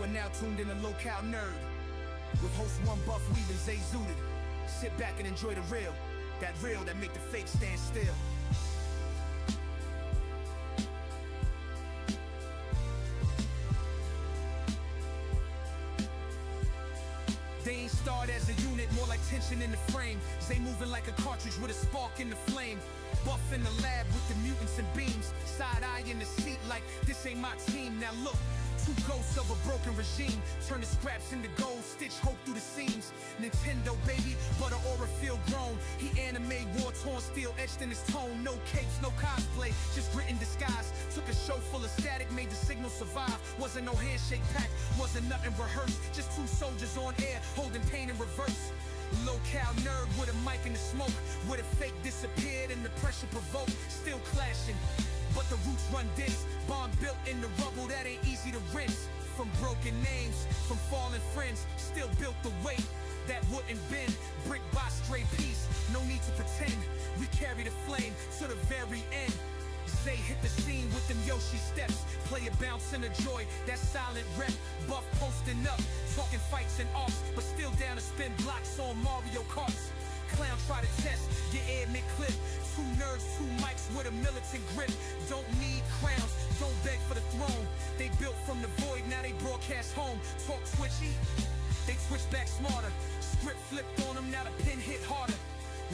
are now tuned in to Local Nerd with host one Buff Weave and Zay Zooted. Sit back and enjoy the real that make the fake stand still. They ain't start as a unit, more like tension in the frame. Zay moving like a cartridge with a spark in the flame. Buff in the lab with the mutants and beams. Side eye in the seat like this ain't my team. Now look, two ghosts of a broken regime. Turn the scraps into gold, stitch hope through the seams. Nintendo baby, but an aura feel grown. He anime war-torn steel etched in his tone. No capes, no cosplay, just grit in disguise. Took a show full of static, made the signal survive. Wasn't no handshake pact, wasn't nothing rehearsed. Just two soldiers on air, holding pain in reverse. Local nerd with a mic in the smoke. Where the fake disappeared and the pressure provoked. Still clashing, but the roots run dense. Bond built in the rubble that ain't easy to rinse. From broken names, from fallen friends, still built the weight that wouldn't bend. Brick by stray piece, no need to pretend. We carry the flame to the very end. Zay hit the scene with them Yoshi steps. Play a bounce and a joy, that silent rep. Buff posting up, talking fights and arts, but still down to spin blocks on Mario Karts. Clown try to test, get air mid-clip. Two nerds, two mics with a militant grip. Don't need crowns, don't beg for the throne. They built from the void, now they broadcast home. Talk twitchy, they switch back smarter. Script flipped on them, now the pen hit harder.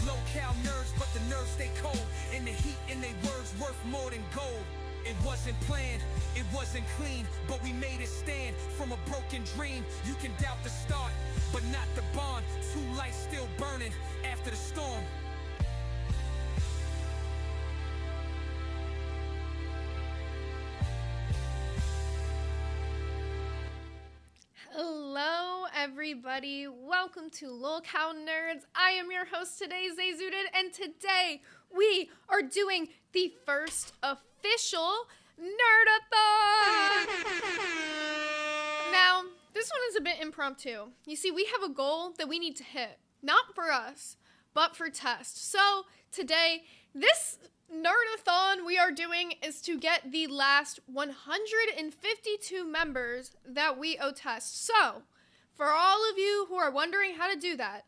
Local nerds, but the nerves stay cold. In the heat, in they words worth more than gold. It wasn't planned, it wasn't clean, but we made it stand from a broken dream. You can doubt the start, but not the bond. Two lights still burning after the storm. Hello everybody, welcome to Local Nerds. I am your host today, Zay Zooted, and today we are doing the first official Nerdathon! Now, this one is a bit impromptu. You see, we have a goal that we need to hit, not for us, but for Test. So, today, this Nerdathon we are doing is to get the last 152 members that we owe Test. So, for all of you who are wondering how to do that,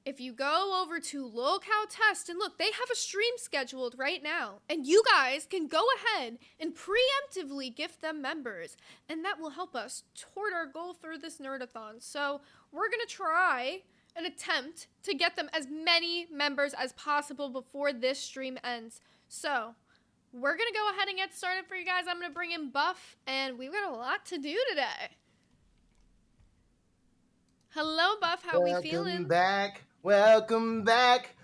if you go over to Local Test and look, they have a stream scheduled right now. And you guys can go ahead and preemptively gift them members. And that will help us toward our goal through this Nerdathon. So, we're going to try an attempt to get them as many members as possible before this stream ends. So, we're going to go ahead and get started for you guys. I'm going to bring in Buff, and we've got a lot to do today. Hello, Buff. How we feeling? Welcome back.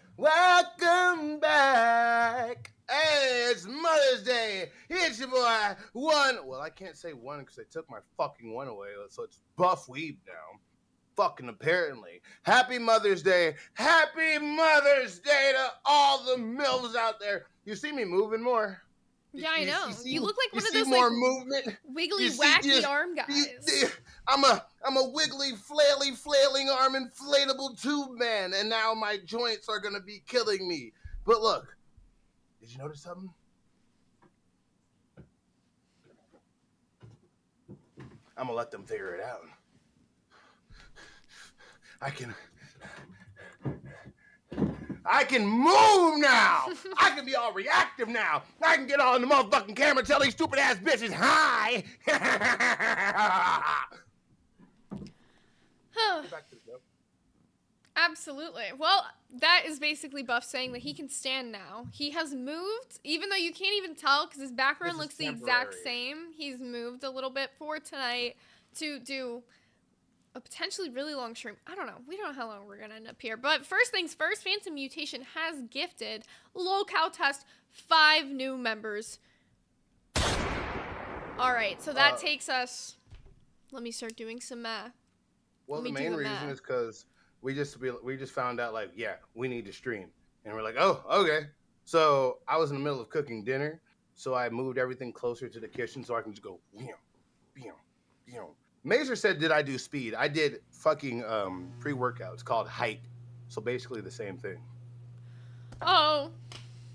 Hey, it's Mother's Day. It's your boy, One. Well, I can't say one because they took my fucking one away, so it's Buff Weeb now. Fucking apparently. Happy Mother's Day. Happy Mother's Day to all the MILFs out there. You see me moving more? Yeah, I know. You look like one of those more like movement? wiggly, wacky arm guys. I'm a wiggly, flailing arm inflatable tube man, and now my joints are gonna be killing me. But look, did you notice something? I'm gonna let them figure it out. I can move now. I can be all reactive now. I can get on the motherfucking camera and tell these stupid ass bitches hi. Back to the show. Absolutely. Well, that is basically Buff saying that he can stand now. He has moved, even though you can't even tell because his background looks the exact same. He's moved a little bit for tonight to do a potentially really long stream. I don't know. We don't know how long we're going to end up here. But first things first, Phantom Mutation has gifted Local Test 5 new members. All right, so that takes us... Let me start doing some math. Well, the main reason is because we just found out, like, yeah, we need to stream. And we're like, oh, okay. So I was in the middle of cooking dinner, so I moved everything closer to the kitchen so I can just go, Mazer said, did I do speed? I did fucking pre-workout. It's called height. So basically the same thing. Oh.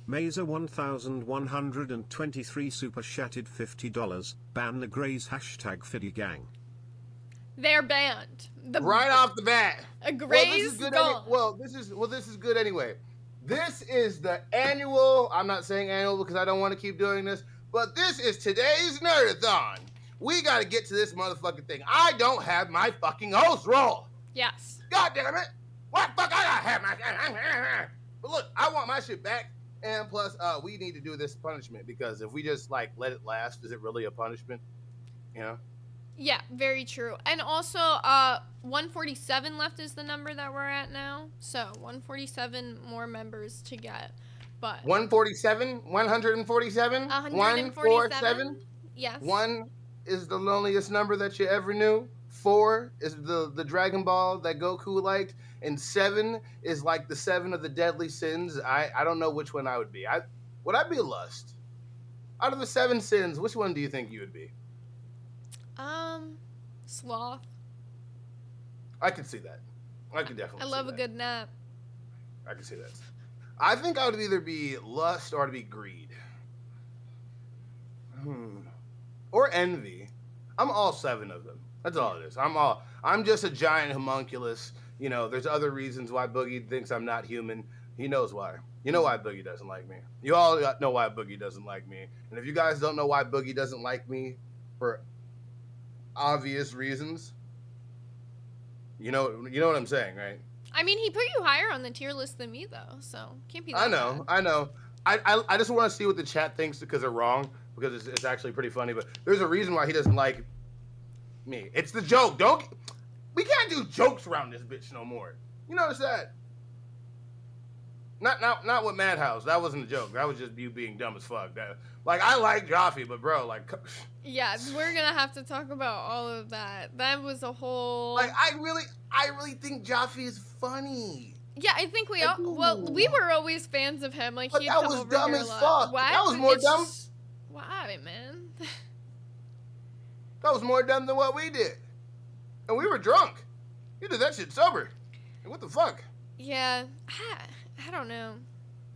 Mazer 1123 super chatted $50. Ban the Grays #FiddyGang. They're banned. Right off the bat. A Gray's gone. This is good anyway. This is the annual. I'm not saying annual because I don't want to keep doing this, but this is today's Nerdathon. We got to get to this motherfucking thing. I don't have my fucking host role. Yes. God damn it! What fuck? I gotta have my. But look, I want my shit back. And plus, we need to do this punishment because if we just like let it last, is it really a punishment? You know? Yeah, very true. And also, 147 left is the number that we're at now. So 147 more members to get. But 147, 147, 147. Yes. 1 is the loneliest number that you ever knew. 4 is the Dragon Ball that Goku liked, and 7 is like the 7 of the deadly sins. I don't know which one I would be. Would I be lust? Out of the 7 sins, which one do you think you would be? Sloth. I could see that. I could definitely. I love see a that. good nap. I can see that. I think I would either be lust or to be greed. Or envy. I'm all 7 of them. That's all it is. I'm just a giant homunculus. You know, there's other reasons why Boogie thinks I'm not human. He knows why. You know why Boogie doesn't like me. You all know why Boogie doesn't like me. And if you guys don't know why Boogie doesn't like me for obvious reasons, you know what I'm saying, right? I mean, he put you higher on the tier list than me, though, so can't be that bad. I know. I just want to see what the chat thinks because they're wrong, because it's actually pretty funny. But there's a reason why he doesn't like me. It's the joke. We can't do jokes around this bitch no more. You notice that? Not with Madhouse. That wasn't a joke. That was just you being dumb as fuck. I like Joffy, but bro, like. Yeah, we're gonna have to talk about all of that. That was a whole. Like, I really think Joffy is funny. Yeah, I think we all. Well, we were always fans of him. Like, he'd come over here a lot. That was dumb as fuck. What? That was more dumb. Why, man? That was more dumb than what we did, and we were drunk. You did that shit sober. What the fuck? Yeah, I don't know.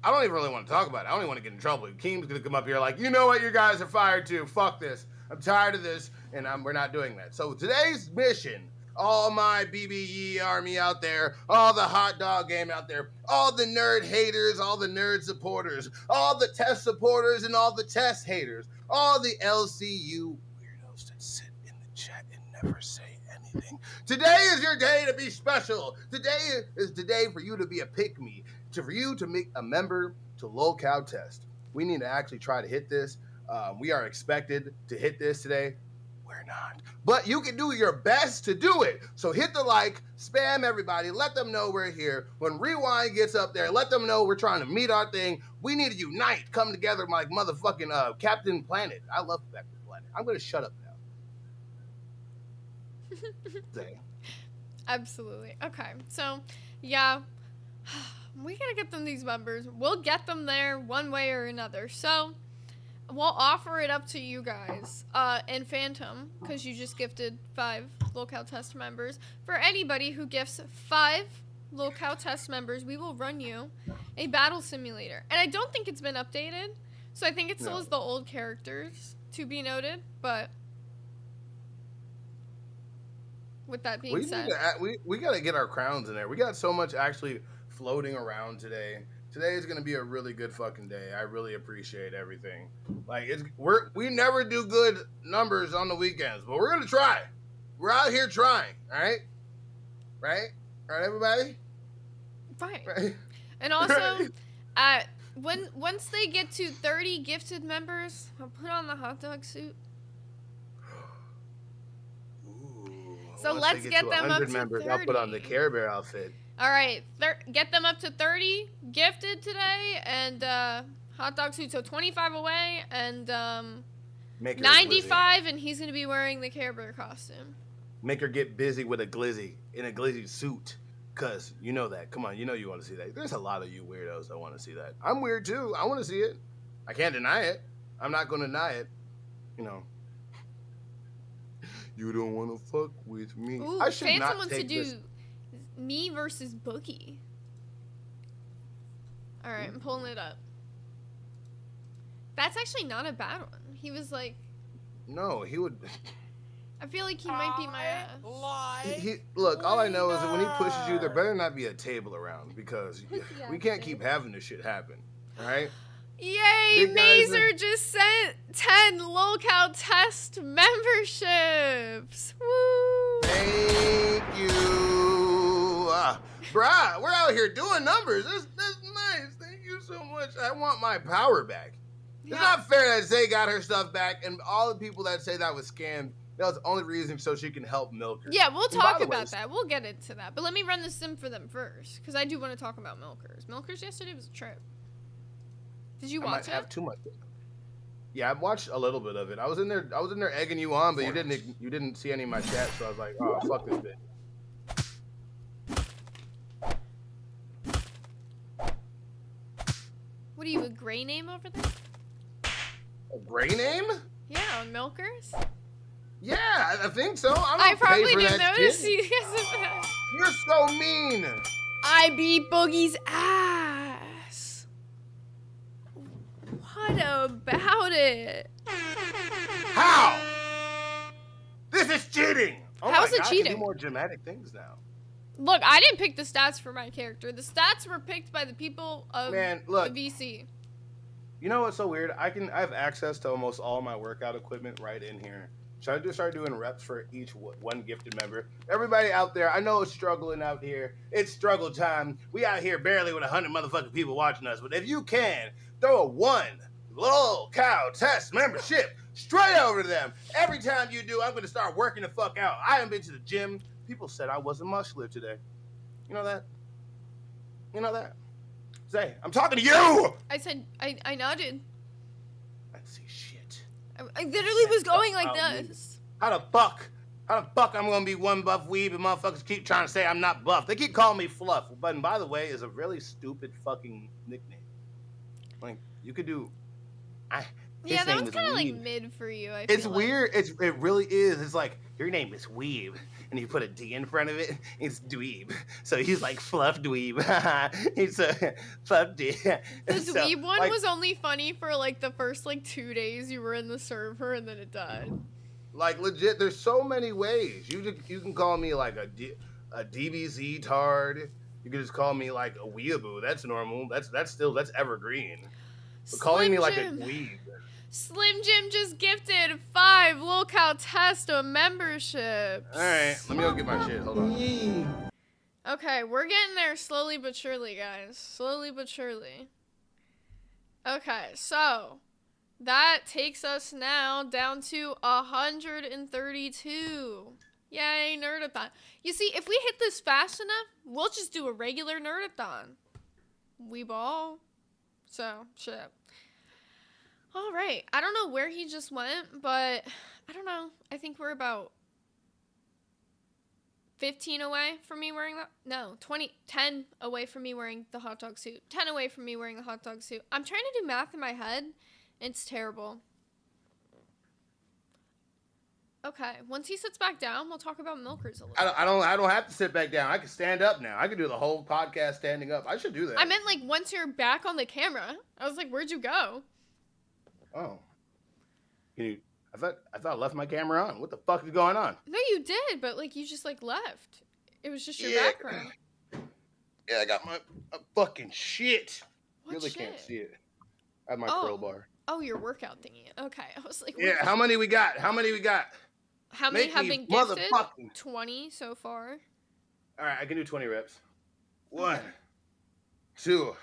I don't even really want to talk about it. I don't even want to get in trouble. Keem's gonna come up here like, you know what, you guys are fired too. Fuck this. I'm tired of this, and we're not doing that. So today's mission, all my BBE army out there, all the hot dog game out there, all the nerd haters, all the nerd supporters, all the test supporters, and all the test haters, all the LCU weirdos that sit in the chat and never say anything. Today is your day to be special. Today is the day for you to be a pick-me, for you to make a member to Locale Test. We need to actually try to hit this. We are expected to hit this today. We're not. But you can do your best to do it. So hit the like, spam everybody, let them know we're here. When Rewind gets up there, let them know we're trying to meet our thing. We need to unite, come together like motherfucking Captain Planet. I love Captain Planet. I'm going to shut up now. Zay. Absolutely. Okay, so, yeah. We gotta get them these members. We'll get them there one way or another. So, we'll offer it up to you guys. And Phantom, because you just gifted 5 Locale Test members. For anybody who gifts 5 Locale Test members, we will run you a battle simulator. And I don't think it's been updated. So I think it still has the old characters, to be noted. But with that being said, we gotta get our crowns in there. We got so much actually floating around today. Today is gonna be a really good fucking day. I really appreciate everything. Like we never do good numbers on the weekends, but we're gonna try. We're out here trying. All right, right, everybody. Right. Right. And also, once they get to 30 gifted members, I'll put on the hot dog suit. So let's get them up to members, 30. I'll put on the Care Bear outfit. All right, get them up to 30 gifted today, and hot dog suit. So 25 away, and 95, and he's gonna be wearing the Care Bear costume. Make her get busy with a glizzy in a glizzy suit, cause you know that. Come on, you know you want to see that. There's a lot of you weirdos that want to see that. I'm weird too. I want to see it. I can't deny it. I'm not gonna deny it. You know. You don't want to fuck with me. Ooh, I should Phantom not wants take to do this. me versus Boogie. All right, I'm pulling it up. That's actually not a bad one. He was like... No, he would... I feel like he might beat my ass. Look, all I know is that when he pushes you, there better not be a table around because we can't keep having this shit happen, right? Yay, Mazer just sent 10 lolcow test memberships. Woo! Thank you. Bruh, we're out here doing numbers. That's nice. Thank you so much. I want my power back. Yeah. It's not fair that Zay got her stuff back and all the people that say that was scammed, that was the only reason so she can help milkers. Yeah, we'll talk about that. We'll get into that. But let me run the sim for them first because I do want to talk about milkers. Milkers yesterday was a trip. Did you watch it? I have too much. Yeah, I've watched a little bit of it. I was in there egging you on, but you didn't see any of my chat, so I was like, oh, fuck this bitch. What are you, a gray name over there? A gray name? Yeah, on milkers. Yeah, I think so. I probably didn't notice you because of that. You're so mean. I beat Boogie's ass. What about it? How? This is cheating. Oh How's it God, cheating? I can do more dramatic things now. Look, I didn't pick the stats for my character. The stats were picked by the people of the VC. You know what's so weird? I have access to almost all my workout equipment right in here. Should I just start doing reps for each one gifted member? Everybody out there, I know it's struggling out here. It's struggle time. We out here barely with 100 motherfucking people watching us. But if you can, throw a 1 lolcow test membership straight over to them. Every time you do, I'm going to start working the fuck out. I haven't been to the gym. People said I wasn't muscular today. You know that? You know that? Zay, I'm talking to you! I said, I nodded. I see shit. I literally was going like this. How the fuck I'm gonna be one buff weeb and motherfuckers keep trying to say I'm not buff? They keep calling me Fluff. But by the way, is a really stupid fucking nickname. Like, you could do... Yeah, that was kind of like mid for you. It's weird. It really is. It's like, your name is Weeb, and you put a D in front of it, it's Dweeb. So he's like Fluff Dweeb. He's a Fluff Dweeb. The Dweeb one was only funny for like the first like 2 days you were in the server, and then it died. Like legit, there's so many ways. You can call me like a DBZ tard. You can just call me like a weeaboo. That's normal. That's evergreen. But calling me like a dweeb. Slim Jim just gifted 5 lolcow Testa memberships. All right, let me go get my shit. Hold on. Okay, we're getting there slowly but surely, guys. Slowly but surely. Okay, so that takes us now down to 132. Yay, Nerdathon. You see, if we hit this fast enough, we'll just do a regular Nerdathon. We ball. So, shit. All right. I don't know where he just went, but I don't know. I think we're about 15 away from me wearing that. No, 10 away from me wearing the hot dog suit. 10 away from me wearing the hot dog suit. I'm trying to do math in my head. It's terrible. Okay. Once he sits back down, we'll talk about milkers a little. I don't have to sit back down. I can stand up now. I can do the whole podcast standing up. I should do that. I meant like once you're back on the camera. I was like, where'd you go? Oh. I thought I left my camera on. What the fuck is going on? No, you did, but like you just like left. It was just your background. Yeah, I got my fucking shit. What really shit? Can't see it. I have my crowbar. Oh, your workout thingy. Okay, I was like, yeah. How many we got? How many have been gifted? 20 so far. All right, I can do 20 reps. 1, 2,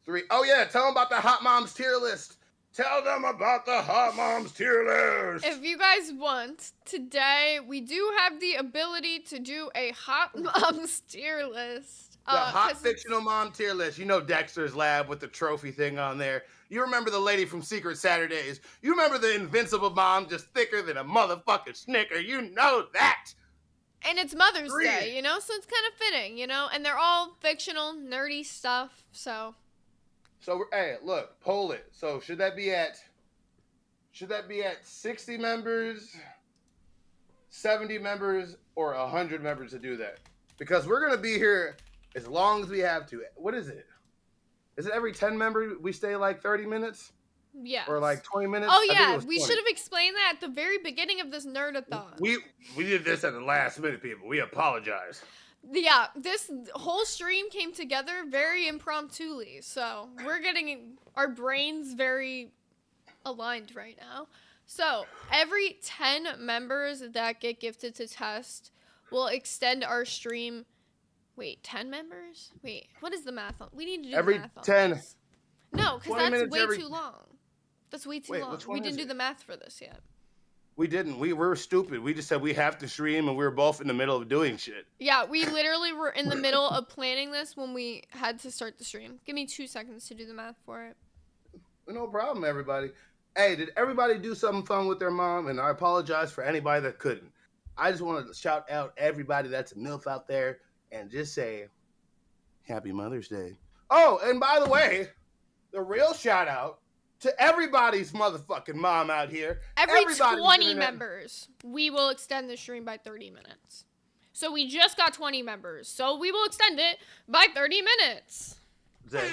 3. Oh yeah, tell them about the Hot Moms tier list. Tell them about the Hot Moms tier list. If you guys want, today we do have the ability to do a Hot Moms tier list. The hot fictional mom tier list. You know Dexter's Lab with the trophy thing on there. You remember the lady from Secret Saturdays. You remember the invincible mom just thicker than a motherfucking Snicker. You know that. And it's Mother's Day, you know? So it's kind of fitting, you know? And they're all fictional, nerdy stuff, so... So, hey, look, poll it. So, should that be at 60 members, 70 members, or 100 members to do that? Because we're going to be here as long as we have to. What is it? Is it every 10 members we stay like 30 minutes? Yes. Or like 20 minutes? Oh I think it yeah, was we 20. should have explained that at the very beginning of this Nerdathon. We did this at the last minute, people. We apologize. Yeah, this whole stream came together very impromptuly, so we're getting our brains very aligned right now. So every 10 members that get gifted to test will extend our stream. Wait, 10 members? Wait, what is the math on? We need to do Every the math on 10. this. No, because 20 that's minutes way every- too long. That's way too Wait, long. which one We didn't is do it? the math for this yet. We didn't. We were stupid. We just said we have to stream, and we were both in the middle of doing shit. Yeah, we literally were in the middle of planning this when we had to start the stream. Give me 2 seconds to do the math for it. No problem, everybody. Hey, did everybody do something fun with their mom? And I apologize for anybody that couldn't. I just wanted to shout out everybody that's a MILF out there and just say, Happy Mother's Day. Oh, and by the way, the real shout out to everybody's motherfucking mom out here. Every Everybody's 20 internet- members, we will extend the stream by 30 minutes. So we just got 20 members, so we will extend it by 30 minutes. Zay,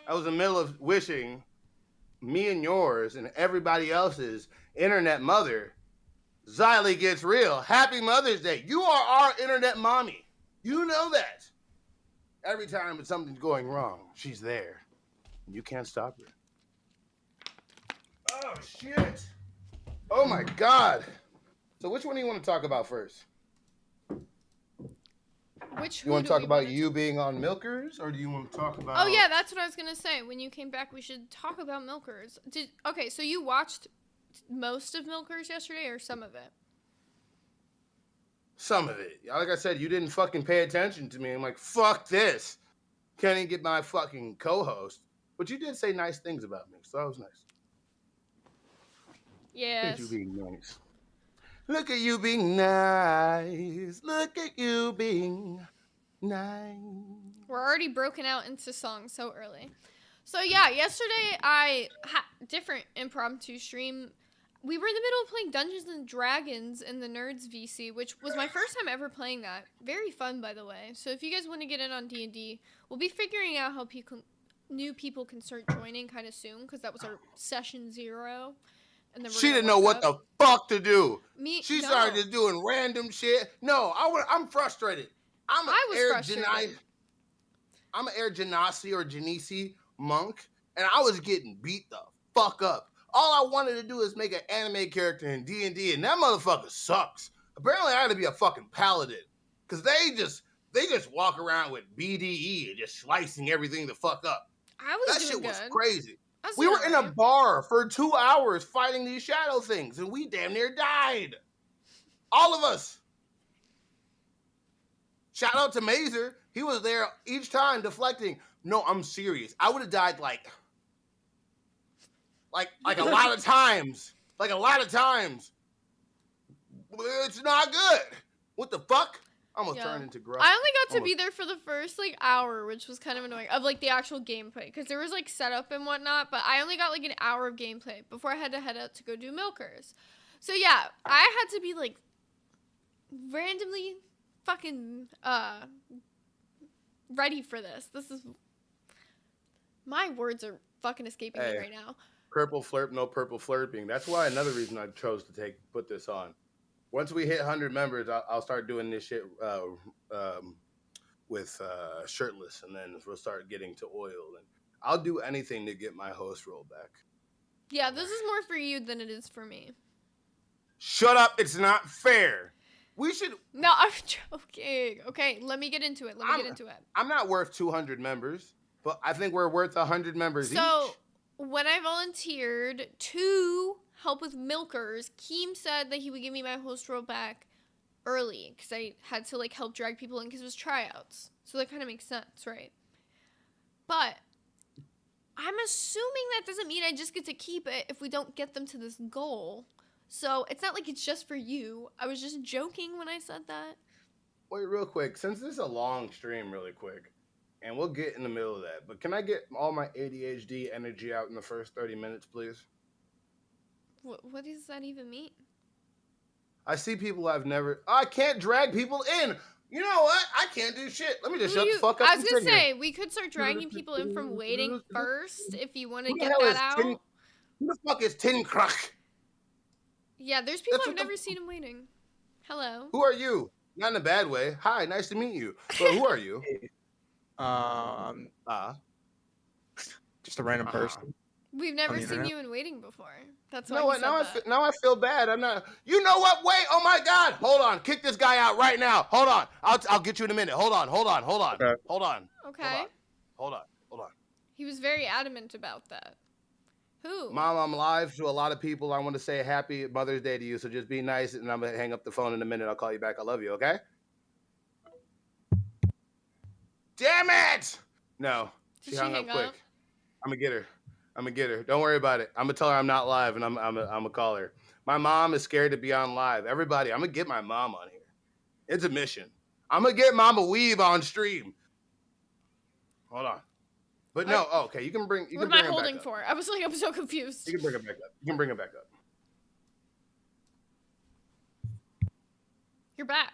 I was in the middle of wishing me and yours and everybody else's internet mother, Xylee Gets Real, Happy Mother's Day. You are our internet mommy. You know that. Every time something's going wrong, she's there. You can't stop her. Oh, shit. Oh, my God. So which one do you want to talk about first? You want to talk about you being on Milkers, or do you want to talk about... Oh, yeah, that's what I was going to say. When you came back, we should talk about Milkers. Okay, so you watched most of Milkers yesterday, or some of it? Some of it. Like I said, you didn't fucking pay attention to me. I'm like, fuck this. Can't even get my fucking co-host. But you did say nice things about me, so that was nice. Yes. Look at you being nice. Look at you being nice. Look at you being nice. We're already broken out into songs so early. So yeah, yesterday I had different impromptu stream. We were in the middle of playing Dungeons and Dragons in the Nerds VC, which was my first time ever playing that. Very fun, by the way. So if you guys want to get in on D&D, we'll be figuring out how new people can start joining kind of soon, because that was our session 0. And then She didn't know what the fuck to do. She No. started just doing random shit. No, I'm frustrated. I was frustrated. I'm an Air Genasi or Genesi monk, and I was getting beat the fuck up. All I wanted to do is make an anime character in D&D, and that motherfucker sucks. Apparently, I had to be a fucking paladin, because they just walk around with BDE and just slicing everything the fuck up. That shit was crazy. We were in a bar for 2 hours fighting these shadow things, and we damn near died. All of us. Shout out to Mazer. He was there each time deflecting. No, I'm serious. I would have died like a lot of times. Like a lot of times. It's not good. What the fuck? I almost turned into gruff. I only got to be there for the first hour, which was kind of annoying, of the actual gameplay, because there was setup and whatnot, but I only got an hour of gameplay before I had to head out to go do Milkers. So yeah, I had to be randomly fucking ready for this. My words are fucking escaping me right now. Purple flirt, no purple flirting. That's why another reason I chose to put this on. Once we hit 100 members, I'll start doing this shit with shirtless, and then we'll start getting to oil. And I'll do anything to get my host role back. Yeah, this is more for you than it is for me. Shut up. It's not fair. We should... No, I'm joking. Okay, let me get into it. I'm not worth 200 members, but I think we're worth 100 members each. So, when I volunteered to help with Milkers, Keem said that he would give me my host role back early, because I had to help drag people in because it was tryouts. So that kind of makes sense, right? But I'm assuming that doesn't mean I just get to keep it if we don't get them to this goal. So it's not like it's just for you. I was just joking when I said that. Wait, real quick, since this is a long stream really quick, and we'll get in the middle of that, but can I get all my ADHD energy out in the first 30 minutes, please? What does that even mean? I see people I can't drag people in. You know what? I can't do shit. Let me just Who shut you- the fuck up I was and gonna sit here. say we could start dragging people in from waiting first if you want to Who the get hell that is out. Tin? Who the fuck is Tin Croc? Yeah, there's people That's I've what the- never seen him waiting. Hello. Who are you? Not in a bad way. Hi, nice to meet you. But who are you? Um, Ah. just a random Uh-huh. person. We've never the seen internet. you in waiting before. That's You why know he what? said that. Now I feel bad. I'm not. You know what? Wait. Oh my God. Hold on. Kick this guy out right now. Hold on. I'll get you in a minute. Hold on. Okay. Hold on. Okay. Hold on. He was very adamant about that. Who? Mom, I'm live to a lot of people. I want to say happy Mother's Day to you. So just be nice, and I'm gonna hang up the phone in a minute. I'll call you back. I love you. Okay? Damn it! No, Did she she hung hang up quick. up? I'm gonna get her. Don't worry about it. I'm gonna tell her I'm not live, and I'm gonna call her. My mom is scared to be on live. Everybody, I'm gonna get my mom on here. It's a mission. I'm gonna get Mama Weave on stream. Hold on. But no, okay, you can bring. You What can am I bring her holding back up. for? I was like, I'm so confused. You can bring her back up. You can bring her back up. You're back.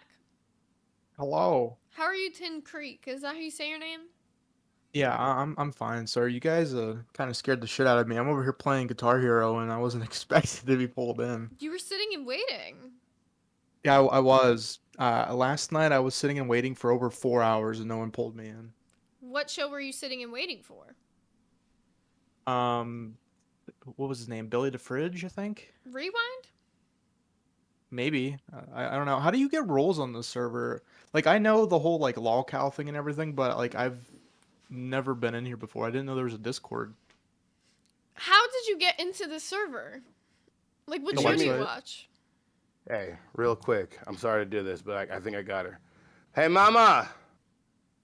Hello. How are you, Tin Creek? Is that how you say your name? Yeah, I'm fine, sir. You guys kind of scared the shit out of me. I'm over here playing Guitar Hero, and I wasn't expected to be pulled in. You were sitting and waiting. Yeah, I was. Last night I was sitting and waiting for over 4 hours, and no one pulled me in. What show were you sitting and waiting for? What was his name? Billy the Fridge, I think. Rewind? Maybe. I don't know. How do you get roles on this server? Like, I know the whole like lolcow thing and everything, but like I've never been in here before. I didn't know there was a Discord. How did you get into the server? Like, what The show do you website. watch? Hey, real quick. I'm sorry to do this, but I think I got her. Hey, Mama.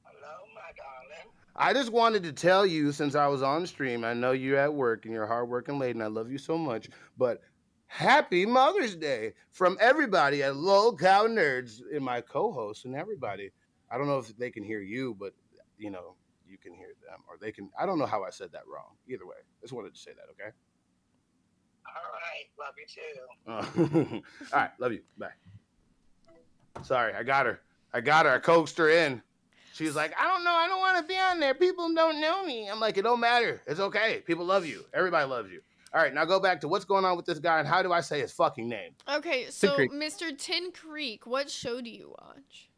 Hello, my darling. I just wanted to tell you, since I was on stream, I know you're at work and you're a hardworking lady, and I love you so much, but happy Mother's Day from everybody at Lol Cow Nerds and my co-hosts and everybody. I don't know if they can hear you, but, you know, you can hear them, or they can. I don't know how I said that wrong. Either way, just wanted to say that, okay? All right, love you too. All right, love you. Bye. Sorry, I got her. I coaxed her in. She was like, I don't know. I don't want to be on there. People don't know me. I'm like, it don't matter. It's okay. People love you. Everybody loves you. All right, now go back to what's going on with this guy and how do I say his fucking name? Okay, so Creek. Mr. Tin Creek, what show do you watch?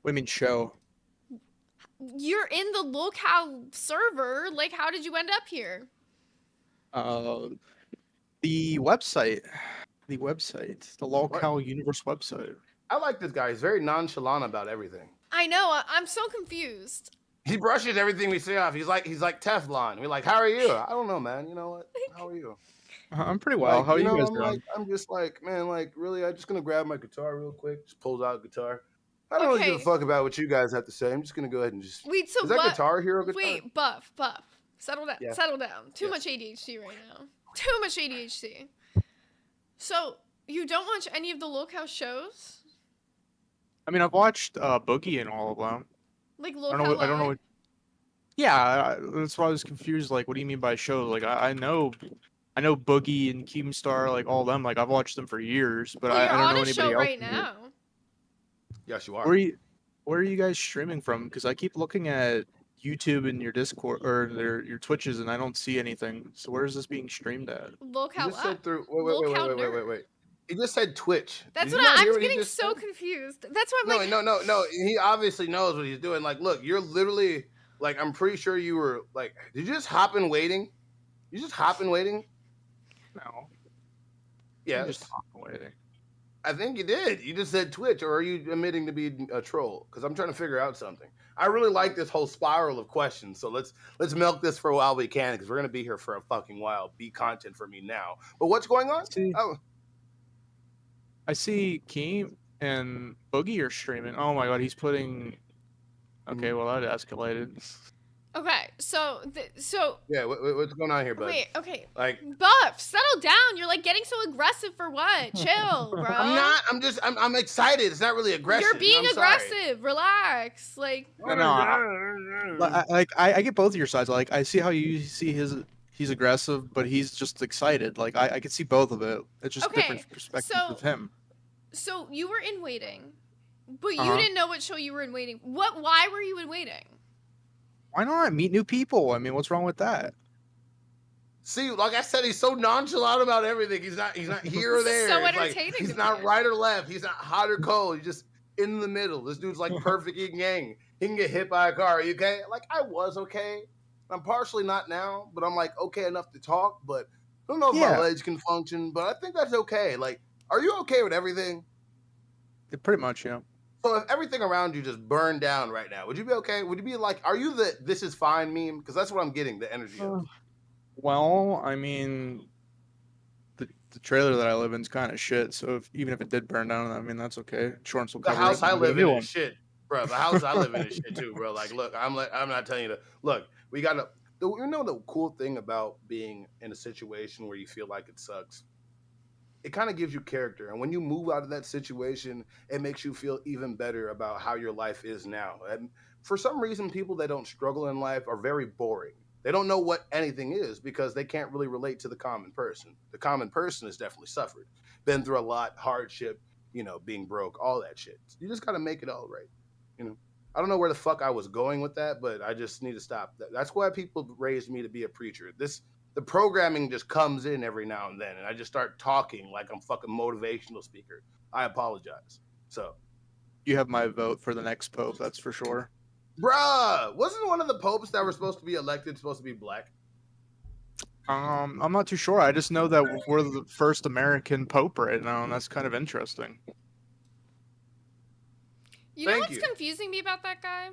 What do you mean show? You're in the locale server. Like, how did you end up here? The website. The lolcow universe website. I like this guy. He's very nonchalant about everything. I know. I'm so confused. He brushes everything we say off. He's like Teflon. We're like, how are you? I don't know, man. You know what? How are you? I'm pretty well. How are you guys doing? I'm just like, man, like, really? I'm just gonna grab my guitar real quick. Just pulls out a guitar. I don't really give a Okay. fuck about what you guys have to say. I'm just gonna go ahead and just. Wait, so Is that what? Guitar Hero guitar? Wait, Buff. Settle down. Yeah. Settle down. Too Yes. much ADHD right now. Too much ADHD. So, you don't watch any of the locale shows? I mean, I've watched Boogie and all of them. Like I locale don't know. I don't know. Live? Yeah, that's why I was confused. Like, what do you mean by show? Like, I know Boogie and Keemstar, like all them. Like, I've watched them for years, but Well, I you're don't on know a anybody show else. right in here. now. Yes, you are. Where are you guys streaming from? Because I keep looking at YouTube and your Discord or your Twitches, and I don't see anything. So where is this being streamed at? You Locale just said Live. through. Locale Wait. He just said Twitch. That's Did what you not hear I'm he getting just so said? confused. That's why I'm No, like, no. He obviously knows what he's doing. Like, look, you're literally like, I'm pretty sure you were like, did you just hop in waiting? You just hop in waiting? No. Yes. Just waiting. I think you did. You just said Twitch, or are you admitting to be a troll? Because I'm trying to figure out something. I really like this whole spiral of questions. So let's milk this for a while we can, because we're gonna be here for a fucking while. Be content for me now. But what's going on? I see Keem and Boogie are streaming. Oh my god, he's putting. Okay, well that escalated. okay, so Yeah. What's going on here, bud? wait, okay, Like, Buff, settle down. You're like getting so aggressive for what? Chill, bro. I'm not. I'm excited. It's not really aggressive. You're being I'm sorry. aggressive. Relax. Like, I get both of your sides. Like I see how you see he's aggressive, but he's just excited. Like I can see both of it. It's just Okay, different perspectives so- of him. so you were in waiting. But you didn't know what show you were in waiting. Why were you in waiting? Why not meet new people? I mean, what's wrong with that? See, like I said, he's so nonchalant about everything. He's not here or This is there. so It's like, entertaining he's to not me. right or left. He's not hot or cold. He's just in the middle. This dude's like perfect yin yang. He can get hit by a car. Are you okay? Like, I was okay. I'm partially not now, but I'm like okay enough to talk. But I don't know if my legs can function, but I think that's okay. Like, are you okay with everything? Yeah, pretty much, yeah. So if everything around you just burned down right now, would you be okay? Would you be like, are you the "this is fine" meme? Because that's what I'm getting, the energy of. Well, I mean, the trailer that I live in is kind of shit. So even if it did burn down, I mean, that's okay. Insurance will The cover house it. I We'll get a live new in one. is shit, bro. The house I live in is shit too, bro. Like, look, I'm not telling you to look. We gotta. You know the cool thing about being in a situation where you feel like it sucks. It kind of gives you character, and when you move out of that situation, it makes you feel even better about how your life is now. And for some reason, people that don't struggle in life are very boring. They don't know what anything is because they can't really relate to the common person. The common person has definitely suffered, been through a lot, hardship, being broke, all that shit. You just got to make it all right. I don't know where the fuck I was going with that, but I just need to stop. That's why people raised me to be a preacher. The programming just comes in every now and then, and I just start talking like I'm fucking motivational speaker. I apologize. So, You have my vote for the next pope, that's for sure. bruh, wasn't one of the popes that were supposed to be elected supposed to be black? I'm not too sure. I just know that we're the first American pope right now, and that's kind of interesting. You know Thank what's you. confusing me about that guy?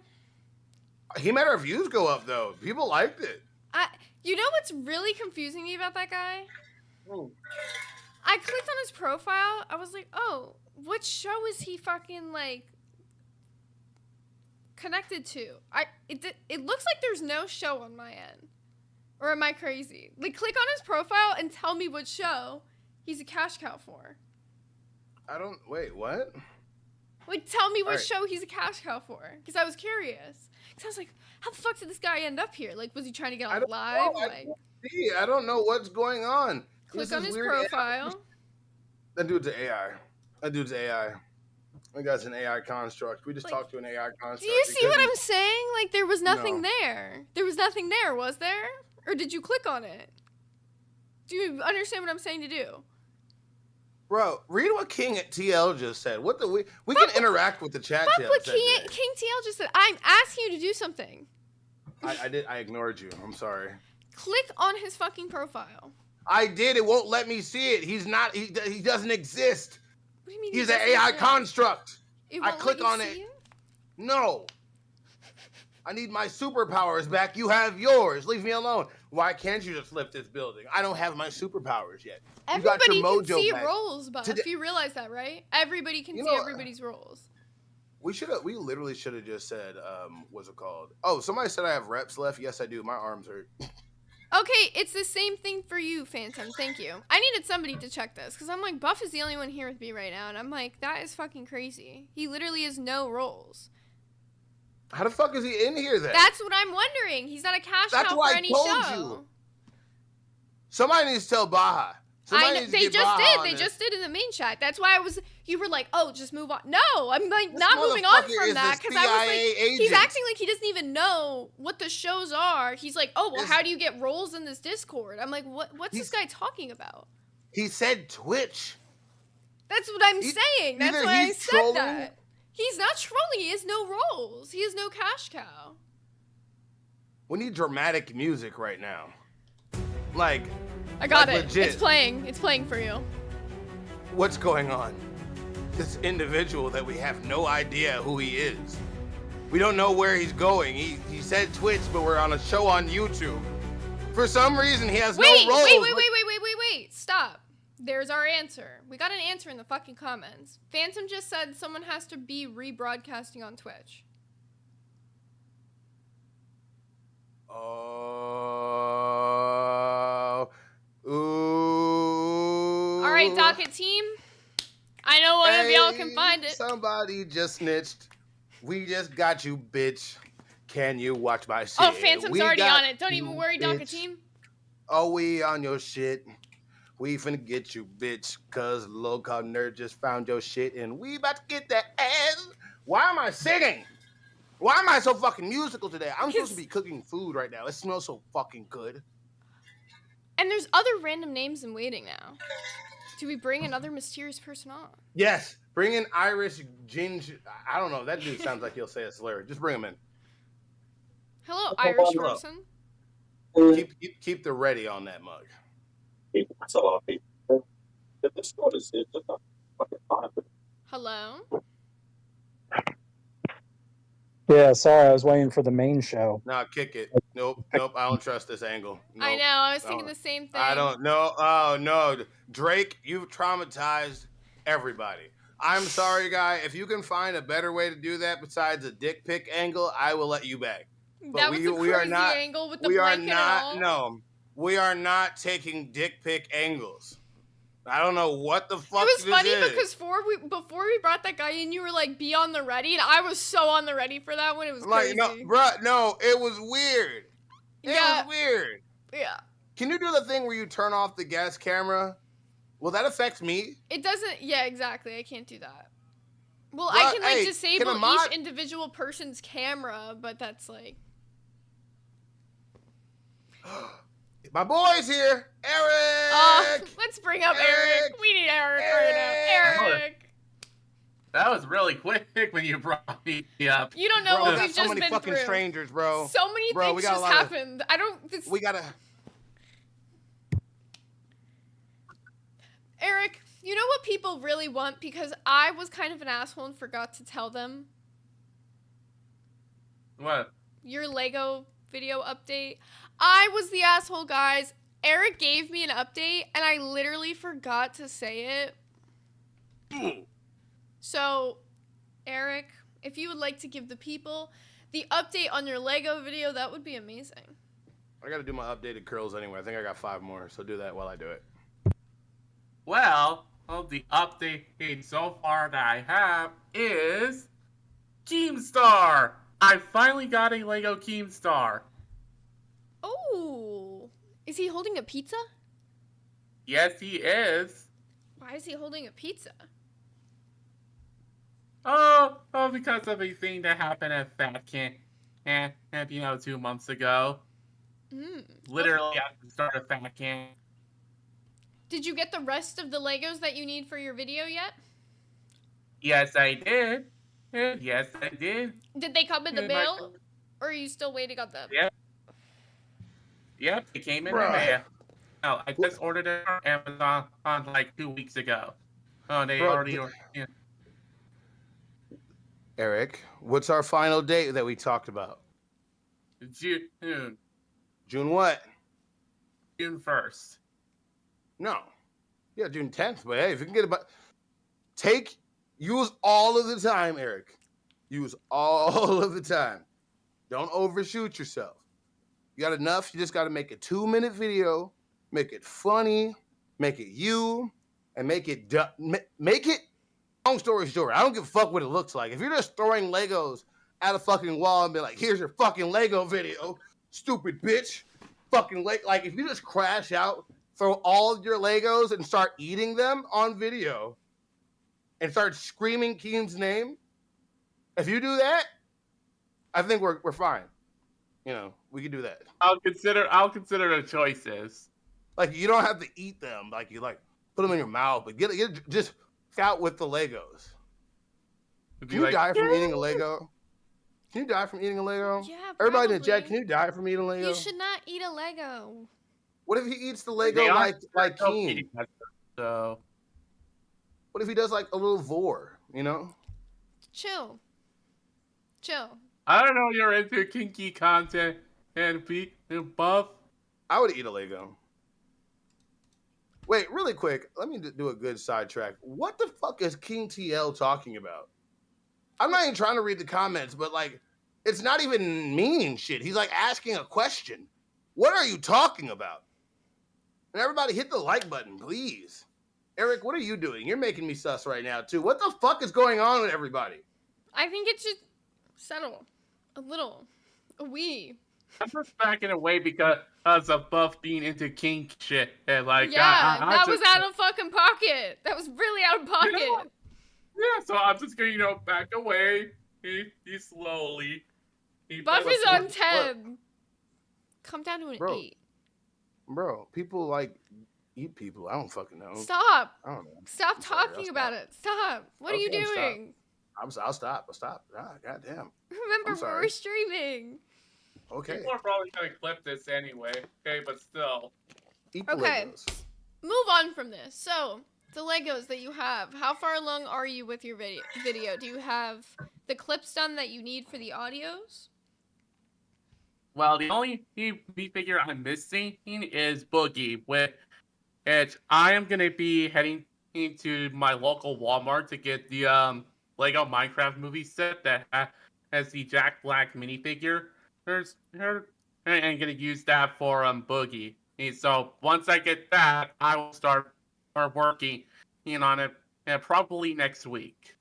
He made our views go up though. People liked it. You know what's really confusing me about that guy? Oh. I clicked on his profile. I was like, oh, what show is he fucking like connected to? It looks like there's no show on my end. Or am I crazy? Like, click on his profile and tell me what show he's a cash cow for. Wait, what? Like, tell me what Alright. show he's a cash cow for. Because I was curious. Because I was like, how the fuck did this guy end up here? Like, was he trying to get on live? I don't know what's going on. Click This on is his weird. profile. That dude's an AI. That guy's an AI construct. We just talked to an AI construct. Do you see because what I'm saying? Like, there was nothing No. there. There was nothing there, was there? Or did you click on it? Do you understand what I'm saying to do? Bro, read what King at TL just said. We can interact with the chat. Fuck TL what said King today. TL just said. I'm asking you to do something. I ignored you. I'm sorry. Click on his fucking profile. I did. It won't let me see it. He's not. He doesn't exist. What do you mean? He's he an doesn't AI exist? construct. It I won't click let you on see it. No. I need my superpowers back. You have yours. Leave me alone. Why can't you just lift this building? I don't have my superpowers yet. Everybody you got your can mojo see back. roles, but Today- if you realize that, right? Everybody can You see know, everybody's roles. We literally should have just said, what's it called? Oh, somebody said I have reps left. Yes, I do. My arms hurt. Okay, it's the same thing for you, Phantom. Thank you. I needed somebody to check this because I'm like, Buff is the only one here with me right now, and I'm like, that is fucking crazy. He literally has no roles. How the fuck is he in here then? That's what I'm wondering. He's not a cash That's cow what for I any told show. you. Somebody needs to tell Baja. I Somebody know, needs to they get just Baja did. on They this. just did in the main chat. That's why you were like, oh, just move on. No, I'm like This not moving on motherfucker from is that a because I was CIA like, he's agent. acting like he doesn't even know what the shows are. He's like, oh, well, This- how do you get roles in this Discord? I'm like, what's this He's- guy talking about? He said Twitch. That's what I'm He- saying. That's either why I he's said trolling- that. He's not trolling. He has no roles. He has no cash cow. We need dramatic music right now. Like, I got Like, it. legit. It's playing. It's playing for you. what's going on? This individual that we have no idea who he is. We don't know where he's going. He said Twitch, but we're on a show on YouTube. For some reason, he has Wait, no roles. wait. Stop. There's our answer. We got an answer in the fucking comments. Phantom just said someone has to be rebroadcasting on Twitch. Oh. Ooh. All right, docket team. I know one of y'all can Hey, find it. Somebody just snitched. We just got you, bitch. Can you watch my shit? Oh, Phantom's We already got on it. Don't even you, worry, docket bitch. team. Oh, we on your shit. We finna get you, bitch, cause local nerd just found your shit and we about to get that ass. Why am I singing? Why am I so fucking musical today? I'm supposed to be cooking food right now. It smells so fucking good. And there's other random names in waiting now. Do we bring another mysterious person on? Yes, bring in Irish Ginger. I don't know. That dude sounds like he'll say a slur. Just bring him in. Hello, Irish Hello. person. Keep the ready on that mug. That's a lot of people. The Discord is just not fucking fine. Hello. Yeah, sorry, I was waiting for the main show. Nah, kick it. Nope. I don't trust this angle. Nope. I know. I was thinking the same thing. I don't know. Oh no, Drake, you've traumatized everybody. I'm sorry, guy. If you can find a better way to do that besides a dick pic angle, I will let you back. But That was a crazy angle with the blanket and all. No, we are not taking dick pic angles. I don't know what the fuck It was this funny is. because before we brought that guy in, you were like, "Be on the ready," and I was so on the ready for that one. It was crazy. Like, no, bruh, no, it was weird. It was weird. Yeah. Can you do the thing where you turn off the guest camera? Will that affect me? It doesn't. Yeah, exactly. I can't do that. Well, Bruh, I can like hey, disable can a mod- each individual person's camera, but that's like. My boy's here, Eric. Let's bring up Eric. We need Eric right now. Eric. That was really quick when you brought me up. You don't know Bro, what we got we've so just many been fucking through. strangers, bro. So many Bro, things we got a just lot of- happened. I don't. We gotta. Eric, you know what people really want? Because I was kind of an asshole and forgot to tell them What? your Lego video update. I was the asshole, guys. Eric gave me an update and I literally forgot to say it. So, Eric, if you would like to give the people the update on your Lego video, that would be amazing. I gotta do my updated curls anyway. I think I got 5 more, so do that while I do it. Well, the update so far that I have is Keemstar. I finally got a Lego Keemstar. Oh, is he holding a pizza? Yes, he is. Why is he holding a pizza? Oh, because of a thing that happened at Fat Camp, 2 months ago. Literally at the start of Fat Camp. Did you get the rest of the Legos that you need for your video yet? Yes, I did. Yes, I did. Did they come in the mail? Or are you still waiting on them? Yep, it came in Bruh. the mail. No, I just ordered it on Amazon like 2 weeks ago. Oh, they already ordered it. Eric, what's our final date that we talked about? June June what? 1st. No. Yeah, June 10th. But hey, if you can get about. Use all of the time, Eric. Use all of the time. Don't overshoot yourself. You got enough. You just got to make a 2-minute video, make it funny, make it you, and make it. Long story short, I don't give a fuck what it looks like. If you're just throwing Legos at a fucking wall and be like, here's your fucking Lego video, stupid bitch. Fucking like, if you just crash out, throw all your Legos and start eating them on video and start screaming Keem's name, if you do that, I think we're fine. You know, we can do that. I'll consider the choices. Like, you don't have to eat them. Like, you put them in your mouth, but just out with the Legos. Can you die from eating a Lego? Can you die from eating a Lego? Yeah, Everybody in the probably. chat, can you die from eating a Lego? You should not eat a Lego. What if he eats the Lego like Keem? So What if he does like a little vor, you know? Chill. I don't know. You're into kinky content and buff. I would eat a Lego. Wait, really quick. Let me do a good sidetrack. What the fuck is King TL talking about? I'm not even trying to read the comments, but like, it's not even mean shit. He's like asking a question. What are you talking about? And everybody hit the like button, please. Eric, what are you doing? You're making me sus right now, too. What the fuck is going on with everybody? I think it should settle a little. A wee. I'm just backing away because of Buff being into kink shit. And like, Yeah, I that just, was out of fucking pocket. That was really out of pocket. Yeah, so I'm just gonna, back away. He slowly. Buff is on what- 10. Come down to an Bro. 8. Bro, people like eat people. I don't fucking know. Stop. I don't know. Stop I'm sorry, talking I'll about it. Stop. What are you Okay, I'll stop. doing? I'll stop. I'll stop. Ah, goddamn. Remember, I'm sorry. we're streaming. Okay. People are probably gonna clip this anyway. Okay, but still. Eat the Okay. Legos. Move on from this. So, the Legos that you have, how far along are you with your video? Do you have the clips done that you need for the audios? Well, the only figure I'm missing is Boogie, which I am gonna be heading into my local Walmart to get the Lego Minecraft movie set that has the Jack Black minifigure. And gonna use that for Boogie. And so once I get that, I will start working on it, probably next week.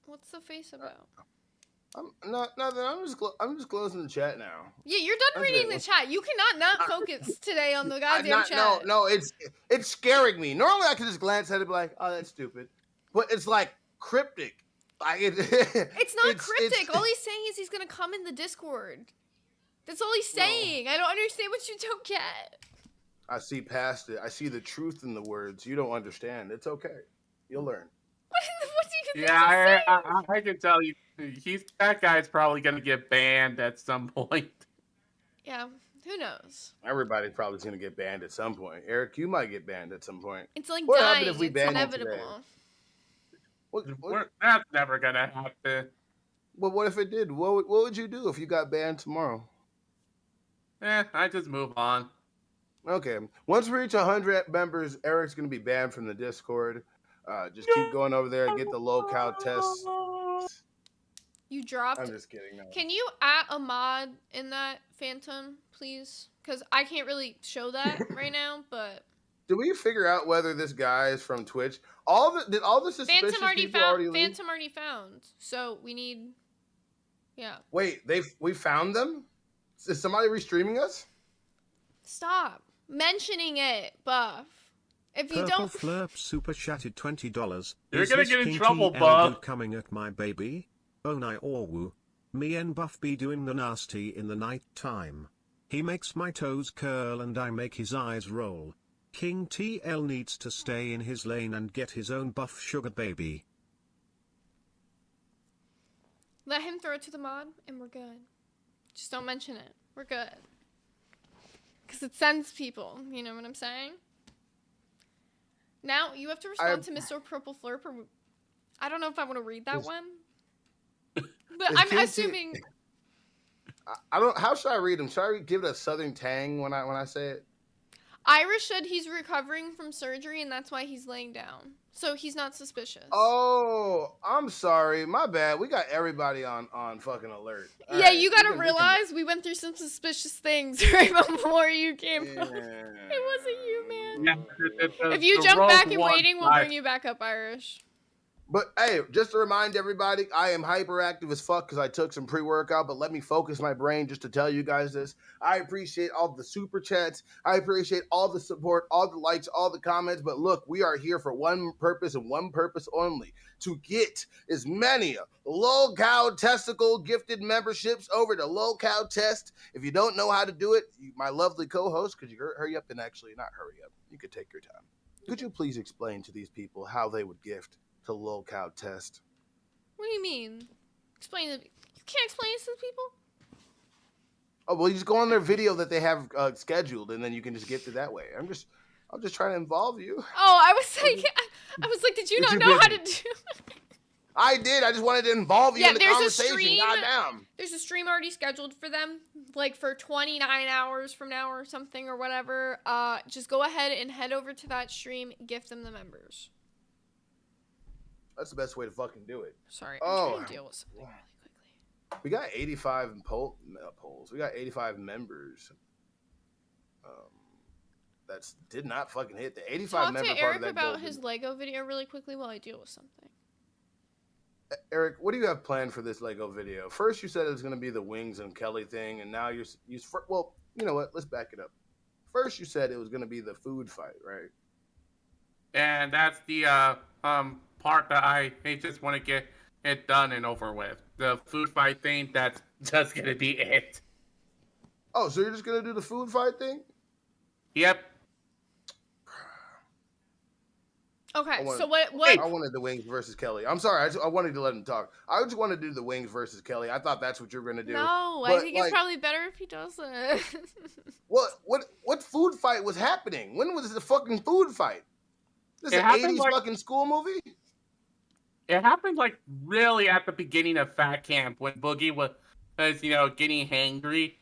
What's the face about? I'm just closing the chat now. Yeah, you're done That's reading it. the chat. You cannot not focus today on the goddamn chat. No, it's scaring me. Normally I can just glance at it and be like, oh, that's stupid. But it's like cryptic. Like It's not cryptic. All he's saying is he's gonna come in the Discord. That's all he's saying. I don't understand what you don't get. I see past it. I see the truth in the words. You don't understand. It's okay. You'll learn. What do you think Yeah, he's saying? I can tell you, that guy's probably gonna get banned at some point. Yeah, who knows? Everybody's probably gonna get banned at some point. Eric, you might get banned at some point. It's like What dying. happened if we It's banned you today? inevitable. That's never gonna happen. What if it did? What would you do if you got banned tomorrow? I just move on. Okay. Once we reach 100 members, Eric's gonna be banned from the Discord. Just keep going over there and get the locale tests. You dropped. I'm just kidding. No. Can you add a mod in that Phantom, please? Because I can't really show that right now, but Did we figure out whether this guy is from Twitch? Did all the suspicious Phantom already people found. already leave? Phantom already found. So we need. Yeah. Wait, we found them? Is somebody restreaming us? Stop mentioning it, Buff. If you Purple don't. Flurp super chatted $20. You're Is gonna this get in King trouble, TL Buff. coming at my baby? Oh nai or woo. Me and Buff be doing the nasty in the night time. He makes my toes curl and I make his eyes roll. King TL needs to stay in his lane and get his own Buff sugar baby. Let him throw it to the mod, and we're good. Just don't mention it. We're good. Because it sends people. You know what I'm saying? Now, you have to respond to Mr. Purple Flurp. I don't know if I want to read that one. But I'm King T- assuming... I don't. How should I read him? Should I give it a southern tang when I say it? Irish said he's recovering from surgery, and that's why he's laying down. So he's not suspicious. Oh, I'm sorry. My bad. We got everybody on fucking alert. All Yeah, right, you gotta realize we went through some suspicious things right before you came Yeah. up. It wasn't you, man. Yeah, If you jump back in waiting, we'll bring you back up, Irish. But hey, just to remind everybody, I am hyperactive as fuck because I took some pre-workout, but let me focus my brain just to tell you guys this. I appreciate all the super chats. I appreciate all the support, all the likes, all the comments. But look, we are here for one purpose and one purpose only, to get as many low-cow testicle gifted memberships over to low-cow test. If you don't know how to do it, my lovely co-host, could you hurry up and actually not hurry up? You could take your time. Could you please explain to these people how they would gift to low-cow test? What do you mean? Explain it. You can't explain it to the people? Oh, well, you just go on their video that they have scheduled, and then you can just gift it that way. I'm just trying to involve you. Oh, I was like, did you not know how to do it? I did. I just wanted to involve you in the there's conversation. a stream. Goddamn. There's a stream already scheduled for them, like for 29 hours from now or something or whatever. Just go ahead and head over to that stream, gift them the members. That's the best way to fucking do it. Sorry, I'm trying to deal with something really quickly. We got 85 polls. We got 85 members. That's did not fucking hit the 85 Talk member to part Eric of that about goal. his Lego video really quickly while I deal with something. Eric, what do you have planned for this Lego video? First, you said it was going to be the Wings and Kelly thing, and now well, you know what? Let's back it up. First, you said it was going to be the food fight, right? And that's the part that I just want to get it done and over with. The food fight thing, that's just gonna be it. Oh, so you're just going to do the food fight thing? Yep. Okay, wanted- so what? I wanted the Wings versus Kelly. I'm sorry, I wanted to let him talk. I just wanted to do the Wings versus Kelly. I thought that's what you were going to do. No, I But, think like, it's probably better if he doesn't. What food fight was happening? When was the fucking food fight? This is It an happened 80s like- fucking school movie? It happened like really at the beginning of Fat Camp when Boogie was getting hangry,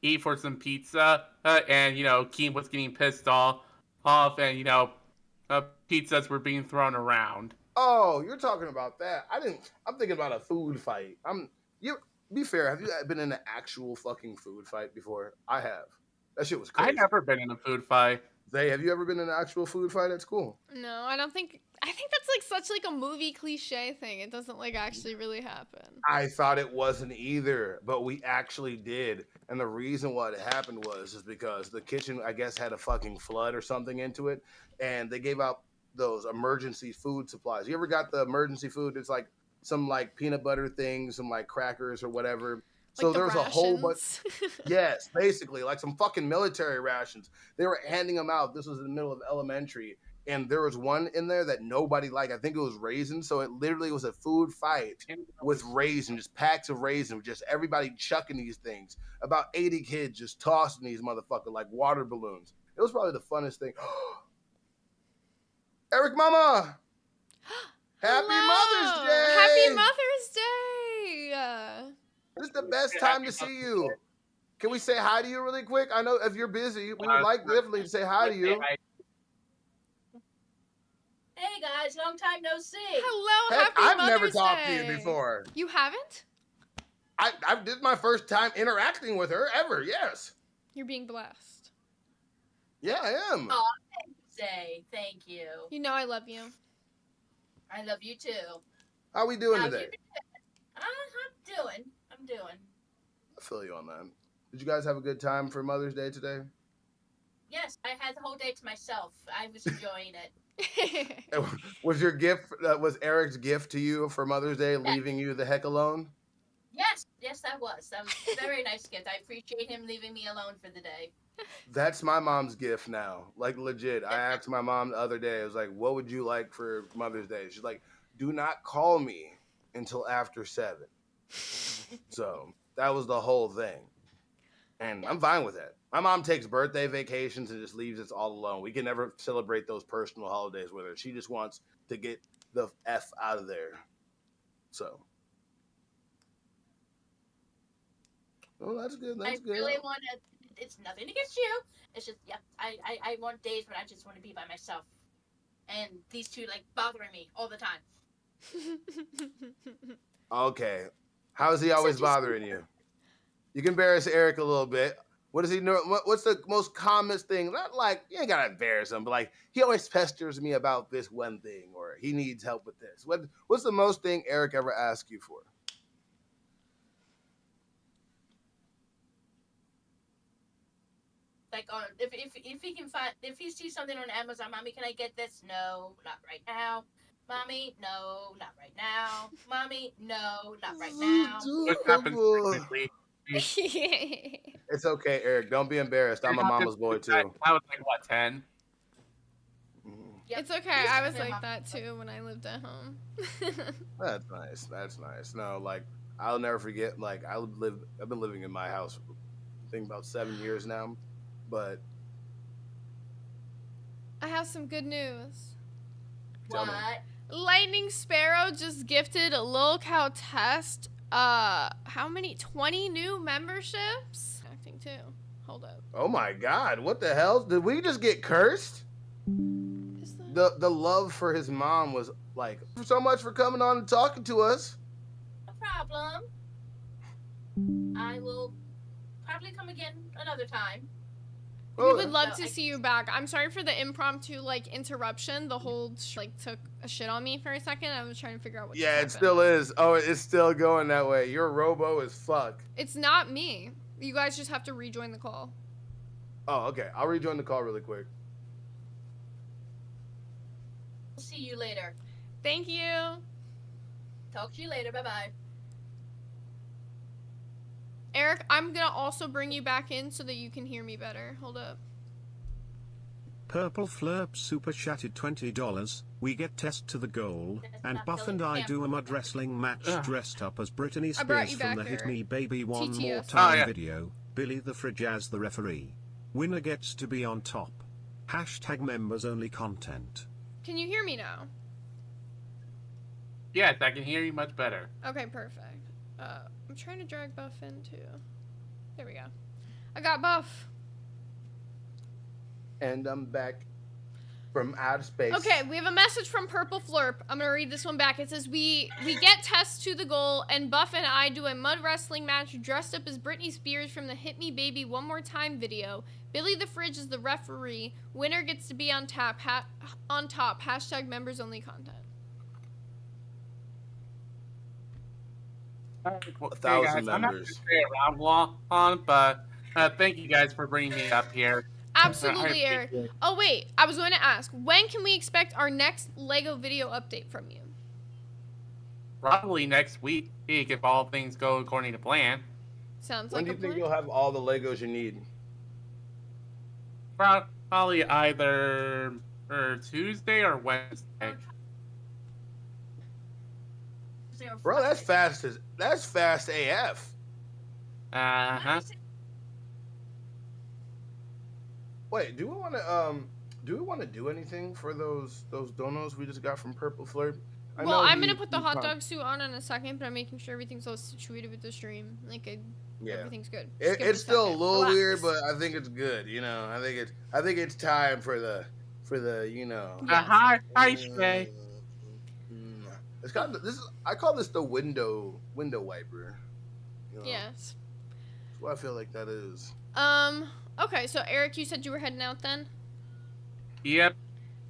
eat for some pizza, and Keen was getting pissed off, and pizzas were being thrown around. Oh, you're talking about that. I'm thinking about a food fight. Be fair, have you been in an actual fucking food fight before? I have. That shit was crazy. I've never been in a food fight. Zay, have you ever been in an actual food fight at school? No, I don't think. I think that's like such like a movie cliche thing. It doesn't like actually really happen. I thought it wasn't either, but we actually did. And the reason why it happened is because the kitchen, I guess, had a fucking flood or something into it, and they gave out those emergency food supplies. You ever got the emergency food? It's like some like peanut butter things, some like crackers or whatever. So Like the there's a whole bunch. rations. Yes, basically, like some fucking military rations. They were handing them out. This was in the middle of elementary. And there was one in there that nobody liked. I think it was raisins. So it literally was a food fight with raisins, just packs of raisins, just everybody chucking these things. About 80 kids just tossing these motherfuckers like water balloons. It was probably the funnest thing. Eric Mama! Happy Hello! Mother's Day! Happy Mother's Day! This is the best time to see you. Can we say hi to you really quick? I know if you're busy, we would like definitely to say hi to you. Hey guys, long time no see. Hello, Heck, happy I've Mother's never talked to Day. you before. You haven't? This is my first time interacting with her ever. Yes. You're being blessed. Yeah, I am. Oh, thank you, Zay. Thank you. You know I love you. I love you too. How we doing How today? you been? I'm doing. I feel you on that. Did you guys have a good time for Mother's Day today? Yes, I had the whole day to myself. I was enjoying it. Was your gift? Was Eric's gift to you for Mother's Day leaving you the heck alone? Yes, that was. That was a very nice gift. I appreciate him leaving me alone for the day. That's my mom's gift now. Like legit. I asked my mom the other day. I was like, "What would you like for Mother's Day?" She's like, "Do not call me until after 7." So that was the whole thing, and I'm fine with that. My mom takes birthday vacations and just leaves us all alone. We can never celebrate those personal holidays with her. She just wants to get the F out of there. So, well, that's good. That's good. I really want to. It's nothing against you. It's just, yeah, I want days when I just want to be by myself. And these two, like, bothering me all the time. Okay. How is he always bothering you? You can embarrass Eric a little bit. What does he know? What's the most commonest thing? Not like, you ain't got to embarrass him, but like, he always pesters me about this one thing, or he needs help with this. What's the most thing Eric ever asked you for? Like, if he sees something on Amazon, Mommy, can I get this? No, not right now. Mommy, no, not right now. Mommy, no, not right now. What happens frequently? It's okay, Eric. Don't be embarrassed. I'm a mama's boy too. I was like, what, 10? Yep. It's okay. I was like that too when I lived at home. That's nice. That's nice. No, like, I'll never forget. Like, I've been living in my house for, I think, about 7 years now. But I have some good news. Tell me. What? Lightning Sparrow just gifted a Lil Cow test. How many? 20 new memberships? Acting too. Hold up. oh my God, what the hell? Did we just get cursed? Is that... The love for his mom was like, so much for coming on and talking to us. No problem. I will probably come again another time. We would love No, to I- see you back. I'm sorry for the impromptu like interruption. The whole took a shit on me for a second. I was trying to figure out what. Yeah, just it happened. still is. Oh, it's still going that way. You're robo as fuck. It's not me. You guys just have to rejoin the call. Oh, okay. I'll rejoin the call really quick. See you later. Thank you. Talk to you later. Bye bye. Eric, I'm gonna also bring you back in so that you can hear me better. Hold up. Purple Flurp super chatted $20. We get test to the goal, and Buff and I do a mud wrestling match dressed up as Britney I brought Spears you from back, the Hit Eric. Me Baby One TTS. More Oh, Time yeah. video. Billy the Fridge as the referee. Winner gets to be on top. Hashtag members only content. Can you hear me now? Yes, I can hear you much better. Okay, perfect. I'm trying to drag Buff in too. There we go. I got Buff. And I'm back from outer space. Okay, we have a message from Purple Flurp. I'm gonna read this one back. It says we get Tess to the goal, and Buff and I do a mud wrestling match dressed up as Britney Spears from the Hit Me Baby One More Time video. Billy the Fridge is the referee. Winner gets to be on top. Hashtag members only content. 1,000 I'm not members. gonna stay around long, but thank you guys for bringing me up here. Absolutely, I Eric. appreciate it. Oh wait, I was going to ask, when can we expect our next Lego video update from you? Probably next week, if all things go according to plan. Sounds When like do a you think plan. you'll have all the Legos you need? Probably either Tuesday or Wednesday. Bro, that's fast AF. Uh-huh. Wait, do we want to do anything for those donos we just got from Purple Flirt? Well, I'm gonna put the hot dog suit on in a second, but I'm making sure everything's all situated with the stream. Everything's good. Just give It's a still a second. little Relax. weird, but I think it's good. You know, I think it's time for the you know. Hi, Shay. It's got I call this the window wiper. You know? Yes. That's what I feel like that is. Okay, so Eric, you said you were heading out then? Yep.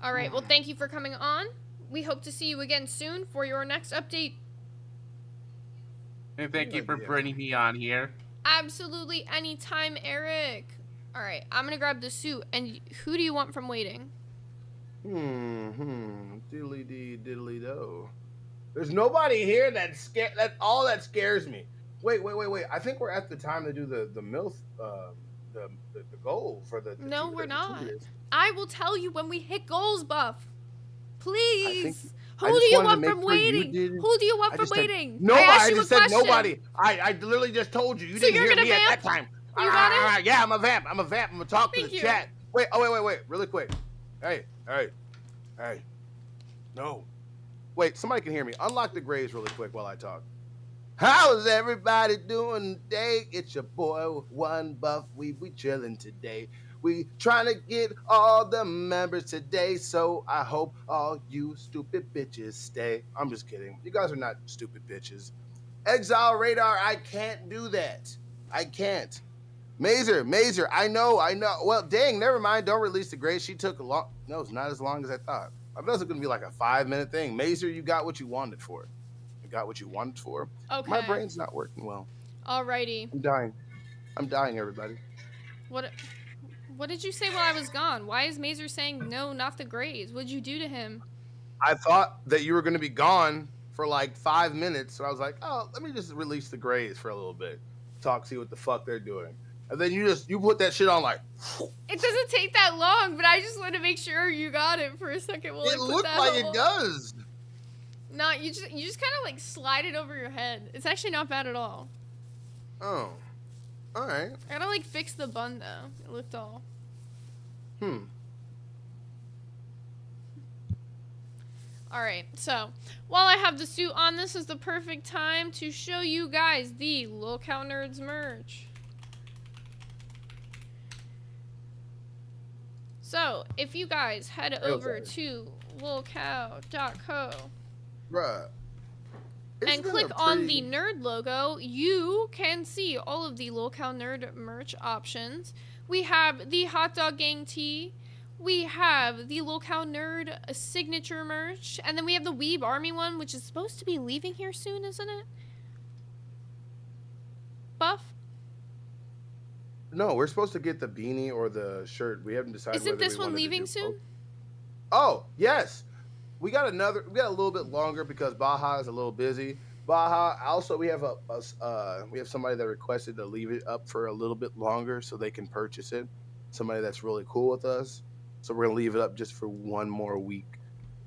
All right. Well, thank you for coming on. We hope to see you again soon for your next update. And thank you for bringing me on here. Absolutely anytime, Eric. All right, I'm gonna grab the suit. And who do you want from waiting? Diddly dee diddly do. There's nobody here that scares me. Wait. I think we're at the time to do the MILF the goal for the No, we're not. 2 years. I will tell you when we hit goals, Buff. Please. I Who do just you wanted to want make from sure you waiting? didn't- Who do you want I from just said waiting? nobody. I asked I you just a said question. nobody. I literally just told you. You So didn't you're hear gonna me at vamp? that time. You got it? Yeah, I'm a vamp. I'm gonna talk to Thank the you. chat. Wait. Really quick. Hey. No. Wait. Somebody can hear me. Unlock the graves really quick while I talk. How's everybody doing today? It's your boy One Buff. We chilling today. We trying to get all the members today, so I hope all you stupid bitches stay. I'm just kidding. You guys are not stupid bitches. Exile Radar, I can't do that. I can't. Mazer, I know. Well, dang, never mind. Don't release the grade. She took a long. No, it's not as long as I thought. I thought it was going to be like a 5-minute thing. Mazer, you got what you wanted for. You got what you wanted for. Okay. My brain's not working well. Alrighty. I'm dying, everybody. What did you say while I was gone? Why is Mazer saying no, not the Grays? What'd you do to him? I thought that you were going to be gone for like 5 minutes, so I was like, oh, let me just release the Grays for a little bit. See what the fuck they're doing. And then you put that shit on like. It doesn't take that long, but I just want to make sure you got it for a second. It looked like it does. No, you just kind of like slide it over your head. It's actually not bad at all. Oh. All right. I gotta like fix the bun though. It looked all. Alright, so while I have the suit on, this is the perfect time to show you guys the Lolcow Nerds merch. So, if you guys head over to lolcow.co, Bruh. It's and been click a on the pretty- nerd logo, you can see all of the Locale Nerd merch options. We have the Hot Dog Gang tee. We have the Locale Nerd signature merch. And then we have the Weeb Army one, which is supposed to be leaving here soon, isn't it? Buff? No, we're supposed to get the beanie or the shirt. We haven't decided. Isn't whether this we one wanted to leaving do soon? both. Oh yes, we got a little bit longer because Baja is a little busy. Baja. Also, we have we have somebody that requested to leave it up for a little bit longer so they can purchase it. Somebody that's really cool with us. So we're gonna leave it up just for one more week.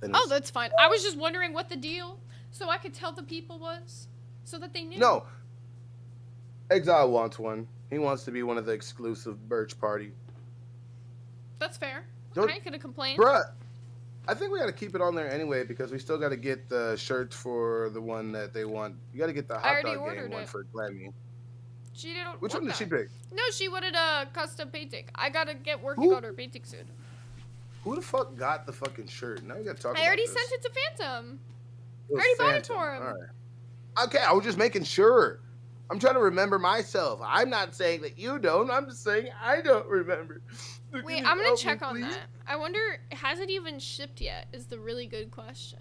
Then Oh, it's- that's fine. I was just wondering what the deal, so I could tell the people was, so that they knew. No. Exile wants one. He wants to be one of the exclusive merch party. That's fair. Don't- I ain't gonna complain. Bruh, I think we got to keep it on there anyway because we still got to get the shirts for the one that they want. You got to get the I hot already dog gang ordered one it. for Glammy. She didn't. Which want one did she that. pick? No, she wanted a custom painting. I gotta get working Who? on her painting soon. Who the fuck got the fucking shirt? Now we got to talk about I already this. sent it to Phantom. It was already bought it Phantom. for him. All right. Okay, I was just making sure. I'm trying to remember myself. I'm not saying that you don't. I'm just saying I don't remember. So Wait, can you I'm gonna help me, check on please? that. I wonder, has it even shipped yet? Is the really good question.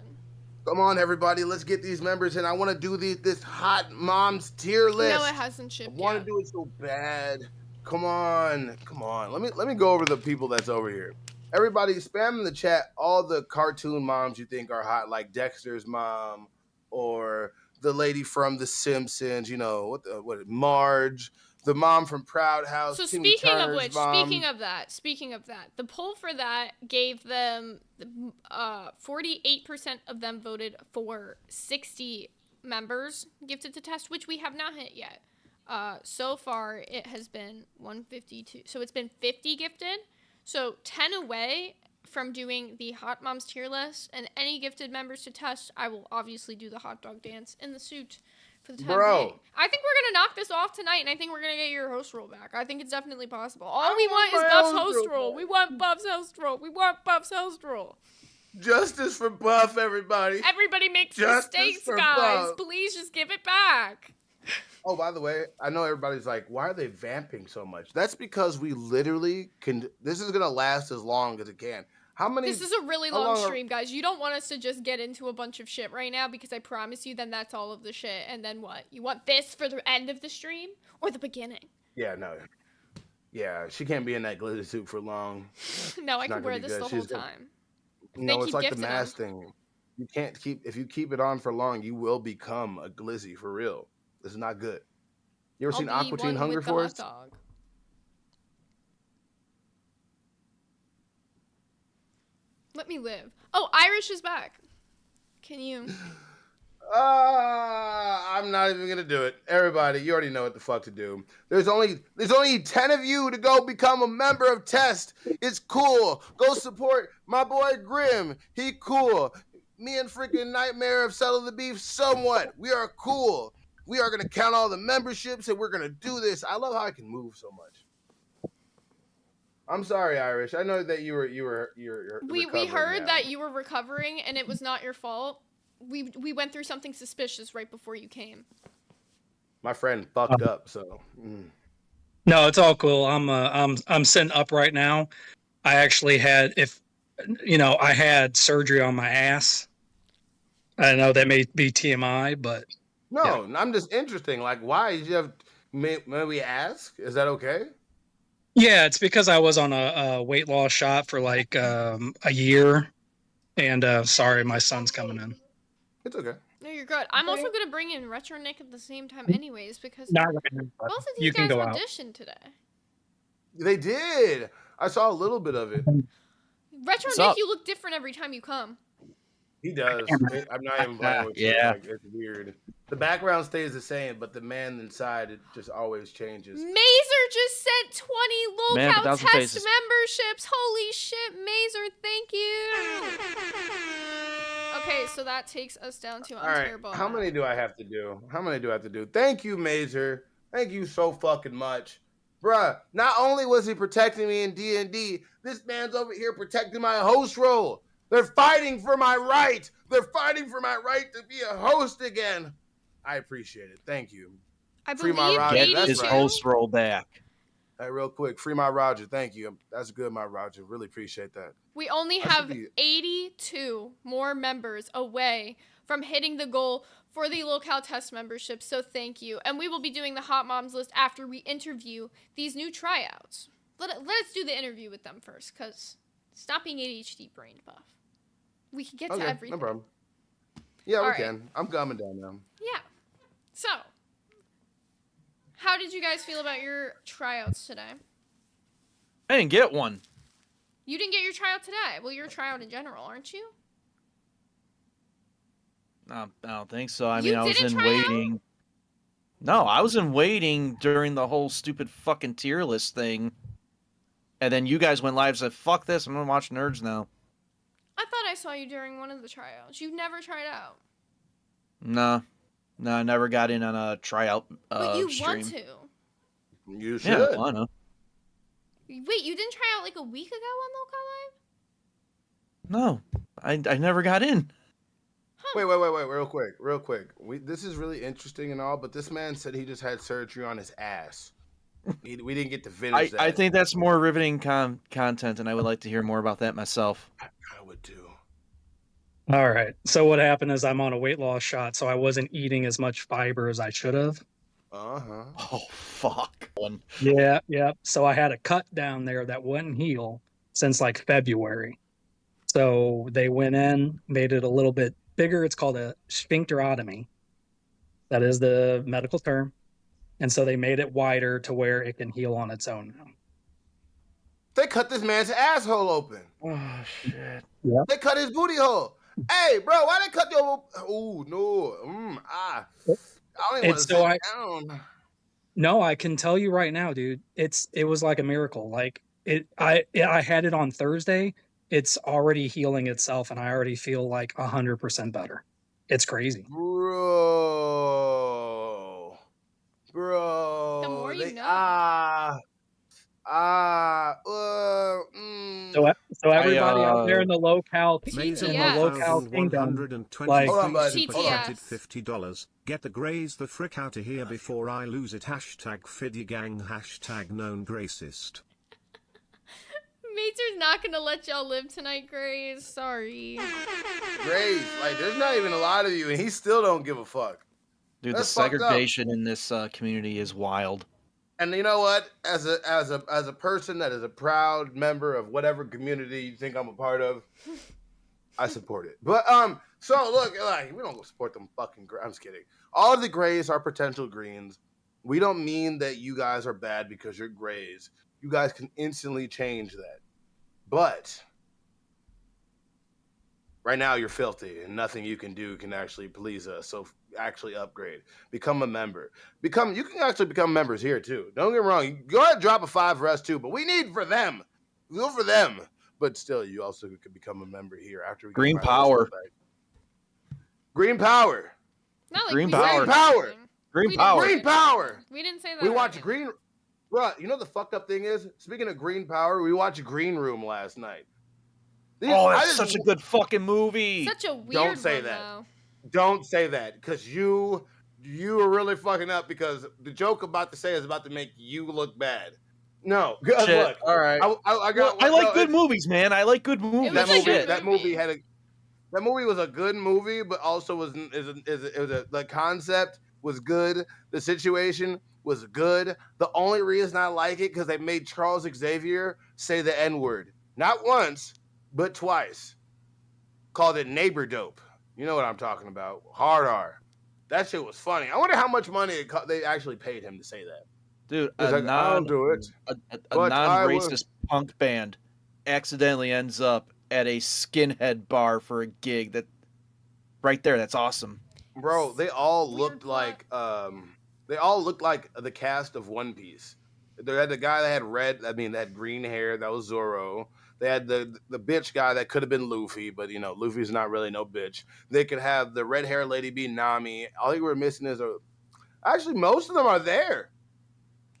Come on, everybody. Let's get these members in. I want to do this hot mom's tier list. No, it hasn't I shipped want yet. to do it so bad. Come on. Let me go over the people that's over here. Everybody, spam in the chat all the cartoon moms you think are hot, like Dexter's mom or the lady from The Simpsons. You know Marge, the mom from Proud House. So Timmy speaking of Turner's which, mom. speaking of that, the poll for that gave them 48% of them voted for 60 members gifted to test, which we have not hit yet. So far, it has been 152. So it's been 50 gifted. So 10 away from doing the Hot Moms tier list, and any gifted members to test, I will obviously do the hot dog dance in the suit for the time Bro. being. I think we're gonna knock this off tonight, and I think we're gonna get your host roll back. I think it's definitely possible. All we want is my Buff's host host roll roll. We want Buff's host roll. We want Buff's host roll. Justice for Buff, everybody. Everybody makes Justice mistakes, for guys. Buff. Please just give it back. Oh, by the way, I know everybody's like, why are they vamping so much? That's because we literally can. This is gonna last as long as it can. How many? This is a really how long long are- stream, guys. You don't want us to just get into a bunch of shit right now, because I promise you then that's all of the shit. And then what? You want this for the end of the stream or the beginning? Yeah, no. Yeah, she can't be in that glitter suit for long. No, I not can gonna wear be this good. the She's whole gonna- time. No, They it's keep like the gifting mask thing. You can't keep if you keep it on for long, you will become a glizzy for real. This is not good. You ever I'll seen be Aqua Teen one Hunger with the hot Force? dog. Let me live. Oh, Irish is back. Can you? I'm not even gonna do it. Everybody, you already know what the fuck to do. There's only 10 of you to go become a member of Test. It's cool. Go support my boy Grim. He cool. Me and freaking Nightmare have settled the beef somewhat. We are cool. We are gonna count all the memberships and we're gonna do this. I love how I can move so much. I'm sorry, Irish. I know that you're We recovering heard now. that you were recovering and it was not your fault. We went through something suspicious right before you came. My friend fucked up, so. No, it's all cool. I'm sitting up right now. I actually had I had surgery on my ass. I know that may be TMI, but No, I'm just interesting. Like, why did you have? May we ask? Is that okay? yeah, it's because I was on a weight loss shot for like a year. And sorry, my son's coming in. It's okay. No, you're good. I'm also gonna bring in Retro Nick at the same time, anyways, because Not right now, but both of these you can guys go out. auditioned today. They did. I saw a little bit of it. Retro What's Nick, up? you look different every time you come. He does. I'm not even playing with you. Yeah. Like, it's weird. The background stays the same, but the man inside it just always changes. Mazer just sent 20 Man with locale 1,000 test faces. memberships. Holy shit, Mazer, thank you. Okay, so that takes us down to All right. Unterbo. How many do I have to do? Thank you, Mazer. Thank you so fucking much. Bruh, not only was he protecting me in D&D, this man's over here protecting my host role. They're fighting for my right. They're fighting for my right to be a host again. I appreciate it. Thank you. I Free believe my Roger. Get That's his right. host roll back. Hey, real quick, free my Roger. Thank you. That's good, my Roger. Really appreciate that. we only I should have be- 82 more members away from hitting the goal for the locale test membership, so thank you. And we will be doing the Hot Moms list after we interview these new tryouts. Let us do the interview with them first, because stop being ADHD brain buff. We can get to everything. No problem. Yeah, All we right. can. I'm coming down now. Yeah. So, how did you guys feel about your tryouts today? I didn't get one. You didn't get your tryout today. Well, you're a tryout in general, aren't you? I don't think so. I You mean, I was didn't in try out? waiting. No, I was in waiting during the whole stupid fucking tier list thing. And then you guys went live and said, fuck this, I'm gonna watch Nerds now. I thought I saw you during one of the tryouts. You've never tried out. No, I never got in on a tryout But you stream. want to. You should. Yeah, I wanna. Wait, you didn't try out like a week ago on No, I never got in. Wait, real quick. This is really interesting and all, but this man said he just had surgery on his ass. We didn't get to finish that. I think that's more riveting content, and I would like to hear more about that myself. I would too. All right. So what happened is I'm on a weight loss shot, so I wasn't eating as much fiber as I should have. Uh-huh. Oh, fuck. Yeah. So I had a cut down there that wouldn't heal since like February. So they went in, made it a little bit bigger. It's called a sphincterotomy. That is the medical term. And so they made it wider to where it can heal on its own now. They cut this man's asshole open. Oh, shit. Yeah. They cut his booty hole. Hey, bro, why they cut your... Oh, no. I don't even want to sit down. No, I can tell you right now, dude. It was like a miracle. Like I had it on Thursday. It's already healing itself, and I already feel like 100% better. It's crazy. Bro. The more you know. So everybody out there in the locale, Mazer in the TTS. locale kingdom, 123 like, Hold on, bud. super Hold on. chatted $50. Get the grays the frick out of here before I lose it. Hashtag Fiddygang. Hashtag known racist. Mazer's not gonna let y'all live tonight, Grace. Sorry. Grace, like, there's not even a lot of you, and he still don't give a fuck. Dude, That's the fucked up. segregation in this community is wild. And you know what? As a person that is a proud member of whatever community you think I'm a part of, I support it. But so look, like, we don't go support them fucking. I'm just kidding. All of the grays are potential greens. We don't mean that you guys are bad because you're grays. You guys can instantly change that. But right now you're filthy, and nothing you can do can actually please us. So actually upgrade, become a member. You can actually become members here too. Don't get me wrong. You go ahead and drop a 5 for us too, but we need for them. Go for them. But still, you also could become a member here after we get Green my power. list back. Green power. Not like Green we power. said Power. anything. Green We power. didn't- Green power. We didn't say that. We or watch anything. Green. Bro, you know the fucked up thing is? Speaking of green power, we watched Green Room last night. Oh, I that's just- such a good fucking movie. Such a weird Don't say one, that. though. Don't say that, because you are really fucking up, because the joke I'm about to say is about to make you look bad. No, good Shit. look. All right. I got. I like no, good movies, man. I like good movies. was a good That movie. movie had a. That movie was a good movie, but also the concept was good. The situation was good. The only reason I like it because they made Charles Xavier say the N-word, not once, but twice. Called it neighbor dope. You know what I'm talking about? Hard R. That shit was funny. I wonder how much money they actually paid him to say that. Dude, He's like, I'll do it. a but I will- non-racist punk band accidentally ends up at a skinhead bar for a gig. That right there, that's awesome. Bro, they all Weird looked like the cast of One Piece. They had the guy that had green hair, that was Zoro. They had the bitch guy that could have been Luffy, but you know, Luffy's not really no bitch. They could have the red hair lady be Nami. All they were missing is actually most of them are there.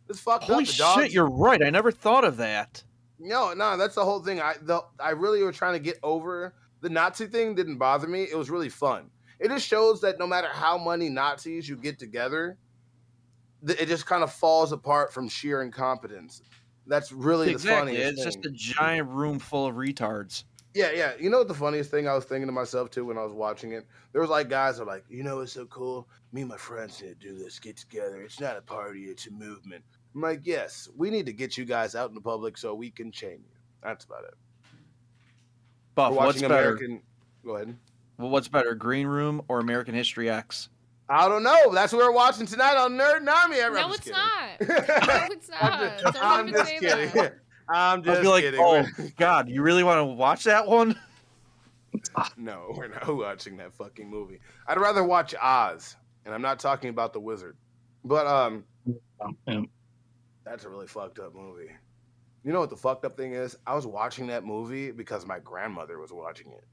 It's fucked Holy up. The dogs, shit, you're right. I never thought of that. No, that's the whole thing. I really were trying to get over the Nazi thing didn't bother me. It was really fun. It just shows that no matter how many Nazis you get together, it just kind of falls apart from sheer incompetence. That's really Exactly. the funniest It's thing. just a giant room full of retards. Yeah. You know what the funniest thing I was thinking to myself too when I was watching it? There was like guys that were like, you know what's so cool? Me and my friends need to do this, get together. It's not a party, it's a movement. I'm like, yes, we need to get you guys out in the public so we can chain you. That's about it. Buff, We're what's watching better? American. Go ahead. Well, what's better, Green Room or American History X? I don't know. That's what we're watching tonight on Nerdathon. No, it's not. No, it's not. Don't I'm even just say kidding. that. I'm I'll just be like, kidding. oh God, you really want to watch that one? No, we're not watching that fucking movie. I'd rather watch Oz, and I'm not talking about the wizard. But that's a really fucked up movie. You know what the fucked up thing is? I was watching that movie because my grandmother was watching it.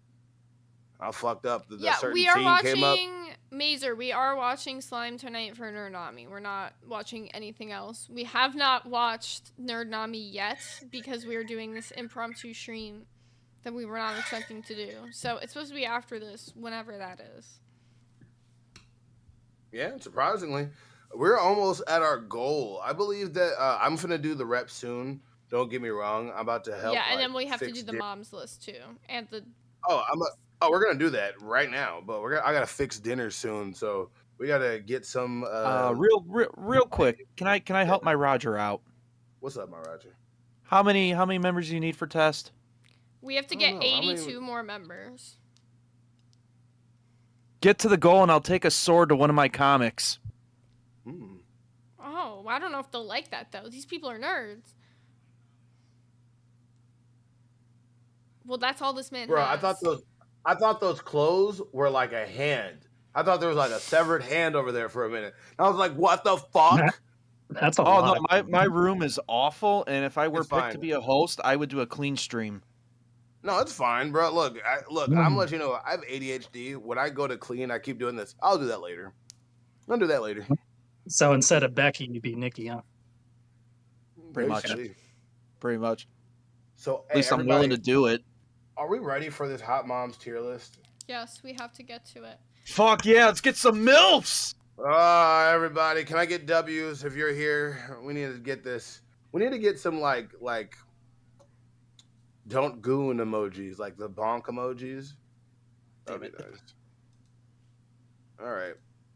I fucked up. Yeah, certain we are scene came up. watching Mazer. We are watching Slime tonight for Nerdnami. We're not watching anything else. We have not watched Nerdnami yet because we are doing this impromptu stream that we were not expecting to do. So it's supposed to be after this, whenever that is. Yeah, surprisingly, we're almost at our goal. I believe that I'm gonna do the rep soon. Don't get me wrong. I'm about to help. Yeah, and then we have to fix do the mom's list too, and the. We're gonna do that right now, but I gotta fix dinner soon, so we gotta get some. Real quick, can I help my Roger out? What's up, my Roger? How many members do you need for test? We have to I get don't know. How many 82 more members. Get to the goal, and I'll take a sword to one of my comics. Oh, I don't know if they'll like that though. These people are nerds. Well, that's all this man Bro, has. I thought those clothes were like a hand. I thought there was like a severed hand over there for a minute. I was like, what the fuck? That's a Oh lot. no, my room is awful, and if I were It's picked fine. to be a host, I would do a clean stream. No, it's fine, bro. Look, I'm gonna let you know. I have ADHD. When I go to clean, I keep doing this. I'll do that later. I'll do that later. So instead of Becky, you'd be Nikki, huh? Pretty much. Basically. Pretty much. So, At least I'm willing to do it. Are we ready for this Hot Moms tier list? Yes, we have to get to it. Fuck yeah, let's get some MILFs! Everybody, can I get W's if you're here? We need to get this. We need to get some like don't goon emojis, like the bonk emojis. That'd be nice. All right.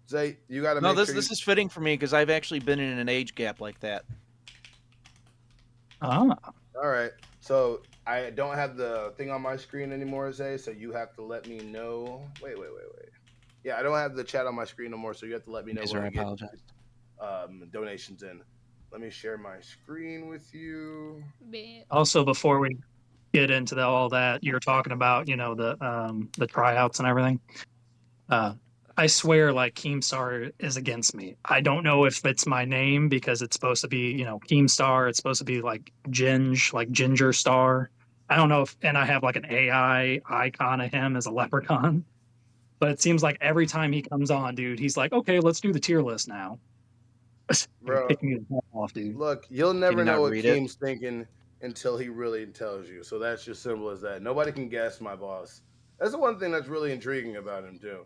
Zay, you gotta No, make this sure this is fitting for me because I've actually been in an age gap like that. All right. So I don't have the thing on my screen anymore, Zay, so you have to let me know. Wait. Yeah, I don't have the chat on my screen no more, so you have to let me know when we get donations in. Let me share my screen with you. Also, before we get into all that, you're talking about, the tryouts and everything. I swear, like, Keemstar is against me. I don't know if it's my name because it's supposed to be, Keemstar. It's supposed to be like Ginge, like Ginger Star. I don't know if, and I have like an AI icon of him as a leprechaun. But it seems like every time he comes on, dude, he's like, okay, let's do the tier list now. Bro, picking me the hell off, dude. Look, you'll never you not know what read it? Keem's thinking until he really tells you. So that's just simple as that. Nobody can guess my boss. That's the one thing that's really intriguing about him too.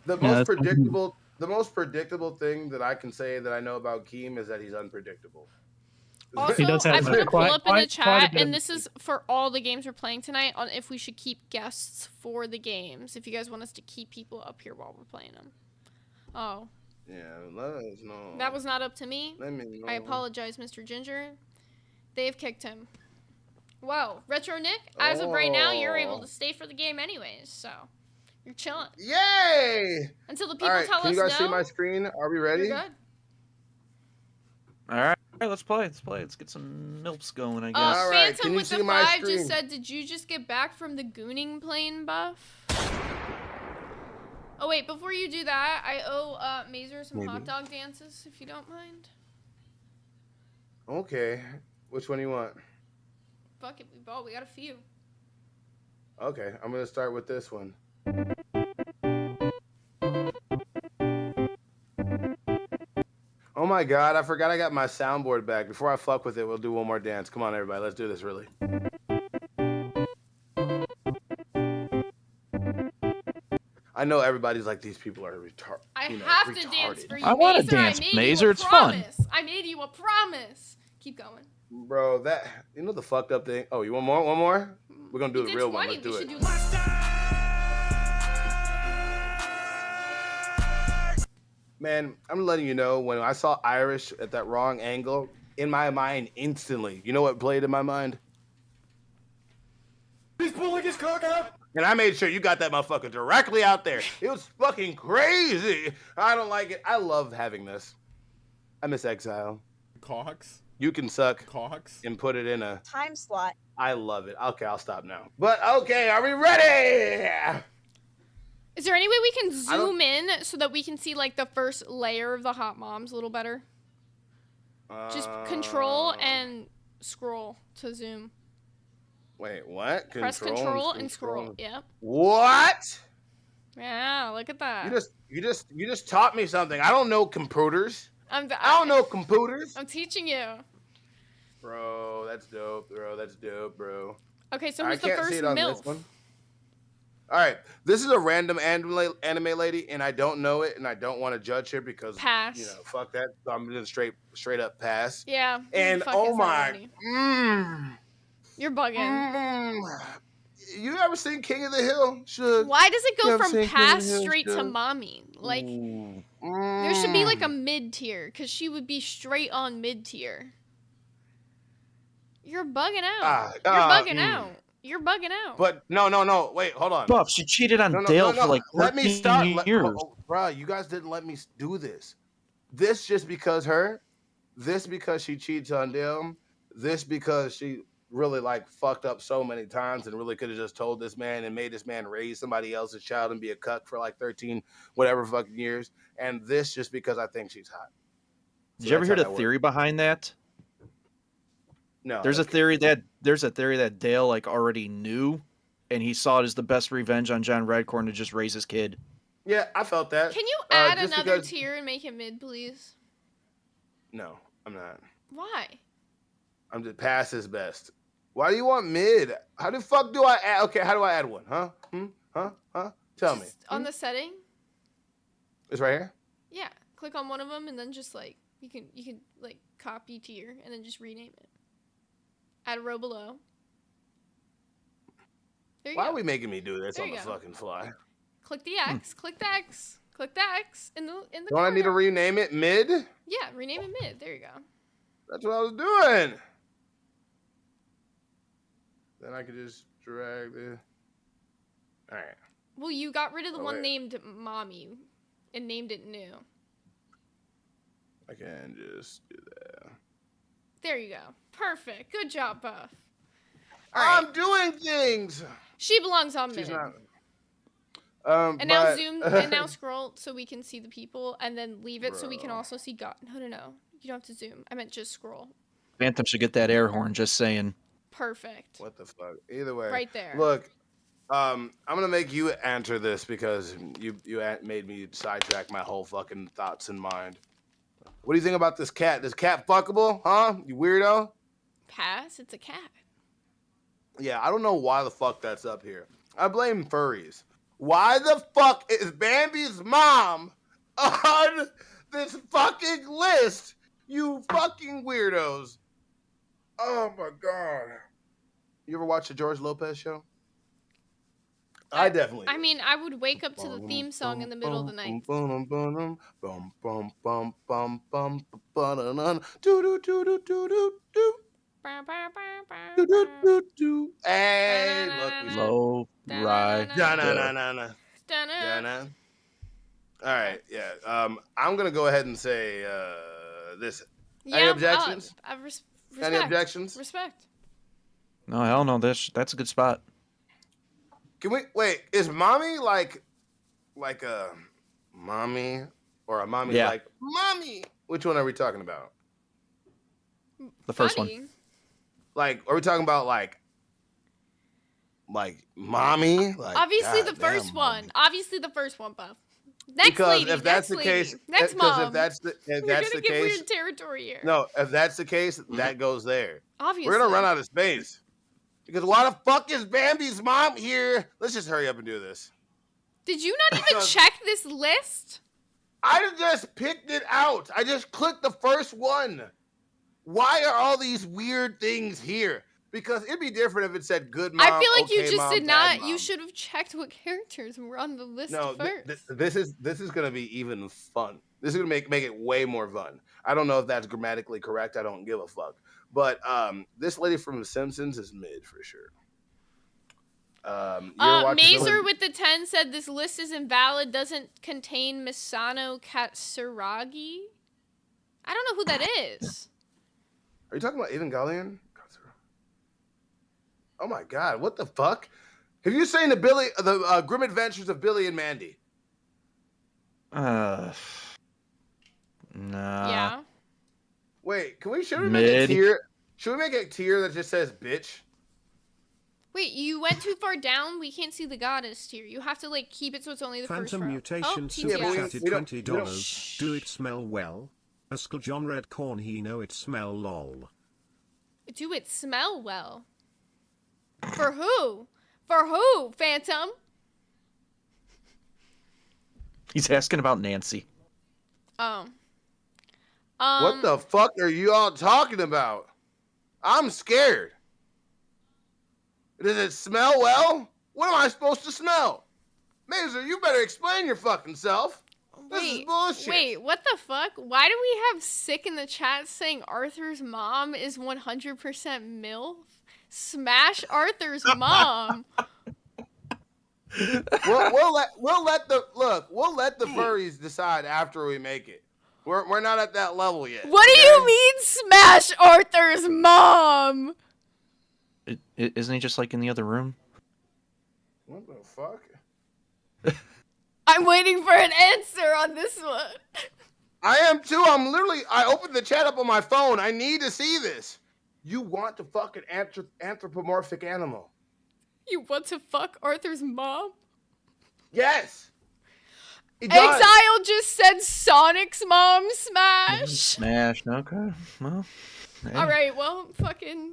The most predictable thing that I can say that I know about Keem is that he's unpredictable. Also, does I'm have going to pull quite- up in the quite a chat, bit and of- this is for all the games we're playing tonight, on if we should keep guests for the games, if you guys want us to keep people up here while we're playing them. Oh. Yeah, let us know. That was not up to me. Let me know. I apologize, Mr. Ginger. They've kicked him. Whoa, Retro Nick, as of right now, you're able to stay for the game anyways, so you're chilling. Yay! Until the people All right, tell can us you guys no, see my screen? Are we ready? you're good. All right, let's play. Let's get some MILFs going, I guess. All right, Phantom can you with the see my 5 screen? just said, did you just get back from the gooning plane buff? Oh wait, before you do that, I owe Mazer some hot dog dances, if you don't mind. Okay. Which one do you want? Fuck it, we got a few. Okay, I'm gonna start with this one. Oh my god, I forgot I got my soundboard back. Before I fuck with it, we'll do one more dance. Come on, everybody, let's do this really. I know everybody's like, these people are retarded. I you know, have retarded. to dance for you, I wanna Mazer. dance, I made Mazer, you a it's fun. promise. I made you a promise. Keep going. Bro, that you know the fucked up thing. Oh, you want more? One more? We're gonna do You the did real 20. one. Let's do We it. should do Man, I'm letting you know when I saw Irish at that wrong angle, in my mind instantly, you know what played in my mind? He's pulling his cock out. And I made sure you got that motherfucker directly out there. It was fucking crazy. I don't like it. I love having this. I miss Exile. Cox. You can suck Cox. and put it in a time slot. I love it. Okay, I'll stop now. But okay, are we ready? Is there any way we can zoom in so that we can see like the first layer of the hot moms a little better? Just control and scroll to zoom. Wait, what? Press control and scroll. Yep. What? Yeah, look at that. You just taught me something. I don't know computers. I don't know computers. I'm teaching you. Bro, that's dope, bro. That's dope, bro. Okay, so who's the first MILF? All right, this is a random anime lady, and I don't know it, and I don't want to judge her because pass. You know, fuck that. So I'm just straight up pass. Yeah. And oh my, you're bugging. You ever seen King of the Hill? Why does it go from pass straight to mommy? Like, there should be like a mid tier, because she would be straight on mid tier. You're bugging out. You're bugging out. You're bugging out. But no. Wait, hold on. Buff, she cheated on Dale for like 14 let me start. years. Bro, you guys didn't let me do this. This just because her. This because she cheats on Dale. This because she really like fucked up so many times and really could have just told this man and made this man raise somebody else's child and be a cuck for like 13 whatever fucking years. And this just because I think she's hot. So Did you ever hear the theory behind that? No. There's a theory that Dale like already knew, and he saw it as the best revenge on John Redcorn to just raise his kid. Yeah, I felt that. Can you add another tier and make it mid, please? No, I'm not. Why? I'm just pass is best. Why do you want mid? How the fuck do I add? Okay, how do I add one? Huh? Tell me. On the setting? It's right here? Yeah. Click on one of them and then just like you can like copy tier and then just rename it. Add a row below. There you Why go. are we making me do this There on you the go. fucking fly? Click the X. Click the X. Click the X in the Don't I need to rename it mid? Yeah, rename it mid. There you go. That's what I was doing. Then I could just drag this. All right. Well, you got rid of the one wait. named Mommy and named it new. I can just do that. There you go. Perfect. Good job, Buff. I'm doing things. She belongs on mid. She's not. And now zoom and now scroll so we can see the people, and then leave it so we can also see God. No. You don't have to zoom. I meant just scroll. Phantom should get that air horn. Just saying. Perfect. What the fuck? Either way. Right there. Look, I'm gonna make you answer this because you made me sidetrack my whole fucking thoughts and mind. What do you think about this cat? This cat fuckable? Huh? You weirdo? Pass. It's a cat. Yeah, I don't know why the fuck that's up here. I blame furries. Why the fuck is Bambi's mom on this fucking list? You fucking weirdos. Oh my god. You ever watch the George Lopez show? I definitely. I mean, I would wake up to the theme song in the middle of the night. Hey, look, Low, ride. All right, yeah. I'm gonna go ahead and say this. Yeah, Any objections? Respect. Any objections? Respect. No, hell no. That's a good spot. Can we wait? Is mommy like a mommy or a mommy Yeah. like mommy? Which one are we talking about? The first one. Like, are we talking about like mommy? Like, Obviously the goddamn, first one. Obviously the first one, Buff. Next because lady. if that's next the lady. case, Next mom. if that's the We're gonna get weird territory here. no, if that's the case, that goes there. Obviously. We're gonna run out of space because why the fuck is Bambi's mom here? Let's just hurry up and do this. Did you not even Because- check this list? I just picked it out. I just clicked the first one. Why are all these weird things here? Because it'd be different if it said good mom. I feel like you okay, just mom, did bad not. mom. You should have checked what characters were on the list No, first. this is gonna be even fun. This is gonna make it way more fun. I don't know if that's grammatically correct. I don't give a fuck. But this lady from The Simpsons is mid for sure. You ever watch Mazer Village- with the 10 said this list is invalid, doesn't contain Misano Katsuragi. I don't know who that is. Are you talking about Evangelion? Oh my god, what the fuck? Have you seen the Grim Adventures of Billy and Mandy? Nah. Yeah. Wait, should we make a Mid. tier? Should we make a tier that just says bitch? Wait, you went too far down. We can't see the goddess tier. You have to like keep it so it's only the first Phantom row. Mutation Oh, super Yeah, but TTS. chatted we don't- $20. Do it smell well? Askell John Red Corn he know it smell lol. Do it smell well? For who? For who, Phantom? He's asking about Nancy. Oh. What the fuck are you all talking about? I'm scared. Does it smell well? What am I supposed to smell? Mazer, you better explain your fucking self. This is bullshit. Wait, what the fuck? Why do we have sick in the chat saying Arthur's mom is 100% MILF? Smash Arthur's mom. We'll let the furries decide after we make it. We're not at that level yet. What do you mean smash Arthur's mom? Isn't he just like in the other room? What the fuck? I'm waiting for an answer on this one. I am too. I opened the chat up on my phone. I need to see this. You want to fuck an anthropomorphic animal? You want to fuck Arthur's mom? Yes. It does. Exile just said Sonic's mom smash. Smash. Okay. Well. Hey. All right, well, fucking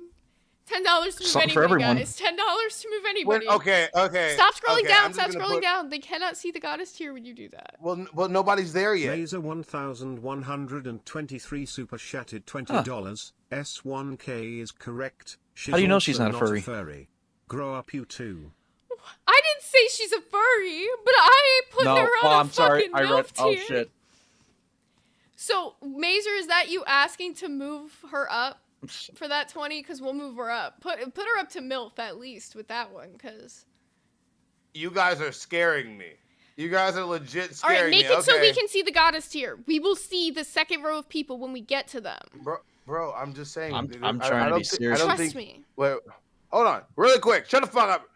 $10 to move Something for anybody, everyone. guys. $10 to move anybody. Okay. Stop scrolling okay, down. I'm just Stop gonna scrolling put- down. They cannot see the goddess tier when you do that. Well, nobody's there yet. Laser 1123 super chatted $20. S1K is correct. How do you know she's also not a furry? Grow up, you too. I didn't say she's a furry, but I put No. her Oh, on a I'm sorry. fucking I read. MILF Oh tier. shit. So, Mazer, is that you asking to move her up for that 20? Because we'll move her up. Put her up to MILF at least with that one, because... You guys are scaring me. You guys are legit All scaring right, me. make it so we Okay. can see the goddess tier. We will see the second row of people when we get to them. Bro, I'm just saying. I'm dude, trying I to don't be thi- serious. I don't Trust think, me. Wait, hold on, really quick. Shut the fuck up.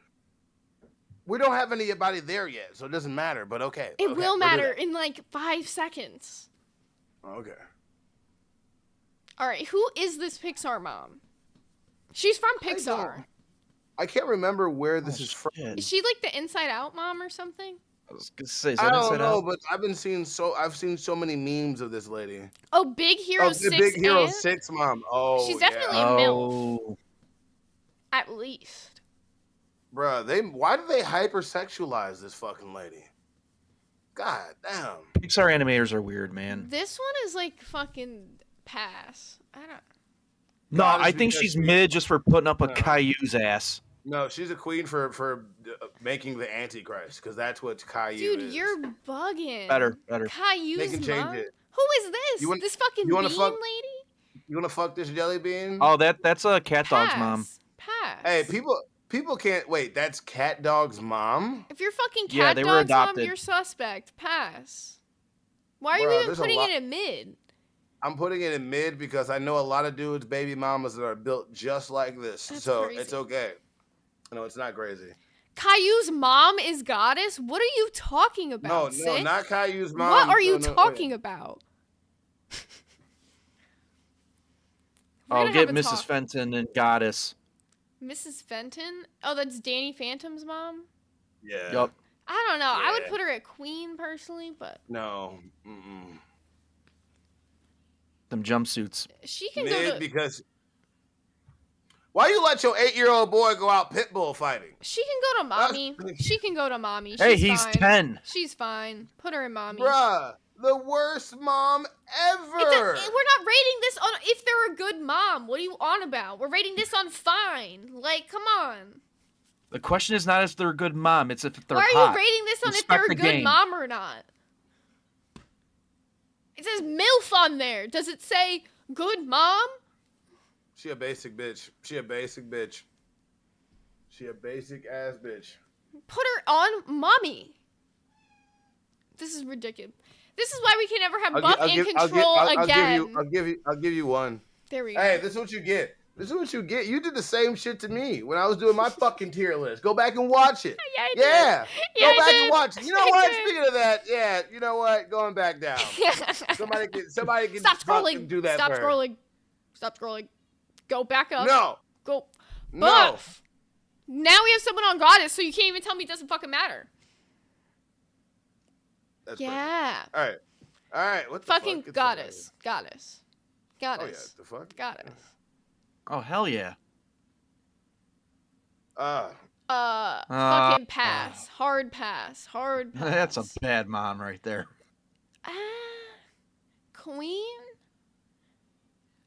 We don't have anybody there yet, so it doesn't matter. But okay. It okay, will we'll do matter that. in like 5 seconds. Okay. All right, who is this Pixar mom? She's from Pixar. I can't remember where this is from. Is she like the Inside Out mom or something? I was gonna say. Is I that don't Inside know, Out? but I've seen so many memes of this lady. Oh, Big Hero Oh, 6 the Big Hero and? 6 mom. Oh, She's yeah. definitely a MILF, Oh. at least. Bruh, why do they hypersexualize this fucking lady? God damn. Pixar animators are weird, man. This one is like fucking pass. I don't... No, Goddess I think because she's she- mid just for putting up a No. Caillou's ass. No, she's a queen for making the Antichrist, because that's what Caillou Dude, is. you're bugging. Better. Caillou's They can change mom? it. Who is this? You want- This fucking you bean wanna fuck- lady? You want to fuck this jelly bean? Oh, that's a cat dog's mom. Pass. Hey, people can't wait. That's Cat Dog's mom. If you're fucking Yeah, cat they were dog's mom, adopted. you're suspect. Pass. Why are you Bruh, even there's a putting lot- it in mid? I'm putting it in mid because I know a lot of dudes' baby mamas that are built just like this. That's so crazy. it's okay. No, it's not crazy. Caillou's mom is goddess? What are you talking No, about, no, Sick? not Caillou's mom. What are you No, talking about? We're I'll gonna get have a Mrs. talk. Fenton and Goddess. Mrs. Fenton? Oh, that's Danny Phantom's mom? Yeah. Yup. I don't know. I would Yeah. put her at queen personally, but No. Mm-mm. Them jumpsuits. she can Mid go to... because. Why you let your 8-year-old boy go out pit bull fighting? She can go to mommy. She can go to mommy. Hey, She's he's fine. 10. She's fine. Put her in mommy. Bruh, the worst mom ever. We're not rating this on if they're a good mom. What are you on about? We're rating this on fine. Like, come on. The question is not if they're a good mom, it's if they're Why are hot. you rating this on if Respect they're a the good game. mom or not? It says MILF on there. Does it say good mom? She a basic bitch. She a basic bitch. She a basic ass bitch. Put her on mommy. This is ridiculous. This is why we can never have buff and control again. I'll give you one. There we go. Hey, this is what you get. This is what you get. You did the same shit to me when I was doing my fucking tier list. Go back and watch it. Yeah, I Yeah. did. Go Yeah, I back did. and watch it. You know I what? did. Speaking of that, yeah, you know what? Going back down. Somebody can Stop fucking scrolling. do that Stop for her. scrolling. Stop scrolling. Go back up. No. Go. No. Buff. Now we have someone on goddess, so you can't even tell me it doesn't fucking matter. That's Yeah. perfect. All right. What the Fucking fuck? goddess. Goddess. Oh yeah. Goddess. The fuck? Goddess. Oh, hell yeah. Fucking pass. Hard pass. Hard pass. That's a bad mom right there. Queen?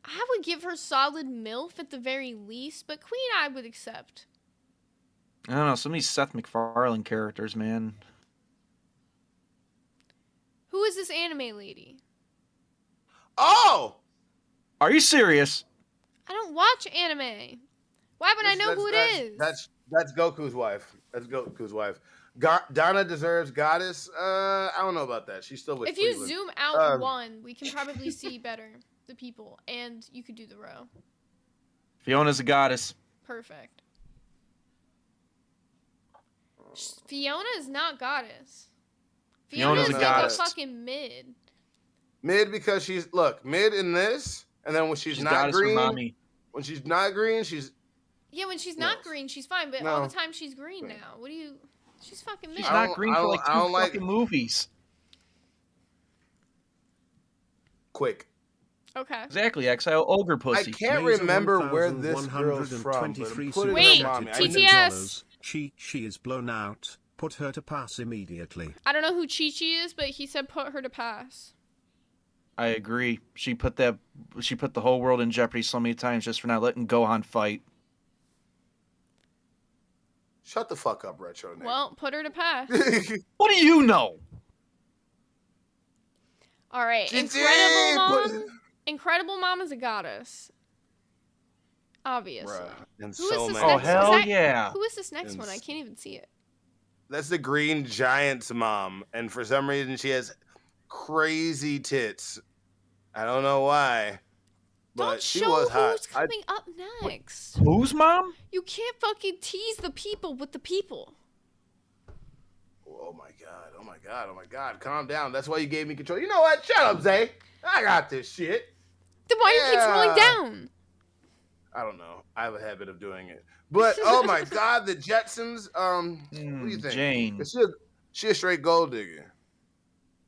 I would give her solid MILF at the very least, but Queen I would accept. I don't know, some of these Seth MacFarlane characters, man. Who is this anime lady? Oh! Are you serious? I don't watch anime. Why would I know who it is? That's Goku's wife. That's Goku's wife. Donna deserves goddess. I don't know about that. She's still with If you Cleveland. zoom out one, we can probably see better the people, and you could do the row. Fiona's a goddess. Perfect. Fiona is not goddess. Fiona's Fiona's a like goddess. a fucking mid. Mid because she's mid in this, and then when she's not goddess for green, mommy. when she's not green, she's Yeah, when she's not No. green, she's fine, but No. all the time she's green now. What do you... She's fucking mid. She's I not don't- green I for don't- like I two don't like fucking it. movies. quick. Okay. Exactly, Exile Ogre I Pussy. can't Laser remember where this girl's from. But 1123 put it in Wait, mommy. I $20. didn't- TTS. She is blown out. Put her to pass immediately. I don't know who Chi-Chi is, but he said put her to pass. I agree. She put the whole world in jeopardy so many times just for not letting Gohan fight. Shut the fuck up, Retro Nick. Well, put her to pass. What do you know? All right. Chi-Chi, Incredible Mom. put- Incredible Mom is a goddess. Obviously. Bruh, and Who is so this many. Oh, next? hell is that, yeah. Who is this next And one? I can't even see it. That's the Green Giant's mom, and for some reason she has crazy tits. I don't know why, but Don't she show was who's hot. coming up next. Whose mom? You can't fucking tease the people with the people. Oh my god! Oh my god! Oh my god! Calm down. That's why you gave me control. You know what? Shut up, Zay. I got this shit. Then why do you keep scrolling Yeah. down? I don't know. I have a habit of doing it. But oh my god, the Jetsons. What do you think? Jane. Is she a straight gold digger?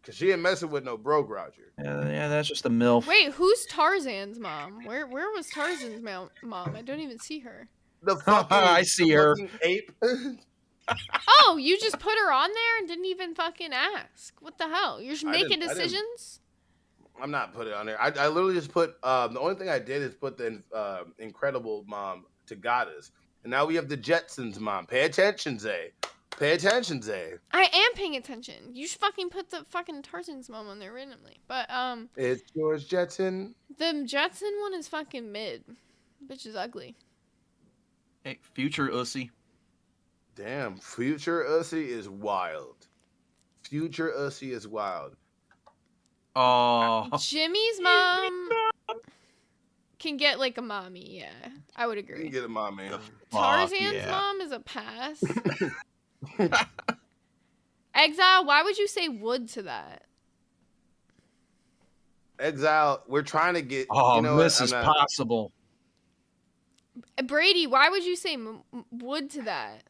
Cause she ain't messing with no broke Roger. Yeah, that's just a MILF. Wait, who's Tarzan's mom? Where was Tarzan's mom? I don't even see her. The fucking I see her. fucking ape. Oh, you just put her on there and didn't even fucking ask. What the hell? You're just I making didn't- decisions? I'm not putting it on there. I literally just put the only thing I did is put the Incredible Mom to Goddess, and now we have the Jetsons mom. Pay attention, Zay. Pay attention, Zay. I am paying attention. You should fucking put the fucking Tarzan's mom on there randomly. But It's George Jetson. the Jetson one is fucking mid. Bitch is ugly. Hey, future Ussy. Damn, Future Ussy is wild. Future Ussy is wild. Oh. Jimmy's mom can get like a mommy, yeah. I would You can agree. get a mommy. Tarzan's yeah. mom is a pass. Exile, why would you say wood to that? Exile. We're trying to get. Oh, you know what? Mrs. I'm not- Possible. Brady, why would you say wood to that?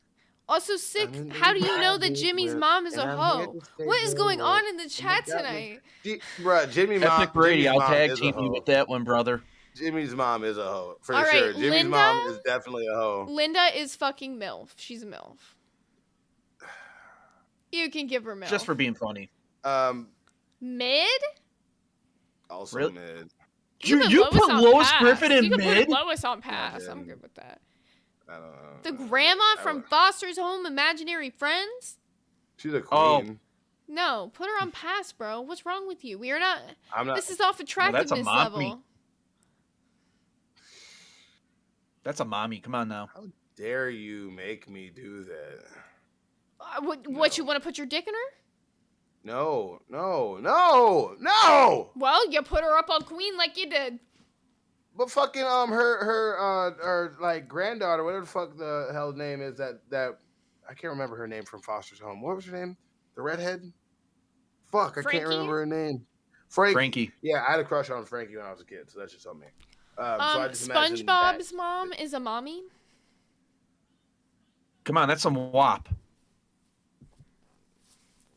Also, sick. How do you know that Jimmy's mom is a hoe? What is going on in the chat tonight? Bruh, Jimmy mom. Epic Brady, Jimmy's I'll mom tag is a team you hoe. with that one, brother. Jimmy's mom is a hoe for All sure. right, Jimmy's Linda? mom is definitely a hoe. Linda is fucking MILF. She's a MILF. You can give her MILF. Just for being funny. Mid? Also Really? mid. You put Lois pass. Griffin in You can mid? put Lois on pass. I'm good with that. I don't know. The grandma from Foster's Home Imaginary Friends? She's a Oh. queen. No, put her on pass, bro. What's wrong with you? We are not. I'm not. This is off attractiveness mommy. level. That's a mommy. Come on now. How dare you make me do that? What No. you want to put your dick in her? No. Well, you put her up on Queen like you did. But fucking her like granddaughter, whatever the fuck the hell name is that I can't remember her name from Foster's Home. What was her name? The redhead? Fuck, I Frankie? can't remember her name. Frankie. Yeah, I had a crush on Frankie when I was a kid, so that's just on me. So I just imagined SpongeBob's that. mom is a mommy. Come on, that's some wop.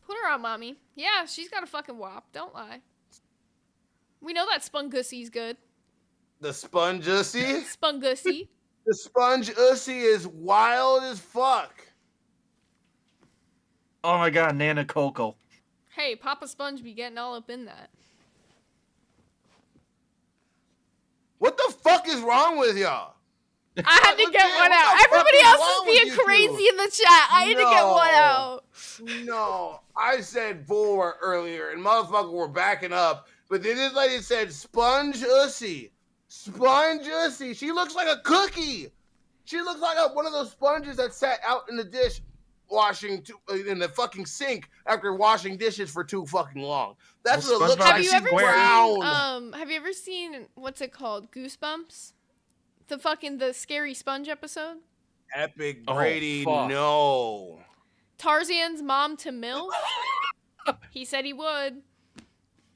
Put her on mommy. Yeah, she's got a fucking wop. Don't lie. We know that Spungussy's good. The sponge ussy? Spungussy. The sponge ussy is wild as fuck. Oh my god, Nana Coco. Hey, Papa Sponge be getting all up in that. What the fuck is wrong with y'all? I had to get one out. Everybody else is being crazy in the chat. I had to get one out. No, I said bull earlier, and motherfucker were backing up. But then this lady said sponge ussy. Sponge ussy. She looks like a cookie. She looks like one of those sponges that sat out in the dish washing in the fucking sink after washing dishes for too fucking long. That's Well, what it looks SpongeBob like. is Have Brown. you ever seen what's it called? Goosebumps? The scary sponge episode? Epic Oh, Brady, fuck. no. Tarzan's mom to MILF? He said he would.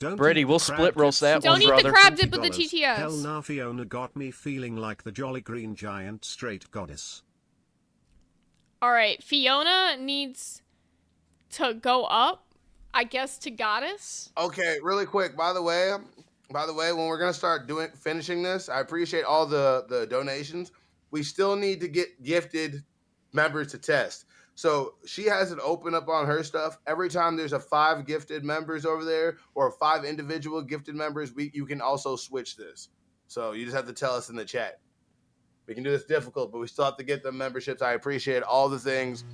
Don't Brady, eat we'll crab split roast that dips. Don't one, eat brother. the crab dip with the $20. Hell TTS. nah, Fiona got me feeling like the jolly green giant straight goddess. Alright, Fiona needs to go up, I guess, to goddess. Okay, really quick. By the way, when we're gonna start finishing this, I appreciate all the donations. We still need to get gifted members to test. So she has it open up on her stuff. Every time there's a 5 gifted members over there or 5 individual gifted members, you can also switch this. So you just have to tell us in the chat. We can do this difficult, but we still have to get the memberships. I appreciate all the things.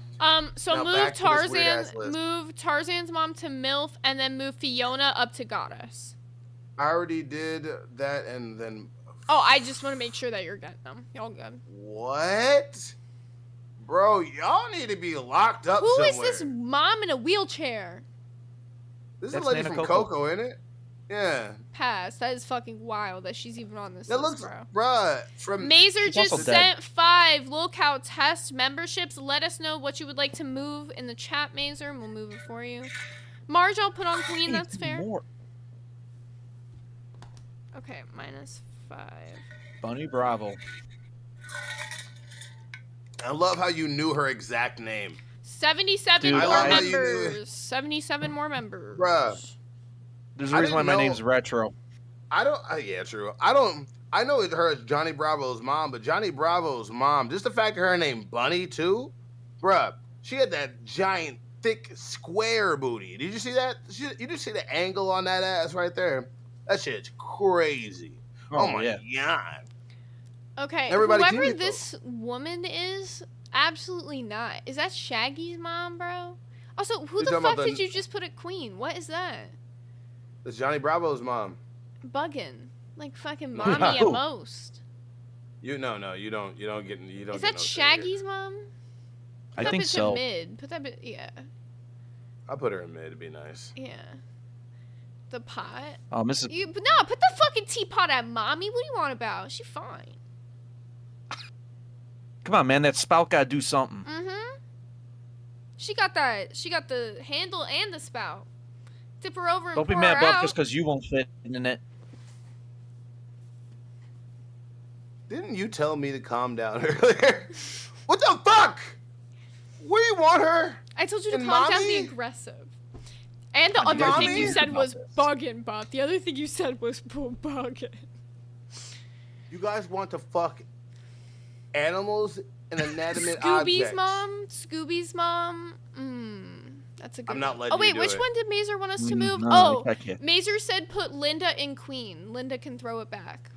So Now move back to this weird-ass list. move Tarzan's mom to MILF, and then move Fiona up to goddess. I already did that, and then Oh, I just want to make sure that you're getting them. Y'all good. what? Bro, y'all need to be locked up Who somewhere. is this mom in a wheelchair? This is That's a lady Nana from Coco. Coco, isn't it? Yeah. Pass. That is fucking wild that she's even on this That list, looks, bro. bruh, from Mazer She's just also dead. sent 5 Lil Cow test memberships. Let us know what you would like to move in the chat, Mazer, and we'll move it for you. Marge, I'll put on Queen. That's fair. More. Okay, -5. Bunny Bravo. I love how you knew her exact name. 77 Dude, more I love how you do it. members. 77 more members. Bruh. There's a I reason why didn't my know- name's Retro. I don't. Yeah, true. I know it's her as Johnny Bravo's mom, but Johnny Bravo's mom, just the fact of her name Bunny too, bruh. She had that giant, thick, square booty. Did you see that? You just see the angle on that ass right there. That shit's crazy. Oh my god. Okay, Everybody whoever keep it, this woman is, absolutely not. Is that Shaggy's mom, bro? Also, who You're the talking fuck about the- did you just put at Queen? What is that? It's Johnny Bravo's mom. Bugging. Like fucking No. mommy at most. You don't get. Is that Shaggy's mom? Put I that think bitch so. in mid. Put that bit, yeah. I'll put her in mid. It'd be nice. Yeah. The pot. Oh, Mrs. But no, put the fucking teapot at mommy. What do you want about? She fine. Come on, man. That spout gotta do something. Mm-hmm. She got that. She got the handle and the spout. Tip her over and Don't be pour mad, her Buff, out. just because you won't fit in it. Didn't you tell me to calm down earlier? What the fuck? Where you want her? I told you to And calm down mommy? the aggressive. And the Mommy? other thing you Mommy? said was bugging, Buff. The other thing you said was bugging. You guys want to fuck animals and inanimate Scooby's objects. mom. That's a good I'm not one. letting Oh wait, you do which it. one did Mazer want us to move? No, Oh, I can't. Mazer said put Linda in queen. Linda can throw it back.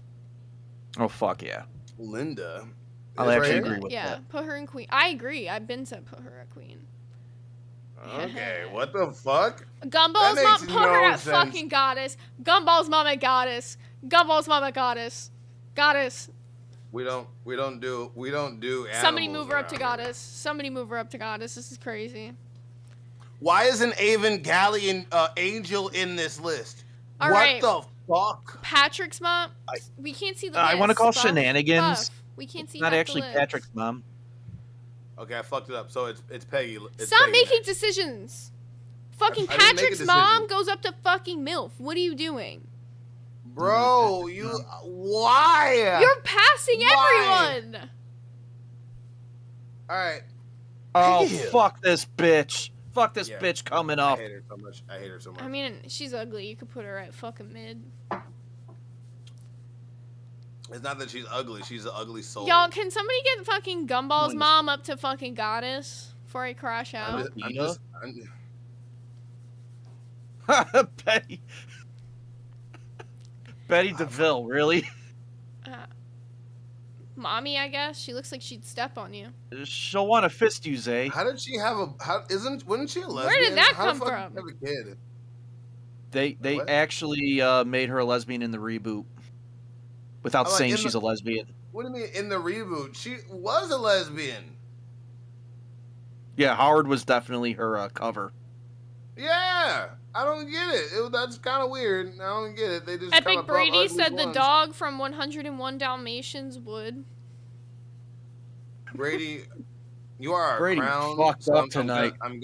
Oh fuck yeah! Linda. I'll Is actually right agree here? with Yeah, that. put her in queen. I agree. I've been said put her at queen. Okay, what the fuck? Gumball's That mom, makes put her no at sense. fucking goddess. Gumball's mom at goddess. Gumball's mom at goddess. Goddess. We don't do Somebody animals move her up to around here. goddess. Somebody move her up to goddess. This is crazy. Why isn't Evangelion Angel in this list? All what right. the fuck? Patrick's mom. We can't see the list. I want to call Buff, shenanigans. Buff. We can't see Not half actually the list. Patrick's mom. Okay, I fucked it up. So it's Peggy. It's Stop Peggy making next. decisions. Fucking I didn't make a Patrick's mom decision. goes up to fucking MILF. What are you doing? Bro, you why? You're passing Why? everyone. All right. Oh Ew. fuck this bitch! Fuck this Yeah. bitch coming I up. hate her so much. I hate her so much. I mean, she's ugly. You could put her at fucking mid. It's not that she's ugly. She's an ugly soul. Y'all, can somebody get fucking Gumball's Nice. mom up to fucking goddess before I crash out? Betty. Betty DeVille, really? Mommy, I guess. She looks like she'd step on you. She'll want to fist you, Zay. How did she have a? Wasn't she a lesbian? Where did that How the come fuck from? did she have a kid? They What? actually made her a lesbian in the reboot, without Oh, like saying in she's the- a lesbian. What do you mean in the reboot? She was a lesbian. Yeah, Howard was definitely her cover. Yeah, I don't get it. That's kind of weird. I don't get it. They just Epic kinda brought Brady ugly said the ones. dog from 101 Dalmatians would. Brady, you are a Brady crown. fucked so up I'm tonight. I'm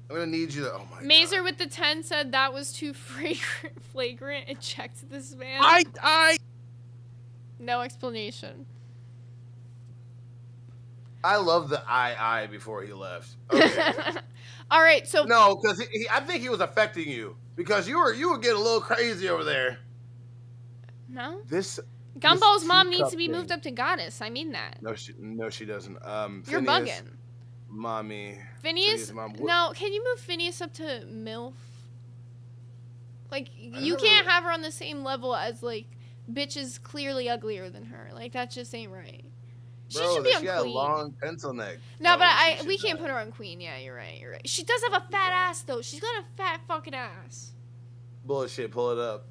gonna need you to. Oh my Mazer god. with the 10 said that was too flagrant. It checked this man. No explanation. I love the I before he left. Okay. All right, so No, because I think he was affecting you because you were getting a little crazy over there. no. This Gumball's mom needs teacup to be thing. moved up to goddess. I mean that. No, she doesn't. You're Phineas, bugging. Mommy. Phineas, mom. no, can you move Phineas up to MILF? Like, you never- can't have her on the same level as, like, bitches clearly uglier than her. Like, that just ain't right. She Bro, should be on she got a queen. long pencil neck. No, but she we should can't not. put her on queen. Yeah, you're right. You're right. She does have a fat ass, though. She's got a fat fucking ass. Bullshit. Pull it up.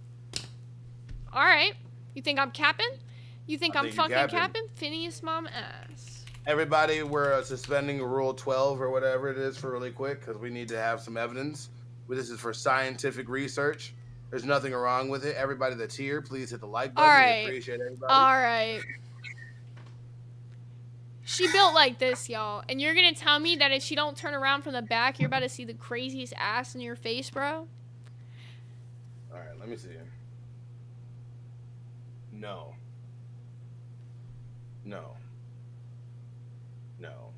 All right. You think I'm capping? You think I I'm think you're fucking capping. capping? Phineas mom ass. Everybody, we're suspending Rule 12 or whatever it is for really quick because we need to have some evidence. This is for scientific research. There's nothing wrong with it. Everybody that's here, please hit the like button. All We right. appreciate everybody. All right. She built like this, y'all. And you're going to tell me that if she don't turn around from the back, you're about to see the craziest ass in your face, bro? All right, let me see. No. No. No.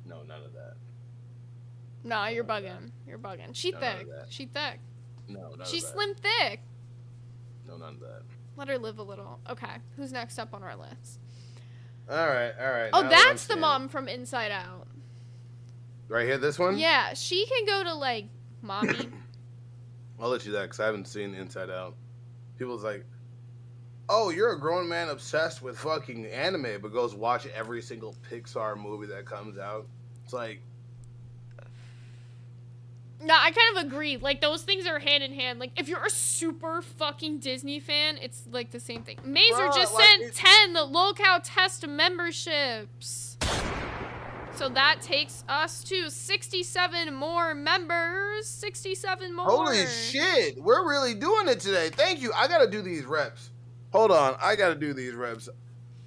No, none of that. Nah, you're bugging. You're bugging. She No, none of thick. that. She thick. No, none She's of that. slim thick. No, none of that. Let her live a little. Okay, who's next up on our list? All right. Oh, now that I'm that's the seeing- mom from Inside Out. Right here, this one? Yeah, she can go to, like, mommy. I'll let you that because I haven't seen Inside Out. People's like, oh, you're a grown man obsessed with fucking anime, but goes watch every single Pixar movie that comes out. It's like, No, I kind of agree. Like, those things are hand in hand. Like, if you're a super fucking Disney fan, it's, like, the same thing. Mazer Bruh, just like, sent 10 the locale test memberships. So that takes us to 67 more members. 67 more. holy shit, we're really doing it today. Thank you. I gotta do these reps. Hold on, I gotta do these reps.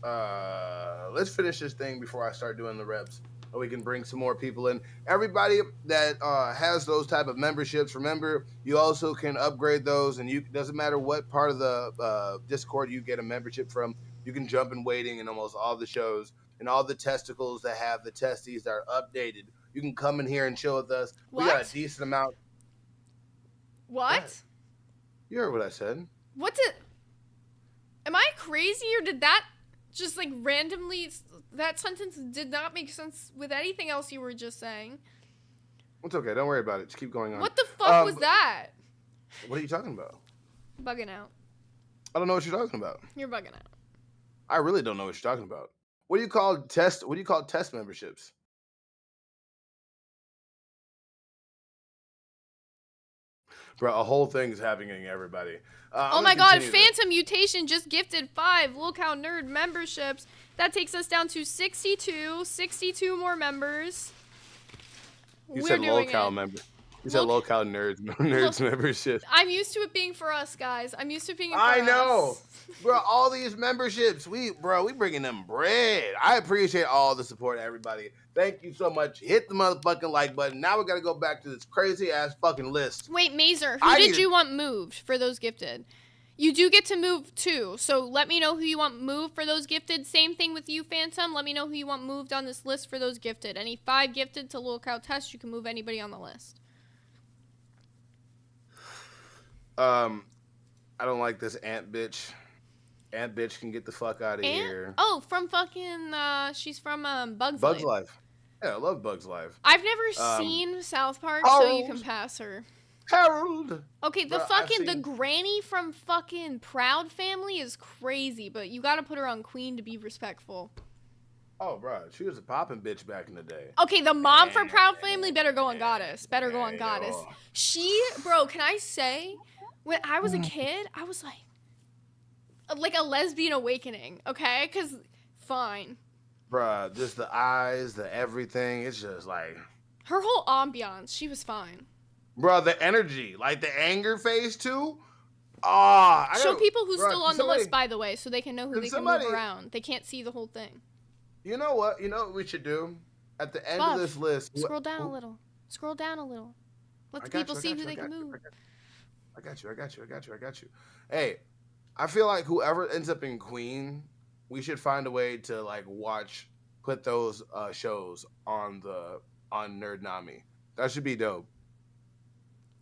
Let's finish this thing before I start doing the reps. So we can bring some more people in. Everybody that has those type of memberships, remember, you also can upgrade those, and you doesn't matter what part of the Discord you get a membership from, you can jump in waiting in almost all the shows, and all the testicles that have the testes that are updated. You can come in here and chill with us. We got What? a decent amount. What? You heard what I said. What's it? Am I crazy or did that just like randomly, that sentence did not make sense with anything else you were just saying? It's okay. Don't worry about it. Just keep going on. What the fuck was that? What are you talking about? Bugging out. I don't know what you're talking about. You're bugging out. I really don't know what you're talking about. What do you call test? What do you call test memberships? Bro, a whole thing's happening, everybody. Oh my god, Phantom Mutation just gifted 5 Lookout Nerd memberships. That takes us down to 62. 62 more members. You said locale member. You said locale nerds membership. I'm used to it being for us, guys. I'm used to it being for us. I know. Bro, all these memberships, we bringing them bread. I appreciate all the support, everybody. Thank you so much. Hit the motherfucking like button. Now we gotta go back to this crazy ass fucking list. Wait, Mazer, who did you want moved for those gifted? You do get to move too, so let me know who you want moved for those gifted. Same thing with you, Phantom. Let me know who you want moved on this list for those gifted. Any 5 gifted to Lookout Test, you can move anybody on the list. I don't like this ant bitch. Ant bitch can get the fuck out of here. Oh, from fucking, she's from Bugs Bugs Life. Life. Yeah, I love Bugs Life. I've never seen South Park, so you can pass her. Harold. Okay, the granny from fucking Proud Family is crazy, but you gotta put her on Queen to be respectful. Oh, bro, she was a poppin' bitch back in the day. Okay, the mom for Proud Family better go on Goddess. Better go on Goddess. Bro, can I say, when I was a kid, I was like a lesbian awakening, okay? Because, fine. Bruh, just the eyes, the everything, it's just like... Her whole ambiance, she was fine. Bruh, the energy, like the anger face, too? Show people who's still on the list, by the way, so they can know who they can move around. They can't see the whole thing. You know what? You know what we should do? At the end of this list... Scroll down a little. Scroll down a little. Let the people see who they can move. I got you. Hey, I feel like whoever ends up in Queen, we should find a way to like put those shows on Nerd Nami. That should be dope.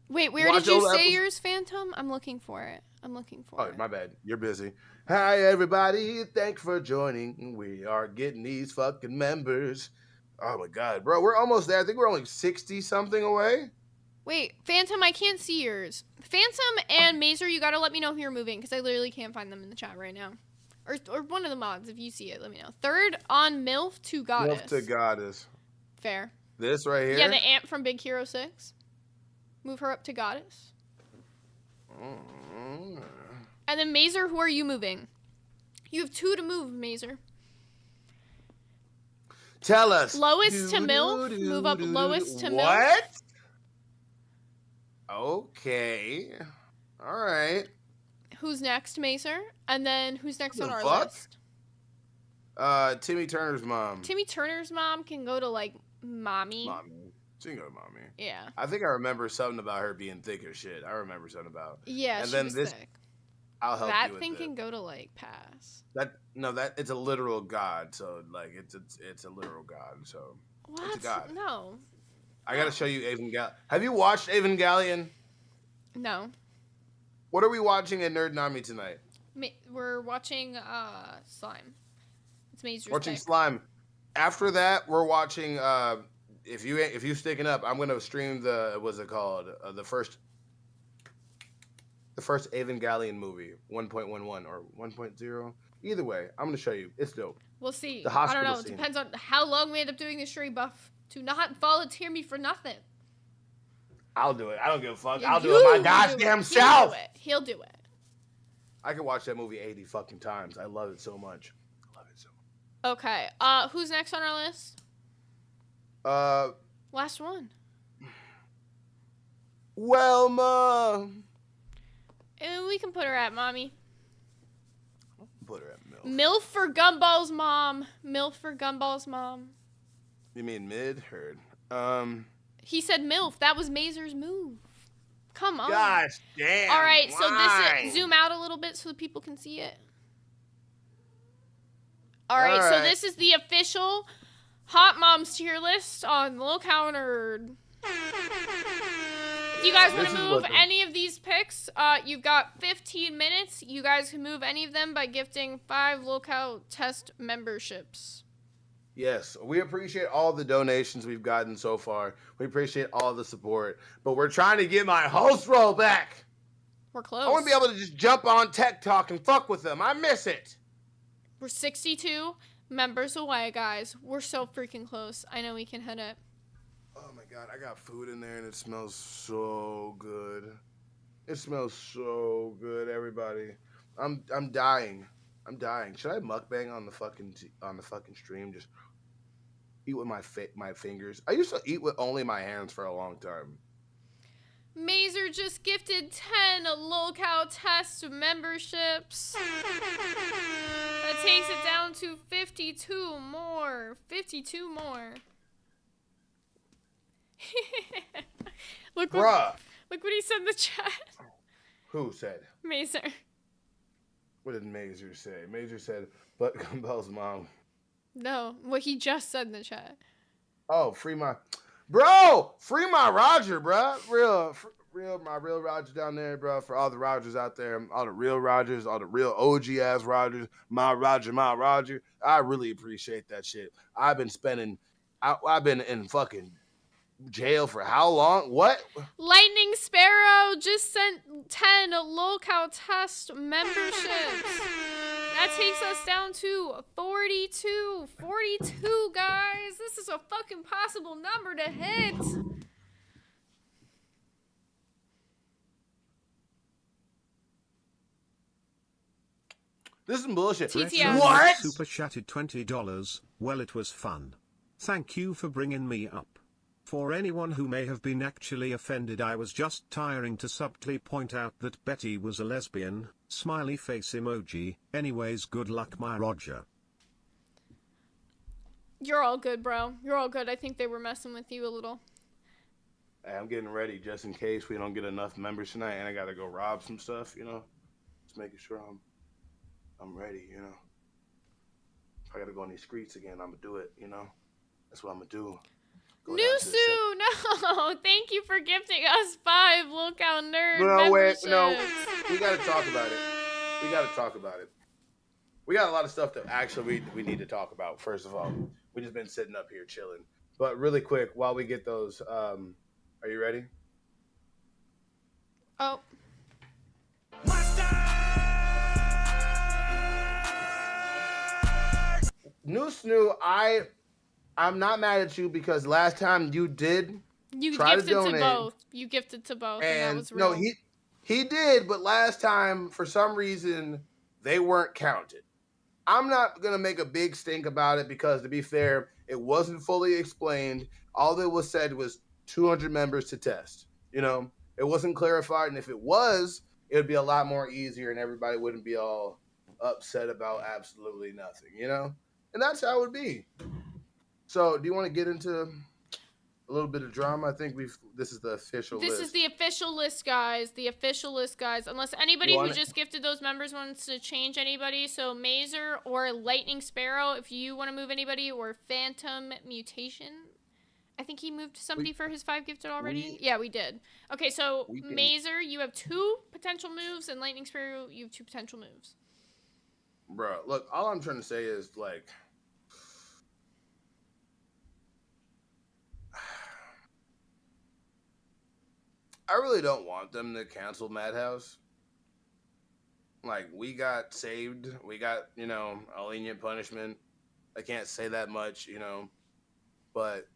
Wait, where did you say yours, Phantom? I'm looking for it. Oh, my bad. You're busy. Hi, everybody. Thanks for joining. We are getting these fucking members. Oh, my God. Bro, we're almost there. I think we're only 60-something away. Wait, Phantom, I can't see yours. Phantom and Mazer, you gotta let me know who you're moving, because I literally can't find them in the chat right now. Or one of the mods, if you see it, let me know. 3rd on MILF to Goddess. MILF to Goddess. Fair. This right here? Yeah, the ant from Big Hero 6. Move her up to Goddess. And then Mazer, who are you moving? You have 2 to move, Mazer. Tell us. Lois to MILF. Move up Lois to MILF. What? Okay. All right. Who's next, Mazer? And then who's next on our list? Timmy Turner's mom. Timmy Turner's mom can go to, like, Mommy. She can go to Mommy. Yeah. I think I remember something about her being thick as shit. I remember something about. Yeah, and she then was this, thick. I'll help that you with thing it. can go to, like, Pass. That it's a literal god, so like it's a literal god, so what? It's a god. No. I gotta show you Evangelion. Have you watched Evangelion? No. What are we watching at Nerd Nami tonight? We're watching Slime. It's Mazer's Watching pick. Slime. After that, we're watching. If you sticking up, I'm gonna stream what's it called? The first Evangelion movie, 1.11 or 1.0. Either way, I'm gonna show you. It's dope. We'll see. The I hospital don't know. It scene. depends on how long we end up doing this stream, Buff. Do not volunteer me for nothing. I'll do it. I don't give a fuck. Yeah, I'll do it my goddamn self. He'll do it. I can watch that movie 80 fucking times. I love it so much. Okay. Who's next on our list? Last one. Welma. And we can put her at Mommy. Put her at MILF. MILF for Gumball's mom. MILF for Gumball's mom. You mean mid? Heard. He said MILF. That was Mazer's move. Come on. Gosh damn. All right, so why? this zoom out a little bit so the people can see it. All right, so this is the official Hot Moms tier list on Lookout Nerd. If you guys want This to is move what the- any of these picks, you've got 15 minutes. You guys can move any of them by gifting 5 locale test memberships. Yes, we appreciate all the donations we've gotten so far. We appreciate all the support, but we're trying to get my host role back. We're close. I want to be able to just jump on Tech Talk and fuck with them. I miss it. We're 62 members away, guys. We're so freaking close. I know we can hit it. Oh my god, I got food in there and it smells so good. It smells so good, everybody. I'm dying. I'm dying. Should I mukbang on the fucking stream? Just eat with my fingers. I used to eat with only my hands for a long time. Mazer just gifted 10 locale test memberships. That takes it down to 52 more. 52 more. Look Bruh. Look what he said in the chat. Who said? Mazer. What did Mazer say? Mazer said, but Gumbell's mom. No, what he just said in the chat. Oh, free my Roger, bruh. My real Roger down there, bro. For all the Rogers out there, all the real Rogers, all the real OG ass Rogers, my Roger. I really appreciate that shit. I've been in fucking jail for how long? What? Lightning Sparrow just sent 10 locale test memberships. That takes us down to 42. 42, guys. This is a fucking possible number to hit. This is bullshit. TTS. What? Super chatted $20. Well, it was fun. Thank you for bringing me up. For anyone who may have been actually offended, I was just tiring to subtly point out that Betty was a lesbian. Smiley face emoji. Anyways, good luck, my Roger. You're all good, bro. You're all good. I think they were messing with you a little. Hey, I'm getting ready just in case we don't get enough members tonight, and I gotta go rob some stuff. Just making sure I'm ready. If I gotta go on these streets again, I'm gonna do it. That's what I'm gonna do. Nusu, no! Thank you for gifting us 5 locale nerd No, wait, memberships. no. We gotta talk about it. We got a lot of stuff that actually we need to talk about. First of all, we just been sitting up here chilling. But really quick, while we get those, are you ready? Oh. Snoo, I'm not mad at you because last time you did try gifted to donate. to both. You gifted to both, and that was real. No, he did, but last time for some reason they weren't counted. I'm not gonna make a big stink about it because, to be fair, it wasn't fully explained. All that was said was 200 members to test. It wasn't clarified, and if it was, it would be a lot more easier, and everybody wouldn't be all upset about absolutely nothing. And that's how it would be. So, do you want to get into a little bit of drama? I think this is the official list. This is the official list, guys. The official list, guys. Unless anybody who just gifted those members wants to change anybody. So, Mazer or Lightning Sparrow, if you want to move anybody, or Phantom Mutation. I think he moved somebody for his 5 gifted already. Yeah, we did. Okay, so Mazer, you have 2 potential moves, and Lightning Sparrow, you have 2 potential moves. Bro, look, all I'm trying to say is, I really don't want them to cancel Madhouse. We got saved. We got, a lenient punishment. I can't say that much, but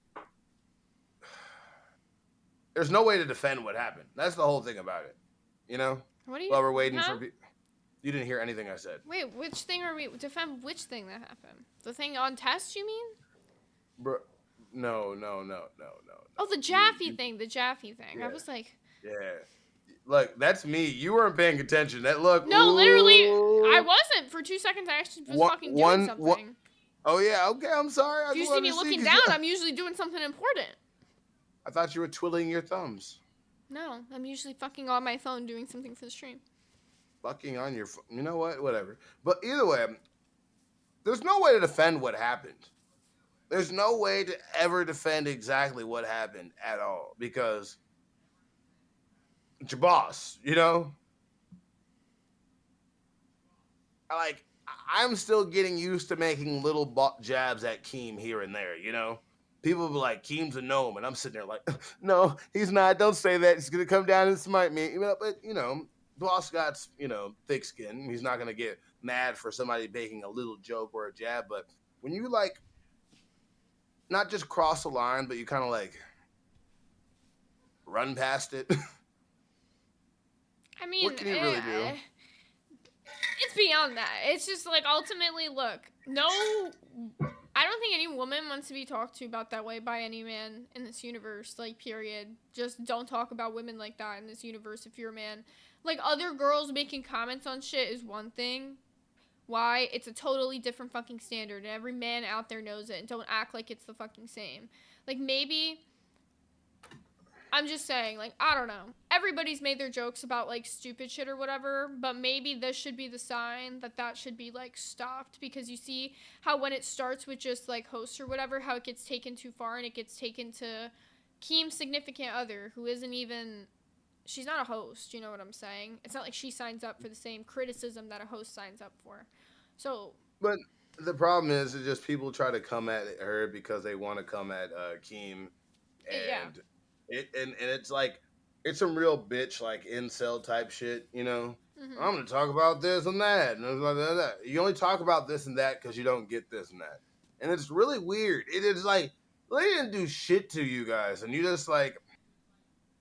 there's no way to defend what happened. That's the whole thing about it, What are you? While we're waiting for you didn't hear anything I said. Wait, which thing are we defend? Which thing that happened? The thing on test, you mean? Bro, no. Oh, the Jaffe thing. The Jaffe thing. Yeah. I was like. Yeah. Look, that's me. You weren't paying attention. No, literally, I wasn't. For 2 seconds, I actually was fucking doing something. Oh, yeah. Okay, I'm sorry. If you see me looking down, I'm usually doing something important. I thought you were twiddling your thumbs. No, I'm usually fucking on my phone doing something for the stream. Fucking on your phone. You know what? Whatever. But either way, there's no way to defend what happened. There's no way to ever defend exactly what happened at all. Because It's your boss, you know? I'm still getting used to making little jabs at Keem here and there, you know? People be like, Keem's a gnome, and I'm sitting there like, no, he's not. Don't say that. He's gonna come down and smite me. But boss got thick skin. He's not gonna get mad for somebody making a little joke or a jab. But when you like, not just cross the line, but you kind of like run past it. I mean, What can you really do? It's beyond that. It's just like ultimately, look, no, I don't think any woman wants to be talked to about that way by any man in this universe. Like, period. Just don't talk about women like that in this universe if you're a man. Like, other girls making comments on shit is one thing. Why? It's a totally different fucking standard, and every man out there knows it. And don't act like it's the fucking same. Like, maybe. I'm just saying, like, I don't know. Everybody's made their jokes about, like, stupid shit or whatever, but maybe this should be the sign that should be, like, stopped, because you see how when it starts with just, like, hosts or whatever, how it gets taken too far, and it gets taken to Keem's significant other, who isn't even, she's not a host, you know what I'm saying? It's not like she signs up for the same criticism that a host signs up for. So. But the problem is just people try to come at her because they want to come at Keem, and... Yeah. And it's like, it's some real bitch, like, incel type shit, you know? Mm-hmm. I'm going to talk about this and that. You only talk about this and that because you don't get this and that. And it's really weird. It is like, they didn't do shit to you guys. And you just like,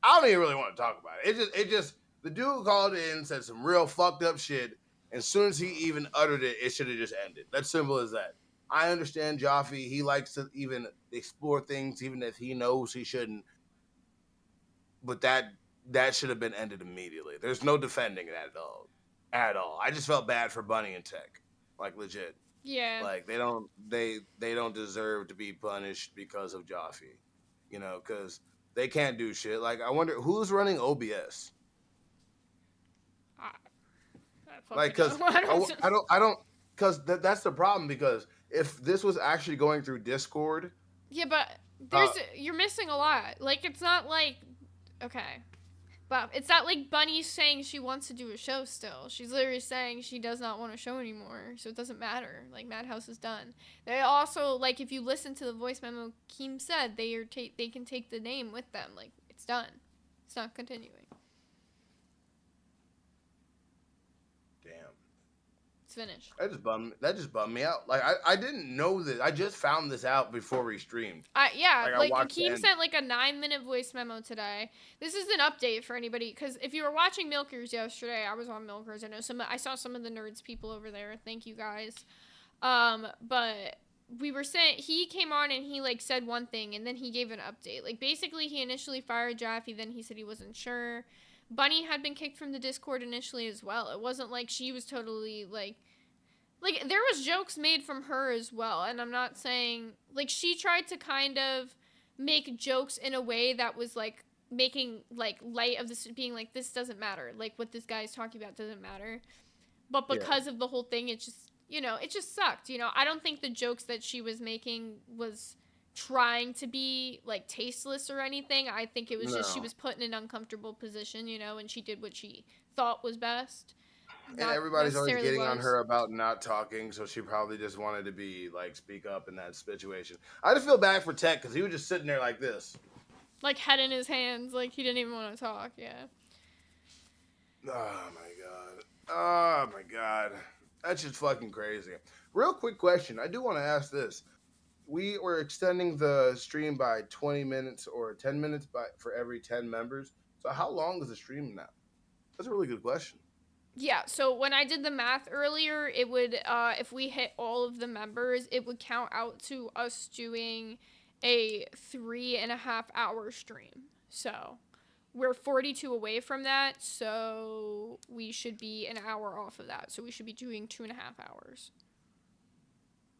I don't even really want to talk about it. It just, the dude called in, said some real fucked up shit. And as soon as he even uttered it, it should have just ended. That's simple as that. I understand Jaffe. He likes to even explore things, even if he knows he shouldn't. But that should have been ended immediately. There's no defending that at all. I just felt bad for Bunny and Tech, like legit. Yeah. Like they don't deserve to be punished because of Jaffe, because they can't do shit. Like I wonder who's running OBS. Like, because I don't, because that's the problem. Because if this was actually going through Discord, yeah, but you're missing a lot. Like it's not like. Okay. But it's not like Bunny's saying she wants to do a show still. She's literally saying she does not want a show anymore. So it doesn't matter. Like, Madhouse is done. They also, like, if you listen to the voice memo Keem said, they can take the name with them. Like, it's done. It's not continuing. Damn. It's finished. That just bummed me out. Like, I didn't know that. I just found this out before we streamed. Yeah, like Keem sent like a 9-minute voice memo today. This is an update for anybody, because if you were watching Milkers yesterday, I was on Milkers. I saw some of the nerds people over there. Thank you guys. But we were saying, he came on and he like said one thing and then he gave an update. Like basically he initially fired Jaffe, then he said he wasn't sure. Bunny had been kicked from the Discord initially as well. It wasn't like she was totally like there was jokes made from her as well, and I'm not saying like she tried to kind of make jokes in a way that was like making like light of this, being like this doesn't matter, like what this guy is talking about doesn't matter, but because of the whole thing, it just it just sucked. I don't think the jokes that she was making was trying to be like tasteless or anything. I think it was just she was put in an uncomfortable position, and she did what she thought was best. And everybody's always getting on her about not talking, so she probably just wanted to be like speak up in that situation. I just feel bad for Tech because he was just sitting there like this, like head in his hands, like he didn't even want to talk. Yeah. Oh my god, that's just fucking crazy. Real quick question, I do want to ask this. We were extending the stream by 20 minutes or 10 minutes for every 10 members. So how long is the stream now? That's a really good question. Yeah, so when I did the math earlier, it would, if we hit all of the members, it would count out to us doing a 3.5 hour stream. So we're 42 away from that, so we should be an hour off of that. So we should be doing 2.5 hours.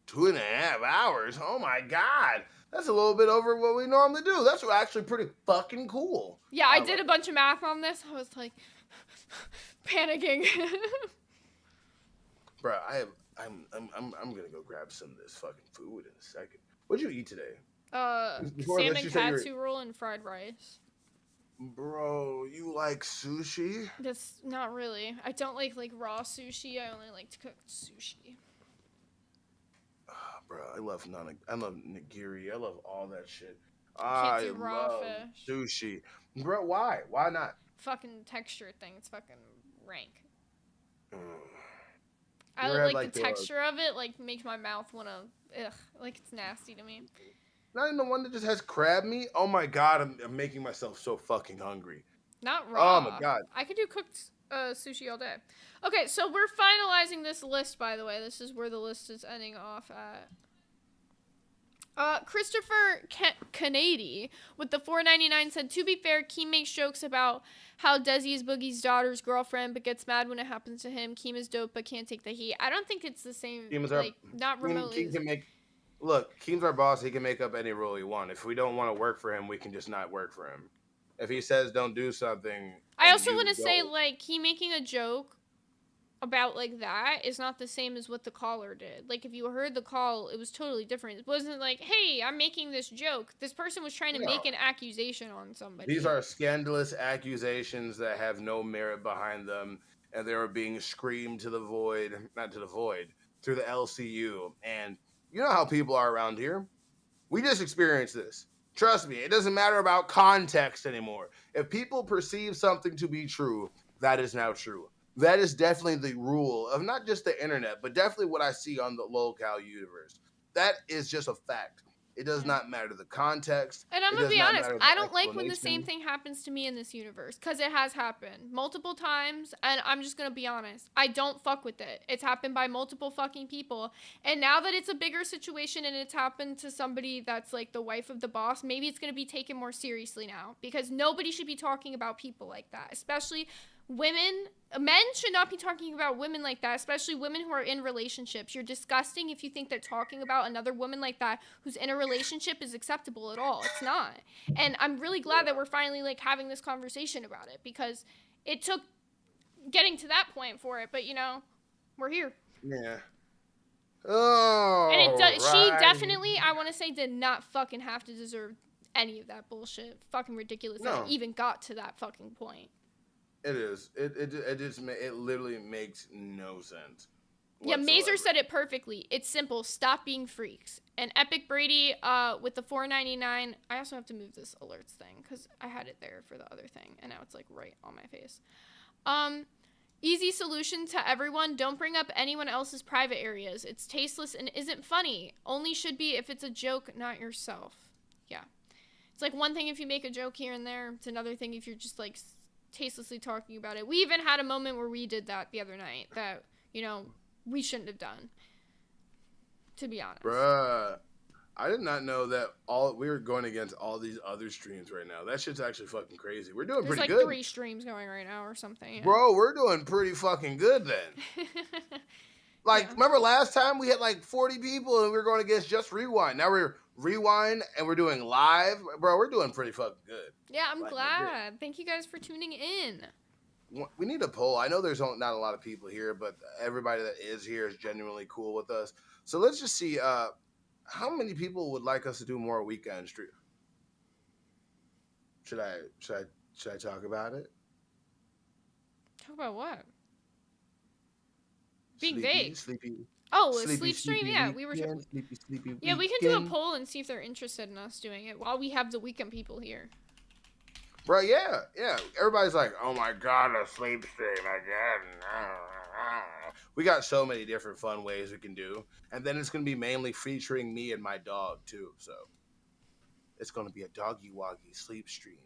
2.5 hours? Oh my god. That's a little bit over what we normally do. That's actually pretty fucking cool. Yeah, I did a bunch of math on this. I was like panicking. Bro, I'm gonna go grab some of this fucking food in a second. What'd you eat today? Salmon katsu roll and fried rice. Bro, you like sushi? That's not really. I don't like raw sushi. I only like to cook sushi. Bro, I love nigiri. I love all that shit. Can't I do raw love fish. sushi. Bro, why? Why not? Fucking texture thing. It's fucking rank. Mm. I You ever had, like the the- texture of it. Like makes my mouth wanna. Ugh. Like it's nasty to me. Not even the one that just has crab meat. Oh my god, I'm making myself so fucking hungry. Not raw. Oh my god. I could do cooked sushi all day. Okay, so we're finalizing this list, by the way. This is where the list is ending off at. Christopher Canady with the $4.99 said, to be fair, Keem makes jokes about how Desi is Boogie's daughter's girlfriend, but gets mad when it happens to him. Keem is dope, but can't take the heat. I don't think it's the same. Not remotely. Keem can make. Look, Keem's our boss. He can make up any rule he wants. If we don't want to work for him, we can just not work for him. If he says don't do something, I also want to say, he making a joke about that is not the same as what the caller did. If you heard the call, it was totally different. It wasn't like, hey, I'm making this joke. This person was trying to make an accusation on somebody. These are scandalous accusations that have no merit behind them, and they are being screamed to the void, not to the void, through the LCU. And you know how people are around here. We just experienced this. Trust me, it doesn't matter about context anymore. If people perceive something to be true, that is now true. That is definitely the rule of not just the internet, but definitely what I see on the locale universe. That is just a fact. It does not matter the context. And I'm going to be honest, I don't like when the explanation. same thing happens to me in this universe, because it has happened multiple times, and I'm just going to be honest. I don't fuck with it. It's happened by multiple fucking people, and now that it's a bigger situation and it's happened to somebody that's the wife of the boss, maybe it's going to be taken more seriously now, because nobody should be talking about people like that, especially women. Men should not be talking about women like that, especially women who are in relationships. You're disgusting if you think that talking about another woman like that who's in a relationship is acceptable at all. It's not. And I'm really glad that we're finally having this conversation about it, because it took getting to that point for it, but we're here. Yeah. Oh. And she definitely, I want to say, did not fucking have to deserve any of that bullshit. Fucking ridiculous that it even got to that fucking point. It is. It literally makes no sense. Yeah, Mazer said it perfectly. It's simple. Stop being freaks. And Epic Brady with the $4.99. I also have to move this alerts thing because I had it there for the other thing, and now it's right on my face. Easy solution to everyone. Don't bring up anyone else's private areas. It's tasteless and isn't funny. Only should be if it's a joke, not yourself. Yeah. It's one thing if you make a joke here and there. It's another thing if you're just tastelessly talking about it. We even had a moment where we did that the other night that, we shouldn't have done. To be honest. Bruh. I did not know that we were going against all these other streams right now. That shit's actually fucking crazy. We're doing pretty good. There's 3 streams going right now or something. Yeah. Bro, we're doing pretty fucking good then. Remember last time we had 40 people and we were going against just Rewind. Now we're Rewind and we're doing live. Bro, we're doing pretty fucking good. Yeah, I'm glad. Thank you guys for tuning in. We need a poll. I know there's not a lot of people here, but everybody that is here is genuinely cool with us. So let's just see how many people would like us to do more weekend stream. Should I talk about it? Talk about what? Being Sleepy, vague. Sleepy. Oh, sleepy, a sleep stream? sleepy Yeah, we were. Sleepy yeah, we can do a poll and see if they're interested in us doing it while we have the weekend people here. Bro, yeah. Everybody's like, oh my god, a sleep stream again. We got so many different fun ways we can do. And then it's going to be mainly featuring me and my dog, too. So it's going to be a doggy-woggy sleep stream.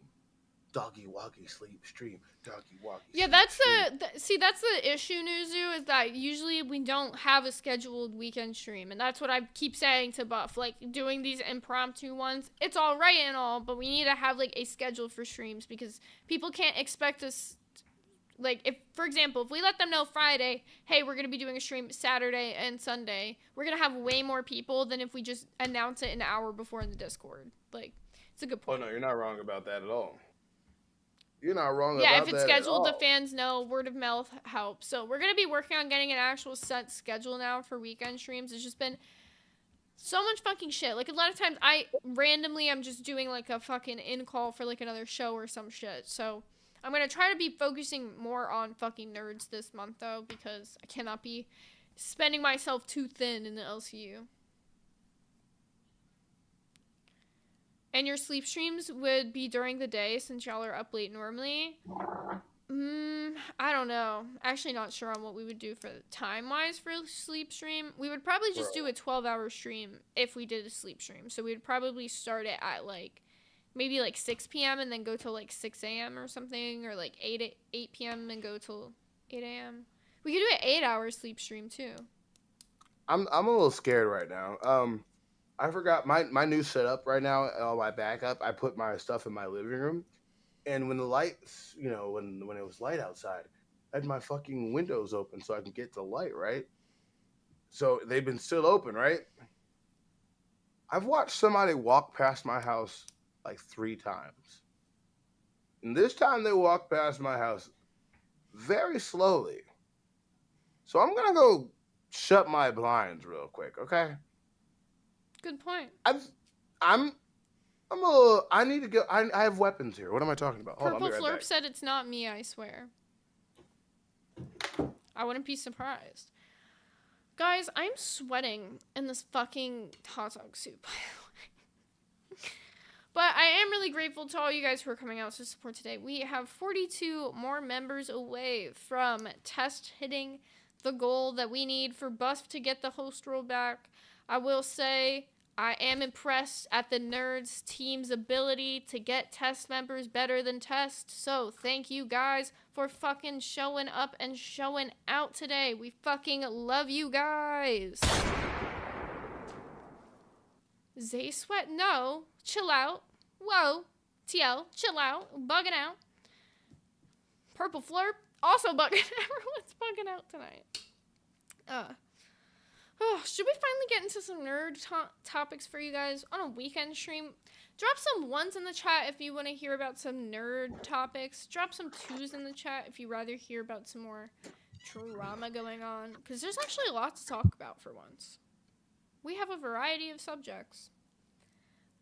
Doggy-woggy sleep stream. Doggy-woggy. Yeah, that's that's the issue, Nuzu, is that usually we don't have a scheduled weekend stream. And that's what I keep saying to Buff. Doing these impromptu ones, it's all right and all, but we need to have, a schedule for streams because people can't expect us. If, for example, if we let them know Friday, hey, we're going to be doing a stream Saturday and Sunday, we're going to have way more people than if we just announce it an hour before in the Discord. It's a good point. Oh, no, you're not wrong about that at all. You're not wrong about that. Yeah, if it's scheduled, the fans know. Word of mouth helps. So we're going to be working on getting an actual set schedule now for weekend streams. It's just been So much fucking shit. Like, a lot of times I'm just doing like a fucking in-call for like another show or some shit. So I'm gonna try to be focusing more on fucking nerds this month though, because I cannot be spending myself too thin in the LCU. And your sleep streams would be during the day since y'all are up late normally? I don't know. Actually not sure on what we would do for time-wise for a sleep stream. We would probably just do a 12-hour stream if we did a sleep stream. So we would probably start it at like, maybe like 6 p.m. and then go till like 6 a.m. or something. Or like 8 p.m. and go till 8 a.m. We could do an 8-hour sleep stream too. I'm a little scared right now. I forgot my new setup right now, all my backup. I put my stuff in my living room, and when the lights, you know, when it was light outside, I had my fucking windows open so I can get the light, right? So they've been still open, right? I've watched somebody walk past my house like 3 times, and this time they walked past my house very slowly. So I'm gonna go shut my blinds real quick, okay? Good point. I'm a little. I need to go. I have weapons here. What am I talking about? Hold on, Purple I'll be right Flurp back. said it's not me, I swear. I wouldn't be surprised. Guys, I'm sweating in this fucking hot dog soup, by the way. But I am really grateful to all you guys who are coming out to support today. We have 42 more members away from test hitting the goal that we need for Buff to get the host role back. I will say I am impressed at the Nerds team's ability to get test members better than test. So thank you guys for fucking showing up and showing out today. We fucking love you guys. Zay Sweat, no. Chill out. Whoa. TL, chill out. Bugging out. Purple Flurp, also bugging. Everyone's bugging out tonight. Should we finally get into some nerd topics for you guys on a weekend stream? Drop some 1s in the chat if you want to hear about some nerd topics. Drop some 2s in the chat if you'd rather hear about some more drama going on. Because there's actually a lot to talk about for once. We have a variety of subjects.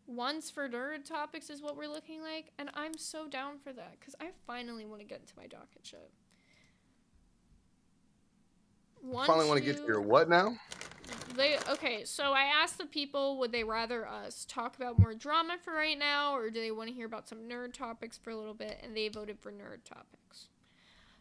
1s for nerd topics is what we're looking like. And I'm so down for that. Because I finally want to get into my docket shit. Finally want to get to your what now? Okay, so I asked the people, would they rather us talk about more drama for right now, or do they want to hear about some nerd topics for a little bit, and they voted for nerd topics.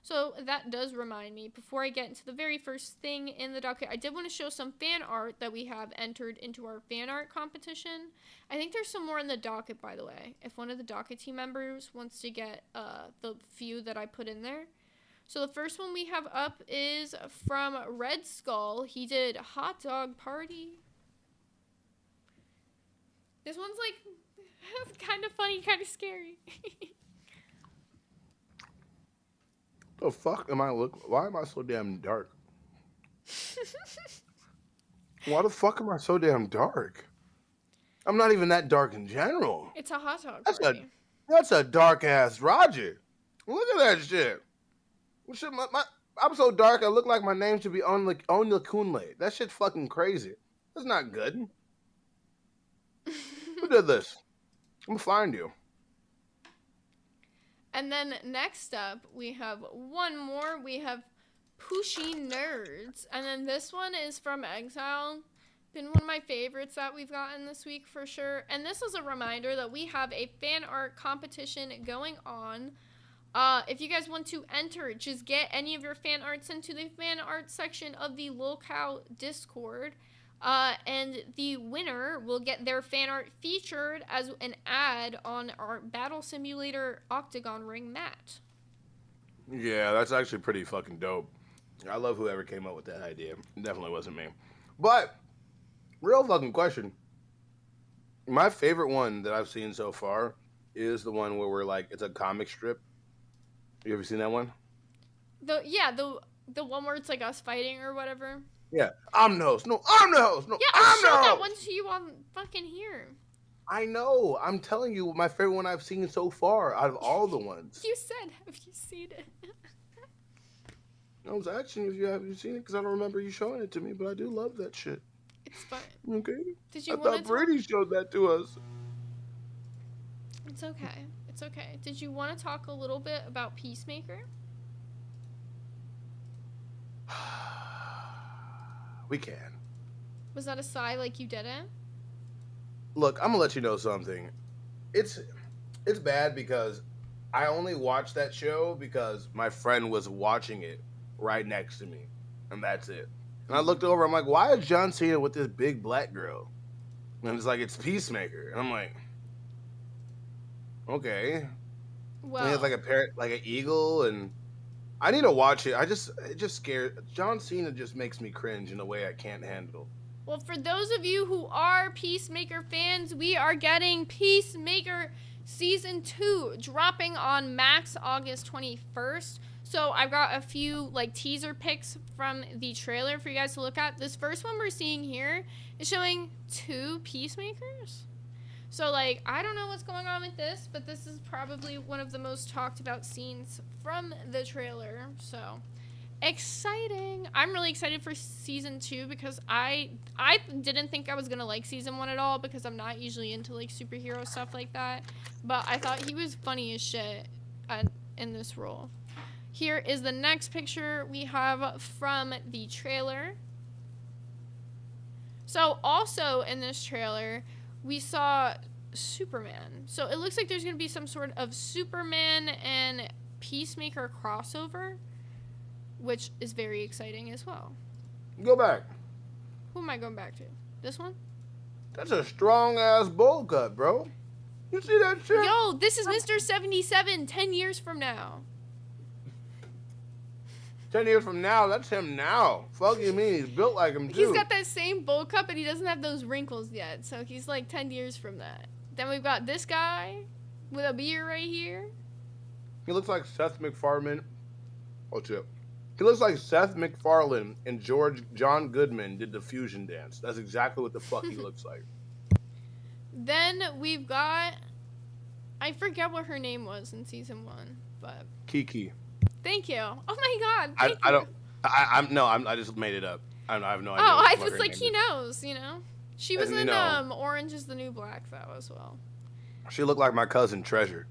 So that does remind me, before I get into the very first thing in the docket, I did want to show some fan art that we have entered into our fan art competition. I think there's some more in the docket, by the way, if one of the docket team members wants to get the few that I put in there. So the first one we have up is from Red Skull. He did Hot Dog Party. This one's like kind of funny, kind of scary. The fuck am I why am I so damn dark? Why the fuck am I so damn dark? I'm not even that dark in general. It's a hot dog party. That's a dark ass Roger. Look at that shit. Shit, I'm so dark, I look like my name should be Onla Kunle. That shit's fucking crazy. That's not good. Who did this? I'm gonna find you. And then next up, we have one more. We have Pushy Nerds. And then this one is from Exile. Been one of my favorites that we've gotten this week for sure. And this is a reminder that we have a fan art competition going on. If you guys want to enter, just get any of your fan arts into the fan art section of the Locale Discord. And the winner will get their fan art featured as an ad on our Battle Simulator Octagon Ring mat. Yeah, that's actually pretty fucking dope. I love whoever came up with that idea. It definitely wasn't me. But, real fucking question. My favorite one that I've seen so far is the one where we're like, it's a comic strip. You ever seen that one? The one where it's like us fighting or whatever. Yeah, I'm the host. No, I'm the host. No, yeah, I'm the host. host. That one to you on fucking here. I know. I'm telling you, my favorite one I've seen so far out of all the ones. You said, have you seen it? I was asking if you haven't seen it because I don't remember you showing it to me, but I do love that shit. It's fine. Okay. Did you I want thought to talk? Brady showed that to us. It's okay. It's okay. Did you want to talk a little bit about Peacemaker? We can. Was that a sigh like you didn't? Look, I'm gonna let you know something. It's bad because I only watched that show because my friend was watching it right next to me, and that's it. And I looked over, I'm like, why is John Cena with this big black girl? And it's like, it's Peacemaker. And I'm like, okay. Well, And he has like a parrot, like an eagle, and I need to watch it. It just scares. John Cena just makes me cringe in a way I can't handle. well, for those of you who are Peacemaker fans, we are getting Peacemaker Season 2 dropping on Max August 21st. So I've got a few like teaser pics from the trailer for you guys to look at. This first one we're seeing here is showing 2 Peacemakers. So like, I don't know what's going on with this, but this is probably one of the most talked about scenes from the trailer. So exciting. I'm really excited for season 2 because I didn't think I was gonna like season 1 at all because I'm not usually into like superhero stuff like that, but I thought he was funny as shit in this role. Here is the next picture we have from the trailer. So also in this trailer we saw Superman. So it looks like there's gonna be some sort of Superman and Peacemaker crossover, which is very exciting as well. Go back. Who am I going back to? This one? That's a strong ass bowl cut, bro. You see that shit? Yo, this is Mr. 77 10 years from now. 10 years from now, that's him now. Fuck you mean? He's built like him too. He's got that same bowl cut, but he doesn't have those wrinkles yet. So he's like 10 years from that. Then we've got this guy with a beard right here. He looks like Seth MacFarlane. Oh, shit. He looks like Seth MacFarlane and John Goodman did the fusion dance. That's exactly what the fuck he looks like. Then we've got, I forget what her name was in season 1, but Kiki. thank you. Oh my god. Thank I you. don't. I just made it up. I have no idea. Oh, I what was her like, name he is. knows, you know. She was And, in you know, Orange is the New Black though as well. She looked like my cousin Treasure.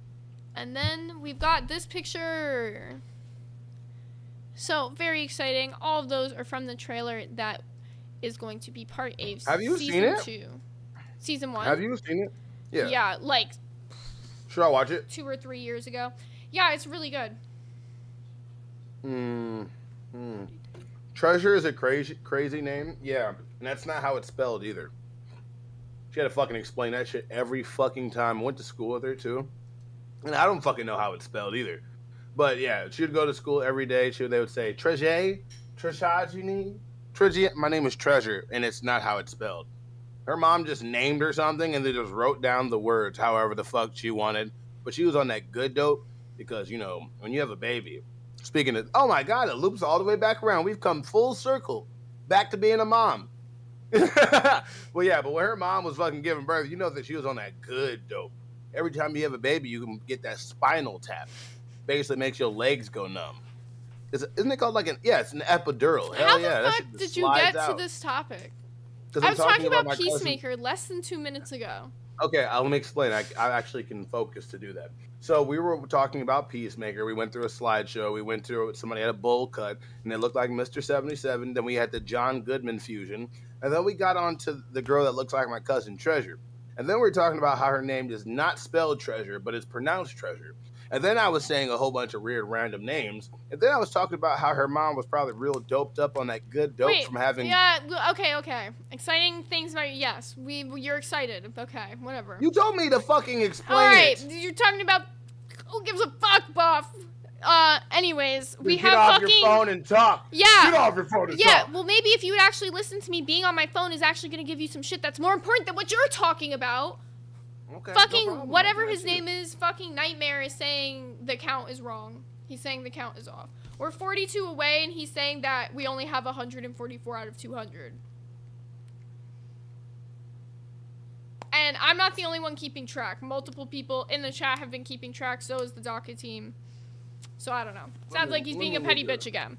And then we've got this picture. So very exciting. All of those are from the trailer that is going to be part A of Have you season seen it? 2. Season 1. Have you seen it? Yeah. Yeah, like Should I watch it? 2 or 3 years ago. Yeah, it's really good. Treasure is a crazy name. Yeah, and that's not how it's spelled either. She had to fucking explain that shit every fucking time. I went to school with her too, and I don't fucking know how it's spelled either. But yeah, she would go to school every day. They would say Treasure, Treasure. My name is Treasure, and it's not how it's spelled. Her mom just named her something, and they just wrote down the words however the fuck she wanted. But she was on that good dope because, you know, when you have a baby. Speaking of, oh my God, it loops all the way back around. We've come full circle back to being a mom. Well, yeah, but when her mom was fucking giving birth, you know that she was on that good dope. Every time you have a baby, you can get that spinal tap. Basically makes your legs go numb. Isn't it called like it's an epidural. Hell How yeah. the That fuck shit just did you slides get out. to this topic? 'Cause I I'm was talking about my cousin. Peacemaker less than 2 minutes ago. Okay, let me explain. I actually can focus to do that. So we were talking about Peacemaker. We went through a slideshow. We went through, somebody had a bowl cut, and it looked like Mr. 77. Then we had the John Goodman fusion. And then we got on to the girl that looks like my cousin Treasure. And then we were talking about how her name is not spelled Treasure, but it's pronounced Treasure. And then I was saying a whole bunch of weird random names. And then I was talking about how her mom was probably real doped up on that good dope Wait, from having... Yeah, okay. Exciting things about yes. You're excited. Okay, whatever. You told me to fucking explain Alright, it. you're talking about who gives a fuck, Buff. Anyways, we Get have off fucking your phone and talk. Yeah. Get off your phone and Yeah, talk. well maybe if you would actually listen to me, being on my phone is actually gonna give you some shit that's more important than what you're talking about. Okay, Fucking no problem. whatever I got his you. name is, fucking Nightmare is saying the count is wrong. He's saying the count is off. We're 42 away and he's saying that we only have 144 out of 200. And I'm not the only one keeping track. Multiple people in the chat have been keeping track, so is the DACA team. So I don't know. Sounds like he's being a petty bitch again.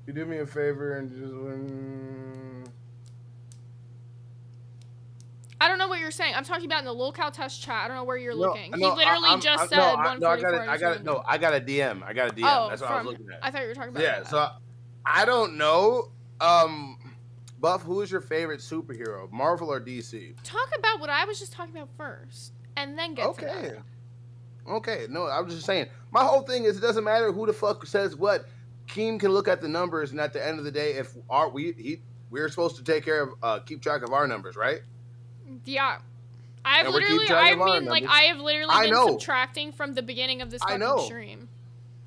You do me a favor and just. I don't know what you're saying. I'm talking about in the locale test chat. I don't know where you're looking. He No, literally just said 144. I got it. No, I got a DM. I got a DM. Oh, That's what I was looking at. I thought you were talking about Yeah, that. so I don't know. Buff, who is your favorite superhero, Marvel or DC? Talk about what I was just talking about first, and then get to that. Okay. No, I was just saying. My whole thing is it doesn't matter who the fuck says what. Keem can look at the numbers, and at the end of the day, if we're supposed to take care of keep track of our numbers, right? Yeah. I have literally been subtracting from the beginning of this fucking stream.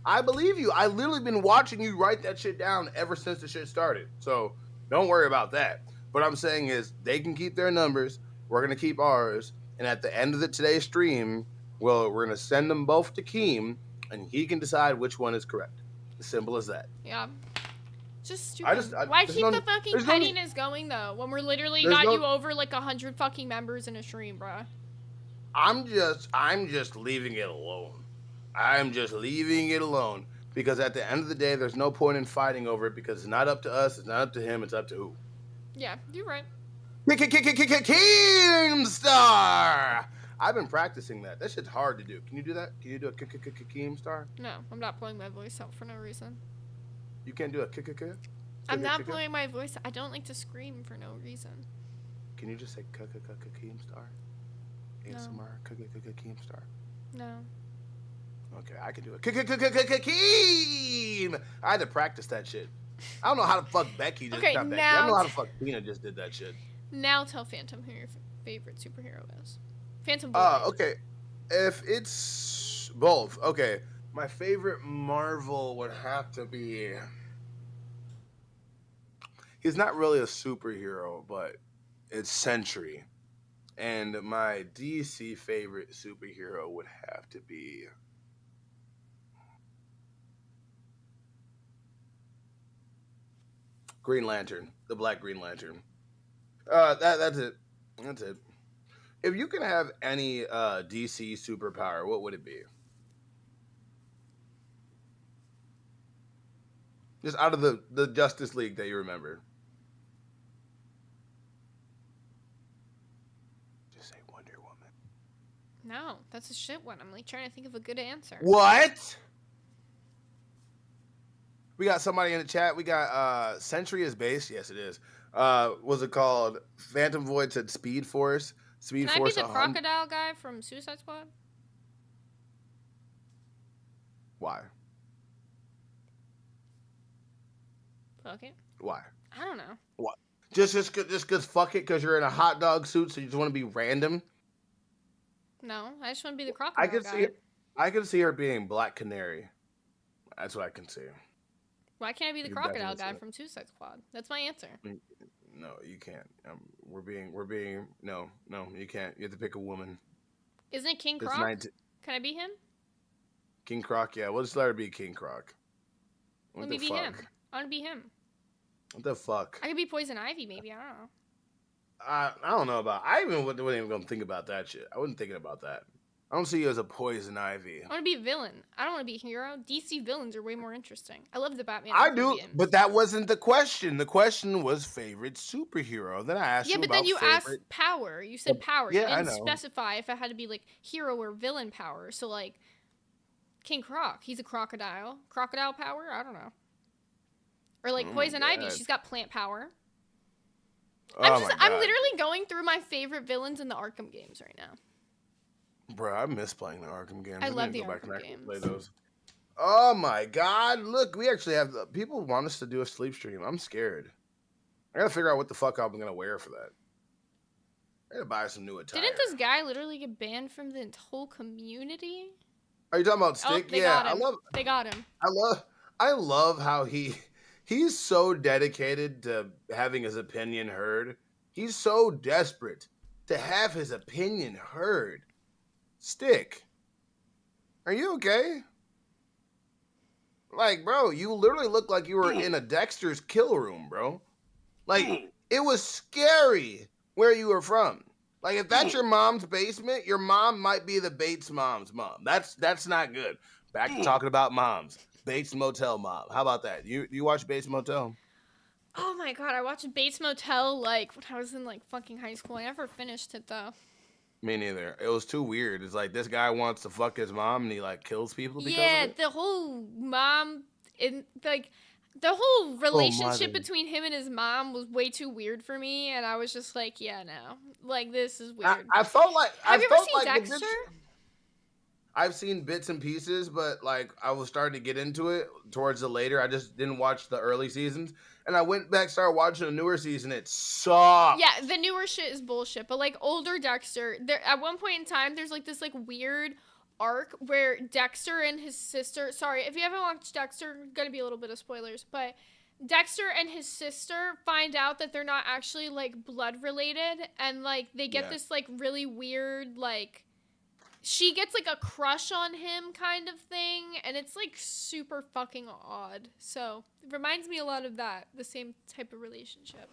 I believe you. I literally been watching you write that shit down ever since the shit started. So don't worry about that. What I'm saying is they can keep their numbers. We're gonna keep ours. And at the end of today's stream, we're gonna send them both to Keem, and he can decide which one is correct. As simple as that. Yeah. Just stupid. Why keep the fucking pettiness going though when we're literally got you over like 100 fucking members in a stream, bruh? I'm just leaving it alone. I'm just leaving it alone because at the end of the day, there's no point in fighting over it because it's not up to us, it's not up to him, it's up to who. Yeah, you're right. Keemstar! I've been practicing that. That shit's hard to do. Can you do that? Can you do a Keemstar? No, I'm not pulling my voice out for no reason. You can't do a I'm not blowing my voice. I don't like to scream for no reason. Can you just say Keemstar? ASMR Keemstar. No. Okay, I can do it. Keem! I had to practice that shit. I don't know how the fuck Becky just got Becky. I don't know how the fuck Tina just did that shit. Now tell Phantom who your favorite superhero is. Phantom Boy. Okay. If it's both, okay. My favorite Marvel would have to be. He's not really a superhero, but it's Sentry. And my DC favorite superhero would have to be. Green Lantern, the Black Green Lantern. That's it. That's it. If you can have any DC superpower, what would it be? Just out of the Justice League that you remember. Just say Wonder Woman. No, that's a shit one. I'm like trying to think of a good answer. What? We got somebody in the chat. We got Sentry is base. Yes, it is. Was it called? Phantom Void said Speed Force. Speed Can Force. I be the crocodile guy from Suicide Squad? Why? Fuck it. Why? I don't know. What? Just cause fuck it, because you're in a hot dog suit, so you just want to be random. No, I just want to be the crocodile guy. I can see her being Black Canary. That's what I can see. Why can't I be the crocodile guy from Suicide Squad? That's my answer. No, you can't. We're being. No, you can't. You have to pick a woman. Isn't it King Croc? Can I be him? King Croc, yeah. We'll just let her be King Croc. Let me be him. I want to be him. What the fuck? I could be Poison Ivy, maybe. I don't know. I don't know about. I wasn't even gonna think about that shit. I wasn't thinking about that. I don't see you as a Poison Ivy. I want to be a villain. I don't want to be a hero. DC villains are way more interesting. I love the Batman. I do, but that wasn't the question. The question was favorite superhero. Then I asked you about then you favorite... asked power. You said power. Yeah, you didn't specify if it had to be like hero or villain power. So like King Croc, he's a crocodile. Crocodile power? I don't know. Or like Poison Ivy, she's got plant power. I'm literally going through my favorite villains in the Arkham games right now. Bro, I miss playing the Arkham games. I love the Arkham games. Play those. Oh my god! Look, we actually have people want us to do a sleep stream. I'm scared. I gotta figure out what the fuck I'm gonna wear for that. I gotta buy some new attire. Didn't this guy literally get banned from the whole community? Are you talking about Stick? They got him. They got him. I love how he's so dedicated to having his opinion heard. He's so desperate to have his opinion heard. Stick, are you okay? Like, bro, you literally look like you were in a Dexter's kill room, bro. Like, it was scary where you were from. Like, if that's your mom's basement, your mom might be the Bates mom's mom. That's not good. Back to talking about moms. Bates Motel Mob. How about that? You watch Bates Motel? Oh my god, I watched Bates Motel like when I was in like fucking high school. I never finished it though. Me neither. It was too weird. It's like this guy wants to fuck his mom and he like kills people because Yeah, of it. the whole mom in like the whole relationship mother. between him and his mom was way too weird for me, and I was just like, yeah, no, like this is weird. I felt like Have you ever seen the Dexter? I've seen bits and pieces, but like I was starting to get into it towards the later. I just didn't watch the early seasons, and I went back, started watching the newer season. It sucked. Yeah, the newer shit is bullshit, but like older Dexter, there at one point in time, there's like this like weird arc where Dexter and his sister. Sorry, if you haven't watched Dexter, gonna be a little bit of spoilers, but Dexter and his sister find out that they're not actually like blood related, and like they get this like really weird like. She gets like a crush on him kind of thing, and it's like super fucking odd. So it reminds me a lot of that, the same type of relationship.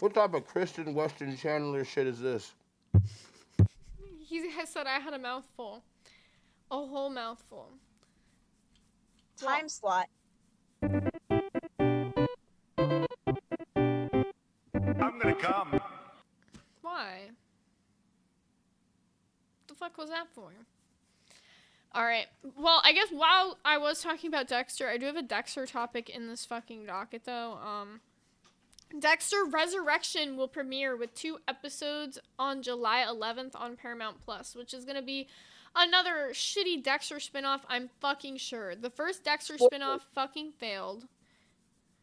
What type of Christian Western Chandler shit is this? He has said I had a mouthful. A whole mouthful. Time slot. I'm gonna come. Why? The fuck was that for? Alright. Well, I guess while I was talking about Dexter, I do have a Dexter topic in this fucking docket though. Dexter Resurrection will premiere with 2 episodes on July 11th on Paramount Plus, which is gonna be another shitty Dexter spinoff, I'm fucking sure. The first Dexter spinoff fucking failed.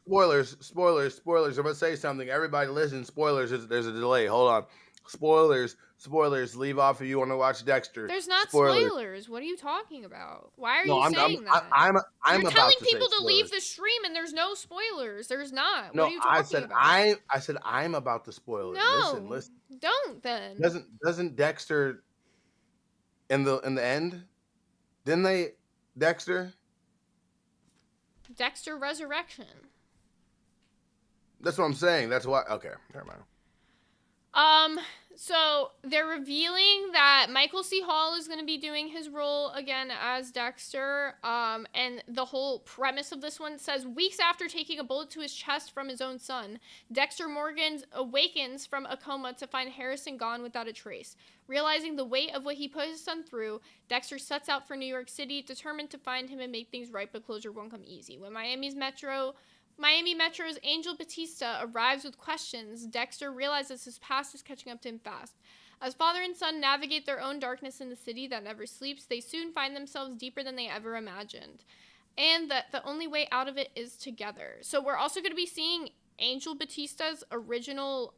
Spoilers. I'm gonna say something. Everybody listen. Spoilers. There's a delay. Hold on. Spoilers. Leave off if you want to watch Dexter. There's not spoilers. What are you talking about? Why are you saying that? I'm You're about telling to people say to leave the stream and there's no spoilers. There's not. No, what are you talking about? I said I'm about to spoil it. No, Listen. don't then. Doesn't Dexter in the end? Didn't they Dexter Resurrection. That's what I'm saying. That's why. Okay, never mind. So they're revealing that Michael C. Hall is going to be doing his role again as Dexter. And the whole premise of this one says, weeks after taking a bullet to his chest from his own son, Dexter Morgan awakens from a coma to find Harrison gone without a trace. Realizing the weight of what he put his son through, Dexter sets out for New York City, determined to find him and make things right, but closure won't come easy. When Miami Metro's Angel Batista arrives with questions, Dexter realizes his past is catching up to him fast. As father and son navigate their own darkness in the city that never sleeps, they soon find themselves deeper than they ever imagined. And that the only way out of it is together. So we're also going to be seeing Angel Batista's original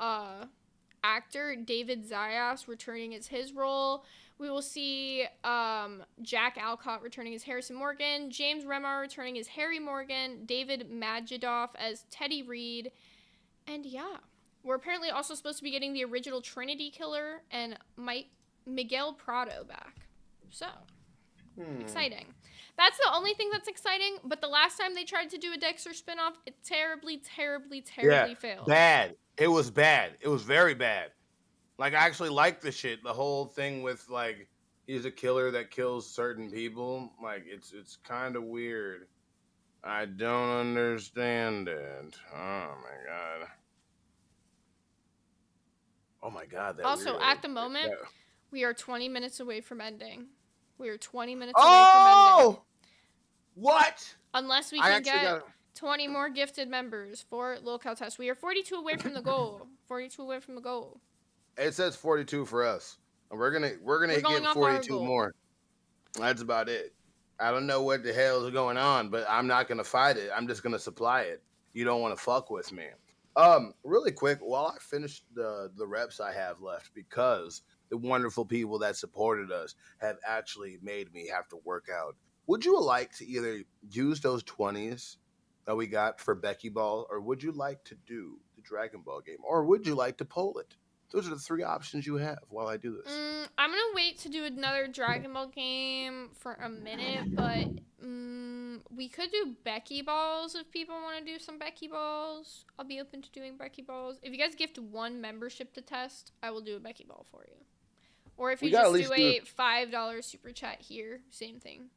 actor, David Zayas, returning as his role. We will see Jack Alcott returning as Harrison Morgan, James Remar returning as Harry Morgan, David Majidoff as Teddy Reed, and yeah. We're apparently also supposed to be getting the original Trinity Killer and Miguel Prado back. So, exciting. That's the only thing that's exciting, but the last time they tried to do a Dexter spinoff, it terribly failed. Bad. It was bad. It was very bad. Like, I actually like the shit. The whole thing with, like, he's a killer that kills certain people. Like, it's kind of weird. I don't understand it. Oh, my God. Oh, my God. That Also, weird. at the moment, we are 20 minutes away from ending. We are 20 minutes away from ending. What? Unless we can get 20 more gifted members for Locale Test. We are 42 away from the goal. 42 away from the goal. It says 42 for us. And we're gonna going get off our 42 goal. more. That's about it. I don't know what the hell is going on, but I'm not gonna fight it. I'm just gonna supply it. You don't want to fuck with me. Really quick, while I finish the reps I have left, because the wonderful people that supported us have actually made me have to work out. Would you like to either use those 20s that we got for Becky Ball, or would you like to do the Dragon Ball game, or would you like to poll it? Those are the 3 options you have while I do this. I'm going to wait to do another Dragon Ball game for a minute, but we could do Becky Balls if people want to do some Becky Balls. I'll be open to doing Becky Balls. If you guys gift 1 membership to test, I will do a Becky Ball for you. Or if you just do a $5 super chat here, same thing.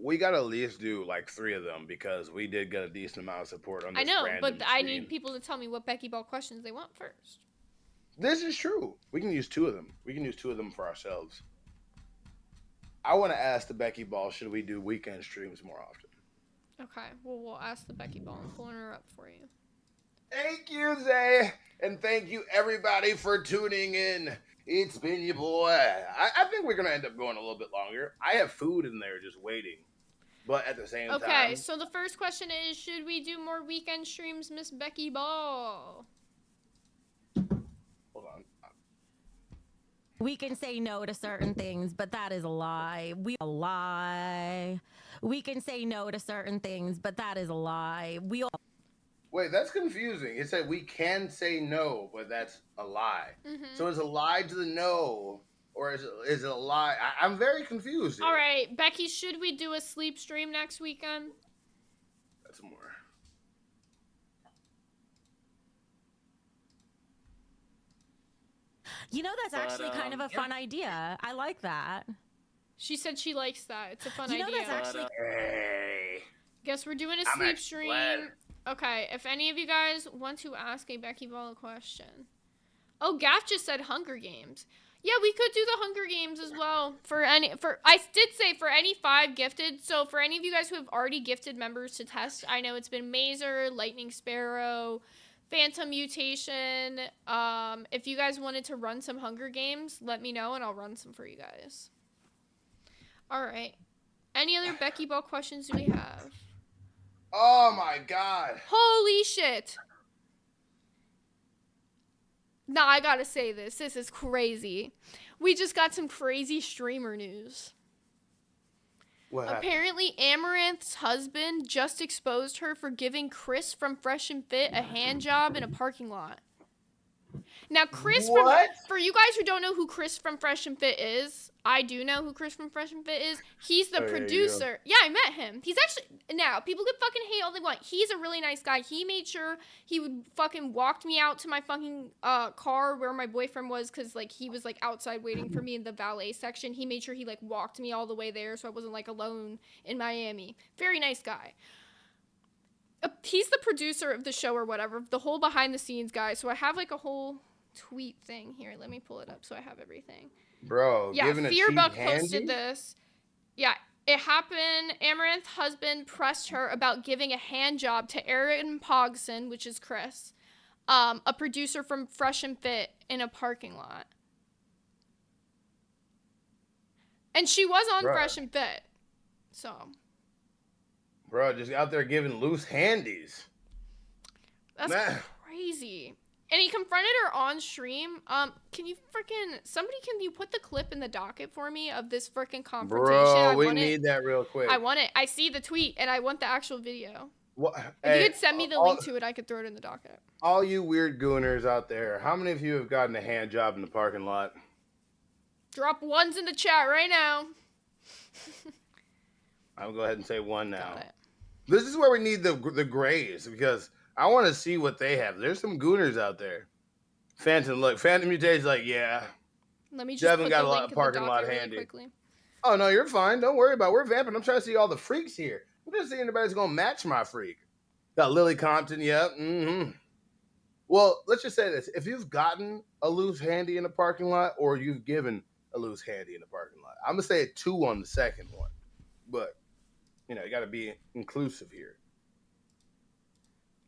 we gotta at least do like 3 of them because we did get a decent amount of support on this. I know, but random I stream. need people to tell me what Becky Ball questions they want first. This is true. We can use 2 of them. We can use 2 of them for ourselves. I want to ask the Becky Ball, should we do weekend streams more often? Okay, well, we'll ask the Becky Ball and pulling her up for you. Thank you, Zay. And thank you, everybody, for tuning in. It's been your boy. I think we're going to end up going a little bit longer. I have food in there just waiting. But at the same time... Okay, so the first question is, should we do more weekend streams, Miss Becky Ball? Hold on. We can say no to certain things, but that is a lie. We can say no to certain things, but that is a lie. Wait, that's confusing. It said we can say no, but that's a lie. Mm-hmm. So is a lie to the no, or is it a lie? I'm very confused here. All right, Becky, should we do a sleep stream next weekend? That's more. You know, that's actually kind of a fun idea. I like that. She said she likes that. It's a fun idea. You know, that's actually... Hey. Guess we're doing a I'm sleep actually stream. glad. Okay, if any of you guys want to ask a Becky Ball a question. Oh, Gaff just said Hunger Games. Yeah, we could do the Hunger Games as well. I did say for any 5 gifted. So for any of you guys who have already gifted members to test, I know it's been Mazer, Lightning Sparrow, Phantom Mutation. If you guys wanted to run some Hunger Games, let me know and I'll run some for you guys. All right. Any other Becky Ball questions do we have? Oh my god. Holy shit. Nah, I gotta say this. This is crazy. We just got some crazy streamer news. What happened? Apparently, Amaranth's husband just exposed her for giving Chris from Fresh and Fit a hand job in a parking lot. Now, Chris, for you guys who don't know who Chris from Fresh and Fit is, I do know who Chris from Fresh and Fit is. He's the producer. Yeah, I met him. He's actually, now, people could fucking hate all they want. He's a really nice guy. He made sure he would fucking walked me out to my fucking car where my boyfriend was, because, like, he was, like, outside waiting for me in the valet section. He made sure he, like, walked me all the way there so I wasn't, like, alone in Miami. Very nice guy. He's the producer of the show or whatever, the whole behind the scenes guy. So I have, like, a whole tweet thing here. Let me pull it up so I have everything. Bro, yeah, giving a Fearbuck cheap handy? posted this. Yeah, it happened. Amaranth's husband pressed her about giving a hand job to Aaron Pogson, which is Chris, a producer from Fresh and Fit, in a parking lot. And she was on Fresh and Fit. So. Bro, just out there giving loose handies. That's crazy. And he confronted her on stream. Can you can you put the clip in the docket for me of this freaking confrontation? Bro, we need that real quick. I want it. I see the tweet, and I want the actual video. What? If you could send me the link to it, I could throw it in the docket. All you weird gooners out there, how many of you have gotten a hand job in the parking lot? Drop ones in the chat right now. I'll go ahead and say one now. This is where we need the grays, because I want to see what they have. There's some gooners out there. Phantom Mutation's like, yeah. Let me just Devin put got the a lot link of in the parking lot docket really handy. quickly. Oh no, you're fine. Don't worry about it. We're vamping. I'm trying to see all the freaks here. I'm just seeing anybody's gonna match my freak. Got Lily Compton, yep. Mm-hmm. Well, let's just say this. If you've gotten a loose handy in a parking lot, or you've given a loose handy in a parking lot, I'm gonna say a 2 on the second one. But you gotta be inclusive here.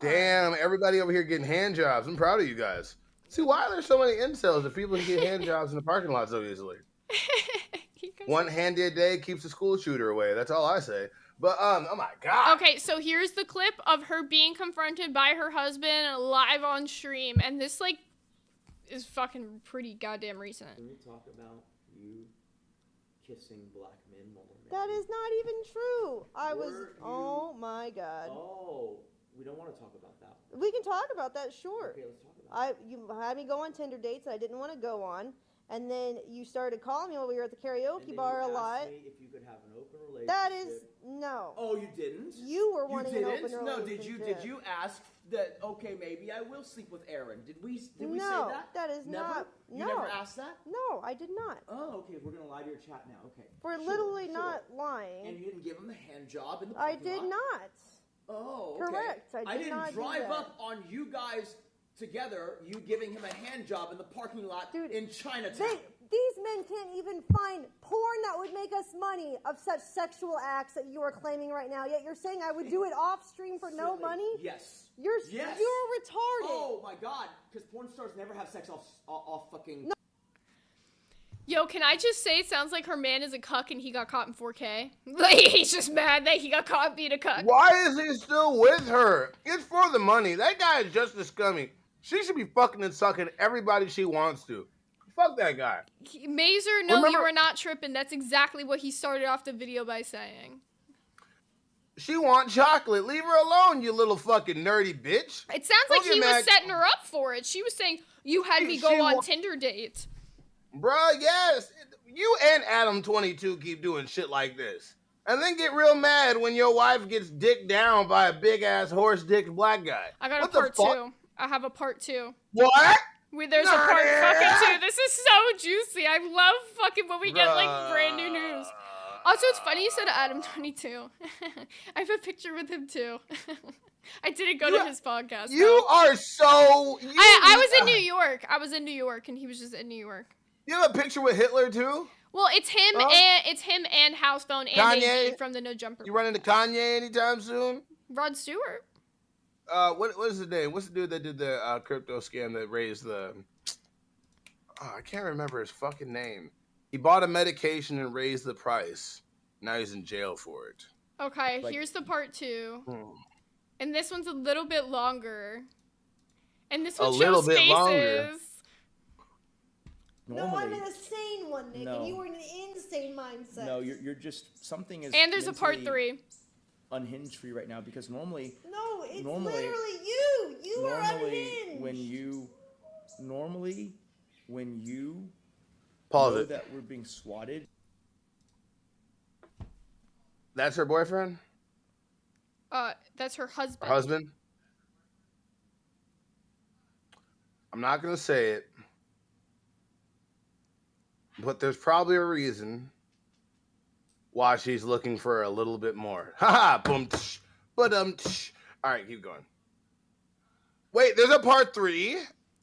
Damn, everybody over here getting hand jobs. I'm proud of you guys. See, why are there so many incels if people can get hand jobs in the parking lot so easily? One handy a day keeps the school shooter away. That's all I say. But, oh my God. Okay, so here's the clip of her being confronted by her husband live on stream. And this, like, is fucking pretty goddamn recent. Can we talk about you kissing black men while we're That is not even true. Oh my God. Oh, we don't want to talk about that. We can talk about that, sure. Okay, let's talk about it. You had me go on Tinder dates that I didn't want to go on, and then you started calling me while we were at the karaoke bar a lot. Me if you could have an open relationship. That is no. Oh, you didn't? You were wanting an open relationship. No, did you ask that okay, maybe I will sleep with Aaron. Did we say No, that? that is never? not. You No. never asked that? No, I did not. Oh, okay. We're gonna lie to your chat now. Okay. We're Sure, literally sure. not lying. And you didn't give him the hand job in the I parking did lot? not. Oh, okay. Correct. I did didn't not do drive that. up on you guys together. You giving him a hand job in the parking lot in Chinatown. These men can't even find porn that would make us money of such sexual acts that you are claiming right now. Yet you're saying I would do it off stream for no money? Yes. You're Yes. you're retarded. Oh my God! Because porn stars never have sex off fucking. No. Yo, can I just say it sounds like her man is a cuck and he got caught in 4K? Like, he's just mad that he got caught being a cuck. Why is he still with her? It's for the money. That guy is just as scummy. She should be fucking and sucking everybody she wants to. Fuck that guy. Mazer, no, Remember- you are not tripping. That's exactly what he started off the video by saying. She want chocolate. Leave her alone, you little fucking nerdy bitch. It sounds Don't like get he was mad. setting her up for it. She was saying, you had me go on Tinder dates. Bruh, yes. You and Adam22 keep doing shit like this. And then get real mad when your wife gets dicked down by a big-ass horse-dicked black guy. I got What a the part fuck? 2. I have a part 2. What? There's a part fucking 2. This is so juicy. I love fucking when we get like brand new news. Also, it's funny you said Adam22. I have a picture with him too. I didn't go to his podcast. You though. are so... I was in New York. I was in New York, and he was just in New York. You have a picture with Hitler too? Well, it's him and Housebone and Kanye? AD from the No Jumper. You run into Kanye anytime soon? Rod Stewart. What is his name? What's the dude that did the crypto scam that raised the... Oh, I can't remember his fucking name. He bought a medication and raised the price. Now he's in jail for it. Okay, here's the part 2. And this one's a little bit longer. And this one A little shows bit faces. longer. No, I'm in a sane one, Nick, No. and you were in an insane mindset. No, you're just something is. And there's a part mentally 3. Unhinged for you right now because normally. No, it's normally, literally you. You are normally unhinged. when you Pause know it. that we're being swatted. That's her boyfriend? That's her husband. Her husband? I'm not going to say it. But there's probably a reason why she's looking for a little bit more. Ha boom, tsh, but tsh. All right, keep going. Wait, there's a part 3.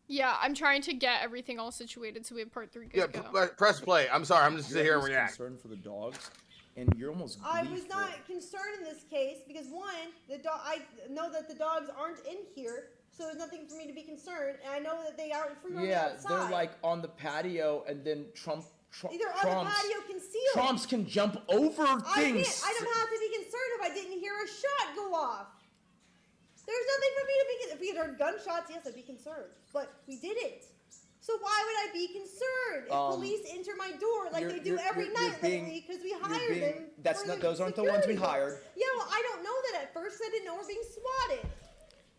Yeah, I'm trying to get everything all situated so we have part 3 good Yeah, to go. press play. I'm sorry, I'm just sitting here and You're react. concerned for the dogs, and you're almost. I was gleeful. not concerned in this case because one, I know that the dogs aren't in here, so there's nothing for me to be concerned, and I know that they aren't free roaming outside. They're like on the patio, and then Either on the patio concealed. Trumps can jump over things. I don't have to be concerned if I didn't hear a shot go off. There's nothing for me to be. If we had heard gunshots, yes, I'd be concerned, but we didn't. So why would I be concerned if police enter my door like they do every night lately because we hired them? Those aren't the ones we hired. Yeah, well, I don't know that at first. I didn't know we're being swatted.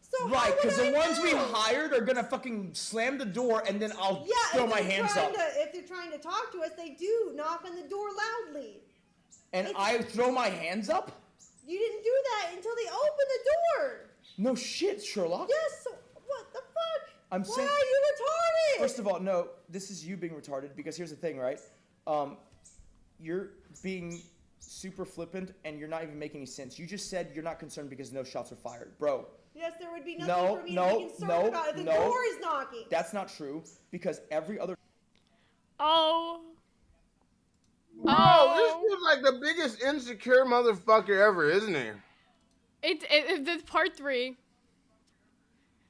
So Right, because the ones we know? hired are gonna fucking slam the door, and then I'll throw my hands up. If they're trying to talk to us, they do knock on the door loudly. And I throw my hands up? You didn't do that until they opened the door. No shit, Sherlock. Yes. So what the fuck? I'm Why saying. are you retarded? First of all, no. This is you being retarded because here's the thing, right? You're being super flippant, and you're not even making any sense. You just said you're not concerned because no shots are fired, bro. Yes, there would be nothing for me to be concerned about if the door is knocking. That's not true because every other. Bro, this is like the biggest insecure motherfucker ever, isn't he? It's part 3.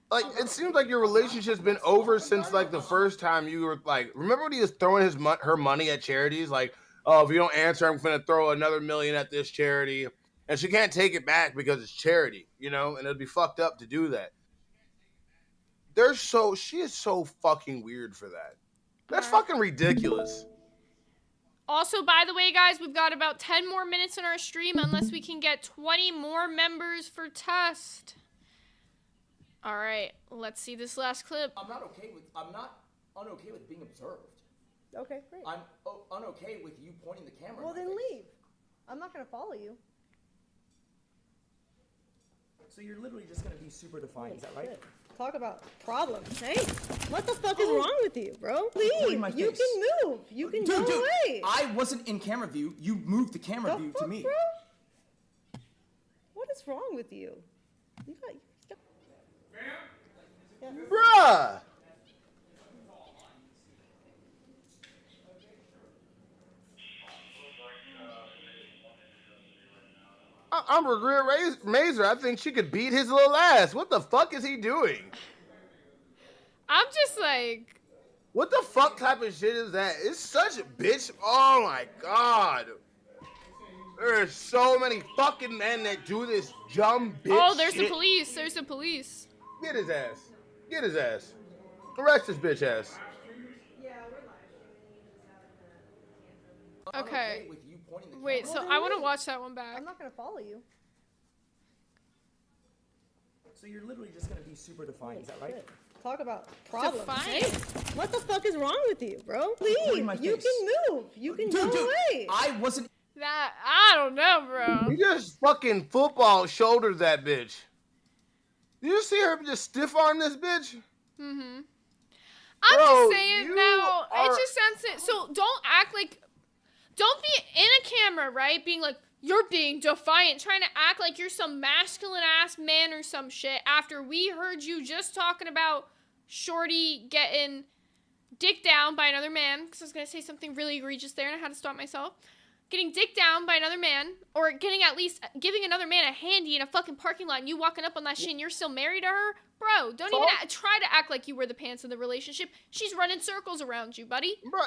Like, it seems like your relationship's been over since, like, the first time you were, like, remember when he was throwing her money at charities? Like, oh, if you don't answer, I'm going to throw another $1 million at this charity. And she can't take it back because it's charity, you know? And it'd be fucked up to do that. She is so fucking weird for that. That's fucking ridiculous. Also, by the way, guys, we've got about 10 more minutes in our stream unless we can get 20 more members for test. All right, let's see this last clip. I'm not unokay with being observed. Okay, great. I'm unokay with you pointing the camera. Well, then leave. I'm not gonna follow you. So you're literally just gonna be super defiant, is that right? Shit. Talk about problems. Hey, what the fuck is wrong with you, bro? Leave. my You face. can move. You can go away. I wasn't in camera view. You moved the camera The view fuck, to me. bro? What is wrong with you? You got. Yeah. Bruh! I'm regret Mazer. I think she could beat his little ass. What the fuck is he doing? I'm just like, What the fuck type of shit is that? It's such a bitch. Oh my god. There are so many fucking men that do this dumb bitch oh, there's the shit. police. There's the police. Get his ass. Get his ass. Arrest this bitch ass. Okay. With you pointing the Wait, camera. so I want to watch that one back. I'm not gonna follow you. So you're literally just gonna be super defiant, is that right? Shit. Talk about problems. Defiant. Hey, what the fuck is wrong with you, bro? Leave. my You face. can move. You can go away. I wasn't. That, I don't know, bro. You just fucking football shouldered that bitch. Did you see her just stiff arm this bitch? Mm-hmm. I'm Bro, just saying you now, are- it just sounds, so don't act like, don't be in a camera, right? Being like, you're being defiant, trying to act like you're some masculine ass man or some shit after we heard you just talking about Shorty getting dicked down by another man, because I was going to say something really egregious there and I had to stop myself. Getting dicked down by another man, or getting at least giving another man a handy in a fucking parking lot and you walking up on that shit and you're still married to her? Bro, don't even try to act like you were the pants in the relationship. She's running circles around you, buddy. Bro,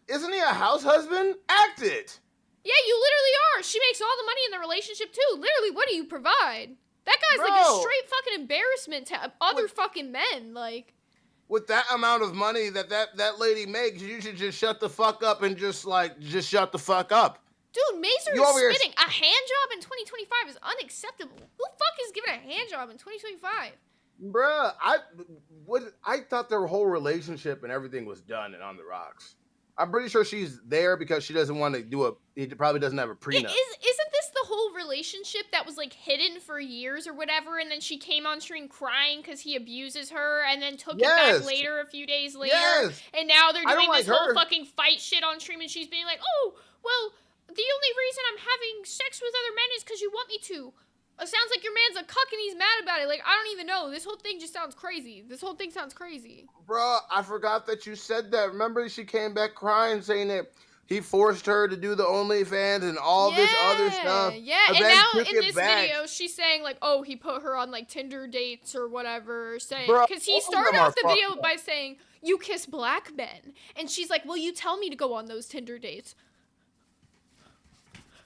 isn't he a house husband? Act it. Yeah, you literally are. She makes all the money in the relationship too. Literally, what do you provide? That guy's like a Bro. straight fucking embarrassment to other fucking men. Like, With that amount of money that lady makes, you should just shut the fuck up and just shut the fuck up. dude, Mazer You is over here- spitting. A hand job in 2025 is unacceptable. Who the fuck is giving a hand job in 2025? Bruh, I thought their whole relationship and everything was done and on the rocks. I'm pretty sure she's there because she doesn't want to do he probably doesn't have a prenup. Isn't this the whole relationship that was like hidden for years or whatever, and then she came on stream crying because he abuses her, and then took it back later a few days later, and now they're I don't doing this like whole her. fucking fight shit on stream, and she's being like, oh, well, the only reason I'm having sex with other men is because you want me to. It sounds like your man's a cuck and he's mad about it. Like, I don't even know. This whole thing just sounds crazy. This whole thing sounds crazy. Bruh, I forgot that you said that. Remember she came back crying saying that he forced her to do the OnlyFans and all this other stuff. Yeah, and then now took in it this back. video, she's saying, like, oh, he put her on, like, Tinder dates or whatever, saying, Bruh, because he all of started them are off the video fucked by saying, you kiss black men. And she's like, well, you tell me to go on those Tinder dates.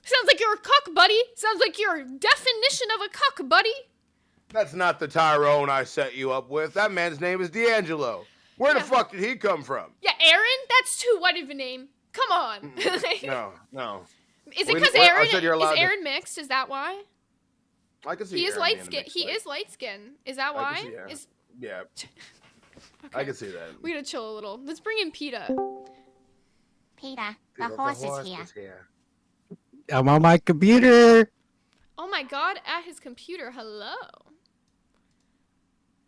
Sounds like you're a cuck, buddy. Sounds like you're a definition of a cuck, buddy. That's not the Tyrone I set you up with. That man's name is D'Angelo. Where the fuck did he come from? Yeah, Aaron? That's too white of a name. Come on. No. Is it We- because I Aaron said you're allowed is to- Aaron mixed? Is that why? I can see He is Aaron light being a skin. mixed He light. is light skin. Is that I why? can see Aaron. Is Yeah. I can see that. we gotta chill a little. Let's bring in PETA. PETA, the Peter, horse is here. here. I'm on my computer. Oh my god, at his computer. Hello.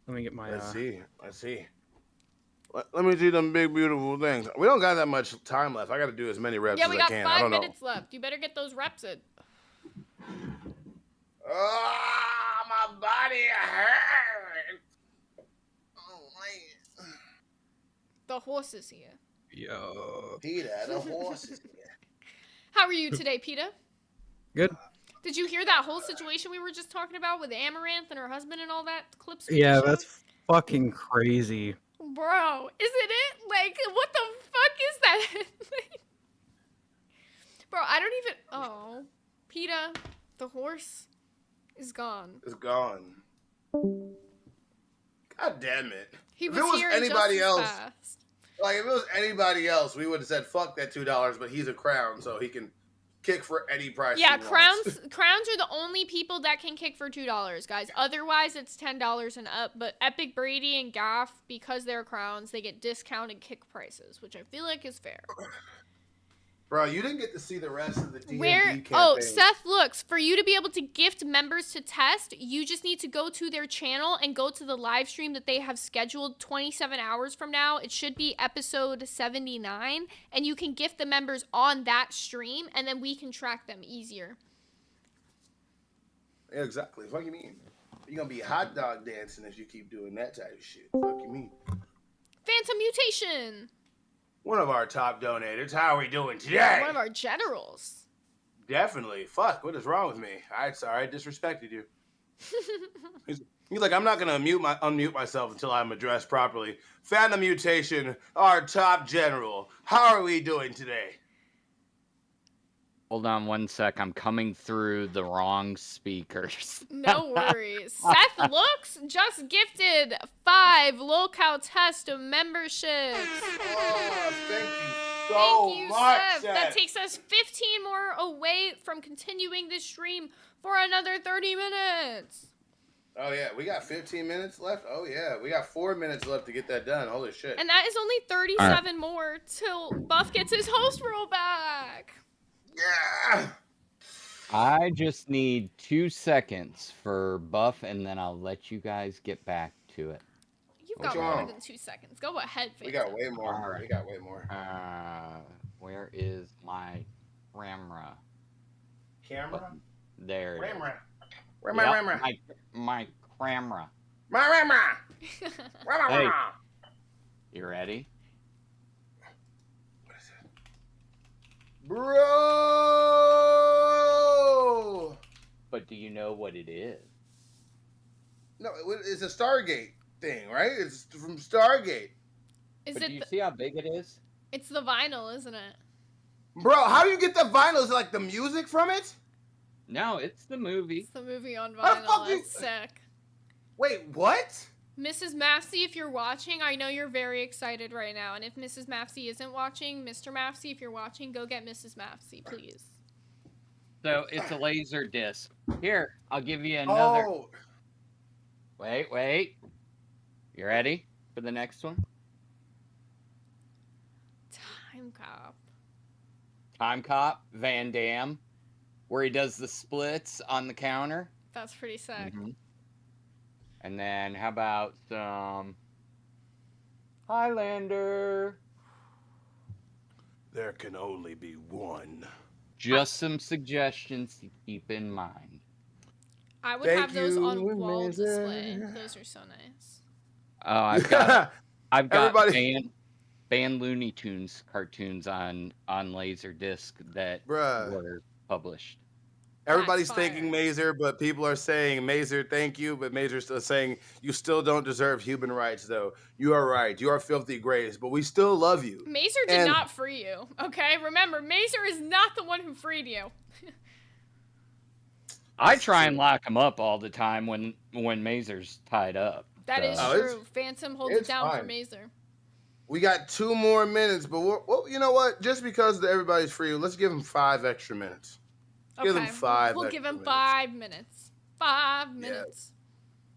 Let me get my. Let's see. Let me see them big beautiful things. We don't got that much time left. I got to do as many reps Yeah, as we I got can. I 5 don't know. minutes left. You better get those reps in. My body hurts. Oh man. The horse is here. Yo. Peter, the horse is here. How are you today, PETA? Good. Did you hear that whole situation we were just talking about with Amaranth and her husband and all that clips? Yeah, that's fucking crazy. Bro, isn't it? Like, what the fuck is that? Bro, I don't even. Oh. PETA, the horse is gone. It's gone. God damn it. He If was it was here anybody just as else, fast. like if it was anybody else, we would have said fuck that $2, but he's a crown, so he can kick for any price. Yeah, he crowns wants. crowns are the only people that can kick for $2, guys. Otherwise, it's $10 and up. But Epic Brady and Gaff, because they're crowns, they get discounted kick prices, which I feel like is fair. Bro, you didn't get to see the rest of the D&D campaign. Oh, Seth looks. For you to be able to gift members to test, you just need to go to their channel and go to the live stream that they have scheduled 27 hours from now. It should be episode 79, and you can gift the members on that stream, and then we can track them easier. Yeah, exactly. What do you mean? You're gonna be hot dog dancing if you keep doing that type of shit. What do you mean? Phantom Mutation. One of our top donators. How are we doing today? One of our generals. Definitely. Fuck, what is wrong with me? Sorry, I disrespected you. He's like, I'm not gonna unmute myself until I'm addressed properly. Phantom Mutation, our top general. How are we doing today? Hold on one sec. I'm coming through the wrong speakers. No worries. Seth Looks just gifted 5 lolcow test memberships. Oh, thank you so much, Seth. That takes us 15 more away from continuing this stream for another 30 minutes. Oh, yeah. We got 15 minutes left? Oh, yeah. We got 4 minutes left to get that done. Holy shit. And that is only 37 more till Buff gets his host role back. Yeah. I just need 2 seconds for Buff, and then I'll let you guys get back to it. You've got more than 2 seconds. Go ahead, Phantom. We got way more. Right. We got way more. Where is my camera? Camera? There it is. Camera. My camera. My Hey, you ready? Bro! But do you know what it is? No, it's a Stargate thing, right? It's from Stargate. But do you see how big it is? It's the vinyl, isn't it? Bro, how do you get the vinyl? Is it like the music from it? No, it's the movie. It's the movie on How the vinyl. fuck That's sick. Wait, what? Mrs. Mafsey, if you're watching, I know you're very excited right now. And if Mrs. Mafsey isn't watching, Mr. Mafsey, if you're watching, go get Mrs. Mafsey, please. So it's a laser disc. Here, I'll give you another. Oh. Wait. You ready for the next one? Time Cop, Van Damme, where he does the splits on the counter. That's pretty sick. And then how about Highlander? There can only be one. Just some suggestions to keep in mind. I would have those on wall display. Those are so nice. Oh, I've got banned Looney Tunes cartoons on Laserdisc that were published. Everybody's thanking Mazer, but people are saying, Mazer, thank you, but Mazer's still saying, you still don't deserve human rights, though. You are right. You are filthy graves, but we still love you. Mazer did not free you, okay? Remember, Mazer is not the one who freed you. I try and lock him up all the time when Mazer's tied up. That is true. Phantom holds it down for Mazer. We got 2 more minutes, but you know what? Just because everybody's free, let's give him 5 extra minutes. Okay. Give them 5 We'll extra give him minutes. 5 minutes. 5 minutes.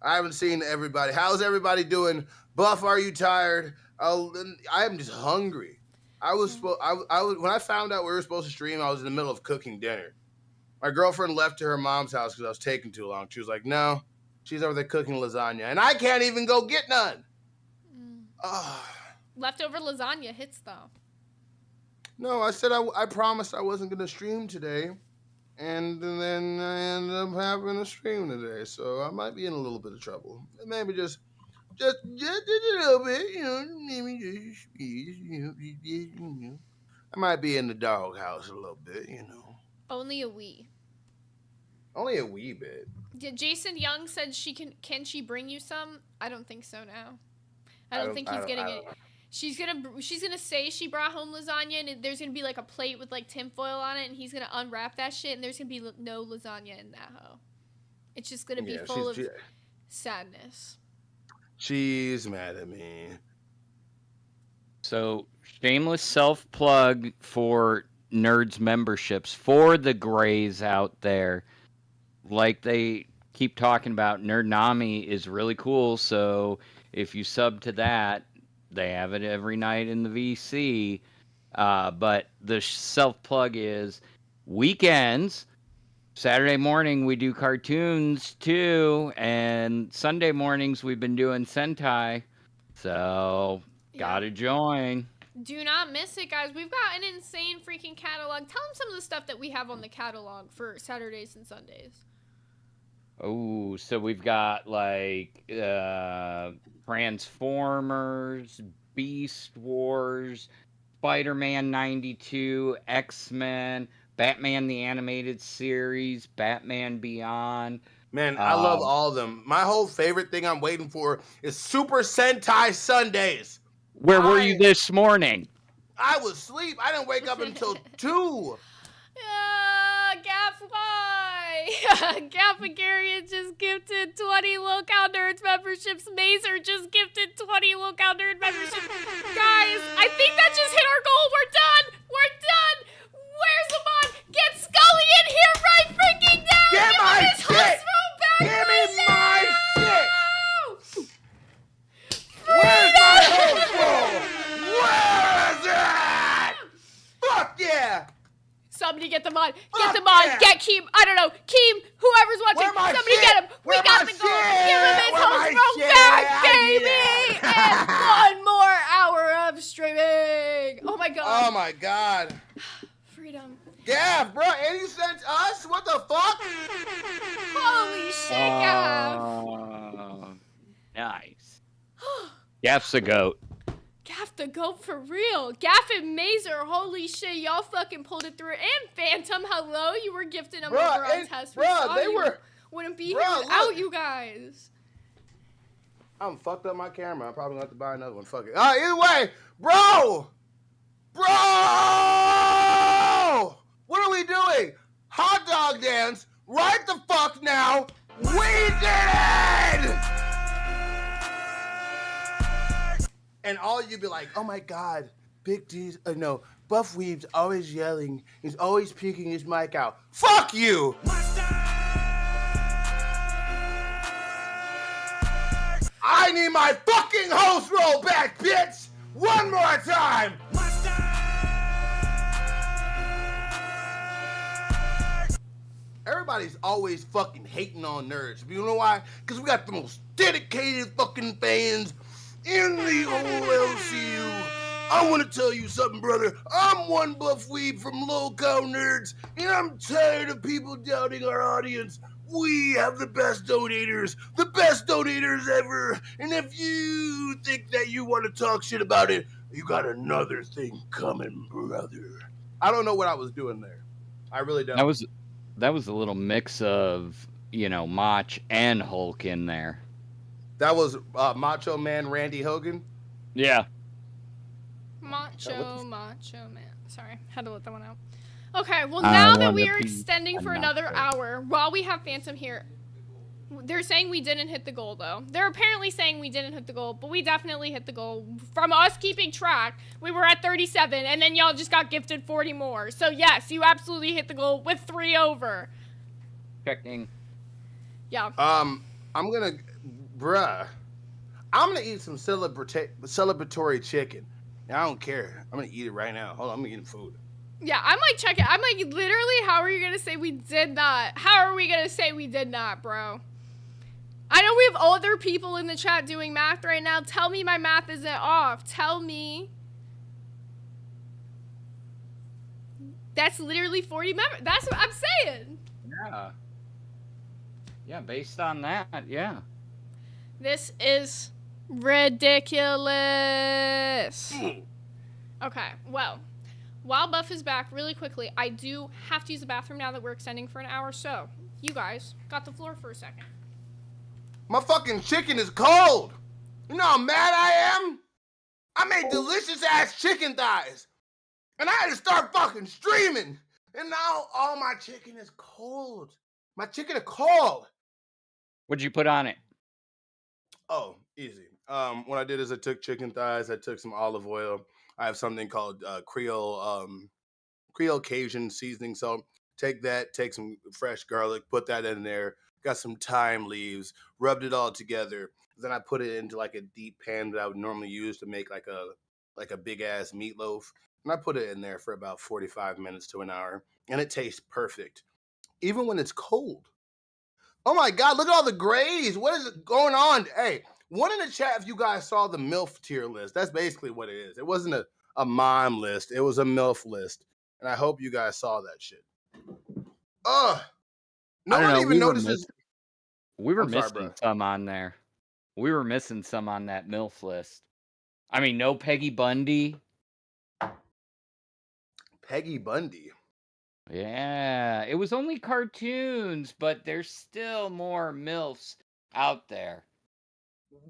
I haven't seen everybody. How's everybody doing? Buff, are you tired? I'm just hungry. I was when I found out we were supposed to stream, I was in the middle of cooking dinner. My girlfriend left to her mom's house because I was taking too long. She was like, no, she's over there cooking lasagna, and I can't even go get none. Leftover lasagna hits, though. No, I said I promised I wasn't going to stream today, and then I ended up having a stream today, so I might be in a little bit of trouble. Maybe just a little bit, you know, maybe just, you know. I might be in the doghouse a little bit, you know. Only a wee. Only a wee bit. Jason Young said can she bring you some? I don't think so now. I don't think he's getting it. She's gonna say she brought home lasagna, and there's gonna be like a plate with like tinfoil on it, and he's gonna unwrap that shit, and there's gonna be no lasagna in that hoe. It's just gonna be full of sadness. She's mad at me. So shameless self plug for Nerds memberships for the Grays out there. Like they keep talking about, Nerdnami is really cool. So if you sub to that, they have it every night in the VC. But the self plug is weekends. Saturday morning we do cartoons too, and Sunday mornings we've been doing Sentai. So gotta join. Do not miss it, guys. We've got an insane freaking catalog. Tell them some of the stuff that we have on the catalog for Saturdays and Sundays. Oh, so we've got like Transformers, Beast Wars, Spider-Man 92, X-Men, Batman the Animated Series, Batman Beyond. Man, I love all of them. My whole favorite thing I'm waiting for is Super Sentai Sundays. Where were you this morning? I was asleep. I didn't wake up until 2. Gaff, why? Gaffagarian just gifted 20 Lookout Nerds memberships. Mazer just gifted 20 Lookout Nerd memberships. Guys, I think that just hit our goal. We're done. We're done. Where's the mod? Get Scully in here right freaking now. Get Give my him his shit. host room back. Give me my shit. Freedom. Where's my host roll? Where is it? Fuck yeah. Somebody get the mod. Get the mod. Yeah. Get Keem. I don't know. Keem, whoever's watching. Where my Somebody shit? get him. We Where got my the goal. shit? Give him his Where host my room shit? back, I need baby. And 1 more hour of streaming. Oh my god. Oh my god. Freedom. Yeah, bro. And you sent us? What the fuck? Holy shit, Gaff. Nice. Gaff's a goat. Gaff the goat for real. Gaff and Mazer, holy shit, y'all fucking pulled it through. And Phantom, hello, you were gifting them over on test. Wouldn't be here without you guys. I'm fucked up my camera. I'm probably gonna have to buy another one. Fuck it. Either way, bro! What are we doing? Hot dog dance right the fuck now. We did it! And all you be like, oh my god, Big D's, no, Buff Weeb's always yelling. He's always peeking his mic out. Fuck you! I need my fucking host roll back, bitch! One more time! Everybody's always fucking hating on nerds. You know why? Because we got the most dedicated fucking fans in the whole LCU. I want to tell you something, brother. I'm one Buff Weeb from Low-Cow Nerds, and I'm tired of people doubting our audience. We have the best donators ever. And if you think that you want to talk shit about it, you got another thing coming, brother. I don't know what I was doing there. I really don't. That was a little mix of, Mach and Hulk in there. That was Macho Man Randy Hogan? Yeah. Macho Man. Sorry, had to let that one out. Okay, well now that we are extending for another hour, while we have Phantom here, they're saying we didn't hit the goal though. They're apparently saying we didn't hit the goal, but we definitely hit the goal. From us keeping track, we were at 37, and then y'all just got gifted 40 more. So yes, you absolutely hit the goal with 3 over. Checking. Yeah. I'm gonna eat some celebratory chicken. I don't care. I'm gonna eat it right now. Hold on, I'm eating food. Yeah, I'm like, check it. I'm like, literally, how are you gonna say we did not? How are we gonna say we did not, bro? I know we have other people in the chat doing math right now. Tell me my math isn't off. Tell me. That's literally 40 members. That's what I'm saying. Yeah. Yeah, based on that, yeah. This is ridiculous. Okay, well, while Buff is back, really quickly, I do have to use the bathroom now that we're extending for an hour. So, you guys got the floor for a second. My fucking chicken is cold. You know how mad I am? I made delicious ass chicken thighs. And I had to start fucking streaming. And now all my chicken is cold. My chicken is cold. What'd you put on it? Oh, easy. What I did is I took chicken thighs. I took some olive oil. I have something called Creole Cajun seasoning. So take that, take some fresh garlic, put that in there. Got some thyme leaves, rubbed it all together. Then I put it into like a deep pan that I would normally use to make like a like a big ass meatloaf, and I put it in there for about 45 minutes to an hour, and it tastes perfect, even when it's cold. Oh my God, look at all the grays. What is going on? Hey, one in the chat if you guys saw the MILF tier list. That's basically what it is. It wasn't a mom list, it was a MILF list. And I hope you guys saw that shit. Ugh. I don't Nobody know. even notices. We were I'm sorry, missing bro. some on there. We were missing some on that MILF list. I mean, no Peggy Bundy. Peggy Bundy. Yeah, it was only cartoons, but there's still more MILFs out there.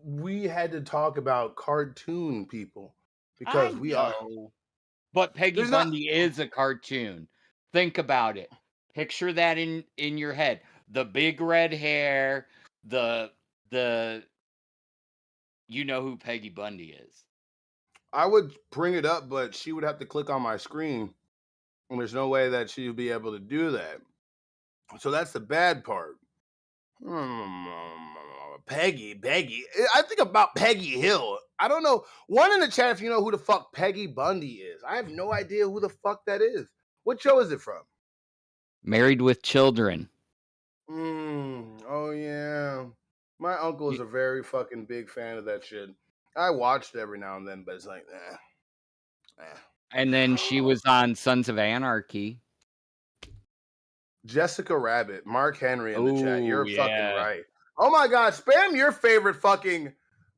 We had to talk about cartoon people I because we are. know. But Peggy There's not- Bundy is a cartoon. Think about it. Picture that in your head. The big red hair, the you know who Peggy Bundy is. I would bring it up, but she would have to click on my screen, and there's no way that she would be able to do that. So that's the bad part. Peggy. I think about Peggy Hill. I don't know. One in the chat if you know who the fuck Peggy Bundy is. I have no idea who the fuck that is. What show is it from? Married with Children. Oh yeah. My uncle is a very fucking big fan of that shit. I watched it every now and then, but it's like, And then she was on Sons of Anarchy. Jessica Rabbit, Mark Henry in the chat. You're Ooh, fucking yeah. right. Oh my God, spam your favorite fucking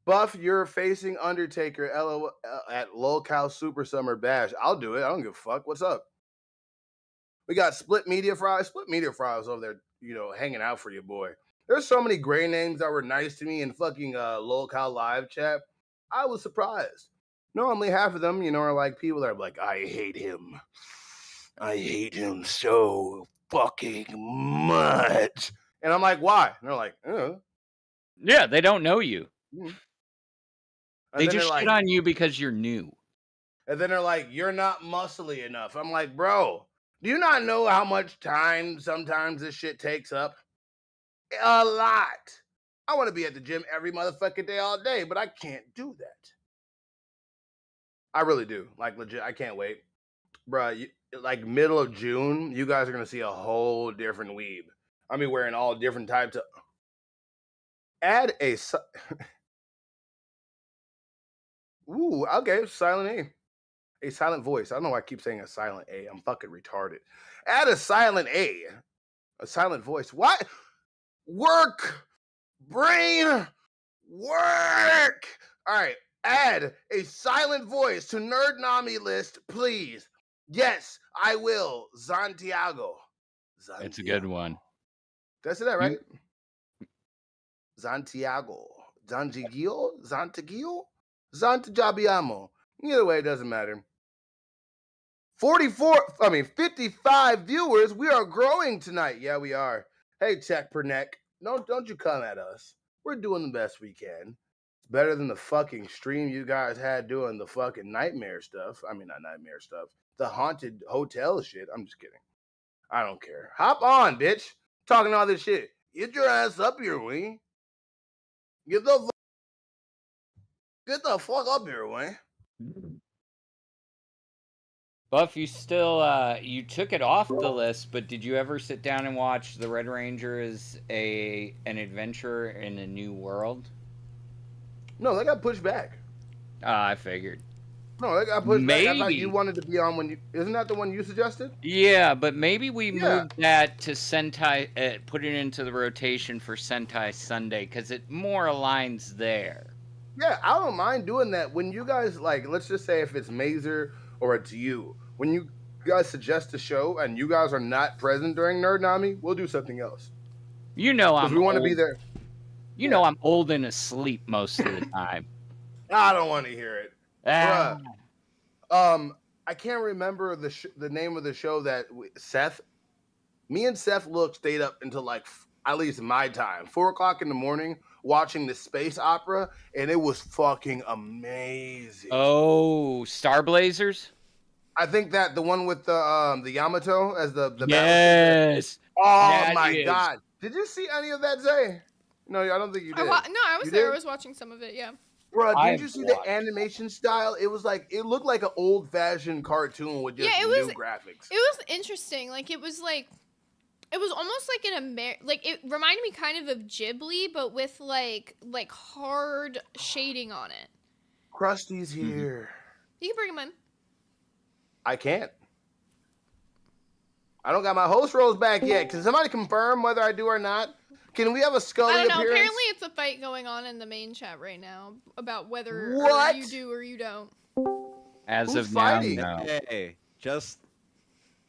buff. You're facing Undertaker LOL at Lolcow Super Summer Bash. I'll do it. I don't give a fuck. What's up? We got Split Media Fries. Split Media Fries over there, you know, hanging out for you, boy. There's so many gray names that were nice to me in fucking Lolcow live chat. I was surprised. Normally half of them, you know, are like people that are like, I hate him. I hate him so fucking much. And I'm like, why? And they're like, Yeah, they don't know you. And They then just they're shit like- on you because you're new. And then they're like, you're not muscly enough. I'm like, bro, do you not know how much time sometimes this shit takes up? A lot. I want to be at the gym every motherfucking day all day, but I can't do that. I really do. Like, legit, I can't wait. Bruh, like middle of June, you guys are going to see a whole different weeb. I mean, wearing all different types of... Add a... Ooh, okay, silent A. A silent voice. I don't know why I keep saying a silent A. I'm fucking retarded. Add a silent A. A silent voice. What? Work! Brain! Work! All right, add a silent voice to Nerd Nami list, please. Yes, I will. Santiago. It's a good one. Did I say that right? Santiago. Zantigio? Zantigio? Zantijabiamo. Either way, it doesn't matter. 55 viewers. We are growing tonight. Yeah, we are. Hey, Tech Per Neck. Don't you come at us. We're doing the best we can. It's better than the fucking stream you guys had doing the fucking nightmare stuff. I mean, not nightmare stuff. The haunted hotel shit. I'm just kidding. I don't care. Hop on, bitch. Talking all this shit. Get your ass up here, Wing. Get the fuck up here, Wing. Buff, you still you took it off the list, but did you ever sit down and watch The Red Ranger as an adventure in a new world? No, that got pushed back. I figured. No, that got pushed back. I thought Maybe. you wanted to be on when you... Isn't that the one you suggested? Yeah, but maybe we moved that to Sentai, put it into the rotation for Sentai Sunday, because it more aligns there. Yeah, I don't mind doing that. When you guys, like, let's just say if it's Mazer or it's you, when you guys suggest a show and you guys are not present during Nerd Nami, we'll do something else. You know Because I'm we want to be old. there. You know I'm old and asleep most of the time. I don't want to hear it. Ah. Bruh. I can't remember the name of the show that Seth, me and Seth stayed up until like at least my time, 4 o'clock in the morning, watching the space opera, and it was fucking amazing. Oh, Star Blazers? I think that the one with the Yamato as the Yes. Oh That my is- god! Did you see any of that, Zay? No, I don't think you did. No, I was You there. did? I was watching some of it. Yeah. Bro, I didn't you see the animation style? It was like it looked like an old-fashioned cartoon with just new graphics. It was interesting. Like it was almost like like it reminded me kind of Ghibli, but with like hard shading on it. Krusty's here. You can bring him in. I can't. I don't got my host roles back yet. Can somebody confirm whether I do or not? Can we have a Scully I don't know. appearance? Apparently, it's a fight going on in the main chat right now about whether What? you do or you don't. As Who's of now, fighting? no. Hey,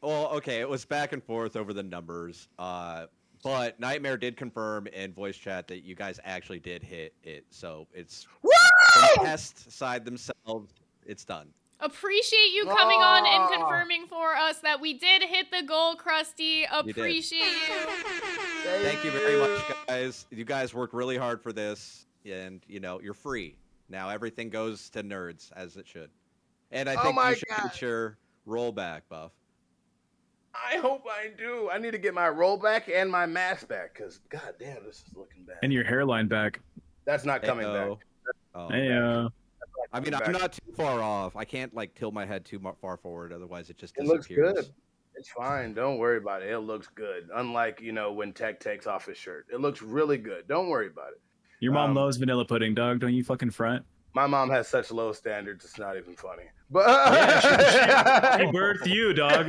well, okay, it was back and forth over the numbers. But Nightmare did confirm in voice chat that you guys actually did hit it. So it's from the test side themselves, it's done. Appreciate you coming on and confirming for us that we did hit the goal, Krusty. Appreciate you. Thank you very much, guys. You guys worked really hard for this, and you're free now. Everything goes to nerds as it should. And I think you should get your rollback, Buff. I hope I do. I need to get my rollback and my mask back because, god damn, this is looking bad. And your hairline back. That's not coming back. Oh, I mean, I'm not too far off. I can't tilt my head too far forward, otherwise it just It looks disappears. good. It's fine. Don't worry about it. It looks good. Unlike, when Tech takes off his shirt. It looks really good. Don't worry about it. Your mom loves vanilla pudding, dog. Don't you fucking front. My mom has such low standards, it's not even funny. But she birthed you, dog.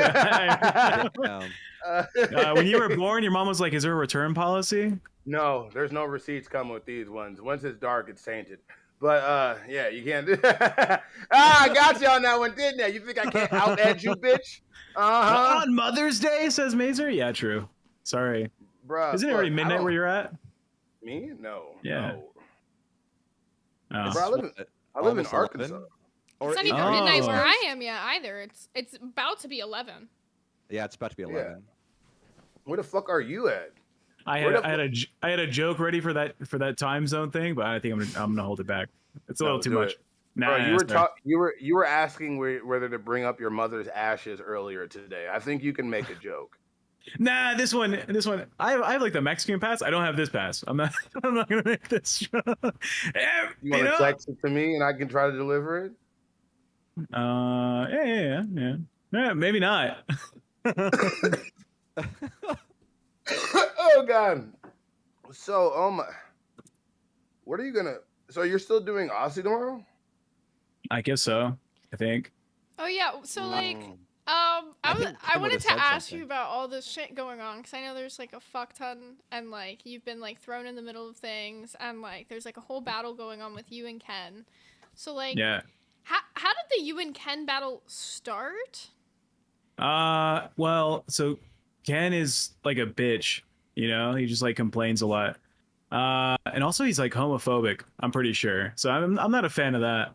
When you were born, your mom was like, "Is there a return policy?" No, there's no receipts coming with these ones. Once it's dark, it's tainted. But yeah, you can't do I got you on that one, didn't I? You think I can't out-edge you, bitch? On Mother's Day, says Mazer. Yeah, true. Sorry. Bruh, Isn't it already midnight where you're at? Me? No. Yeah. No. Oh. Bro, I live in Arkansas. It's not even midnight where I am yet either. It's about to be 11. Yeah, it's about to be 11. Where the fuck are you at? I had a joke ready for that time zone thing, but I think I'm gonna hold it back. It's a little too much. Bro, Nah, you were asking whether to bring up your mother's ashes earlier today. I think you can make a joke. Nah, this one. I have like the Mexican pass. I don't have this pass. I'm not gonna make this. You want to text it to me and I can try to deliver it? Yeah, maybe not. Oh god. So what are you gonna? So you're still doing Aussie tomorrow? I guess so. I think. Oh yeah. So like, I wanted to ask you about all this shit going on because I know there's like a fuck ton and like you've been like thrown in the middle of things and like there's like a whole battle going on with you and Ken. So like, yeah. How did the you and Ken battle start? Well, so Ken is like a bitch, he just like complains a lot. And also he's like homophobic, I'm pretty sure. So I'm not a fan of that.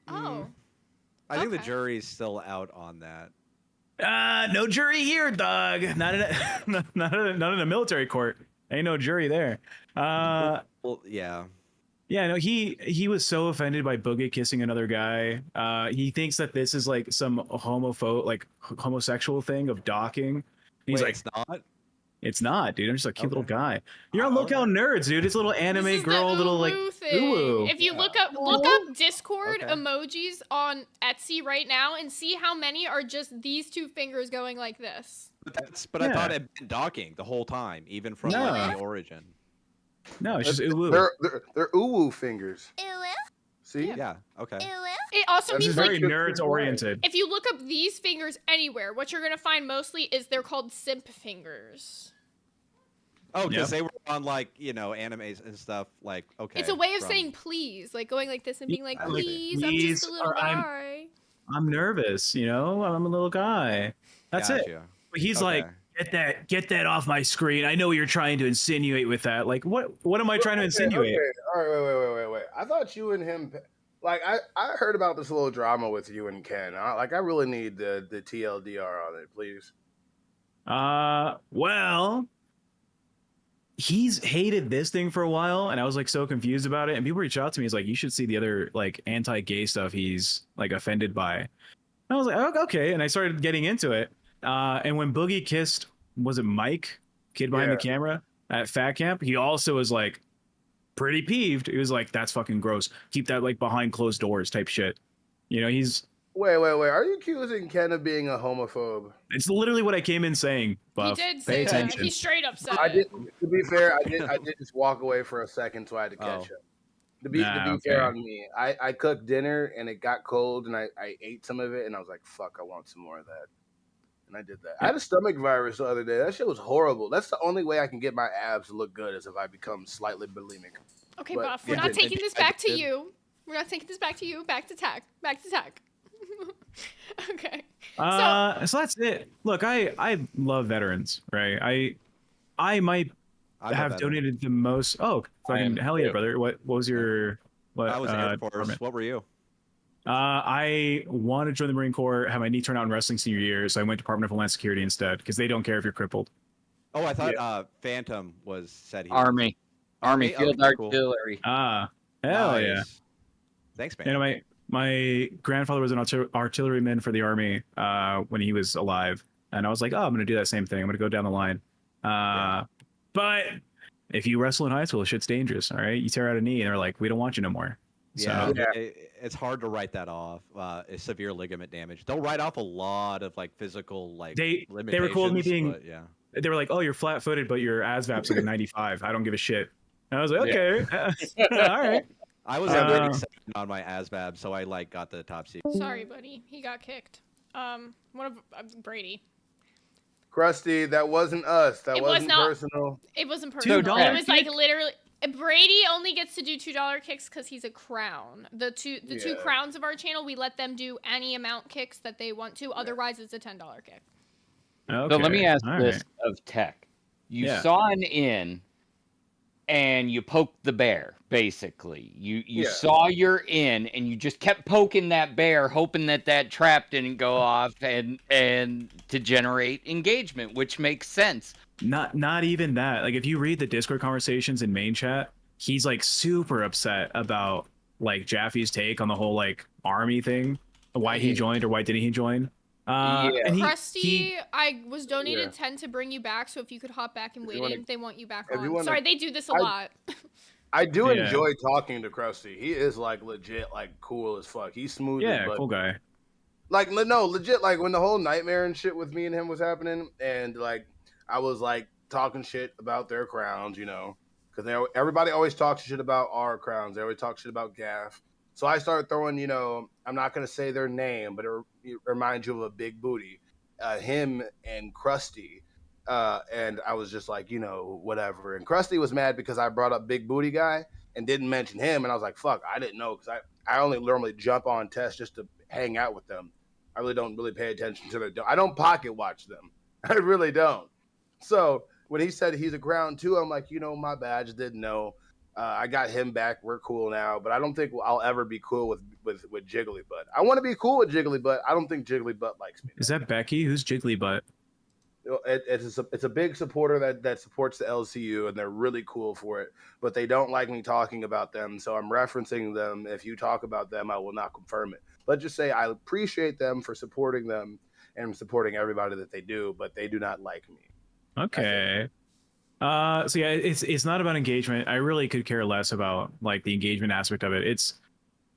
Oh. I think the jury's still out on that. No jury here, dog. Not in a military court. Ain't no jury there. Well, yeah. Yeah, no, he was so offended by Boogie kissing another guy. He thinks that this is like some homosexual thing of docking. And he's like, it's not? It's not, dude. I'm just a cute little guy. You're on Lookout Nerds, dude. It's a little anime girl, little like thing. If you look up Discord emojis on Etsy right now and see how many are just these two fingers going like this. But I thought it had been docking the whole time, even from the origin. No, it's just uwu. They're uwu fingers. See? Yeah. Okay. It also means very like nerds oriented. If you look up these fingers anywhere, what you're gonna find mostly is they're called simp fingers. Oh, because they were on animes and stuff. Like, okay. It's a way of saying please, like going like this and being like, please, I'm just a little guy. I'm nervous, I'm a little guy. That's it. But he's like, get that off my screen. I know what you're trying to insinuate with that. Like, what am I trying to insinuate? Okay. All right, wait. I thought you and him, I heard about this little drama with you and Ken. I really need the TLDR on it, please. Well, he's hated this thing for a while, and I was like so confused about it. And people reach out to me, he's like, you should see the other like anti-gay stuff he's like offended by. And I was like, oh, okay, and I started getting into it. And when Boogie kissed, was it Mike, kid behind the camera at Fat Camp? He also was like, pretty peeved. He was like, "That's fucking gross. Keep that like behind closed doors type shit." You know, he's. Wait. Are you accusing Ken of being a homophobe? It's literally what I came in saying. He Buff. did Pay say that. attention. He straight up said I it. did. To be fair, I did just walk away for a second, so I had to catch up. To be fair on me, I cooked dinner and it got cold, and I ate some of it, and I was like, "Fuck, I want some more of that." And I did that. I had a stomach virus the other day. That shit was horrible. That's the only way I can get my abs to look good is if I become slightly bulimic. Okay, But- Buff, we're not taking this back to you. We're not taking this back to you. Back to Tack. Back to Tack. Okay. So that's it. Look, I love veterans, right? I might I'm a have veteran. donated the most. Oh, fucking hell yeah, brother! What was your what? I was Air Force. department? What were you? I wanted to join the Marine Corps, have my knee turned out in wrestling senior year, so I went to Department of Homeland Security instead because they don't care if you're crippled. Oh, I thought Phantom was said he Army Field Okay, cool. Artillery. Ah, hell yeah! Nice. Thanks, man. You know, my grandfather was an artilleryman for the Army when he was alive, and I was like, oh, I'm gonna do that same thing. I'm gonna go down the line. But if you wrestle in high school, shit's dangerous. All right, you tear out a knee, and they're like, we don't want you no more. Yeah, So, it's hard to write that off. It's severe ligament damage. They'll write off a lot of like physical like they limitations. were cool with me being. but, yeah. They were like, oh, you're flat-footed, but your ASVAB's like a 95. I don't give a shit. And I was like, okay, all right. I was at 97 on my ASVAB, so I like got the top seat. Sorry, buddy. He got kicked. One of Brady. Krusty, that wasn't us. That It was wasn't not- personal. It wasn't personal. $2 It was like literally. Brady only gets to do $2 kicks because he's a crown. The two crowns of our channel, we let them do any amount kicks that they want to. Otherwise, it's a $10 kick. Okay. So let me ask all this right. of Tech. You Yeah. saw an in and you poked the bear, basically. You saw your in and you just kept poking that bear, hoping that trap didn't go off and to generate engagement, which makes sense. Not even that. Like, if you read the Discord conversations in main chat, he's like super upset about like Jaffe's take on the whole like army thing, why he joined or why didn't he join. And Krusty, I was donated 10 to bring you back, so if you could hop back and wait in, they want you back on. Sorry, they do this a lot. I do enjoy talking to Krusty. He is like legit, like cool as fuck. He's smooth. Yeah, but cool guy. Like no, legit. Like when the whole nightmare and shit with me and him was happening, and like I was like talking shit about their crowns, you know, because everybody always talks shit about our crowns. They always talk shit about Gaff. So I started throwing, you know, I'm not gonna say their name, but it reminds you of a big booty, him and Krusty. And I was just like, you know, whatever. And Krusty was mad because I brought up Big Booty Guy and didn't mention him. And I was like, fuck, I didn't know because I only normally jump on tests just to hang out with them. I really don't pay attention to them. I don't pocket watch them. I really don't. So when he said he's a ground too, I'm like, you know, my bad. I just didn't know. I got him back. We're cool now. But I don't think I'll ever be cool with Jigglybutt. I want to be cool with Jigglybutt. I don't think Jigglybutt likes me. Is that Becky? Who's Jigglybutt? It's a big supporter that supports the LCU, and they're really cool for it. But they don't like me talking about them, so I'm referencing them. If you talk about them, I will not confirm it. Let's just say I appreciate them for supporting them and supporting everybody that they do, but they do not like me. Okay. So yeah, it's not about engagement. I really could care less about like the engagement aspect of it.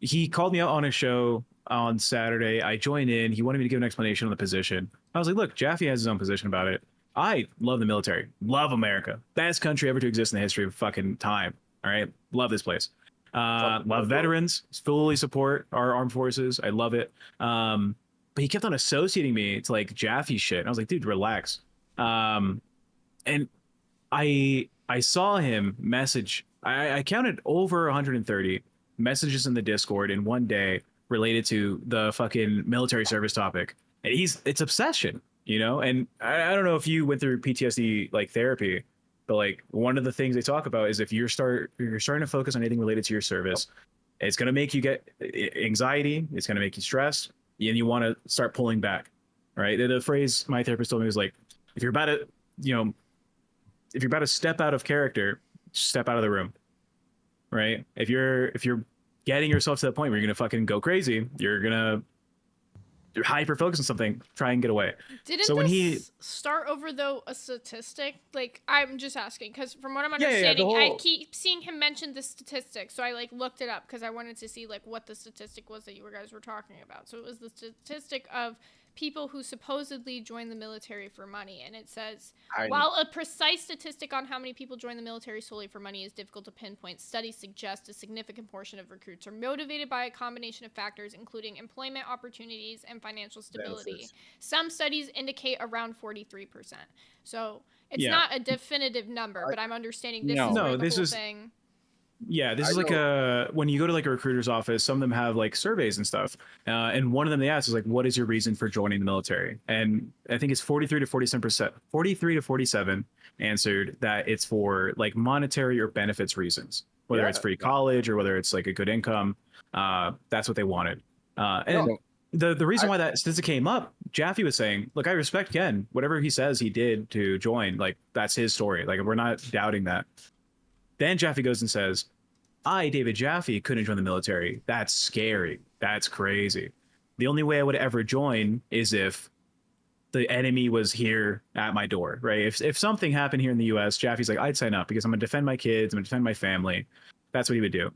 He called me out on his show on Saturday. I joined in. He wanted me to give an explanation on the position. I was like, look, Jaffe has his own position about it. I love the military. Love America. Best country ever to exist in the history of fucking time. All right. Love this place. Love veterans. Fully support our armed forces. I love it. But he kept on associating me to like Jaffe shit. And I was like, dude, relax. And I saw him message. I counted over 130 messages in the Discord in one day related to the fucking military service topic. And it's obsession, you know? And I don't know if you went through PTSD like therapy, but like one of the things they talk about is if you're starting to focus on anything related to your service, it's going to make you get anxiety. It's going to make you stressed, and you want to start pulling back, right? The phrase my therapist told me was like, if you're about to step out of character, step out of the room, right? If you're getting yourself to that point where you're going to fucking go crazy, you're going to hyper focus on something, try and get away. Didn't so when this start over though a statistic? Like, I'm just asking because from what I'm Yeah, understanding, the I whole- keep seeing him mention the statistic, so I like looked it up because I wanted to see like what the statistic was that you guys were talking about. So it was the statistic of people who supposedly join the military for money, and it says while a precise statistic on how many people join the military solely for money is difficult to pinpoint, studies suggest a significant portion of recruits are motivated by a combination of factors including employment opportunities and financial stability. Benefits. Some studies indicate around 43%. So it's Yeah. not a definitive number, but I'm understanding this is No, where the this whole is- thing. Yeah, this I is like when you go to like a recruiter's office, some of them have like surveys and stuff. And one of them they ask is like, what is your reason for joining the military? And I think it's 43 to 47%, 43 to 47 answered that it's for like monetary or benefits reasons, whether it's free college or whether it's like a good income. That's what they wanted. And the reason why that statistic came up, Jaffe was saying, look, I respect Ken. Whatever he says he did to join, like that's his story. Like we're not doubting that. Then Jaffe goes and says, I, David Jaffe, couldn't join the military. That's scary. That's crazy. The only way I would ever join is if the enemy was here at my door, right? If something happened here in the US, Jaffe's like, I'd sign up because I'm going to defend my kids. I'm going to defend my family. That's what he would do.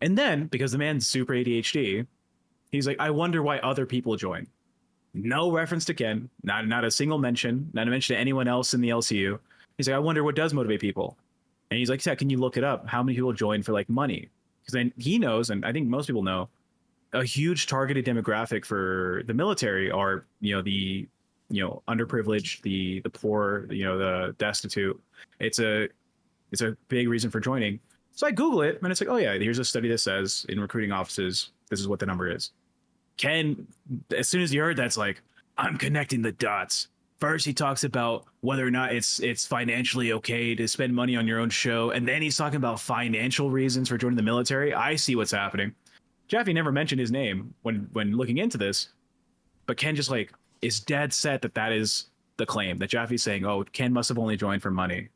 And then, because the man's super ADHD, he's like, I wonder why other people join. No reference to Ken, not a single mention, not a mention to anyone else in the LCU. He's like, I wonder what does motivate people. And he's like, yeah, can you look it up? How many people join for like money? Because then he knows, and I think most people know, a huge targeted demographic for the military are, the underprivileged, the poor, the destitute. It's a big reason for joining. So I Google it, and it's like, oh yeah, here's a study that says in recruiting offices, this is what the number is. Ken, as soon as he heard that's like, I'm connecting the dots. First, he talks about whether or not it's financially okay to spend money on your own show, and then he's talking about financial reasons for joining the military. I see what's happening. Jaffe never mentioned his name when looking into this, but Ken just like is dead set that is the claim that Jaffe's saying. Oh, Ken must have only joined for money.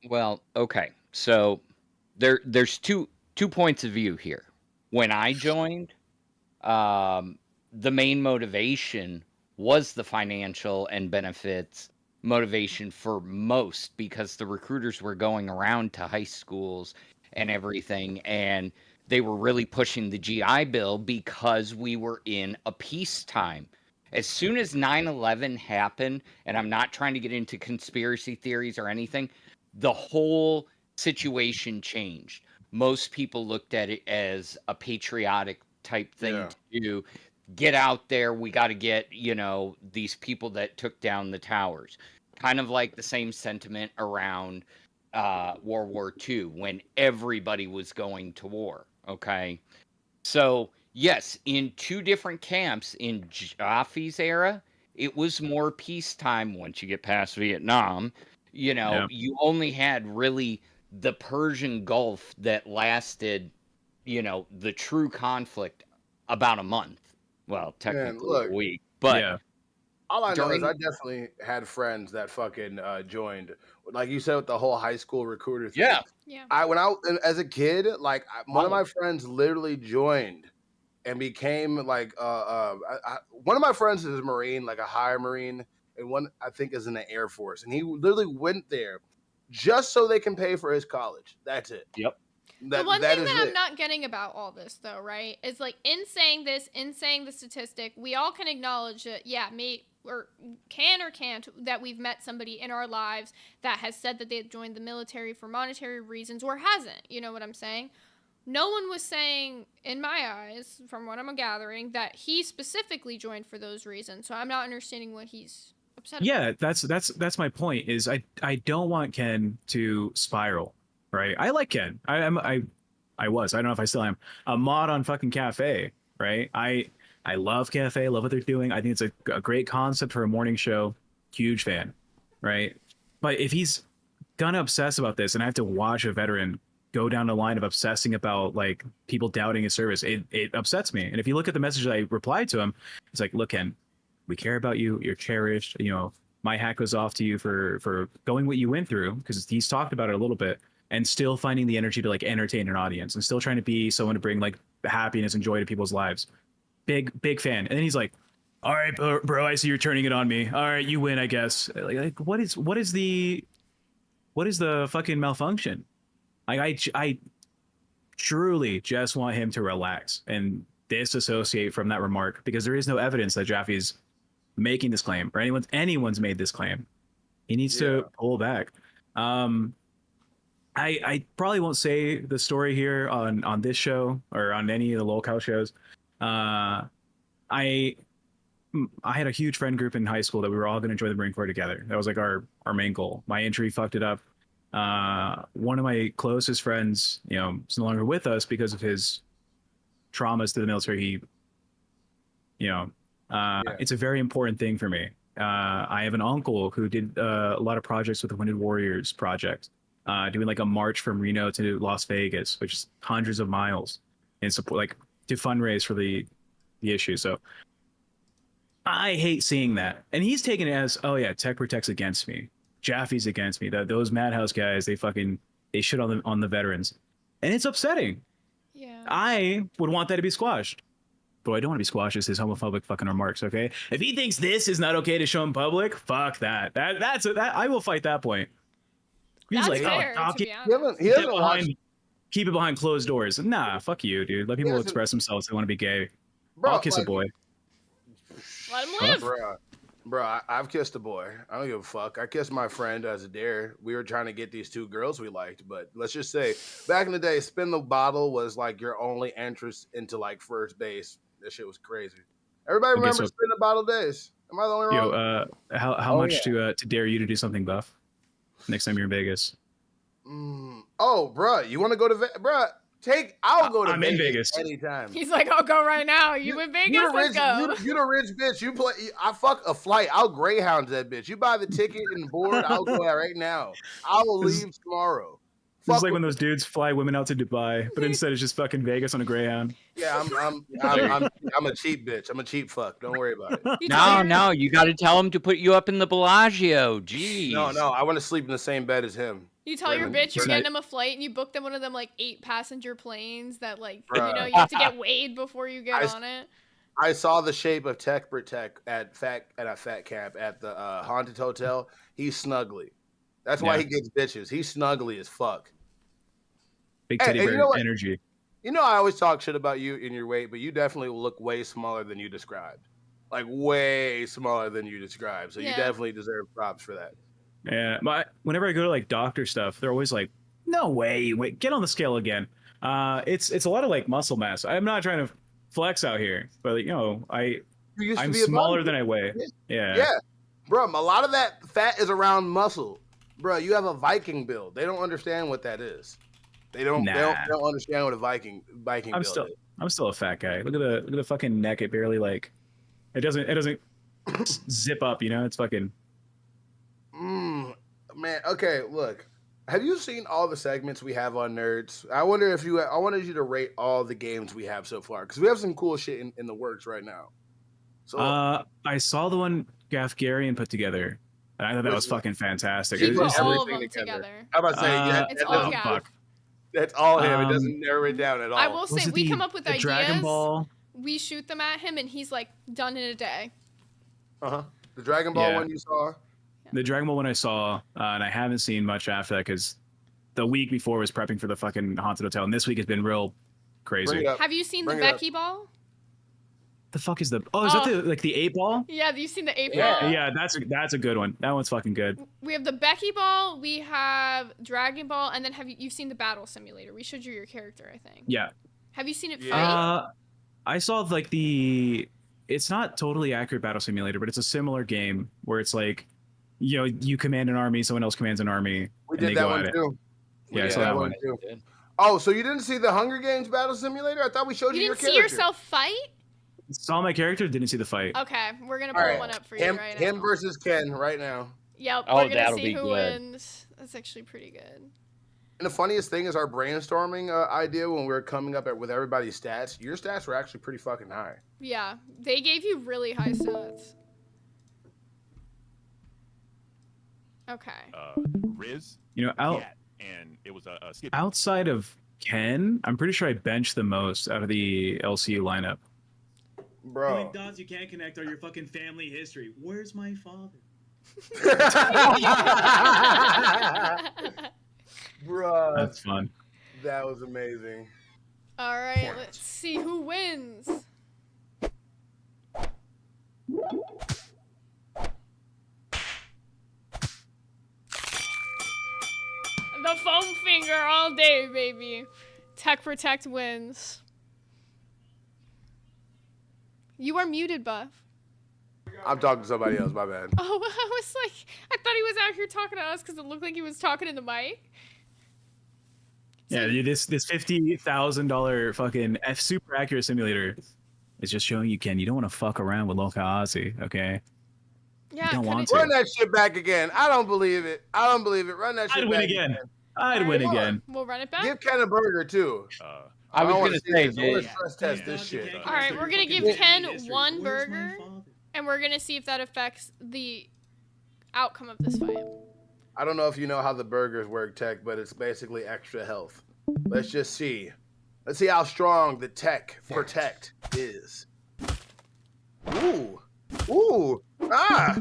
Well, okay, so there's two points of view here. When I joined, the main motivation was the financial and benefits motivation for most, because the recruiters were going around to high schools and everything, and they were really pushing the GI Bill because we were in a peacetime. As soon as 9/11 happened, and I'm not trying to get into conspiracy theories or anything, the whole situation changed. Most people looked at it as a patriotic type thing to do. Get out there, we got to get, these people that took down the towers. Kind of like the same sentiment around World War II when everybody was going to war, okay? So, yes, in two different camps, in Jaffe's era, it was more peacetime once you get past Vietnam. You only had really the Persian Gulf that lasted, the true conflict about a month. Well, technically a week, but all I know is I definitely had friends that fucking joined, like you said, with the whole high school recruiter thing. Yeah. As a kid, like one of my friends literally joined and became like one of my friends is a Marine, like a higher Marine, and one I think is in the Air Force, and he literally went there just so they can pay for his college. That's it. Yep. The one thing that I'm not getting about all this, though, right, is like in saying the statistic, we all can acknowledge that, or can't, that we've met somebody in our lives that has said that they've joined the military for monetary reasons or hasn't. You know what I'm saying? No one was saying, in my eyes, from what I'm gathering, that he specifically joined for those reasons. So I'm not understanding what he's upset about. Yeah, that's my point. Is I don't want Ken to spiral. Right, I like Ken. I don't know if I still am a mod on fucking Cafe. Right, I love Cafe. I love what they're doing. I think it's a great concept for a morning show. Huge fan. Right, but if he's gonna obsess about this, and I have to watch a veteran go down the line of obsessing about like people doubting his service, it upsets me. And if you look at the message that I replied to him, it's like, look, Ken, we care about you. You're cherished. My hat goes off to you for going what you went through, because he's talked about it a little bit. And still finding the energy to like entertain an audience and still trying to be someone to bring like happiness and joy to people's lives. Big fan. And then he's like, All right, bro, I see you're turning it on me. All right, you win, I guess. Like what is the fucking malfunction? I truly just want him to relax and disassociate from that remark because there is no evidence that Jaffe's making this claim or anyone's made this claim. He needs to pull back. I probably won't say the story here on this show or on any of the lolcow shows. I had a huge friend group in high school that we were all going to join the Marine Corps together. That was like our main goal. My injury fucked it up. One of my closest friends, is no longer with us because of his traumas to the military. It's a very important thing for me. I have an uncle who did a lot of projects with the Wounded Warriors Project, doing like a march from Reno to Las Vegas, which is hundreds of miles, and support like to fundraise for the issue. So I hate seeing that, and he's taking it as, oh yeah, Tech Protect's against me. Jaffe's against me. Those Madhouse guys, they shit on the veterans, and it's upsetting. Yeah, I would want that to be squashed, but I don't want to be squashed as his homophobic fucking remarks. Okay, if he thinks this is not okay to show in public, fuck that. That's I will fight that point. He's That's like, fair, oh, to be honest. keep it behind closed doors. Nah, fuck you, dude. Let people express themselves. They want to be gay. Bro, I'll kiss a boy. Let him live. Bro, I've kissed a boy. I don't give a fuck. I kissed my friend as a dare. We were trying to get these two girls we liked, but let's just say, back in the day, spin the bottle was like your only entrance into like first base. That shit was crazy. Everybody remember spin the bottle days? Am I the only one? How much to dare you to do something buff next time you're in Vegas? Bro, you want to go to Bro? I'll go to I'm in Vegas anytime. He's like, I'll go right now. You in Vegas? Let's go. You the rich bitch. You play. I fuck a flight. I'll Greyhound that bitch. You buy the ticket and board. I'll go out right now. I will leave tomorrow. It's like when those dudes fly women out to Dubai, but instead it's just fucking Vegas on a Greyhound. Yeah, I'm a cheap bitch. I'm a cheap fuck. Don't worry about it. No, you got to tell him to put you up in the Bellagio. Jeez. No, I want to sleep in the same bed as him. You tell your bitch you're getting him a flight and you book them one of them like 8-passenger planes that like, you have to get weighed before you get on it. I saw the shape of Tech Protect at a fat camp at the Haunted Hotel. He's snuggly. That's why he gets bitches. He's snuggly as fuck. Big titty bear energy. You know, I always talk shit about you in your weight, but you definitely look way smaller than you described. Like way smaller than you described. So you definitely deserve props for that. Yeah, but whenever I go to like doctor stuff, they're always like, "No way, wait, get on the scale again." It's a lot of like muscle mass. I'm not trying to flex out here, but I'm smaller than I weigh. Yeah, bro. A lot of that fat is around muscle, bro. You have a Viking build. They don't understand what that is. They don't understand what a Viking build is. I'm still a fat guy. Look at the fucking neck. It barely like, it doesn't zip up. It's fucking. Man, okay, look. Have you seen all the segments we have on Nerds? I wanted you to rate all the games we have so far, because we have some cool shit in the works right now. So I saw the one Gafgarian put together, and I thought that was fucking fantastic. He put all of them together. How about saying it's all Gaff. That's all him. It doesn't narrow it down at all. I will say, we come up with ideas. Dragon Ball? We shoot them at him, and he's like, done in a day. The Dragon Ball one you saw? The Dragon Ball one I saw, and I haven't seen much after that because the week before was prepping for the fucking Haunted Hotel, and this week has been real crazy. Have you seen the Becky Ball? The fuck is the? Oh, is that the 8-ball? Yeah, have you seen the 8-ball? Yeah, that's a good one. That one's fucking good. We have the Becky Ball, we have Dragon Ball, and then you've seen the Battle Simulator? We showed you your character, I think. Yeah. Have you seen it fight? I saw like it's not totally accurate Battle Simulator, but it's a similar game where it's like, you command an army, someone else commands an army, and they go at it. Yeah, I saw that one too. Oh, so you didn't see the Hunger Games Battle Simulator? I thought we showed you your character. You didn't see yourself fight? Saw my character, didn't see the fight. Okay, we're gonna pull one up for you right now. Him versus Ken right now. Yep, we're gonna see who wins. That's actually pretty good. And the funniest thing is our brainstorming idea when we were coming up with everybody's stats. Your stats were actually pretty fucking high. Yeah, they gave you really high stats. Okay. Riz. And it was a skip. Outside of Ken, I'm pretty sure I benched the most out of the LCU lineup. Bro. The only dots you can't connect are your fucking family history. Where's my father? Bruh. That's fun. That was amazing. All right, let's see who wins. The foam finger all day, baby. Tech Protect wins. You are muted, Buff. I'm talking to somebody else, my bad. Oh, I was like, I thought he was out here talking to us because it looked like he was talking in the mic. Yeah, dude, this $50,000 fucking super accurate simulator is just showing you, Ken, you don't want to fuck around with local Aussie, okay? Yeah, you don't want to. Run that shit back again. I don't believe it. Run that shit I'd back win again. I'd win again. We'll run it back. Give Ken a burger too. I was wanna gonna see say, this. I wanna dude. stress test this shit. All right, we're gonna give Ken one burger, and we're gonna see if that affects the outcome of this fight. I don't know if you know how the burgers work, Tech, but it's basically extra health. Let's just see. Let's see how strong the Tech Protect is. Ooh. Ooh. Ah.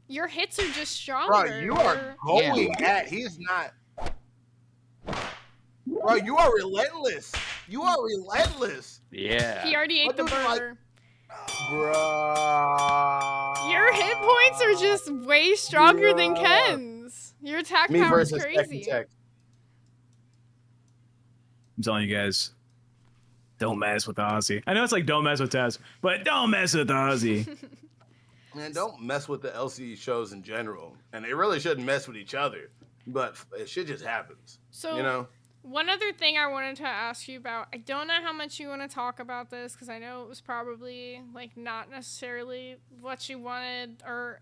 Your hits are just stronger. Bro, you are going at. He's not. Bro, you are relentless. You are relentless. Yeah. He already ate the burger. Bro. Your hit points are just way stronger than Ken's. Your attack Me power is versus crazy. Tech. I'm telling you guys, don't mess with the Aussie. I know it's like don't mess with Taz, but don't mess with the Aussie. Man, don't mess with the LCE shows in general. And they really shouldn't mess with each other. But shit just happens. So, you know? one other thing I wanted to ask you about, I don't know how much you want to talk about this because I know it was probably like not necessarily what you wanted or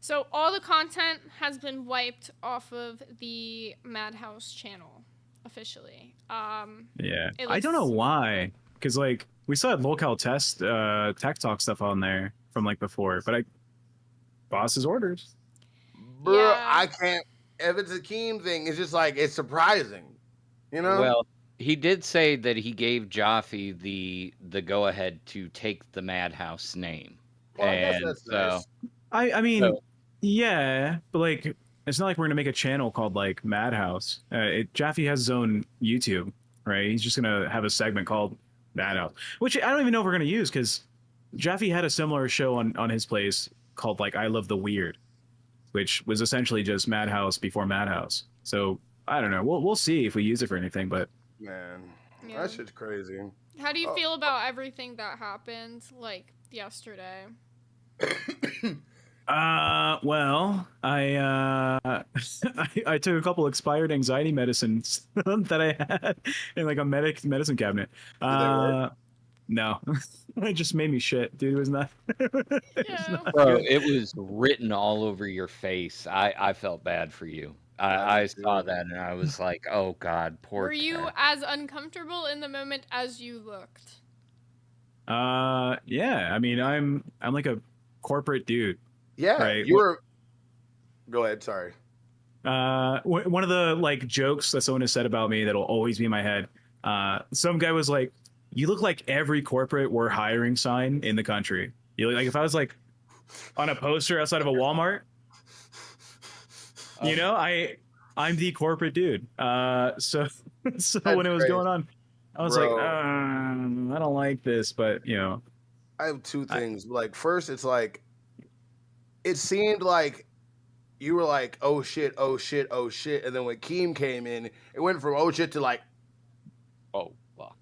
so all the content has been wiped off of the Madhouse channel officially. Yeah, it I don't know looks- why, because like we still had local tech talk stuff on there from like before, but boss's orders. Bro, Yeah. I can't. If it's a Keem thing, it's just like, it's surprising. You know? Well, he did say that he gave Jaffe the go ahead to take the Madhouse name. Well, I guess and that's so nice. I mean, So- yeah, but like it's not like we're gonna make a channel called like Madhouse. Jaffe has his own YouTube, right? He's just gonna have a segment called Madhouse, which I don't even know if we're gonna use because Jaffe had a similar show on his place called like I Love the Weird, which was essentially just Madhouse before Madhouse. So I don't know. We'll see if we use it for anything, but Man, Yeah. that shit's crazy. How do you feel about everything that happened like yesterday? well, I I took a couple expired anxiety medicines that I had in like a medicine cabinet. No, it just made me shit, dude. It was not. It was not Bro, good. it was written all over your face. I felt bad for you. I saw that and I was like, oh God, poor Were you Ted. as uncomfortable in the moment as you looked? Yeah. I mean, I'm like a corporate dude. Yeah, Right. you were. Go ahead, sorry. One of the like jokes that someone has said about me that'll always be in my head. Some guy was like, "You look like every corporate we're hiring sign in the country." You look like if I was like on a poster outside of a Walmart. You know, I'm the corporate dude. So when it was great. going on, I was Bro. like, I don't like this, but you know. I have two things. Like, first, it's like, it seemed like you were like, oh shit, oh shit, oh shit. And then when Keem came in, it went from oh shit to like, oh fuck.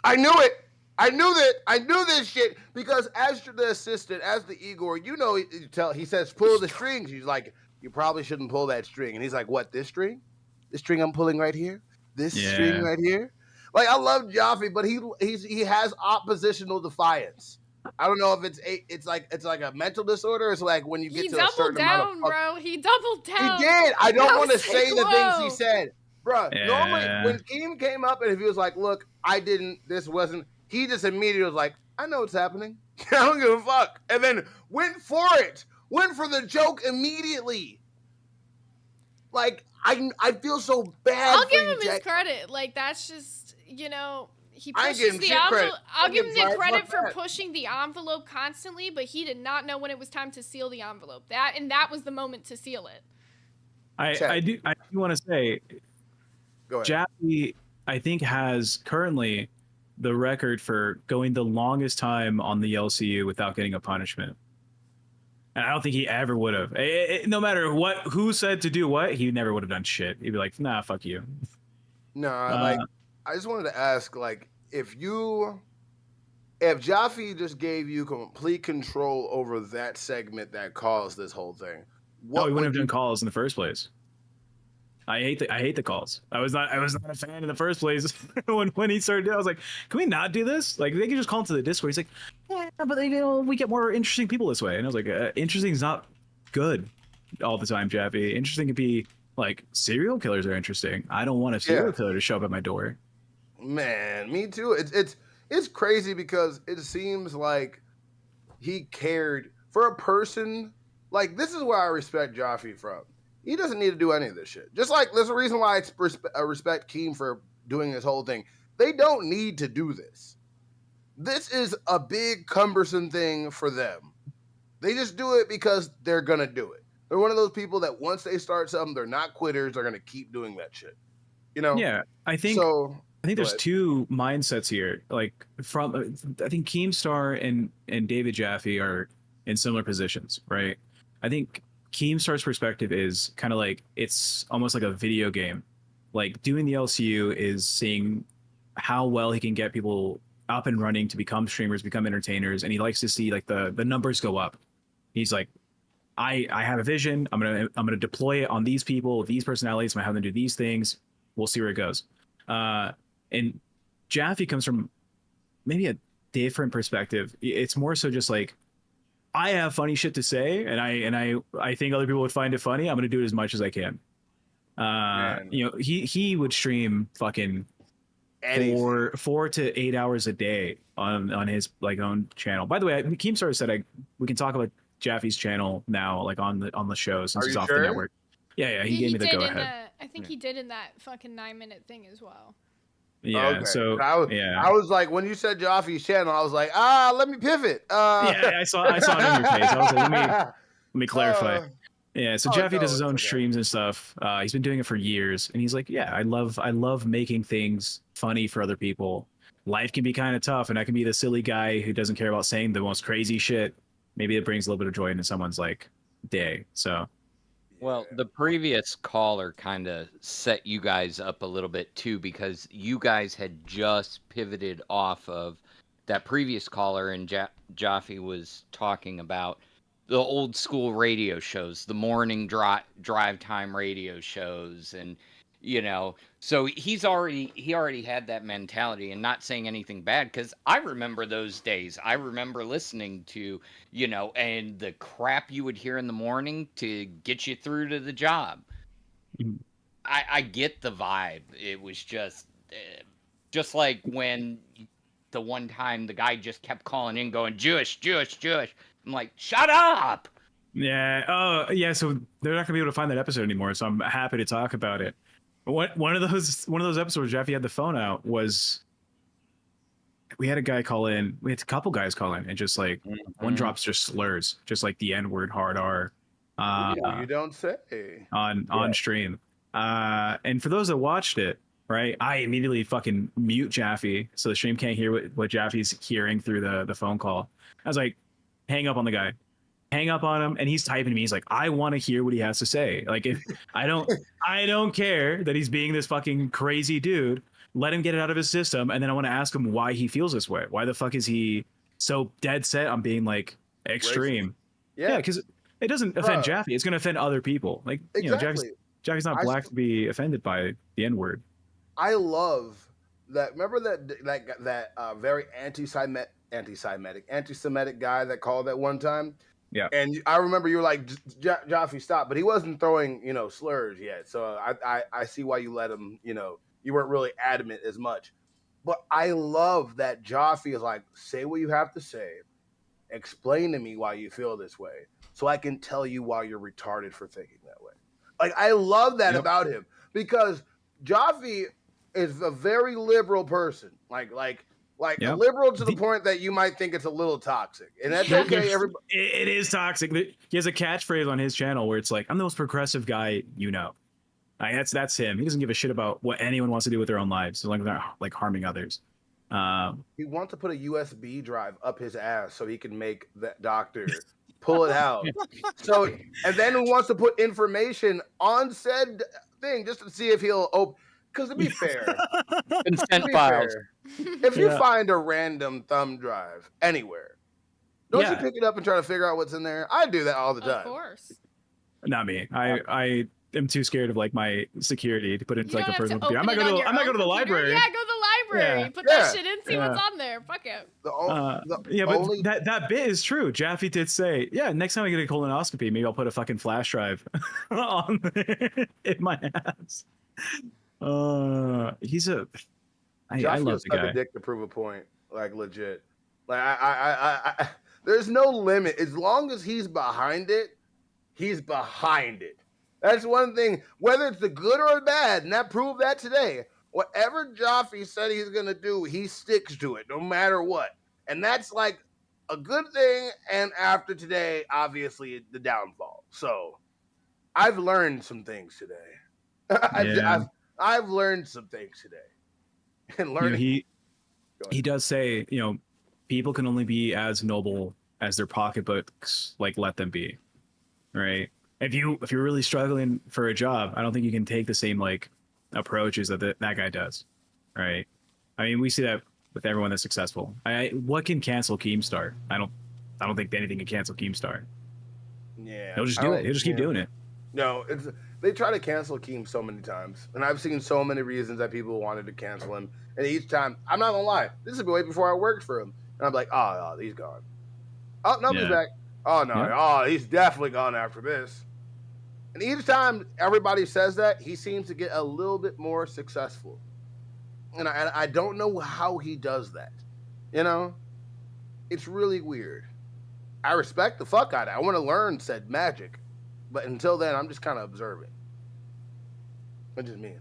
I knew it. I knew that. I knew this shit because as the assistant, as the Igor, you know, he says, pull the strings. He's like, you probably shouldn't pull that string. And he's like, what, this string? This string I'm pulling right here? This string right here? Like, I love Jaffe, but he has oppositional defiance. I don't know if it's like a mental disorder. It's like when you get He to a certain doubled amount down, of bro. He doubled down. He did. I don't That want to was say like, the things he whoa. said. Bruh, Yeah. normally when Keem came up and if he was like, look, this wasn't, he just immediately was like, I know what's happening. I don't give a fuck. And then went for it. Went for the joke immediately. Like, I feel so bad I'll for give you, him his Jack. credit. Like, that's just, you know, he I ain't pushes getting the shit credit. envelope. I'll give him the Fuck credit for that. pushing the envelope constantly, but he did not know when it was time to seal the envelope. That was the moment to seal it. I do want to say, Go ahead. Jaffe, I think, has currently the record for going the longest time on the LCU without getting a punishment. And I don't think he ever would have. No matter who said to do what, he never would have done shit. He'd be like, nah, fuck you. No, like I just wanted to ask, like, if Jaffe just gave you complete control over that segment that caused this whole thing, No, he wouldn't have done calls in the first place. I hate the calls. I was not a fan in the first place when he started. I was like, can we not do this? Like, they can just call into the Discord. He's like, yeah, but we get more interesting people this way. And I was like, interesting is not good all the time, Jaffe. Interesting could be like serial killers are interesting. I don't want a serial killer to show up at my door. Man, me too. It's crazy because it seems like he cared for a person. Like, this is where I respect Jaffe from. He doesn't need to do any of this shit. Just like there's a reason why I respect Keem for doing this whole thing. They don't need to do this. This is a big cumbersome thing for them. They just do it because they're gonna do it. They're one of those people that once they start something, they're not quitters. They're gonna keep doing that shit. You know? Yeah, I think there's two mindsets here. Like I think Keemstar and David Jaffe are in similar positions, right? I think Keemstar's perspective is kind of like it's almost like a video game. Like doing the LCU is seeing how well he can get people up and running to become streamers, become entertainers, and he likes to see like the numbers go up. He's like, I have a vision. I'm gonna deploy it on these people, these personalities. I'm gonna have them do these things. We'll see where it goes. And Jaffe comes from maybe a different perspective. It's more so just like, I have funny shit to say, and I think other people would find it funny. I'm gonna do it as much as I can. You know, he would stream fucking 4 to 8 hours a day on his like own channel. By the way, Keemstar said we can talk about Jaffe's channel now, like on the show since he's off the network. Yeah, he gave me the go ahead. I think he did in that fucking 9-minute thing as well. Yeah, okay. so I was like, when you said Jaffe's channel, I was like, let me pivot. Yeah, I saw it in your face. I was like, let me clarify. Yeah, so Jaffe does his own streams and stuff. He's been doing it for years, and he's like, yeah, I love making things funny for other people. Life can be kind of tough, and I can be the silly guy who doesn't care about saying the most crazy shit. Maybe it brings a little bit of joy into someone's like day. So. Well, the previous caller kind of set you guys up a little bit too, because you guys had just pivoted off of that previous caller, and Jaffe was talking about the old school radio shows, the morning drive time radio shows, and you know, so he already had that mentality, and not saying anything bad, because I remember those days. I remember listening to, you know, and the crap you would hear in the morning to get you through to the job. I get the vibe. It was just like when the one time the guy just kept calling in going, Jewish. I'm like, shut up. Yeah. Oh, yeah. So they're not gonna be able to find that episode anymore. So I'm happy to talk about it. One of those episodes Jaffe had the phone out was we had a guy call in. We had a couple guys call in, and just like one drops just slurs, just like the N-word, hard R. You don't say. On stream. And for those that watched it, right, I immediately fucking mute Jaffe so the stream can't hear what Jaffe's hearing through the phone call. I was like, hang up on the guy. Hang up on him, and he's typing to me. He's like, I want to hear what he has to say. Like, if I don't care that he's being this fucking crazy dude. Let him get it out of his system, and then I want to ask him why he feels this way. Why the fuck is he so dead set on being like extreme? Racist. Yeah, because it doesn't offend Jaffe. It's going to offend other people. Like, you know, Jaffe's not black to be offended by the N-word. I love that. Remember that very anti-Semitic guy that called that one time. Yeah. And I remember you were like, Jaffe, stop. But he wasn't throwing, slurs yet. So I see why you let him, you weren't really adamant as much. But I love that Jaffe is like, say what you have to say. Explain to me why you feel this way. So I can tell you why you're retarded for thinking that way. Like, I love that about him. Because Jaffe is a very liberal person. Like Yep. liberal to the point that you might think it's a little toxic, and that's okay. Everybody, It is toxic. He has a catchphrase on his channel where it's like, "I'm the most progressive guy you know." Like, that's him. He doesn't give a shit about what anyone wants to do with their own lives, as long as they're not like harming others. he wants to put a USB drive up his ass so he can make that doctor pull it out. So, and then he wants to put information on said thing just to see if he'll open. Because to be fair, Consent files. if you Yeah. find a random thumb drive anywhere, don't you Yeah. pick it up and try to figure out what's in there? I do that all the time. Of course. Not me. I am too scared of like my security to put it into You like a don't have personal to computer. I'm not open it going on to. your I'm not own going to the computer. library. Yeah, go to the library. Yeah. Put Yeah. that shit in, see what's Yeah. on there. Fuck it. Yeah, but that bit is true. Jaffe did say, yeah, next time I get a colonoscopy, maybe I'll put a fucking flash drive on in my ass. He's a. I Josh love feels the such guy. a dick to prove a point, like legit. Like I there's no limit as long as he's behind it. He's behind it. That's one thing. Whether it's the good or the bad, and that proved that today. Whatever Jaffe said he's gonna do, he sticks to it no matter what, and that's like a good thing. And after today, obviously the downfall. So I've learned some things today. Yeah. I've learned some things today. And You know, learning. he does say, people can only be as noble as their pocketbooks like let them be, right? If you're really struggling for a job, I don't think you can take the same like approaches that guy does, right? I mean, we see that with everyone that's successful. What can cancel Keemstar? I don't think anything can cancel Keemstar. Yeah, He'll just do it. He'll just keep doing it. No, they try to cancel Keem so many times, and I've seen so many reasons that people wanted to cancel him. And each time, I'm not gonna lie, this is way before I worked for him, and I'm like, oh, he's gone. Oh no, he's Yeah. back. Oh no, Yeah. oh he's definitely gone after this. And each time everybody says that, he seems to get a little bit more successful. And I don't know how he does that. It's really weird. I respect the fuck out of it. I want to learn said magic. But until then, I'm just kind of observing. That's just me.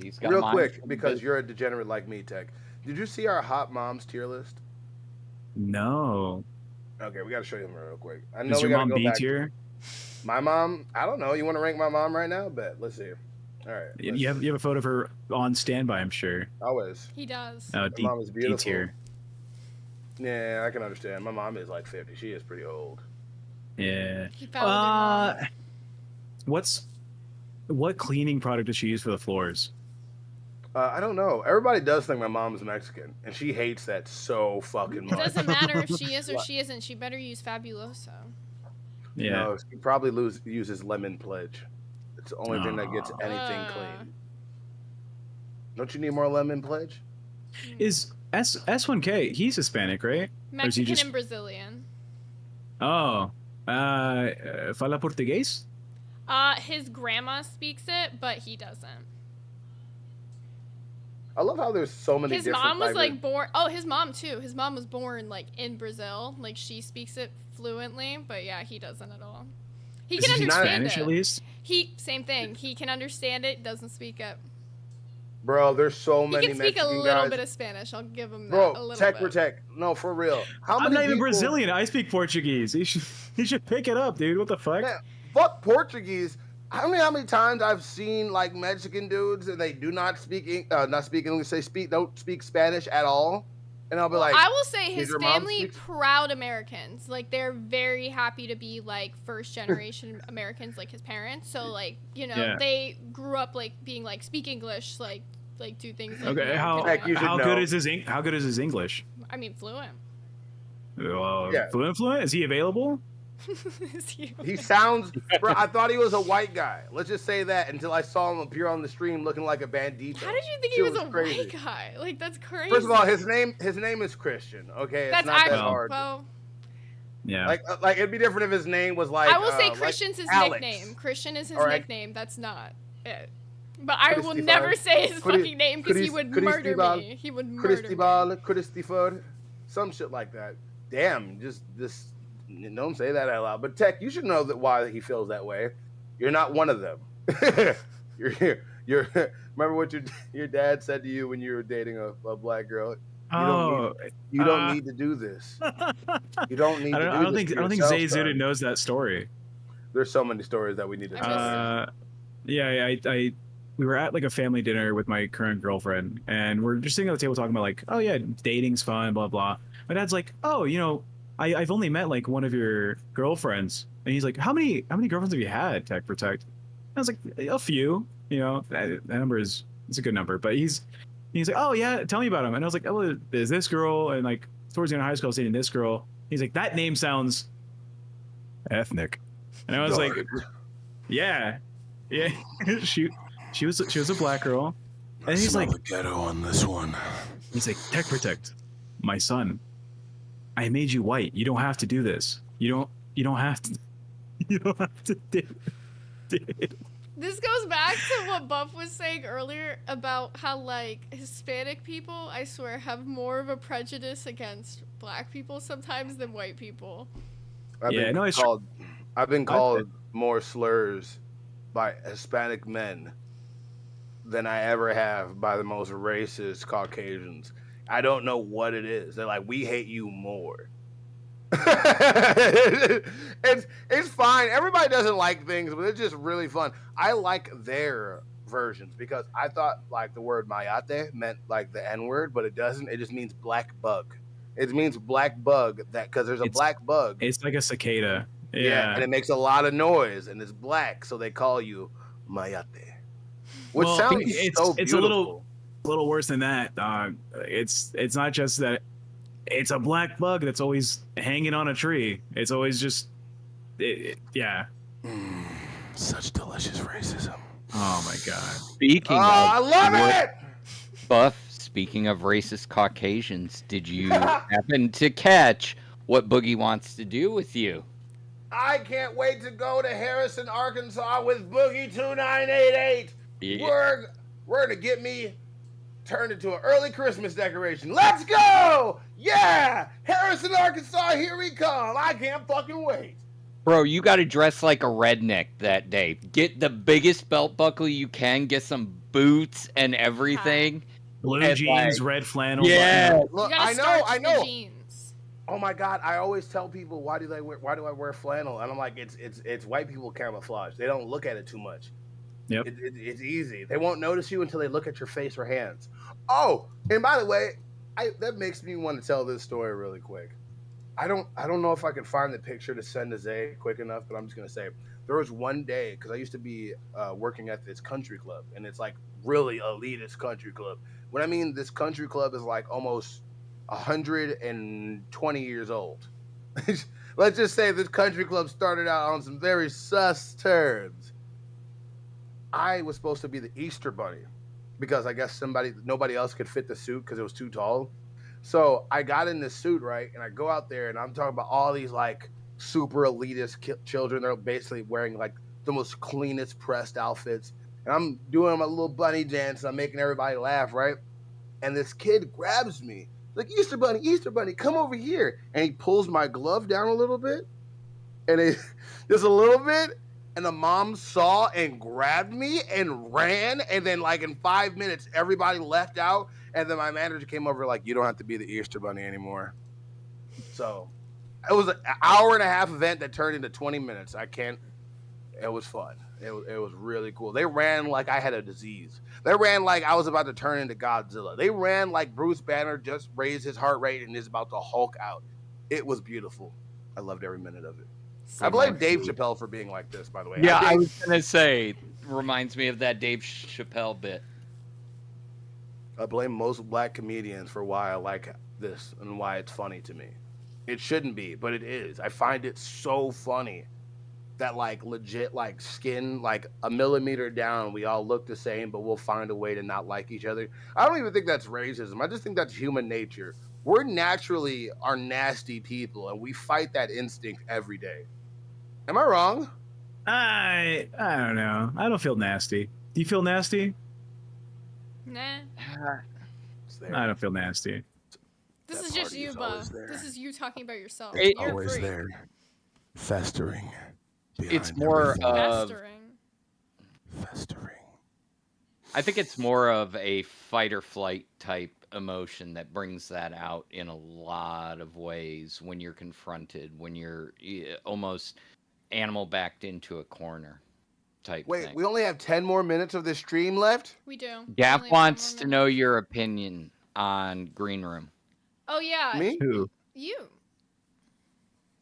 He's got Real mine quick, from because the- you're a degenerate like me, Tech. Did you see our hot moms tier list? No. Okay, we got to show you them real quick. I know Is we your got to mom go B back. tier? My mom, I don't know. You want to rank my mom right now? Bet. Let's see. All right. You have a photo of her on standby, I'm sure. Always. He does. My D, mom is D beautiful. tier. Yeah, I can understand. My mom is like 50. She is pretty old. Yeah. He followed her mom. What cleaning product does she use for the floors? I don't know. Everybody does think my mom's Mexican, and she hates that so fucking It much. doesn't matter if she is or she isn't. She better use Fabuloso. Yeah. No, she probably uses Lemon Pledge. It's the only thing that gets anything Uh. clean. Don't you need more Lemon Pledge? Is S1K, he's Hispanic, right? Or is he Mexican and Brazilian. Oh. Fala português? His grandma speaks it, but he doesn't. I love how there's so many His different mom was flavors. like born. Oh, his mom too. His mom was born like in Brazil. Like she speaks it fluently, but yeah, he doesn't at all. He Is can he understand Spanish it. at least? Same thing. He can understand it. Doesn't speak it. Bro, there's so He many can speak a Mexican little guys. bit of Spanish. I'll give him that. Bro, a little tech bit. protect. No, for real. How I'm many not even people- Brazilian. I speak Portuguese. He should pick it up, dude. What the fuck? Man, fuck Portuguese. How many times I've seen like Mexican dudes and they do not speak English. They don't speak Spanish at all, and I'll be like, I will say "Did his your mom family speak-" proud Americans. Like they're very happy to be like first generation Americans, like his parents. So like Yeah. they grew up like being like speak English, like do things. Like Okay, how American way. good is his English? I mean fluent. Yeah. Fluent? Is he available? He sounds. Bro, I thought he was a white guy. Let's just say that until I saw him appear on the stream looking like a bandito. How did you think Shit he was a crazy. white guy? Like that's crazy. First of all, his name is Christian. Okay, it's that's not actually that hard. well. Yeah. Like it'd be different if his name was like. I will say like Christian's his Alex. nickname. Christian is his All right. nickname. That's not it. But I will Christopher. never say his Chris- fucking name because he would murder me. He would murder me. Christopher, some shit like that. Damn, just don't say that out loud. But Tech, you should know that why he feels that way. You're not one of them. you're remember what your dad said to you when you were dating a black girl? You Oh, don't need to do this. You don't need to do I don't this. think for I don't think yourself, Zay Zuda son. knows that story. There's so many stories that we need to tell. Yeah, we were at like a family dinner with my current girlfriend, and we're just sitting at the table talking about like, oh yeah, dating's fun, blah blah. My dad's like, oh, I've only met like one of your girlfriends, and he's like, how many girlfriends have you had, Tech Protect? I was like, a few. That number it's a good number, but he's like, oh yeah, tell me about him. And I was like, oh, there's this girl, and like towards the end of high school, I was dating this girl. He's like, that name sounds ethnic, and I was like, yeah. she was a black girl, and he's like, the ghetto on this one. He's like, Tech Protect, my son. I made you white. You don't have to do this. You don't have to. You don't have to do it. This goes back to what Buff was saying earlier about how, like, Hispanic people, I swear, have more of a prejudice against black people sometimes than white people. I've been called more slurs by Hispanic men than I ever have by the most racist Caucasians. I don't know what it is. They're like, we hate you more. It's fine. Everybody doesn't like things, but it's just really fun. I like their versions because I thought like the word mayate meant like the N-word, but it doesn't. It just means black bug. It means black bug because there's a black bug. It's like a cicada. Yeah, and it makes a lot of noise, and it's black, so they call you mayate. Which sounds so beautiful. It's a little worse than that. It's not just that it's a black bug that's always hanging on a tree. It's always just, yeah. Such delicious racism. Oh my god. Speaking of, I love it. Buff. Speaking of racist Caucasians, did you happen to catch what Boogie wants to do with you? I can't wait to go to Harrison, Arkansas with Boogie 2988. Yeah. We're gonna get me turned into an early Christmas decoration. Let's go! Yeah! Harrison, Arkansas, here we come. I can't fucking wait. Bro, you gotta dress like a redneck that day. Get the biggest belt buckle you can, get some boots and everything. Blue and jeans, red flannel. Yeah. Look, I know. Oh my god, I always tell people why do I wear flannel? And I'm like, it's white people camouflage. They don't look at it too much. Yep. It's easy. They won't notice you until they look at your face or hands. Oh, and by the way, that makes me want to tell this story really quick. I don't know if I can find the picture to send to Zay quick enough, but I'm just gonna say there was one day because I used to be working at this country club, and it's like really elitist country club. When I mean this country club is like almost 120 years old. Let's just say this country club started out on some very sus terms. I was supposed to be the Easter Bunny because I guess nobody else could fit the suit because it was too tall. So I got in this suit, right? And I go out there and I'm talking about all these like super elitist children. They're basically wearing like the most cleanest pressed outfits. And I'm doing my little bunny dance and I'm making everybody laugh, right? And this kid grabs me. Like, Easter Bunny, come over here. And he pulls my glove down a little bit. And just a little bit. And the mom saw and grabbed me and ran. And then, like, in 5 minutes, everybody left out. And then my manager came over like, you don't have to be the Easter Bunny anymore. So, it was an hour and a half event that turned into 20 minutes. It was fun. It was really cool. They ran like I had a disease. They ran like I was about to turn into Godzilla. They ran like Bruce Banner just raised his heart rate and is about to Hulk out. It was beautiful. I loved every minute of it. I blame Dave Chappelle for being like this, by the way. Yeah, I was gonna say, reminds me of that Dave Chappelle bit. I blame most black comedians for why I like this and why it's funny to me. It shouldn't be, but it is. I find it so funny that like legit like skin like a millimeter down we all look the same, but we'll find a way to not like each other. I don't even think that's racism. I just think that's human nature. We're naturally are nasty people and we fight that instinct every day. Am I wrong? I don't know. I don't feel nasty. Do you feel nasty? Nah. I don't feel nasty. This is just you, Buff. This is you talking about yourself. It's You're always free. there, festering. It's more of Festering. I think it's more of a fight or flight type emotion that brings that out in a lot of ways when you're confronted, when you're almost animal backed into a corner type Wait, thing. we only have 10 more minutes of this stream left? We do. Gap wants to know your opinion on Green Room. Oh yeah. Me? Who? You.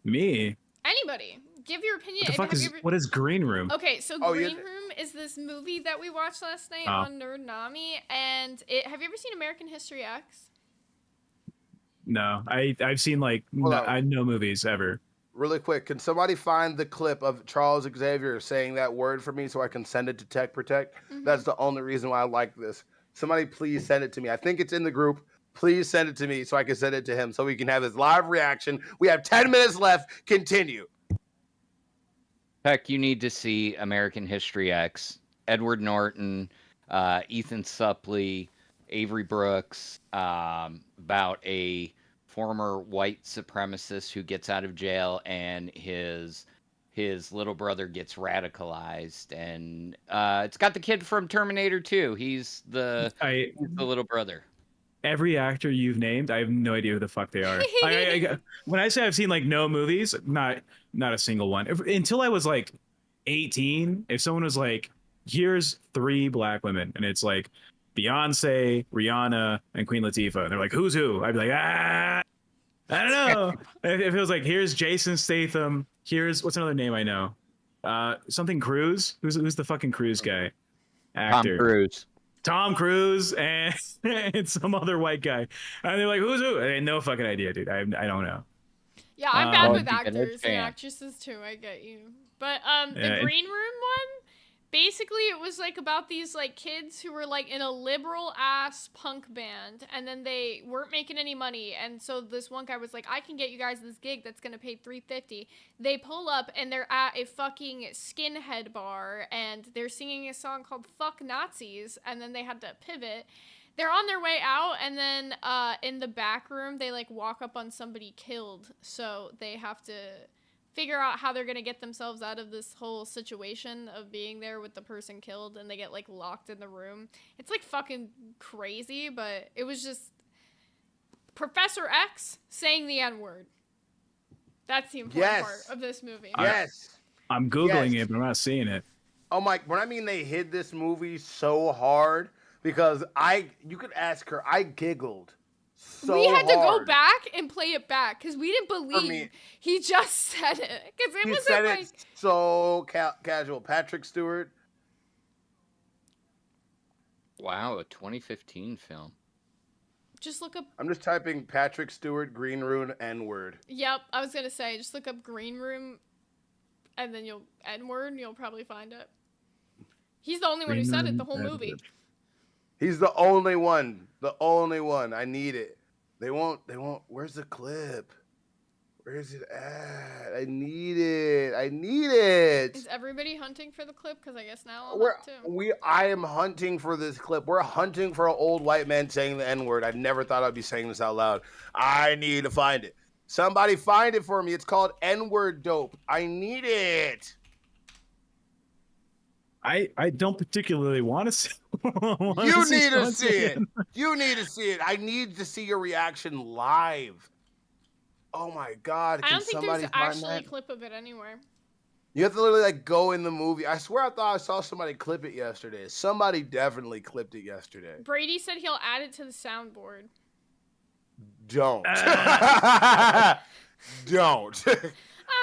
Me? Anybody. Give your opinion. What the fuck Have is you ever... what is Green Room? Okay, so Oh, Green Room is this movie that we watched last night Oh. on Nerdnami, and have you ever seen American History X? No, I've seen like no movies ever. Really quick, can somebody find the clip of Charles Xavier saying that word for me so I can send it to Tech Protect? That's the only reason why I like this. Somebody please send it to me. I think it's in the group. Please send it to me so I can send it to him so we can have his live reaction. We have 10 minutes left. Continue. Heck, you need to see American History X. Edward Norton, Ethan Suplee, Avery Brooks, about a former white supremacist who gets out of jail and his little brother gets radicalized. And it's got the kid from Terminator 2. He's the little brother. Every actor you've named, I have no idea who the fuck they are. When I say I've seen like no movies, not a single one. Until I was like 18, if someone was like, here's 3 black women, and it's like Beyonce, Rihanna, and Queen Latifah, and they're like, who's who? I'd be like, I don't know. If it was like, here's Jason Statham, here's what's another name I know? Something Cruise. Who's the fucking Cruise guy? Actor. Tom Cruise and some other white guy. And they're like, who's who? I had no fucking idea, dude. I don't know. Yeah, I'm bad with actors and actresses too. I get you. But the Green Room one, basically it was like about these like kids who were like in a liberal ass punk band, and then they weren't making any money, and so this one guy was like, I can get you guys this gig that's gonna pay $350. They pull up and they're at a fucking skinhead bar and they're singing a song called Fuck Nazis, and then they had to pivot. They're on their way out, and then in the back room they like walk up on somebody killed, so they have to figure out how they're gonna get themselves out of this whole situation of being there with the person killed, and they get like locked in the room. It's like fucking crazy, but it was just Professor X saying the N-word. That's the important part of this movie. Yes. I'm Googling it, but I'm not seeing it. Oh my, when I mean they hid this movie so hard, because you could ask her, I giggled so we had to hard. go back and play it back because we didn't believe he just said it. Because it wasn't said like... it so casual. Patrick Stewart. Wow, a 2015 film. Just look up... I'm just typing Patrick Stewart, Green Room, N-word. Yep, I was going to say, just look up Green Room, and then N-word, and you'll probably find it. He's the only one who said it the whole movie. He's the only one. The only one. I need it. They won't. Where's the clip? Where is it at? I need it. Is everybody hunting for the clip? Because I guess now I'll hunt too. I am hunting for this clip. We're hunting for an old white man saying the N-word. I never thought I'd be saying this out loud. I need to find it. Somebody find it for me. It's called N-word dope. I need it. I don't particularly want to see. You need to see it. You need to see it. I need to see your reaction live. Oh my God! I don't think there's actually a clip of it anywhere. You have to literally like go in the movie. I swear I thought I saw somebody clip it yesterday. Somebody definitely clipped it yesterday. Brady said he'll add it to the soundboard. Don't. Don't.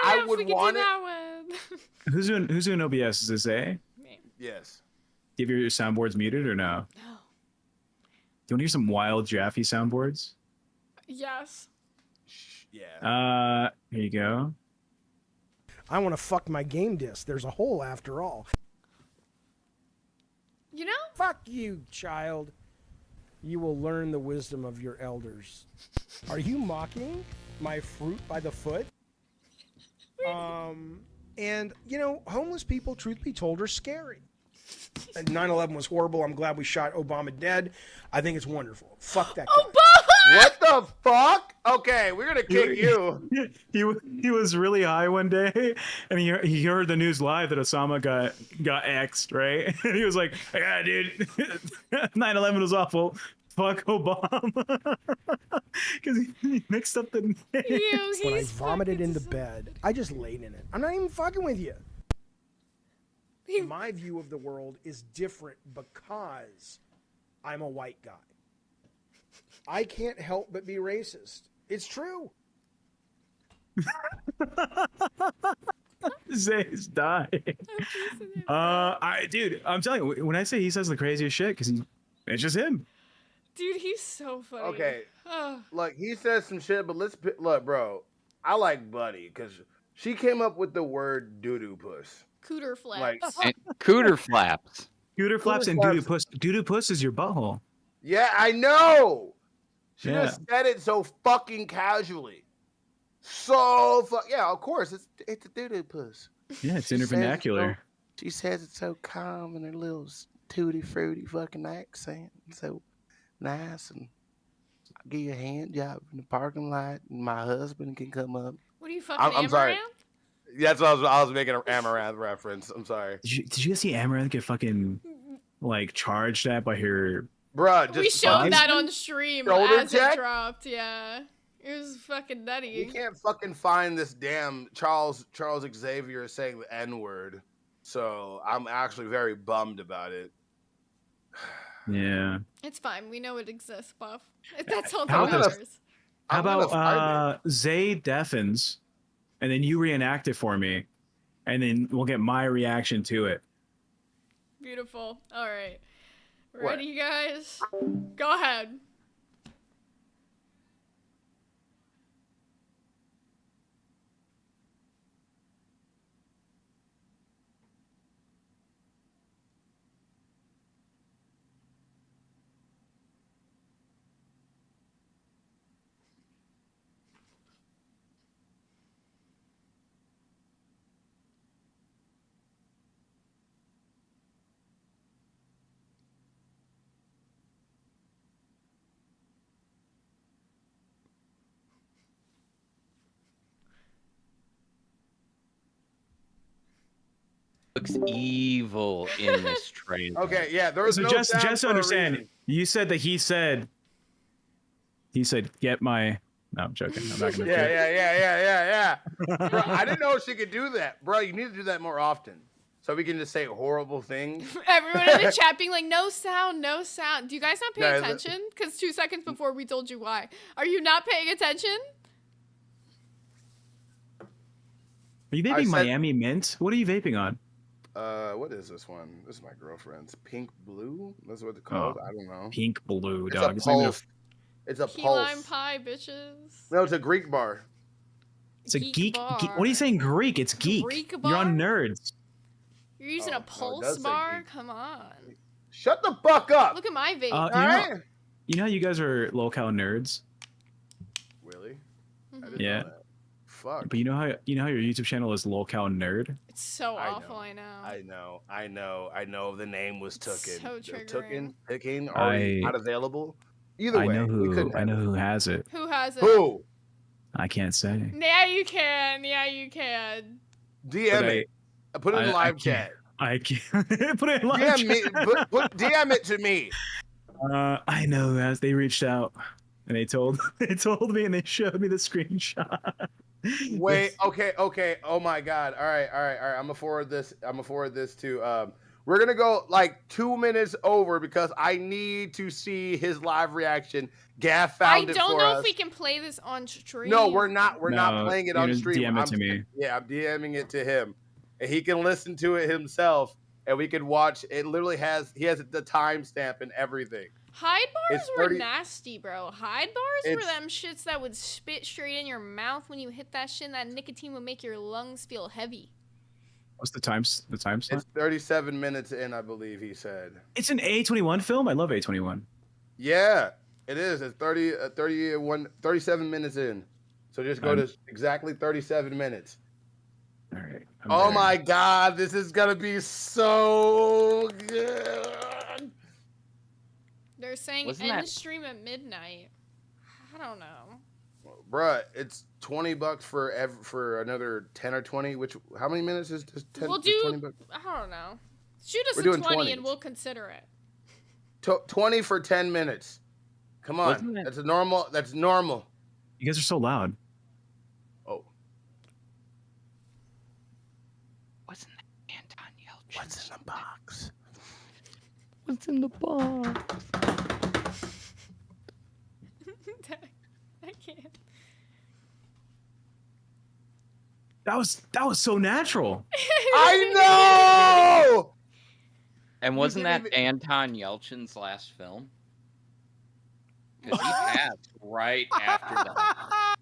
I would want it. Who's doing OBS? Is this A? Yes. Do you have your soundboards muted or no? No. Do you want to hear some wild Jaffe soundboards? Yes. Yeah. Here you go. I want to fuck my game disc. There's a hole after all. You know? Fuck you, child. You will learn the wisdom of your elders. Are you mocking my fruit by the foot? And, you know, homeless people, truth be told, are scary. 9/11 was horrible. I'm glad we shot Obama dead. I think it's wonderful. Fuck that guy. Obama! What the fuck? Okay, we're gonna kick you. He was really high one day, and he heard the news live that Osama got axed, right? And he was like, "Yeah, dude, 9/11 was awful. Fuck Obama," because he mixed up the names. When I vomited in the bed, I just laid in it. I'm not even fucking with you. My view of the world is different because I'm a white guy. I can't help but be racist. It's true. Zay's dying. Dude, I'm telling you, when I say he says the craziest shit, because it's just him. Dude, he's so funny. Okay, Ugh. look, he says some shit, but look, bro. I like Buddy because she came up with the word doo-doo puss. Cooter flaps. Like, And cooter flaps. Cooter flaps and doo-doo puss. Doo-doo puss is your butthole. yeah, I know. She Yeah. just said it so fucking casually. Yeah, of course, it's a doo-doo puss. Yeah, it's She in her says it vernacular. She says it's so calm in her little tutti fruity fucking accent. So nice, and I'll give you a hand job in the parking lot, and my husband can come up. What are you fucking I'm sorry. Amaranth? That's what I was making an Amaranth reference. I'm sorry. Did you guys see Amaranth get fucking like charged at by her? Bruh, We just showed that on stream Shoulder as check? it dropped. Yeah, it was fucking nutty. You can't fucking find this damn Charles Xavier saying the N-word. So I'm actually very bummed about it. Yeah. It's fine. We know it exists, Buff. That's all How that about- matters. How I'm gonna about find Zay deafens, and then you reenact it for me, and then we'll get my reaction to it. Beautiful. All right. What? Ready, guys? Go ahead. Looks evil in this trailer. Okay, yeah, there was So no just sound to for a understand, reason. you said that he said get my. No, I'm joking. I'm not gonna. Yeah. Bro, I didn't know she could do that. Bro, you need to do that more often. So we can just say horrible things. Everyone in the chat being like, no sound, no sound. Do you guys not pay Yeah, attention? Because 2 seconds before we told you why. Are you not paying attention? Are you vaping Miami Mint? What are you vaping on? What is this one? This is my girlfriend's. Pink Blue? That's what it's called. I don't know. Pink Blue, It's dog. a It's not even pulse. It's a Key pulse. lime pie, bitches. No, it's a Greek bar. It's a Geek bar. What are you saying? Greek? It's geek. Greek You're on bar? Nerds. You're using a pulse does say bar? geek. Come on. Shut the fuck up. Look at my vape. You know how you guys are low-cal nerds? Really? Yeah. Fuck. But you know how your YouTube channel is low-cal nerd? It's so awful, I know. I know. The name was tooken. So triggering. Picking, already not available. Either I way, know we couldn't I know have who has it. Who has it? Who? I can't say. Yeah, you can. Yeah, you can. DM But it. Put it in live chat. I can't put it in live DM chat. me. DM it to me. I know as they reached out and they told me and they showed me the screenshot. Wait. Okay. Oh my God. All right. I'm gonna forward this. To. We're gonna go like 2 minutes over because I need to see his live reaction. Gaff found I it don't for know us. if we can play this on stream. No, we're not. We're not No, playing it you're on gonna stream. DM it to me. Yeah, I'm DMing it to him, and he can listen to it himself, and we can watch. It literally has the timestamp and everything. Hide bars It's were 30 nasty, bro. Hide bars were It's- them shits that would spit straight in your mouth when you hit that shit, and that nicotine would make your lungs feel heavy. What's the time slot? It's 37 minutes in, I believe he said. It's an A21 film. I love A21. Yeah, it is. It's 37 minutes in. So just go to exactly 37 minutes. All right. Oh my God, this is gonna be so good. They're saying Wasn't end that- stream at midnight. I don't know. Bruh, it's $20 for another 10 or 20. How many minutes is this? 10, We'll is do. 20 bucks? I don't know. Shoot us We're a doing 20 20s. and we'll consider it. 20 for 10 minutes. Come on, Wasn't it- that's normal. That's normal. You guys are so loud. Oh, What's in the Anton Yelchin? what's in the box? What's in the box? I can't. That was so natural. I know. And wasn't that didn't Anton Yelchin's last film? Because he passed right after that.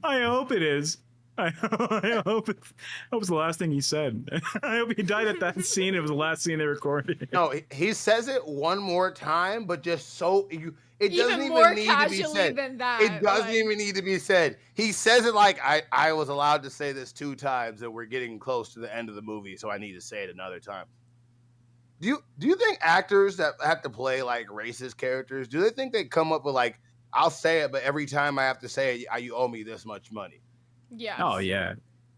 I hope it is. I hope it's the last thing he said. I hope he died at that scene. It was the last scene they recorded. No, he says it one more time, but just so it doesn't Even more even need to be casually said. than that, It doesn't like- even need to be said. He says it like I was allowed to say this 2 times, and we're getting close to the end of the movie, so I need to say it another time. Do you think actors that have to play like racist characters, do they think they come up with like, I'll say it, but every time I have to say it, you owe me this much money? Yeah. Oh yeah,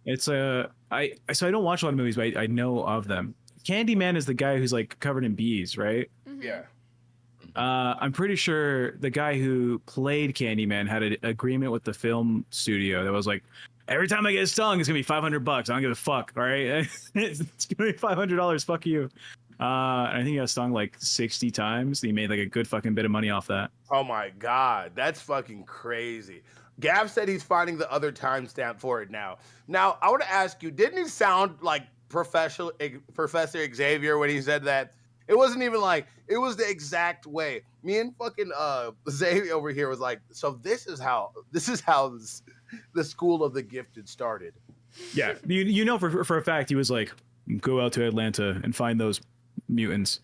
it's so I don't watch a lot of movies, but I know of them. Candyman is the guy who's like covered in bees, right? Mm-hmm. Yeah. I'm pretty sure the guy who played Candyman had an agreement with the film studio that was like, every time I get stung, it's gonna be $500. I don't give a fuck. All right, it's gonna be $500. Fuck you. I think he got stung like 60 times. He made like a good fucking bit of money off that. Oh my God, that's fucking crazy. Gav said he's finding the other timestamp for it now. Now, I want to ask you, didn't he sound like Professor Xavier when he said that? It wasn't even like, it was the exact way. Me and fucking Xavier over here was like, so this is how the School of the Gifted started. Yeah, you know for a fact he was like, go out to Atlanta and find those mutants.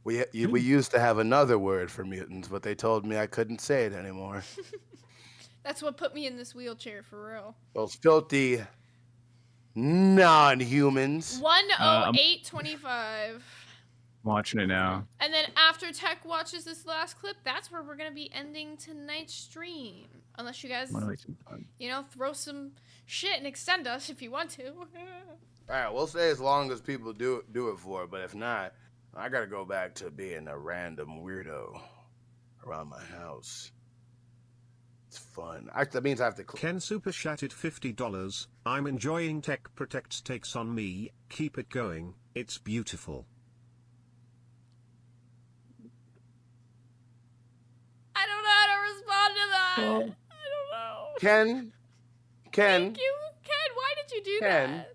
We used to have another word for mutants, but they told me I couldn't say it anymore. That's what put me in this wheelchair for real. Those filthy non-humans. 108.25. Watching it now. And then after Tech watches this last clip, that's where we're gonna be ending tonight's stream. Unless you guys, throw some shit and extend us if you want to. All right, we'll say as long as people do it for it, but if not, I gotta go back to being a random weirdo around my house. It's fun. That means I have to. Ken super chatted $50. I'm enjoying Tech Protects takes on me. Keep it going. It's beautiful. I don't know how to respond to that. I don't know. Ken. Thank you, Ken. Why did you do that?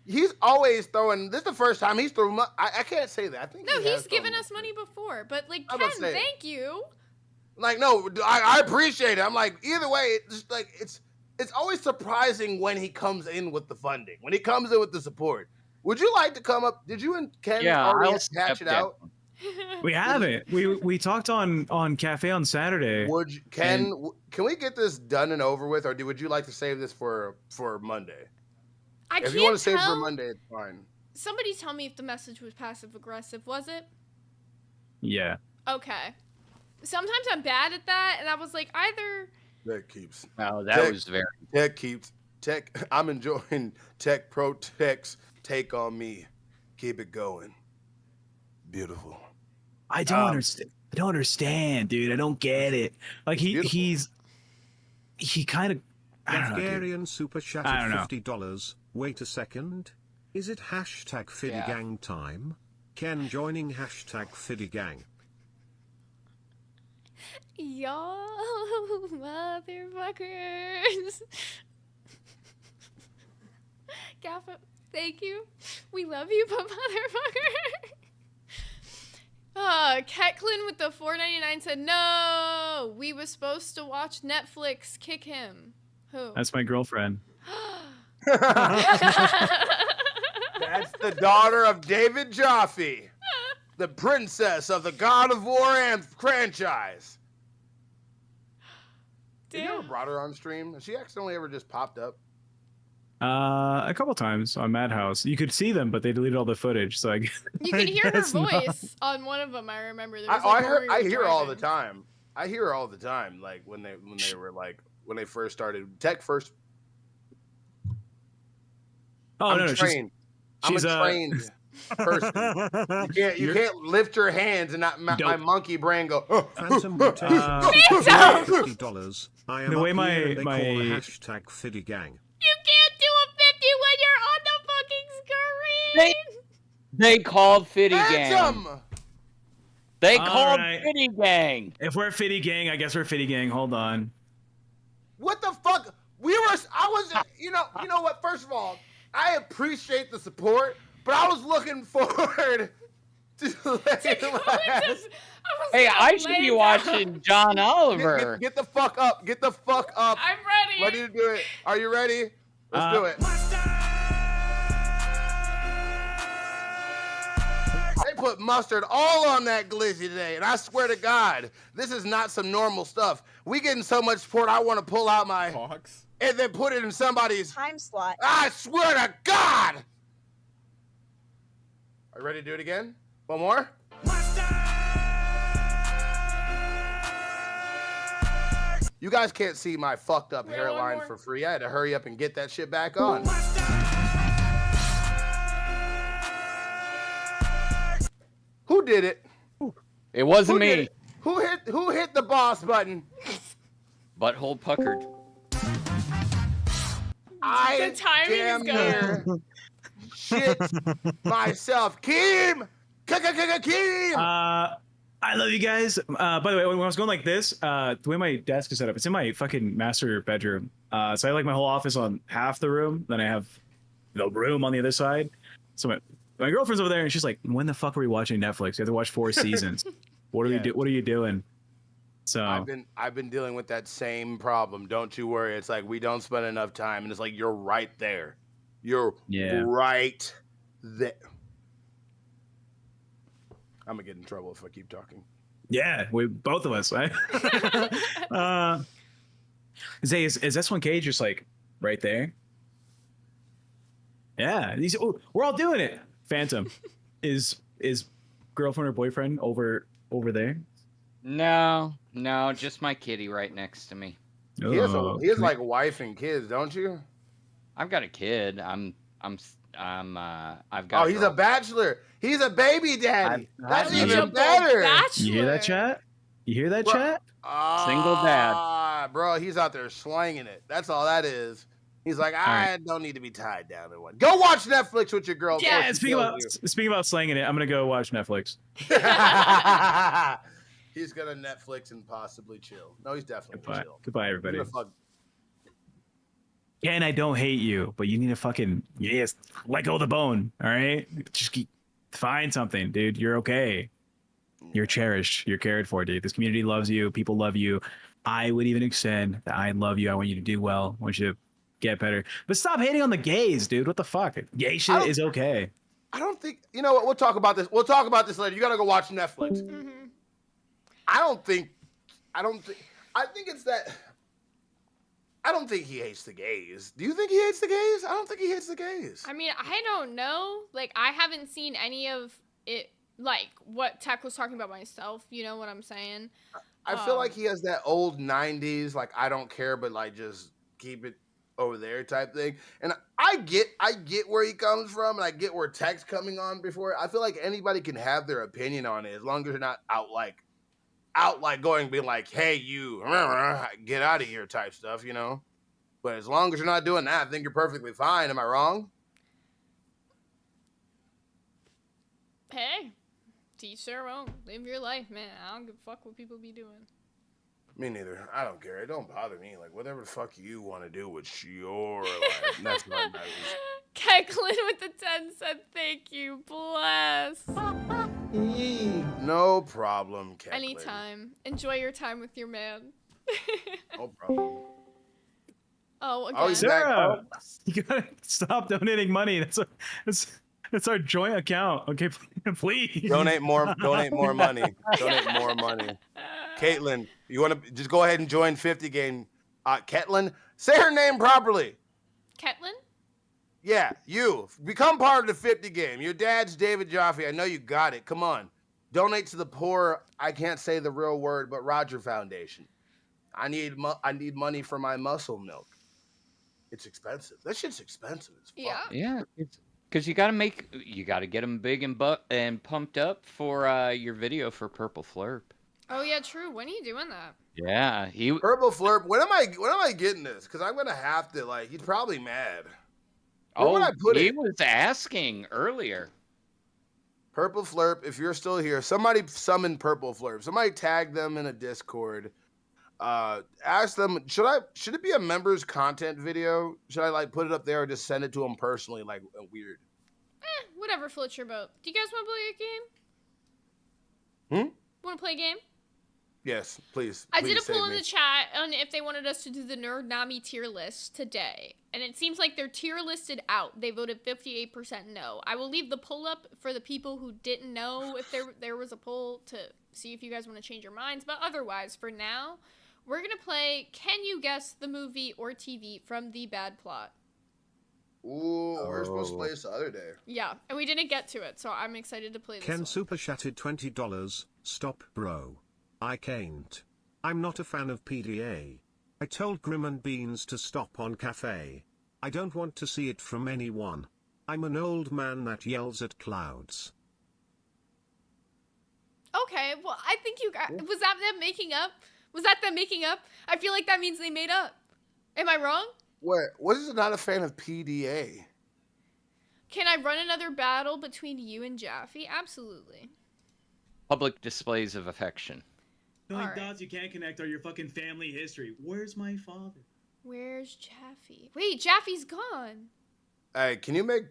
He's always throwing. This is the first time he's thrown. I can't say that. I think No, he has he's given thrown us money before, but like, I'm Ken, about to say- thank you. Like, no, I appreciate it. I'm like, either way, it's always surprising when he comes in with the funding, when he comes in with the support. Would you like to come up? Did you and Ken already hatch it out? We haven't. We talked on Cafe on Saturday. Would you, can we get this done and over with, or would you like to save this for Monday? If you want to save it for Monday, it's fine. Somebody tell me if the message was passive aggressive. Was it? Yeah. Okay. Sometimes I'm bad at that, and I was like, either. That keeps. No, that was very. Tech keeps. Tech. I'm enjoying Tech Protect's take on me. Keep it going. Beautiful. I don't understand. I don't understand, dude. I don't get it. Like he kind of. I don't know, dude. Bulgarian super I chatted don't know. $50. Wait a second. Is it hashtag Fidigang time? Ken joining hashtag Fidigang. Y'all motherfuckers. Gaffa, thank you. We love you, but motherfucker. Ketlin with the $4.99 said, no, we was supposed to watch Netflix. Kick him. Who? That's my girlfriend. That's the daughter of David Jaffe, the princess of the God of War franchise. Have you ever brought her on stream? Has she accidentally ever just popped up? A couple times on Madhouse. You could see them, but they deleted all the footage. So You can hear her guess not. voice on one of them. I remember. There was I hear all the time. I hear her all the time. Like when they first started tech first. Oh I'm no, trained. she's I'm a trained person. You can't lift your hands and not my monkey brain go. Phantom mutation. $50. I am The way up here and they my- call the hashtag Fiddy Gang. You can't do a 50 when you're on the fucking screen. They called Fitty Gang. Phantom! They All called right. Fitty Gang. If we're Fitty Gang, I guess we're Fitty Gang. Hold on. What the fuck? I was. You know what? First of all, I appreciate the support, but I was looking forward to laying my ass. Hey, I should be watching John Oliver. Get the fuck up. Get the fuck up. I'm ready. Ready to do it. Are you ready? Let's do it. They put mustard all on that glizzy today, and I swear to God, this is not some normal stuff. We getting so much support, I want to pull out my Hawks and then put it in somebody's time slot. I swear to God. Are you ready to do it again? One more? You guys can't see my fucked up hairline for free. I had to hurry up and get that shit back on. Who did it? It wasn't Who did me. it? Who hit the boss button? Butthole puckered. I The timing damn is near shit myself. Keem! Keem! I love you guys. By the way, when I was going like this, the way my desk is set up, it's in my fucking master bedroom. So I have like my whole office on half the room, then I have the room on the other side. So my girlfriend's over there, and she's like, "When the fuck are we watching Netflix? You have to watch 4 seasons. What are What are you doing?" So I've been dealing with that same problem. Don't you worry. It's like we don't spend enough time, and it's like you're right there. You're right there. I'm gonna get in trouble if I keep talking. yeah, we both of us. Right? Zay, is S1K just like right there? Yeah, we're all doing it. Phantom, is girlfriend or boyfriend over there? No, just my kitty right next to me. He has like a wife and kids, don't you? I've got a kid. I've got. Oh, he's a bachelor. He's a baby daddy. That's even better. You hear that, chat? You hear that, chat? Single dad. Bro, he's out there slanging it. That's all that is. He's like, I don't need to be tied down to one. Go watch Netflix with your girl. Yeah, speaking about slanging it, I'm gonna go watch Netflix. He's gonna Netflix and possibly chill. No, he's definitely chill. Goodbye, everybody. Yeah, and I don't hate you, but you need to let go of the bone. All right, just find something, dude. You're okay. You're cherished. You're cared for, dude. This community loves you. People love you. I would even extend that I love you. I want you to do well. I want you to get better. But stop hating on the gays, dude. What the fuck? Gay shit is okay. I don't think, you know what? We'll talk about this. We'll talk about this later. You gotta go watch Netflix. Mm-hmm. I think it's that. I don't think he hates the gays. Do you think he hates the gays? I don't think he hates the gays. I mean, I don't know. Like, I haven't seen any of it, like, what Tech was talking about myself. You know what I'm saying? I feel like he has that old 90s, like, I don't care, but, like, just keep it over there type thing. And I get where he comes from, and I get where Tech's coming on before. I feel like anybody can have their opinion on it as long as they're not out going being like, hey, you, get out of here type stuff, you know? But as long as you're not doing that, I think you're perfectly fine. Am I wrong? Hey, teach their own. Live your life, man. I don't give a fuck what people be doing. Me neither. I don't care. It don't bother me. Like, whatever the fuck you want to do with your life. That's what matters. Keklin with the 10 said thank you. Bless. No problem, Keklin. Anytime. Enjoy your time with your man. No problem. Oh, again. Oh, he's back. Oh. You gotta stop donating money. That's our joint account. Okay, please. Donate more money. Donate more money. Caitlin, you want to just go ahead and join 50 game. Ketlin, say her name properly. Ketlin? Yeah, you. Become part of the 50 game. Your dad's David Jaffe. I know you got it. Come on. donate to the poor. I can't say the real word, but Roger Foundation. I need money for my muscle milk. It's expensive. That shit's expensive as fuck. Yeah, because you got to get them big and pumped up for your video for Purple Flurp. Oh yeah, true. When are you doing that? Yeah, Purple Flurp. When am I getting this? Because I'm gonna have to. Like, he's probably mad. Where would I put he it? was asking earlier. Purple Flurp. If you're still here, somebody summon Purple Flurp. Somebody tag them in a Discord. Ask them. Should it be a members content video? Should I like put it up there or just send it to them personally? Like weird. Whatever floats your boat. Do you guys want to play a game? Want to play a game? Yes, please. I did Please a poll save in me. the chat on if they wanted us to do the Nerd Nami tier list today. And it seems like they're tier listed out. They voted 58% no. I will leave the poll up for the people who didn't know if there was a poll to see if you guys want to change your minds. But otherwise, for now, we're going to play Can You Guess the Movie or TV from The Bad Plot. Ooh, we were supposed to play this the other day. Yeah, and we didn't get to it, so I'm excited to play this Ken one. super chatted $20. Stop, bro. I can't. I'm not a fan of PDA. I told Grim and Beans to stop on cafe. I don't want to see it from anyone. I'm an old man that yells at clouds. Okay, well, I think you guys... Was that them making up? Was that them making up? I feel like that means they made up. Am I wrong? What is it not a fan of PDA? Can I run another battle between you and Jaffe? Absolutely. Public displays of affection. The only Alright. dots you can't connect are your fucking family history. Where's my father? Where's Jaffe? Wait, Jaffe's gone. Hey, can you make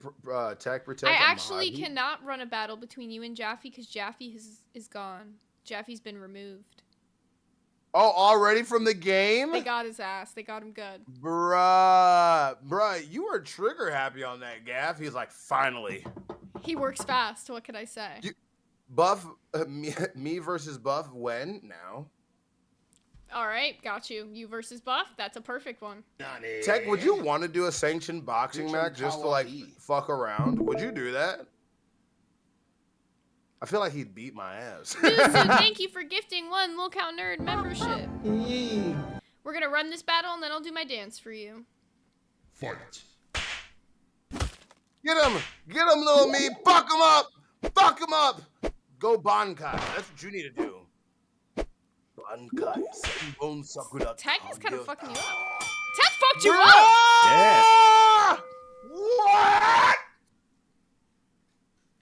Tech Protect? I a actually mod? cannot run a battle between you and Jaffe because Jaffe is gone. Jaffe's been removed. Oh, already from the game? They got his ass. They got him good. Bruh, you were trigger happy on that gaff. He's like, finally. He works fast. What can I say? Buff, me versus Buff, when? Now. All right, got you. You versus Buff. That's a perfect one. Tech, would you want to do a sanctioned boxing match just to like fuck around? Would you do that? I feel like he'd beat my ass. Luzu, thank you for gifting one Low Count Nerd membership. We're gonna run this battle and then I'll do my dance for you. Fight. Get him, little me. Fuck him up. Fuck him up. Go Bankai. That's what you need to do. Bankai. Senbon Sakura. Tech is kind of fucking you up. Tech fucked you Bruh! up. Yeah. What?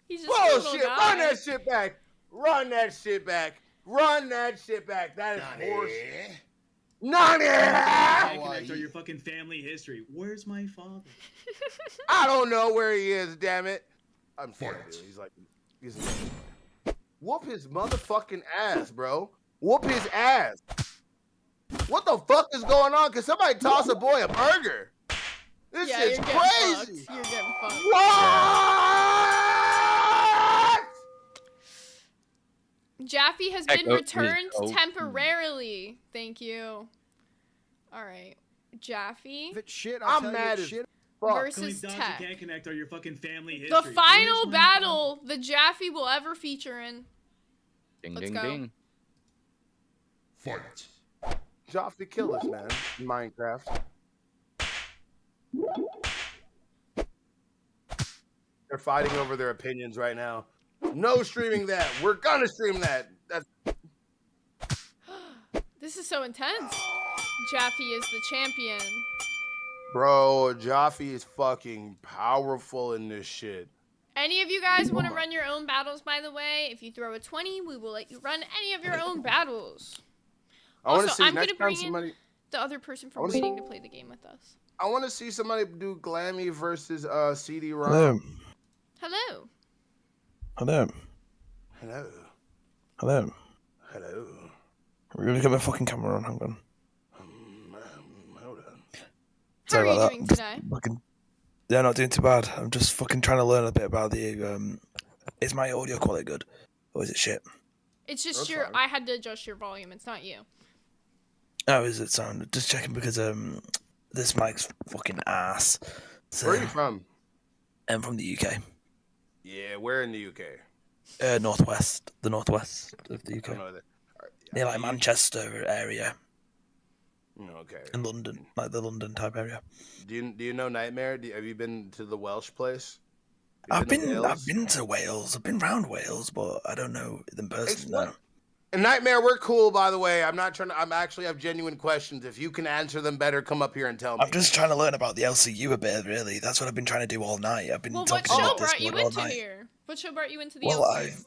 He's just a little Bullshit. guy. Run that shit back. Run that shit back. Run that shit back. That is horseshit. Nani! Can't connect are your fucking family history. Where's my father? I don't know where he is, damn it. I'm sorry, dude. He's whoop his motherfucking ass, bro. Whoop his ass. What the fuck is going on? Can somebody toss a boy a burger? This Yeah, shit's you're getting crazy. fucked. You're getting fucked. What? Jaffe has Tech been is returned OP. temporarily. Thank you. All right, Jaffe I'm mad as fuck. versus The only dots Tech. you can't connect are your fucking family history. The final Where's my battle the Jaffe will ever feature in. Ding, Let's ding, go. ding. Fight. Jaffe kill us, man. In Minecraft. They're fighting over their opinions right now. No streaming that. We're gonna stream that. That's This is so intense. Jaffe is the champion. bro. Jaffe is fucking powerful in this shit. Any of you guys want to run your own battles, by the way? If you throw a 20, we will let you run any of your own battles. I want to Also, see I'm next gonna time bring somebody. in the other person I from wanna see- waiting to play the game with us. I want to see somebody do Glammy versus CD-ROM. Hello. Hello. Hello. Hello. Hello. Hello. We're gonna get my fucking camera on. Hang on. Hold on. How are Sorry you about doing that. today? Fucking, yeah, not doing too bad. I'm just fucking trying to learn a bit about the. Is my audio quality good, or is it shit? It's just That's your. fine. I had to adjust your volume. It's not you. Oh, is it sound? Just checking because this mic's fucking ass. So, Where are you from? I'm from the UK. Yeah, where in the UK? Northwest, the northwest of the UK, know that. near like Manchester area. Okay. In London, like the London type area. Do you know Nightmare? Have you been to the Welsh place? I've been to Wales. I've been round Wales, but I don't know them personally. No. And Nightmare, we're cool, by the way. I'm not trying to. I'm actually have genuine questions. If you can answer them better, come up here and tell me. I'm just trying to learn about the LCU a bit, really. That's what I've been trying to do all night. I've been Well, what talking show about brought you all into night. here? What show brought you into the Well, LCU?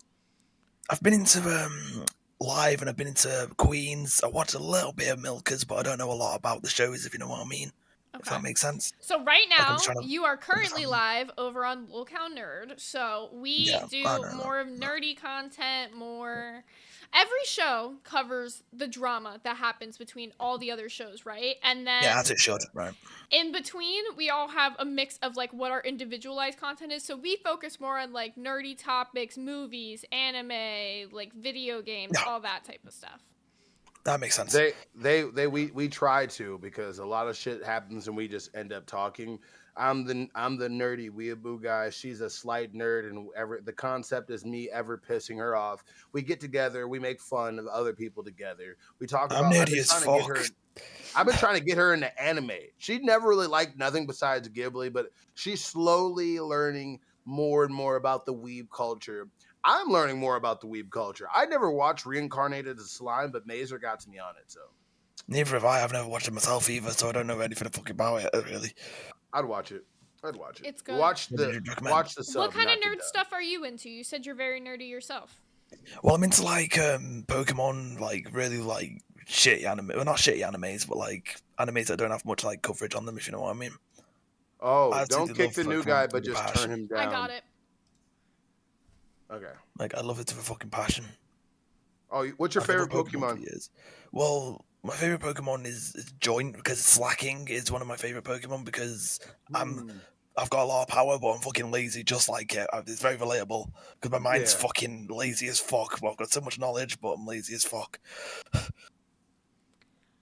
I've been into Live, and I've been into Queens. I watched a little bit of Milkers, but I don't know a lot about the shows, if you know what I mean. If that makes sense. So right Like, I'm now, just trying to you are currently live over on Locale Nerd. So we do more of nerdy content, more... Every show covers the drama that happens between all the other shows, right? And then... Yeah, as it should, right. In between, we all have a mix of, like, what our individualized content is. So we focus more on, like, nerdy topics, movies, anime, like, video games, all that type of stuff. That makes sense. We try to, because a lot of shit happens and we just end up talking. I'm the nerdy weeaboo guy. She's a slight nerd, and the concept is me ever pissing her off. We get together, we make fun of other people together. We talk about. I'm nerdy as fuck. I've been trying to get her into anime. She never really liked nothing besides Ghibli, but she's slowly learning more and more about the weeb culture. I'm learning more about the weeb culture. I never watched Reincarnated as Slime, but Mazer got me on it, so. Neither have I. I've never watched it myself either, so I don't know anything fucking about it, really. I'd watch it. It's good. Watch the sub. What kind of nerd stuff are you into? You said you're very nerdy yourself. Well, I'm into like Pokemon, like really like shitty anime. Well, not shitty animes, but like animes that don't have much like coverage on them, if you know what I mean. Oh, don't kick the new guy, but just turn him down. I got it. Okay. Like I love it to a fucking passion. Oh, what's your favorite Pokemon? Well, my favorite Pokemon is Joint, because Slacking is one of my favorite Pokemon, because I've got a lot of power, but I'm fucking lazy, just like it. It's very relatable, because my mind's fucking lazy as fuck. Well, I've got so much knowledge, but I'm lazy as fuck.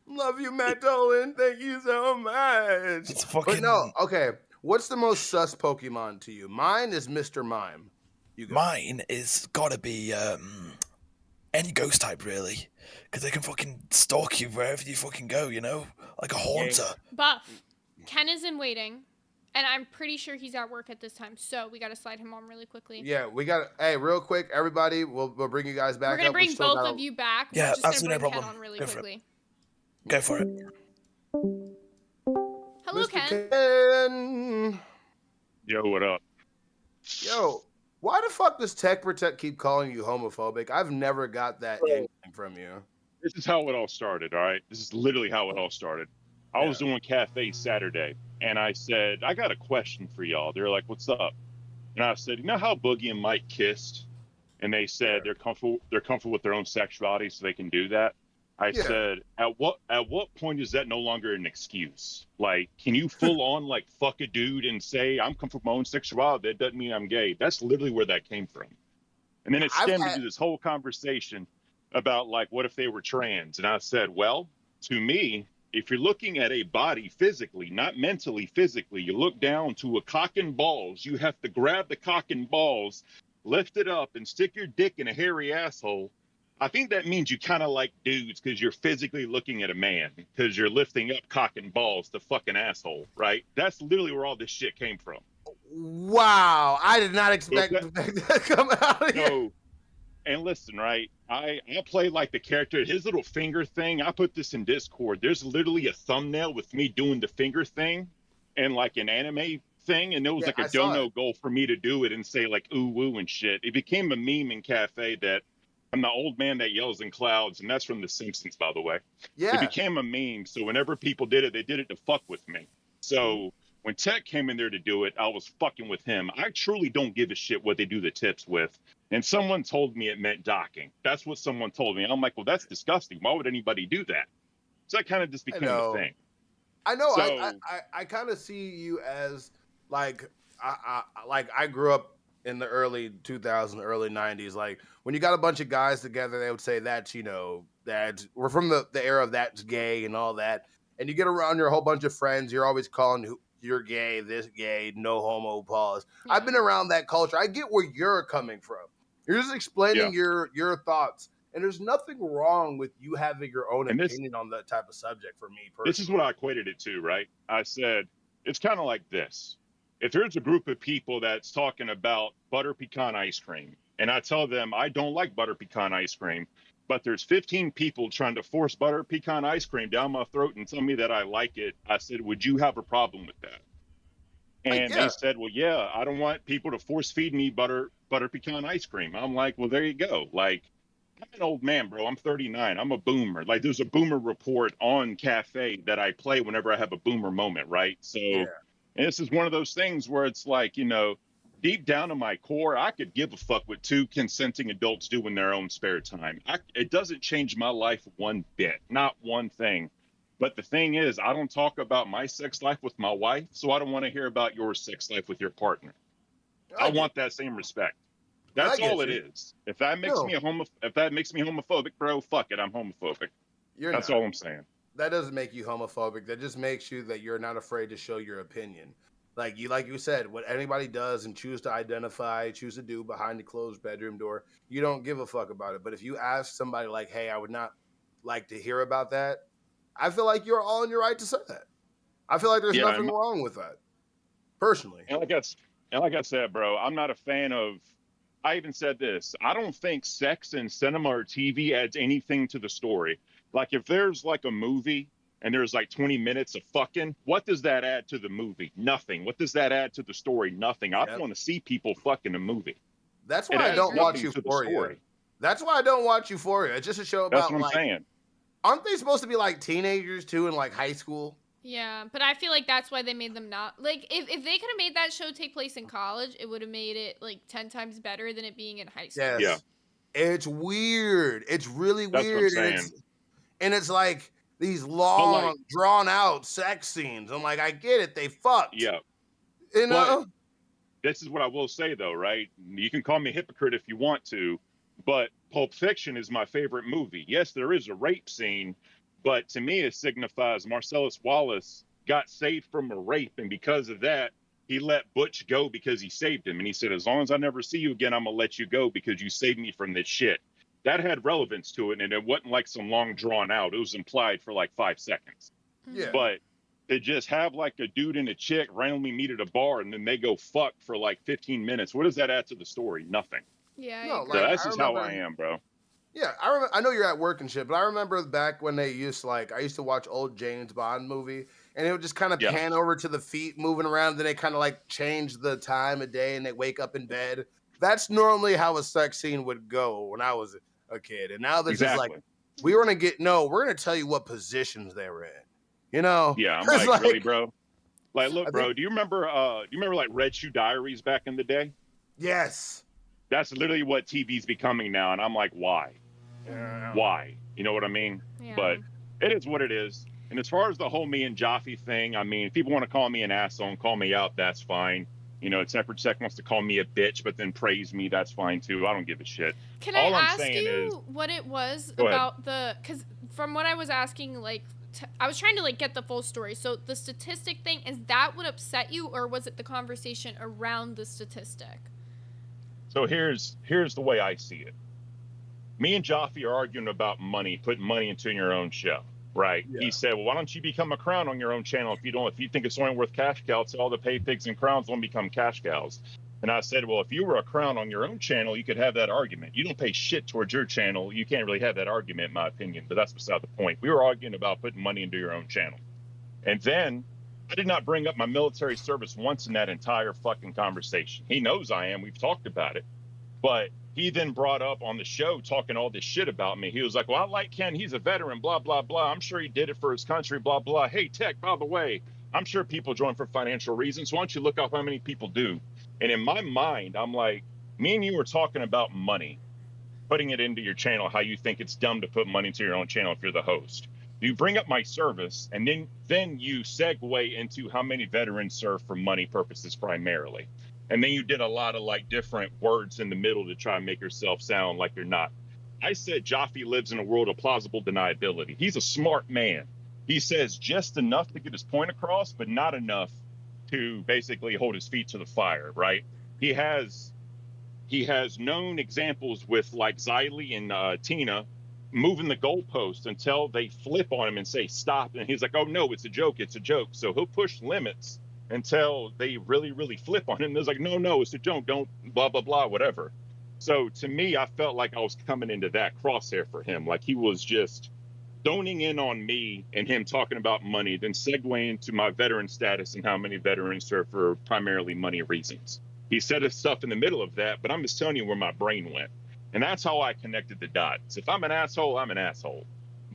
Love you, Matt Dolan. Thank you so much. It's fucking... But no, okay. What's the most sus Pokemon to you? Mine is Mr. Mime. Mine is gotta be any ghost type, really, because they can fucking stalk you wherever you fucking go, you know, like a haunter. Buff, Ken is in waiting, and I'm pretty sure he's at work at this time, so we gotta slide him on really quickly. Yeah, we got. Hey, real quick, everybody, we'll bring you guys back. We're gonna bring both of you back. Yeah, We're just absolutely gonna no bring problem. Ken on really Go for quickly. Go for it. Hello, Mr. Ken. Yo, what up? Yo, why the fuck does Tech Protect keep calling you homophobic? I've never got that inkling from you. This is how it all started, all right? This is literally how it all started. I was doing Cafe Saturday, and I said, I got a question for y'all. They're like, what's up? And I said, you know how Boogie and Mike kissed? And they said they're comfortable with their own sexuality, so they can do that. I said, at what point is that no longer an excuse? Like, can you full on like fuck a dude and say I'm comfortable with my own sexuality? That doesn't mean I'm gay. That's literally where that came from. And then it stemmed into this whole conversation about like, what if they were trans? And I said, well, to me, if you're looking at a body physically, not mentally, physically, you look down to a cock and balls. You have to grab the cock and balls, lift it up, and stick your dick in a hairy asshole. I think that means you kind of like dudes because you're physically looking at a man because you're lifting up cock and balls to fucking asshole, right? That's literally where all this shit came from. Wow, I did not expect that to come out of here. And listen, right? I play like the character, his little finger thing. I put this in Discord. There's literally a thumbnail with me doing the finger thing and like an anime thing, and it was like a dono goal for me to do it and say like ooh woo and shit. It became a meme in Cafe that I'm the old man that yells in clouds, and that's from The Simpsons, by the way. Yeah. It became a meme, so whenever people did it, they did it to fuck with me. So when Tech came in there to do it, I was fucking with him. I truly don't give a shit what they do the tips with. And someone told me it meant docking. That's what someone told me. And I'm like, well, that's disgusting. Why would anybody do that? So that kind of just became a thing. I know. So, I kind of see you as like I grew up in the early 2000s, early 90s. Like when you got a bunch of guys together, they would say that's, you know, that we're from the era of that's gay and all that. And you get around your whole bunch of friends, you're always calling you're gay, this gay, no homo, pause. I've been around that culture. I get where you're coming from. You're just explaining your thoughts. And there's nothing wrong with you having your own opinion on that type of subject for me personally. This is what I equated it to, right? I said, it's kind of like this. If there's a group of people that's talking about butter pecan ice cream, and I tell them I don't like butter pecan ice cream, but there's 15 people trying to force butter pecan ice cream down my throat and tell me that I like it, I said, would you have a problem with that? And they said, well, yeah, I don't want people to force feed me butter pecan ice cream. I'm like, well, there you go. Like, I'm an old man, bro. I'm 39. I'm a boomer. Like, there's a boomer report on Cafe that I play whenever I have a boomer moment, right? So, and this is one of those things where it's like, you know, deep down in my core, I could give a fuck what two consenting adults do in their own spare time. It doesn't change my life one bit, not one thing. But the thing is, I don't talk about my sex life with my wife, so I don't want to hear about your sex life with your partner. I want that same respect. That's all it is. If that makes me homophobic, bro, fuck it, I'm homophobic. That's all I'm saying. That doesn't make you homophobic. That just makes you that you're not afraid to show your opinion. Like you said, what anybody does and choose to do behind the closed bedroom door, you don't give a fuck about it. But if you ask somebody like, hey, I would not like to hear about that, I feel like you're all in your right to say that. I feel like there's nothing wrong with that, personally. And like I said, bro, I'm not a fan of. I even said this. I don't think sex in cinema or TV adds anything to the story. Like, if there's like a movie and there's like 20 minutes of fucking, what does that add to the movie? Nothing. What does that add to the story? Nothing. I don't want to see people fucking a movie. That's why I don't watch Euphoria. That's why I don't watch Euphoria. It's just a show about That's what I'm saying. Aren't they supposed to be like teenagers too in like high school? Yeah, but I feel like that's why they made them not like if they could have made that show take place in college, it would have made it like 10 times better than it being in high school. Yes. Yeah. It's weird. It's really weird. And it's like these long, drawn out sex scenes. I'm like, I get it. They fucked. Yeah. You know? But this is what I will say though, right? You can call me a hypocrite if you want to, but Pulp Fiction is my favorite movie. Yes, there is a rape scene, but to me, it signifies Marcellus Wallace got saved from a rape. And because of that, he let Butch go because he saved him. And he said, as long as I never see you again, I'm going to let you go because you saved me from this shit. That had relevance to it. And it wasn't like some long drawn out. It was implied for like 5 seconds. Yeah. But to just have like a dude and a chick randomly meet at a bar and then they go fuck for like 15 minutes. What does that add to the story? Nothing. Yeah. No, so that's just how I am, bro. Yeah, I know you're at work and shit, but I remember back when I used to watch old James Bond movie, and it would just kind of pan over to the feet moving around, then they kind of like change the time of day and they wake up in bed. That's normally how a sex scene would go when I was a kid. And now they're just like, we're going to tell you what positions they were in. You know? Yeah, I'm like, really, bro? Like, look, bro, do you remember like Red Shoe Diaries back in the day? Yes. That's literally what TV's becoming now, and I'm like, why? Why? You know what I mean? Yeah. But it is what it is. And as far as the whole me and Jaffe thing, I mean, if people want to call me an asshole and call me out, that's fine. You know, Tempered Sec wants to call me a bitch, but then praise me, that's fine too. I don't give a shit. Can All I I'm ask saying you is, what it was Go ahead. about because from what I was asking, like, I was trying to like get the full story. So the statistic thing, is that what upset you, or was it the conversation around the statistic? So here's the way I see it. Me and Jaffe are arguing about money, putting money into your own show, right? Yeah. He said, well, why don't you become a crown on your own channel if you think it's only worth cash cows, so all the pay pigs and crowns won't become cash cows. And I said, well, if you were a crown on your own channel, you could have that argument. You don't pay shit towards your channel. You can't really have that argument, in my opinion, but that's beside the point. We were arguing about putting money into your own channel. And then I did not bring up my military service once in that entire fucking conversation. He knows I am. We've talked about it. But he then brought up on the show talking all this shit about me. He was like, well, I like Ken. He's a veteran, blah, blah, blah. I'm sure he did it for his country, blah, blah. Hey, Tech, by the way, I'm sure people join for financial reasons. Why don't you look up how many people do? And in my mind, I'm like, me and you were talking about money, putting it into your channel, how you think it's dumb to put money into your own channel if you're the host. You bring up my service, and then you segue into how many veterans serve for money purposes primarily. And then you did a lot of like different words in the middle to try and make yourself sound like you're not. I said Jaffe lives in a world of plausible deniability. He's a smart man. He says just enough to get his point across, but not enough to basically hold his feet to the fire, right? He has he has known examples with like Xylee and Tina moving the goalpost until they flip on him and say stop, and he's like, oh no, it's a joke, it's a joke. So he'll push limits until they really, really flip on him. There's like, no, it's a joke, don't blah blah blah, whatever. So to me, I felt like I was coming into that crosshair for him. Like he was just zoning in on me and him talking about money, then segueing to my veteran status and how many veterans serve for primarily money reasons. He said his stuff in the middle of that, but I'm just telling you where my brain went. And that's how I connected the dots. If I'm an asshole, I'm an asshole.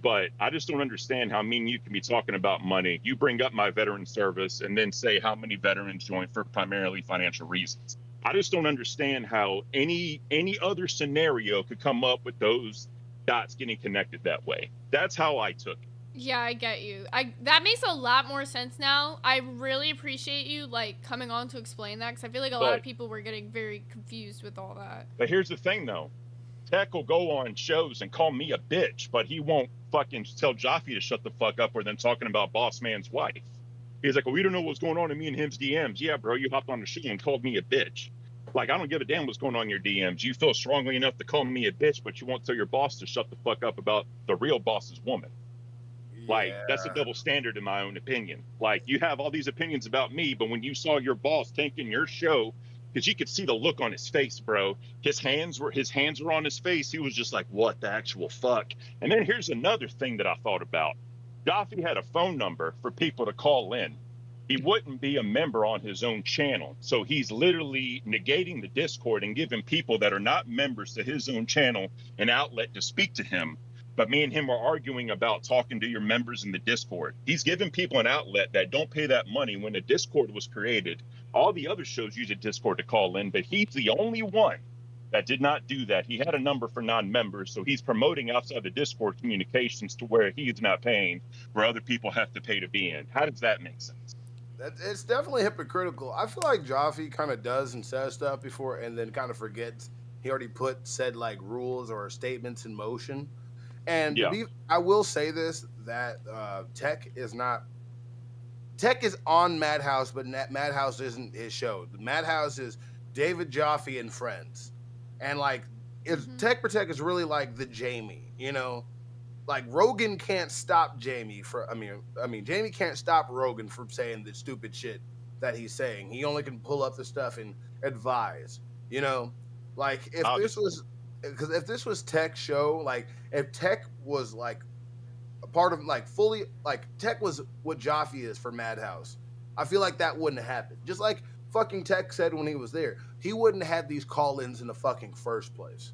But I just don't understand how mean you can be talking about money. You bring up my veteran service and then say how many veterans join for primarily financial reasons. I just don't understand how any other scenario could come up with those dots getting connected that way. That's how I took it. Yeah, I get you. That makes a lot more sense now. I really appreciate you like coming on to explain that, because I feel like a lot of people were getting very confused with all that. But here's the thing, though. Tech will go on shows and call me a bitch, but he won't fucking tell Jaffe to shut the fuck up or them talking about Boss Man's wife. He's like, well, we don't know what's going on in me and him's DMs. Yeah, bro, you hopped on the show and called me a bitch. Like, I don't give a damn what's going on in your DMs. You feel strongly enough to call me a bitch, but you won't tell your boss to shut the fuck up about the real boss's woman. Like, that's a double standard in my own opinion. Like, you have all these opinions about me, but when you saw your boss tanking your show, because you could see the look on his face, bro. His hands were on his face. He was just like, what the actual fuck? And then here's another thing that I thought about. Jaffe had a phone number for people to call in. He wouldn't be a member on his own channel. So he's literally negating the Discord and giving people that are not members to his own channel an outlet to speak to him. But me and him are arguing about talking to your members in the Discord. He's giving people an outlet that don't pay that money. When the Discord was created, all the other shows use a Discord to call in, but he's the only one that did not do that. He had a number for non-members, so he's promoting outside the Discord communications to where he's not paying, where other people have to pay to be in. How does that make sense? It's definitely hypocritical. I feel like Jaffe kind of does and says stuff before and then kind of forgets he already said like rules or statements in motion. And Yeah. I will say this, that Tech is on Madhouse, but Madhouse isn't his show. The Madhouse is David Jaffe and friends. And like, Tech Protect is really like the Jamie, you know? Like Rogan can't stop Jamie Jamie can't stop Rogan from saying the stupid shit that he's saying. He only can pull up the stuff and advise, you know? Like if this was Tech's show, like if Tech was like a part of like fully like Tech was what Jaffe is for Madhouse, I feel like that wouldn't have happened. Just like fucking Tech said when he was there, he wouldn't have had these call-ins in the fucking first place,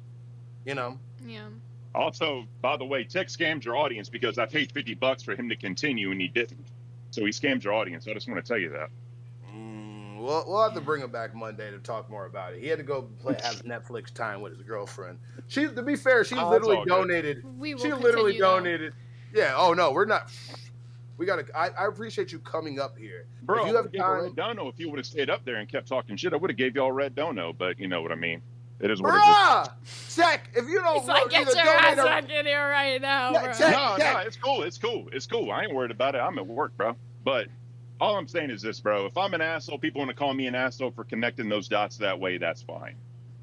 you know? Yeah. Also, by the way, Tech scammed your audience because I paid $50 for him to continue and he didn't. So he scammed your audience. I just want to tell you that. We'll have to bring him back Monday to talk more about it. He had to go have Netflix time with his girlfriend. To be fair, she literally donated. She literally donated. Yeah. Oh no, we're not. We gotta. I appreciate you coming up here, Bro. If you have I would have red dono if you would have stayed up there and kept talking shit. I would have gave y'all red dono, but you know what I mean. It is what it is. Tech, if you don't It's like, get your ass back in here right now, bro. No, it's cool. I ain't worried about it. I'm at work, bro. But all I'm saying is this, bro. If I'm an asshole, people want to call me an asshole for connecting those dots that way, that's fine.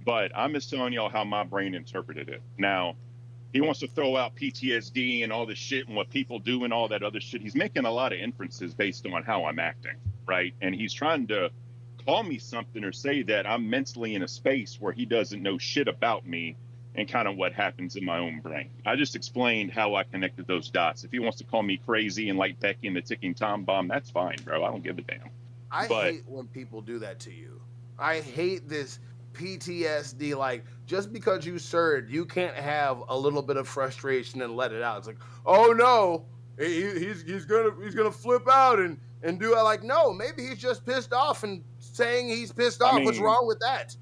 But I'm just telling y'all how my brain interpreted it. Now, he wants to throw out PTSD and all this shit and what people do and all that other shit. He's making a lot of inferences based on how I'm acting, right? And he's trying to call me something or say that I'm mentally in a space where he doesn't know shit about me and kind of what happens in my own brain. I just explained how I connected those dots. If he wants to call me crazy and like Becky and the ticking time bomb, that's fine, bro. I don't give a damn. I hate when people do that to you. I hate this PTSD. Like, just because you surged, you can't have a little bit of frustration and let it out. It's like, oh no, he's gonna flip out and do it. Like, no, maybe he's just pissed off and saying he's pissed off. What's wrong with that?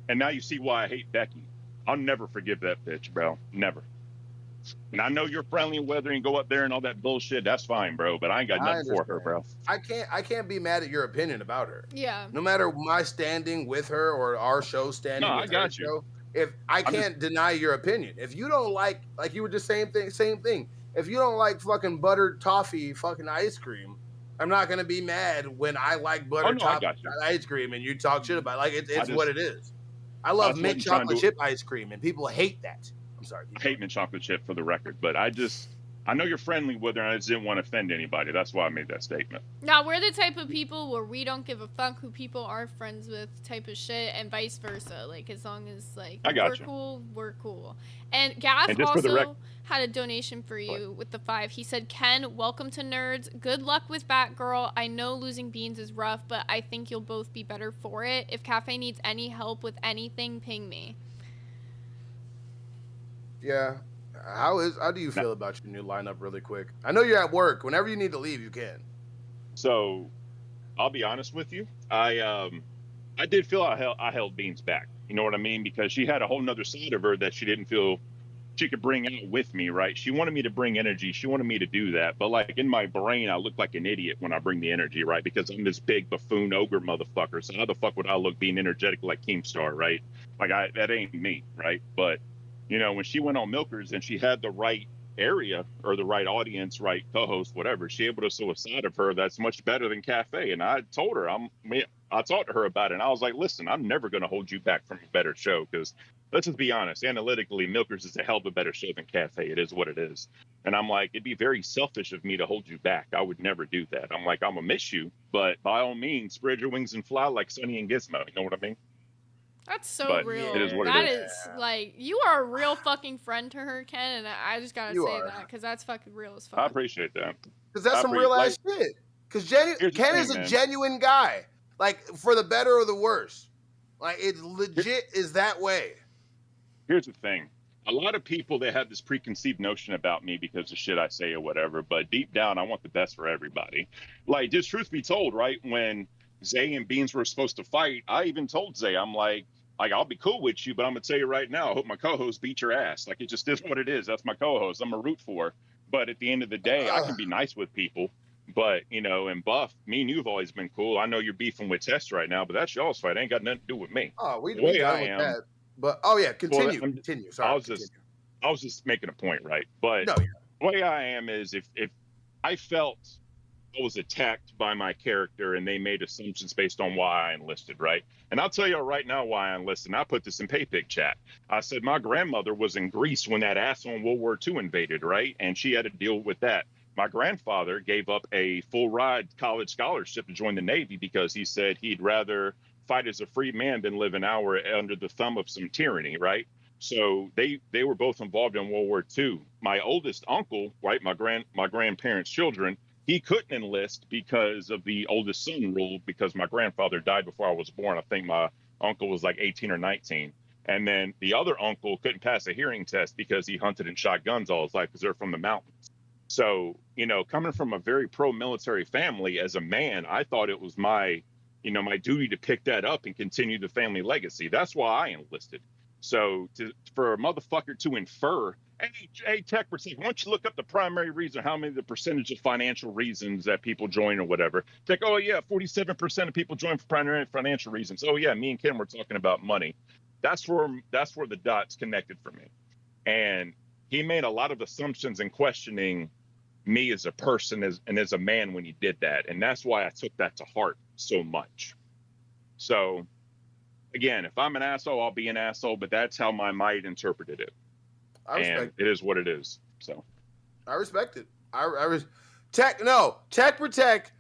And now you see why I hate Becky. I'll never forgive that bitch, bro. Never. And I know you're friendly and weather and go up there and all that bullshit. That's fine, bro. But I ain't got nothing for her, bro. I can't be mad at your opinion about her. Yeah. No matter my standing with her or our show standing with I got her show, if I can't deny your opinion. If you don't like you were just saying same thing. If you don't like fucking buttered toffee fucking ice cream, I'm not gonna be mad when I like buttered toffee ice cream and you talk shit about it. Like it's what it is. I love That's what mint I'm trying chocolate to- chip ice cream, and people hate that. I'm sorry. I hate mint chocolate chip for the record, but I know you're friendly with her, and I just didn't want to offend anybody. That's why I made that statement. Now, we're the type of people where we don't give a fuck who people are friends with type of shit, and vice versa. Like, as long as, like, I got we're you. cool, we're cool. And Gaff And just for the also had a donation for you with the 5. He said, Ken, welcome to Nerds. Good luck with Batgirl. I know losing Beans is rough, but I think you'll both be better for it. If Cafe needs any help with anything, ping me. Yeah. How do you feel about your new lineup really quick? I know you're at work. Whenever you need to leave, you can. So, I'll be honest with you. I did feel I held Beans back. You know what I mean? Because she had a whole nother side of her that she didn't feel she could bring out with me, right? She wanted me to bring energy. She wanted me to do that. But like in my brain, I look like an idiot when I bring the energy, right? Because I'm this big buffoon ogre motherfucker. So how the fuck would I look being energetic like Keemstar, right? Like that ain't me, right? But you know, when she went on Milkers and she had the right area or the right audience, right co-host, whatever, she able to show a side of her that's much better than Cafe. And I told her, I talked to her about it, and I was like, listen, I'm never going to hold you back from a better show because let's just be honest, analytically, Milkers is a hell of a better show than Cafe. It is what it is. And I'm like, it'd be very selfish of me to hold you back. I would never do that. I'm like, I'm going to miss you, but by all means, spread your wings and fly like Sonny and Gizmo. You know what I mean? That's so But real. it is what That it is. like, you are a real fucking friend to her, Ken, and I just gotta You say are. that because that's fucking real as I fuck. appreciate that. Because that's some real ass shit. Because Here's the Ken is thing, a man. genuine guy. Like, for the better or the worse. Like, it legit is that way. Here's the thing. A lot of people, they have this preconceived notion about me because of shit I say or whatever, but deep down, I want the best for everybody. Like, just truth be told, right, when Zay and Beans were supposed to fight, I even told Zay, I'm like, I'll be cool with you, but I'm going to tell you right now, I hope my co-host beat your ass. Like, it just is what it is. That's my co-host. I'm a root for. But at the end of the day, I can be nice with people. But, you know, and Buff, me and you've always been cool. I know you're beefing with Tess right now, but that's y'all's fight. It ain't got nothing to do with me. Oh, we The way done I with am. that. But, oh, yeah, continue. Well, continue. Sorry, I was just making a point, right? But No, the way I am is if I felt I was attacked by my character and they made assumptions based on why I enlisted, right? And I'll tell you right now why I enlisted. And I put this in PayPig chat. I said my grandmother was in Greece when that asshole in World War II invaded, right? And she had to deal with that. My grandfather gave up a full ride college scholarship to join the Navy because he said he'd rather fight as a free man than live an hour under the thumb of some tyranny, right? So they were both involved in World War II. My oldest uncle, right, my grandparents' children, he couldn't enlist because of the oldest son rule because my grandfather died before I was born. I think my uncle was like 18 or 19. And then the other uncle couldn't pass a hearing test because he hunted and shot guns all his life because they're from the mountains. So, you know, coming from a very pro-military family as a man, I thought it was my duty to pick that up and continue the family legacy. That's why I enlisted. So for a motherfucker to infer, hey, Tech Percent, why don't you look up the primary reason, how many the percentage of financial reasons that people join or whatever. It's like, oh yeah, 47% of people join for primary financial reasons. Oh yeah, me and Ken were talking about money. That's where the dots connected for me. And he made a lot of assumptions and questioning me as a person and as a man when he did that. And that's why I took that to heart so much. So again, if I'm an asshole, I'll be an asshole, but that's how my mind interpreted it. I respect it is what it is. So I respect it. Tech Protect,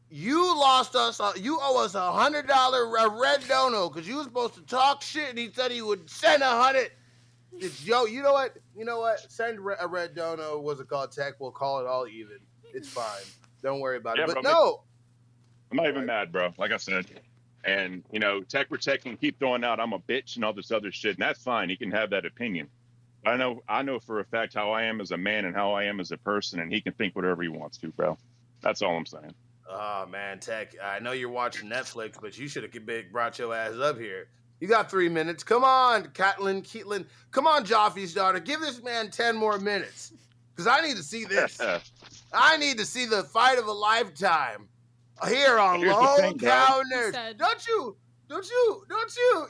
you lost us. You owe us $100 red dono because you were supposed to talk shit and he said he would send 100. You know what? Send a red dono. What's it called? Tech. We'll call it all even. It's fine. Don't worry about it. But bro, no, I'm not even mad, bro. Like I said. And, you know, Tech Protect can keep throwing out I'm a bitch and all this other shit, and that's fine. He can have that opinion. I know for a fact how I am as a man and how I am as a person, and he can think whatever he wants to, bro. That's all I'm saying. Oh, man, Tech, I know you're watching Netflix, but you should have brought your ass up here. You got 3 minutes. Come on, Keatlin. Come on, Joffrey's daughter. Give this man 10 more minutes because I need to see this. I need to see the fight of a lifetime. Here on Low Cow Nerds. Don't you?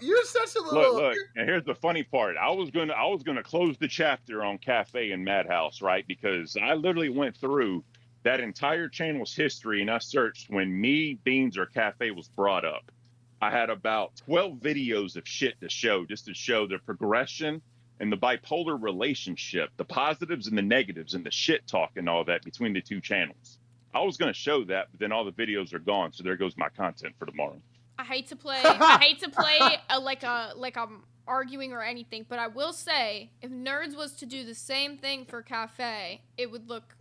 You're such a little. Look. And here's the funny part. I was gonna close the chapter on Cafe and Madhouse, right? Because I literally went through that entire channel's history and I searched when me, Beans, or Cafe was brought up. I had about 12 videos of shit to show, just to show the progression and the bipolar relationship, the positives and the negatives and the shit talk and all that between the two channels. I was going to show that, but then all the videos are gone, so there goes my content for tomorrow. I hate to play like I'm arguing or anything, but I will say if Nerds was to do the same thing for Cafe, it would look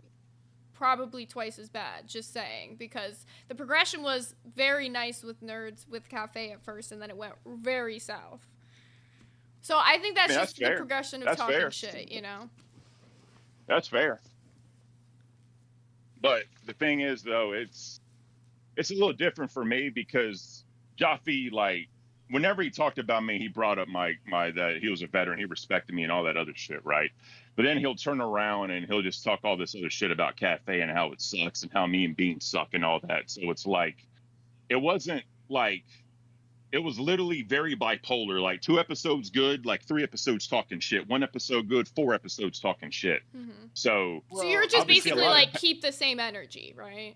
probably twice as bad, just saying, because the progression was very nice with Nerds with Cafe at first, and then it went very south. So I think that's just the progression of talking shit, you know? That's fair. But the thing is, though, it's a little different for me because Jaffe, like, whenever he talked about me, he brought up my that he was a veteran, he respected me and all that other shit, right? But then he'll turn around and he'll just talk all this other shit about Cafe and how it sucks and how me and Bean suck and all that. So it's like, it wasn't like, it was literally very bipolar, like 2 episodes good, like 3 episodes talking shit, 1 episode good, 4 episodes talking shit. Mm-hmm. So you're just basically like keep the same energy, right?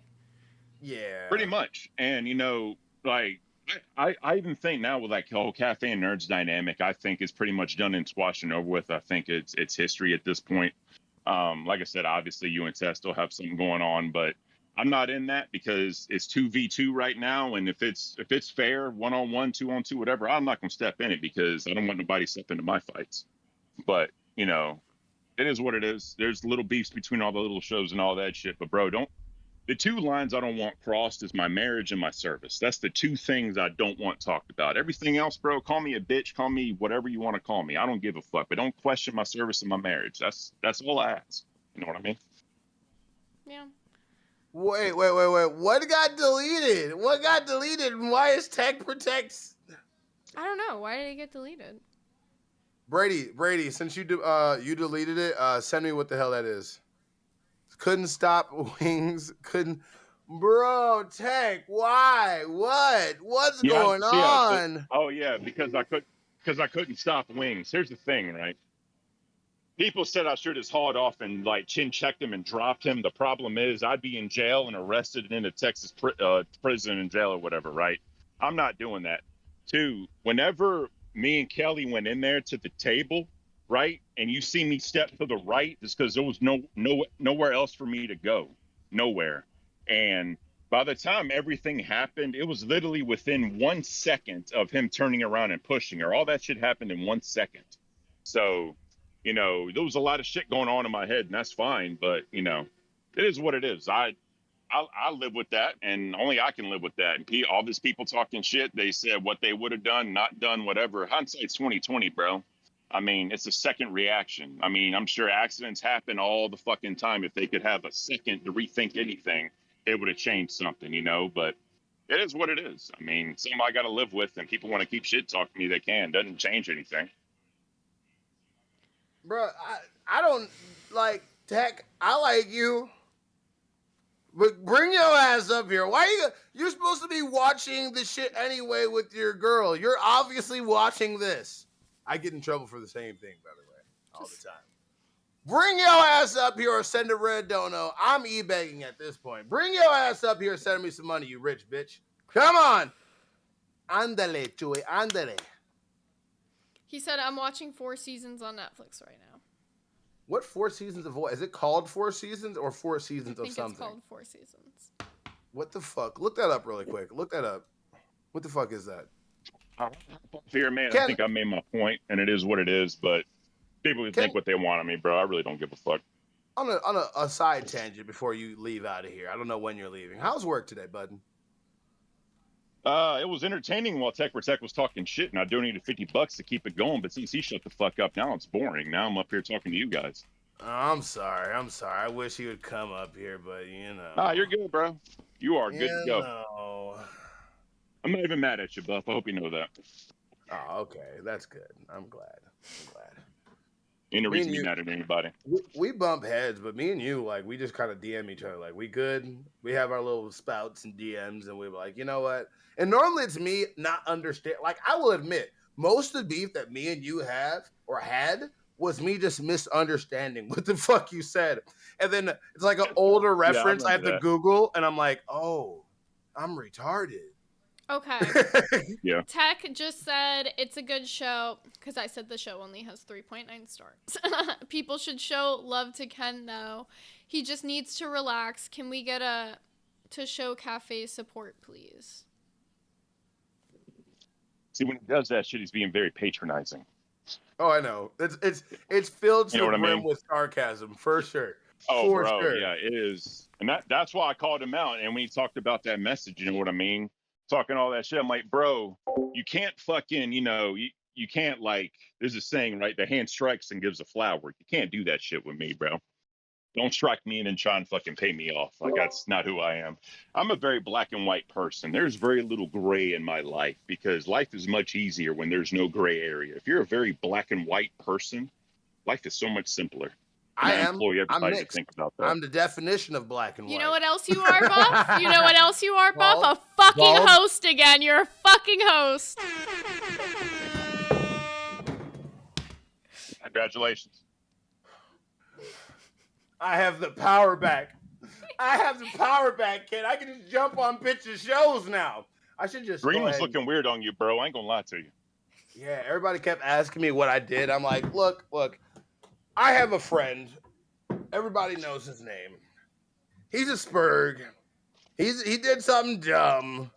Yeah. Pretty much. And, you know, like, I even think now with like the whole Cafe and Nerds dynamic, I think it's pretty much done and squashed and over with. I think it's history at this point. Like I said, obviously you and Tess still have something going on, but I'm not in that because it's 2v2 right now. And if it's fair, 1-on-1, 2-on-2, whatever, I'm not going to step in it because I don't want nobody to step into my fights. But, you know, it is what it is. There's little beefs between all the little shows and all that shit. But bro, the 2 lines I don't want crossed is my marriage and my service. That's the 2 things I don't want talked about. Everything else, bro, call me a bitch, call me whatever you want to call me. I don't give a fuck, but don't question my service and my marriage. That's all I ask. You know what I mean? Yeah. Wait. What got deleted? What got deleted? And why is Tech Protects? I don't know. Why did it get deleted? Brady, since you deleted it, send me what the hell that is. Couldn't stop wings. Bro, Tech, why? What's going on? Because I couldn't stop wings. Here's the thing, right? People said I should have hauled off and like chin checked him and dropped him. The problem is I'd be in jail and arrested and in a Texas prison and jail or whatever, right? I'm not doing that. 2, whenever me and Kelly went in there to the table, right, and you see me step to the right, it's because there was nowhere else for me to go, nowhere. And by the time everything happened, it was literally within 1 second of him turning around and pushing her. All that shit happened in 1 second. So, you know, there was a lot of shit going on in my head, and that's fine. But you know, it is what it is. I live with that, and only I can live with that. And all these people talking shit, they said what they would have done, not done, whatever. Hindsight's 20/20, bro. I mean, it's a second reaction. I mean, I'm sure accidents happen all the fucking time. If they could have a second to rethink anything, it would have changed something, you know. But it is what it is. I mean, something I got to live with, and people want to keep shit talking me, they can. Doesn't change anything. Bro, I don't like Tech. I like you. But bring your ass up here. Why you're supposed to be watching this shit anyway with your girl. You're obviously watching this. I get in trouble for the same thing, by the way, all the time. Bring your ass up here or send a red dono. I'm e-begging at this point. Bring your ass up here and send me some money, you rich bitch. Come on. Andale, Chewy, andale. He said, I'm watching 4 seasons on Netflix right now. What 4 seasons of what? Is it called 4 seasons or 4 seasons of something? I think it's called 4 seasons. What the fuck? Look that up really quick. Look that up. What the fuck is that? Fear, man, I think I made my point, and it is what it is, but people can think what they want of me, bro. I really don't give a fuck. On a side tangent before you leave out of here. I don't know when you're leaving. How's work today, bud? It was entertaining while Tech Protect was talking shit, and I donated $50 to keep it going. But since he shut the fuck up, now it's boring. Now I'm up here talking to you guys. I'm sorry. I wish he would come up here, but you know. Ah, you're good, bro. You are good to go. No. I'm not even mad at you, Buff. I hope you know that. Oh, okay. That's good. I'm glad. Ain't no reason to be mad at anybody. We bump heads, but me and you, like, we just kind of DM each other. Like, we good. We have our little spouts and DMs, and we're like, you know what? And normally it's me not understand. Like, I will admit, most of the beef that me and you have or had was me just misunderstanding what the fuck you said. And then it's like an older reference I have to Google, and I'm like, oh, I'm retarded. Okay. Yeah. Tech just said it's a good show because I said the show only has 3.9 stars. People should show love to Ken though. He just needs to relax. Can we get a to show cafe support, please? See, when he does that shit, he's being very patronizing. Oh, I know. It's filled to You know the what I brim mean? with sarcasm, for sure. Oh, For bro, sure. yeah, it is. And that's why I called him out. And when he talked about that message, you know what I mean? Talking all that shit, I'm like, bro, you can't fucking, you can't, like, there's a saying, right? The hand strikes and gives a flower. You can't do that shit with me, bro. Don't strike me and then try and fucking pay me off. Like, that's not who I am. I'm a very black and white person. There's very little gray in my life because life is much easier when there's no gray area. If you're a very black and white person, life is so much simpler. I am. Employ I'm everybody to mixed. think about that. I'm the definition of black and white. You know what else you are, Buff? You know what else you are, Buff? Bald. A fucking Bald. host again. You're a fucking host. Congratulations. I have the power back. I have the power back, kid. I can just jump on bitches' shows now. I should just Green go was ahead and- looking weird on you, bro. I ain't gonna lie to you. Yeah, everybody kept asking me what I did. I'm like, look, I have a friend. Everybody knows his name. He's a Spurg. He did something dumb,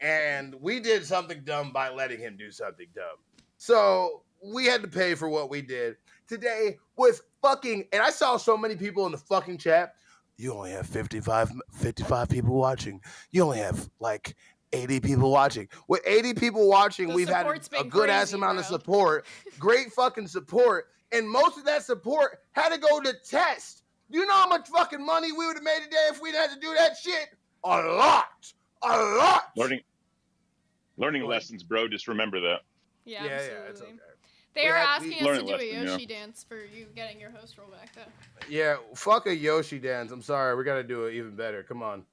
and we did something dumb by letting him do something dumb. So we had to pay for what we did. Today was fucking, and I saw so many people in the fucking chat. You only have 55 people watching. You only have like 80 people watching. With 80 people watching, we've had a good ass amount of support. Great fucking support. And most of that support had to go to test. Do you know how much fucking money we would have made today if we didn't have to do that shit? A lot. A lot. Learning lessons, bro. Just remember that. Yeah, Yeah, absolutely. it's okay. They are asking us to learned do a a lesson, Yoshi yeah. dance for you getting your host roll back though. Yeah, fuck a Yoshi dance. I'm sorry. We got to do it even better. Come on.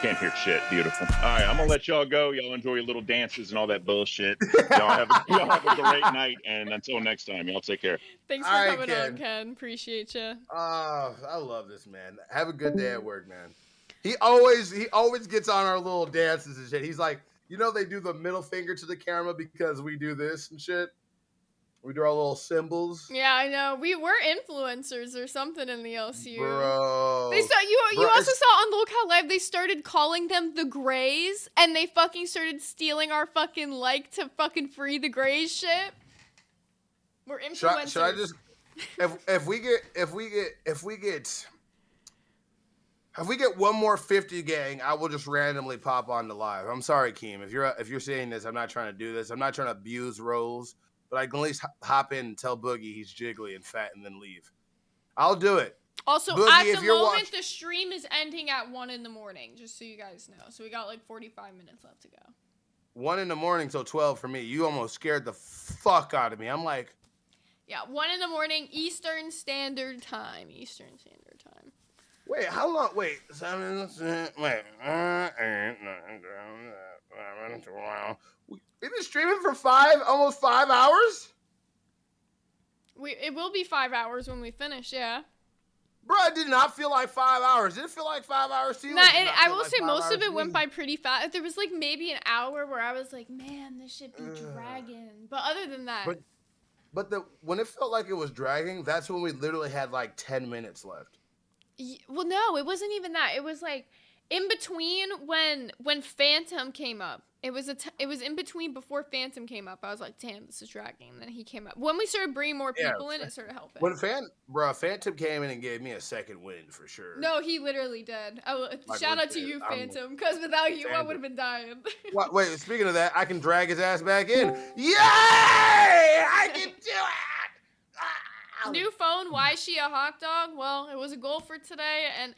Can't hear shit. Beautiful. All right, I'm gonna let y'all go. Y'all enjoy your little dances and all that bullshit. Y'all have a great night, and until next time, y'all take care. Thanks for All right, coming on, Ken. Ken. Appreciate you. I love this man. Have a good day at work, man. He always gets on our little dances and shit. He's like, they do the middle finger to the camera because we do this and shit. We do our little symbols. Yeah, I know. We were influencers or something in the LCU. Bro. They saw you Bro, also saw on Locale Live they started calling them the Greys and they fucking started stealing our fucking to fucking free the Greys shit. We're influencers. Should I just if we get one more 50 gang, I will just randomly pop on the live. I'm sorry, Keem. If you're saying this, I'm not trying to do this. I'm not trying to abuse roles, but I can at least hop in and tell Boogie he's jiggly and fat and then leave. I'll do it. Also, Boogie, at the moment, the stream is ending at 1 in the morning, just so you guys know. So we got like 45 minutes left to go. 1 in the morning till 12 for me. You almost scared the fuck out of me. I'm like, Yeah, 1 in the morning, Eastern Standard Time. wait, how long? Wait, 7, wait. We've been streaming for almost 5 hours? It will be 5 hours when we finish, yeah. Bro, it did not feel like 5 hours. Did it feel like 5 hours to you? Nah, Or did it not I feel will like say 5 most of hours it to went you? by pretty fast. There was like maybe an hour where I was like, man, this should be dragging. But other than that, But when it felt like it was dragging, that's when we literally had like 10 minutes left. well, no, it wasn't even that. It was like in between when Phantom came up. It was in between before Phantom came up. I was like, damn, this is dragging. And then he came up. When we started bringing more people in, it started helping. When Phantom came in and gave me a second wind for sure. No, he literally did. Like, Shout out to legit, you, I'm- Phantom, because without you, I Phantom. would have been dying. Wait, speaking of that, I can drag his ass back in. Yay! I can do it! New phone, why is she a hot dog? Well, it was a goal for today, and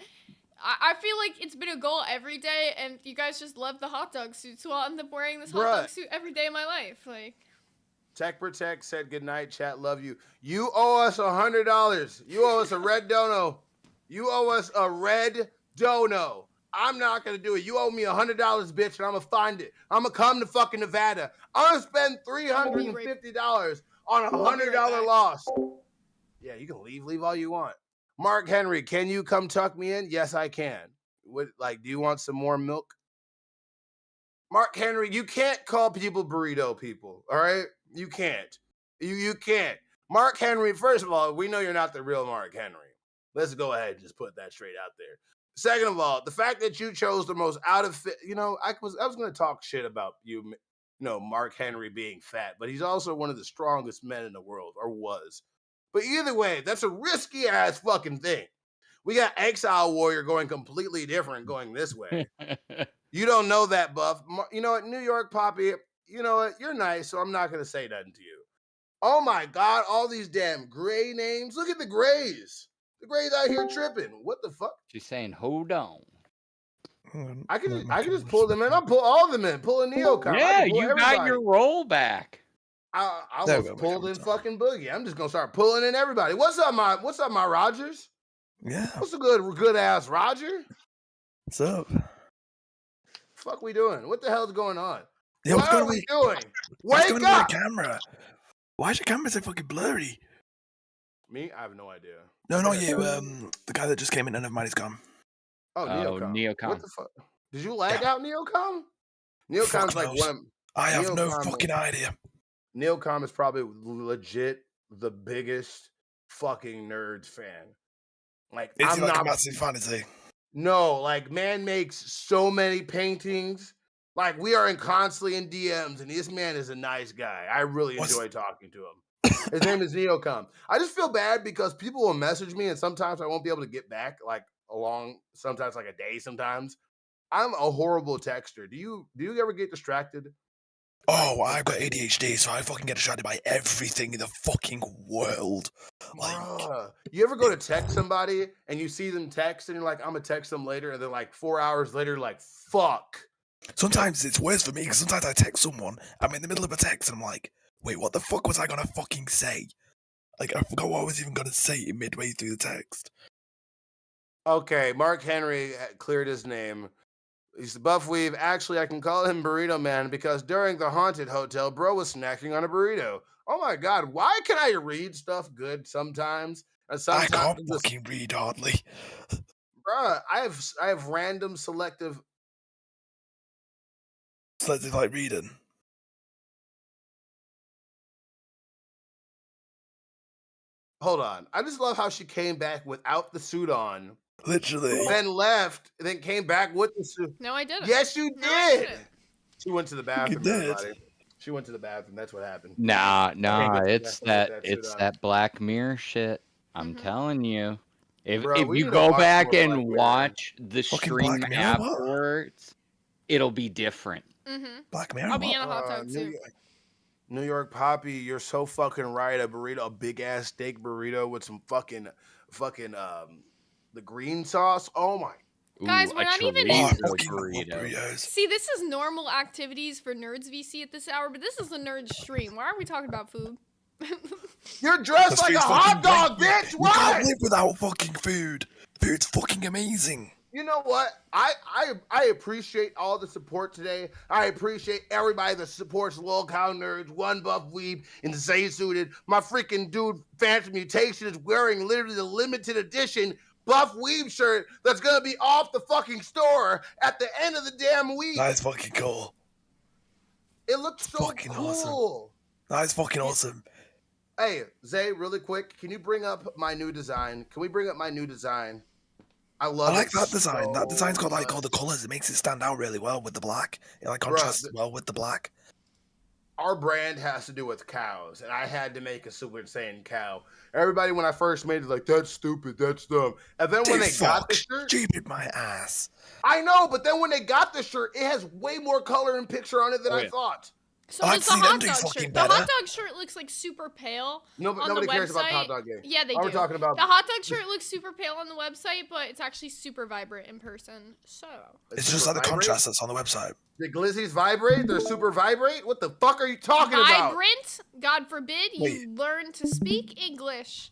I feel like it's been a goal every day, and you guys just love the hot dog suit, so I'll end up wearing this hot dog Bruh. suit every day of my life. Like, Tech Protect said goodnight, chat, love you. You owe us $100. You owe us a red dono. You owe us a red dono. I'm not going to do it. You owe me $100, bitch, and I'm going to find it. I'm going to come to fucking Nevada. I'm going to spend $350 on a $100 loss. Yeah, you can leave all you want. Mark Henry, can you come tuck me in? Yes, I can. What like? Do you want some more milk? Mark Henry, you can't call people burrito people. All right, you can't. You can't. Mark Henry. First of all, we know you're not the real Mark Henry. Let's go ahead and just put that straight out there. Second of all, the fact that you chose the most out of fit, I was going to talk shit about you, Mark Henry being fat, but he's also one of the strongest men in the world, or was. But either way, that's a risky ass fucking thing. We got Exile Warrior going completely different, going this way. You don't know that, Buff. You know what, New York Poppy, you know what, you're nice, so I'm not going to say nothing to you. Oh my God, all these damn gray names. Look at the grays. The grays out here tripping. What the fuck? She's saying, hold on. I can just pull them in. I'll pull all of them in. Pull a Neocom. Yeah, you got your roll back. I almost pulled in fucking Boogie. I'm just gonna start pulling in everybody. What's up, my Rogers? Yeah. What's a good ass Roger? What's up? Fuck we doing? What the hell's going on? Yeah, what are we doing? What's Wake going up! on with the camera? Why is your camera so fucking blurry? Me? I have no idea. No, not you. The guy that just came in and never mind, he's gone. Oh, Neocom. Neocom. What the fuck? Did you lag out Neocom? Neocom's like one of. I have no fucking idea. Neocom is probably legit the biggest fucking Nerds fan. Like, Is I'm he like not a massive fantasy? No, like man makes so many paintings. Like we are constantly in DMs, and this man is a nice guy. I really enjoy talking to him. His name is Neocom. I just feel bad because people will message me, and sometimes I won't be able to get back sometimes like a day. Sometimes I'm a horrible texter. Do you ever get distracted? Oh, I've got ADHD, so I fucking get distracted by everything in the fucking world. Bruh, you ever go to text somebody and you see them text and you're like, I'm gonna text them later, and then like 4 hours later, like, fuck. Sometimes it's worse for me because sometimes I text someone, I'm in the middle of a text, and I'm like, wait, what the fuck was I gonna fucking say? Like, I forgot what I was even gonna say midway through the text. Okay, Mark Henry cleared his name. He's the Buff Weave. Actually, I can call him Burrito Man because during the haunted hotel, bro was snacking on a burrito. Oh my God, why can I read stuff good sometimes? And sometimes I can't fucking read hardly. Bruh, I have random selective like reading. Hold on. I just love how she came back without the suit on. Literally. Then left, then came back with the suit. No, I didn't. Yes, you No, I did. didn't. She went to the bathroom. did. Everybody. She went to the bathroom. That's what happened. Nah, Can't get it's to the bathroom with it's suit on. that Black Mirror shit. I'm telling you. If Bro, we you need to go watch back more and Black Mirror. watch the Fucking stream Black Mirror, what? afterwards, it'll be different. Black Mirror. I'll be in a what? hot tub too. New York Poppy, you're so fucking right. A burrito, a big ass steak burrito with some fucking the green sauce. Oh my. Guys, Ooh, we're a not even chorizo in. burrito. See, this is normal activities for Nerds VC at this hour, but this is a nerd stream. Why are we talking about food? You're dressed like a hot dog, bitch. You What? can't live without fucking food. Food's fucking amazing. You know what? I appreciate all the support today. I appreciate everybody that supports Lolcow Nerds, One Buff Weeb, and Zay Suited. My freaking dude, Phantom Mutation, is wearing literally the limited edition Buff Weeb shirt that's gonna be off the fucking store at the end of the damn week. That is fucking cool. It looks so fucking cool. awesome. That is fucking awesome. Hey, Zay, really quick, can you bring up my new design? Can we bring up my new design? I love I like it that design. so That design's got like much. all the colors. It makes it stand out really well with the black. It like contrasts well with the black. Our brand has to do with cows, and I had to make a Super Saiyan cow. Everybody, when I first made it, like, that's stupid, that's dumb. And then when Dude, they got the fuck, shirt, stupid my ass. I know, but then when they got the shirt, it has way more color and picture on it than Oh, I yeah. thought. So I'd does the see them hot do dog fucking shirt. The better. hot dog shirt looks like super pale. No, but on nobody the cares about the hot website. dog game. Yeah, they All do. we're talking about The hot dog shirt looks super pale on the website, but it's actually super vibrant in person. So It's just like the contrast that's on the website. The glizzies vibrate? They're super vibrate? What the fuck are you talking about? vibrant. God forbid you Wait. learn to speak English.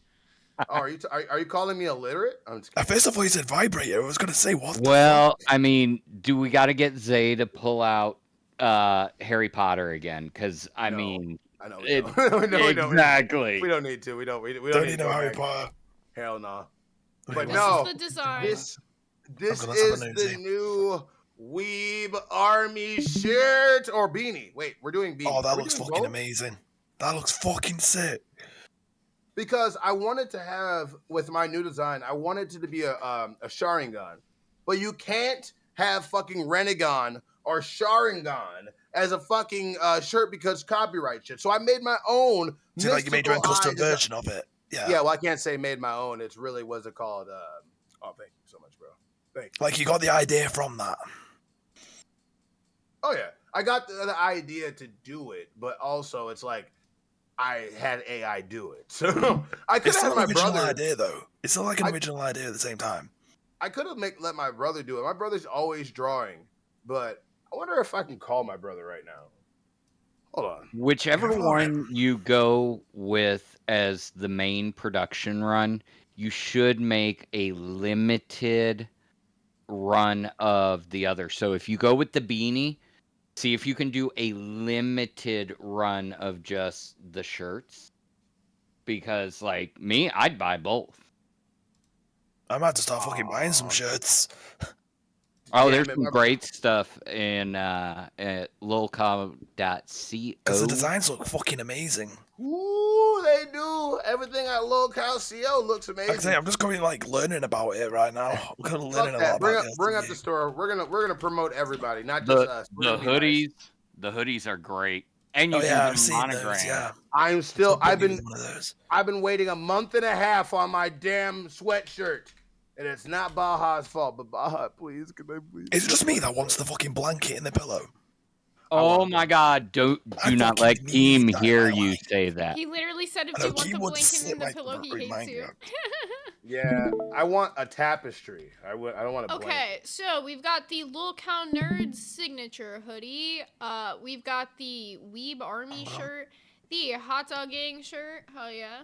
Oh, are you calling me illiterate? I'm just At first I thought you said vibrator. I was gonna say what? Well, I mean, do we got to get Zay to pull out Harry Potter again? Because I mean, I know. it, No, exactly. We don't need to. We don't Don't need need to no go Harry back. Potter. Hell no. Wait, But what? no, This is the design. This gonna have is a the nosy. new Weeb Army shirt or beanie. Wait, we're doing beanie. Oh, Are that we looks doing fucking both? amazing. That looks fucking sick. Because I wanted to have, with my new design, I wanted it to be a Sharingan. But you can't have fucking Renegon or Sharingan as a fucking shirt because copyright shit. So I made my own So like you made your own custom mystical eye version of it. Yeah. Yeah, well, I can't say made my own. It's really, what's it called? Oh, thank you so much, bro. Thank you. Like you got the idea from that. Oh, yeah. I got the idea to do it, but also it's like I had AI do it. So I could It's have still had an my original brother. idea, though. It's still like an original idea at the same time. I could have let my brother do it. My brother's always drawing, but I wonder if I can call my brother right now. Hold on. Whichever one you go with as the main production run, you should make a limited run of the other. So if you go with the beanie, see if you can do a limited run of just the shirts. Because, like, me, I'd buy both. I might have to start fucking buying some shirts. Oh, there's some great stuff in at lolcow.co. Because the designs look fucking amazing. Ooh, they do. Everything at lolcow.co looks amazing. Like I say, I'm just going like learning about it right now. I'm kind of Fuck learning a that. lot about it. Bring up the store. We're gonna promote everybody, not just us. We're The gonna be nice. hoodies are great. And you Oh, can yeah, do I've seen monogram. those, yeah. I'm still. I've been. One of those. I've been waiting a month and a half on my damn sweatshirt, and it's not Baja's fault. But Baja, please, can I please? Is it just me that wants the fucking blanket in the pillow? Oh my God! Do not let Keem hear you say that. He literally said if I know, you want Keem the would blanket slip in the my- pillow, he remind hates me you. of- Yeah, I want a tapestry. I don't want a blanket. Okay, so we've got the Lil Cow Nerds signature hoodie. We've got the Weeb Army shirt, the Hot Dog Gang shirt. Hell yeah,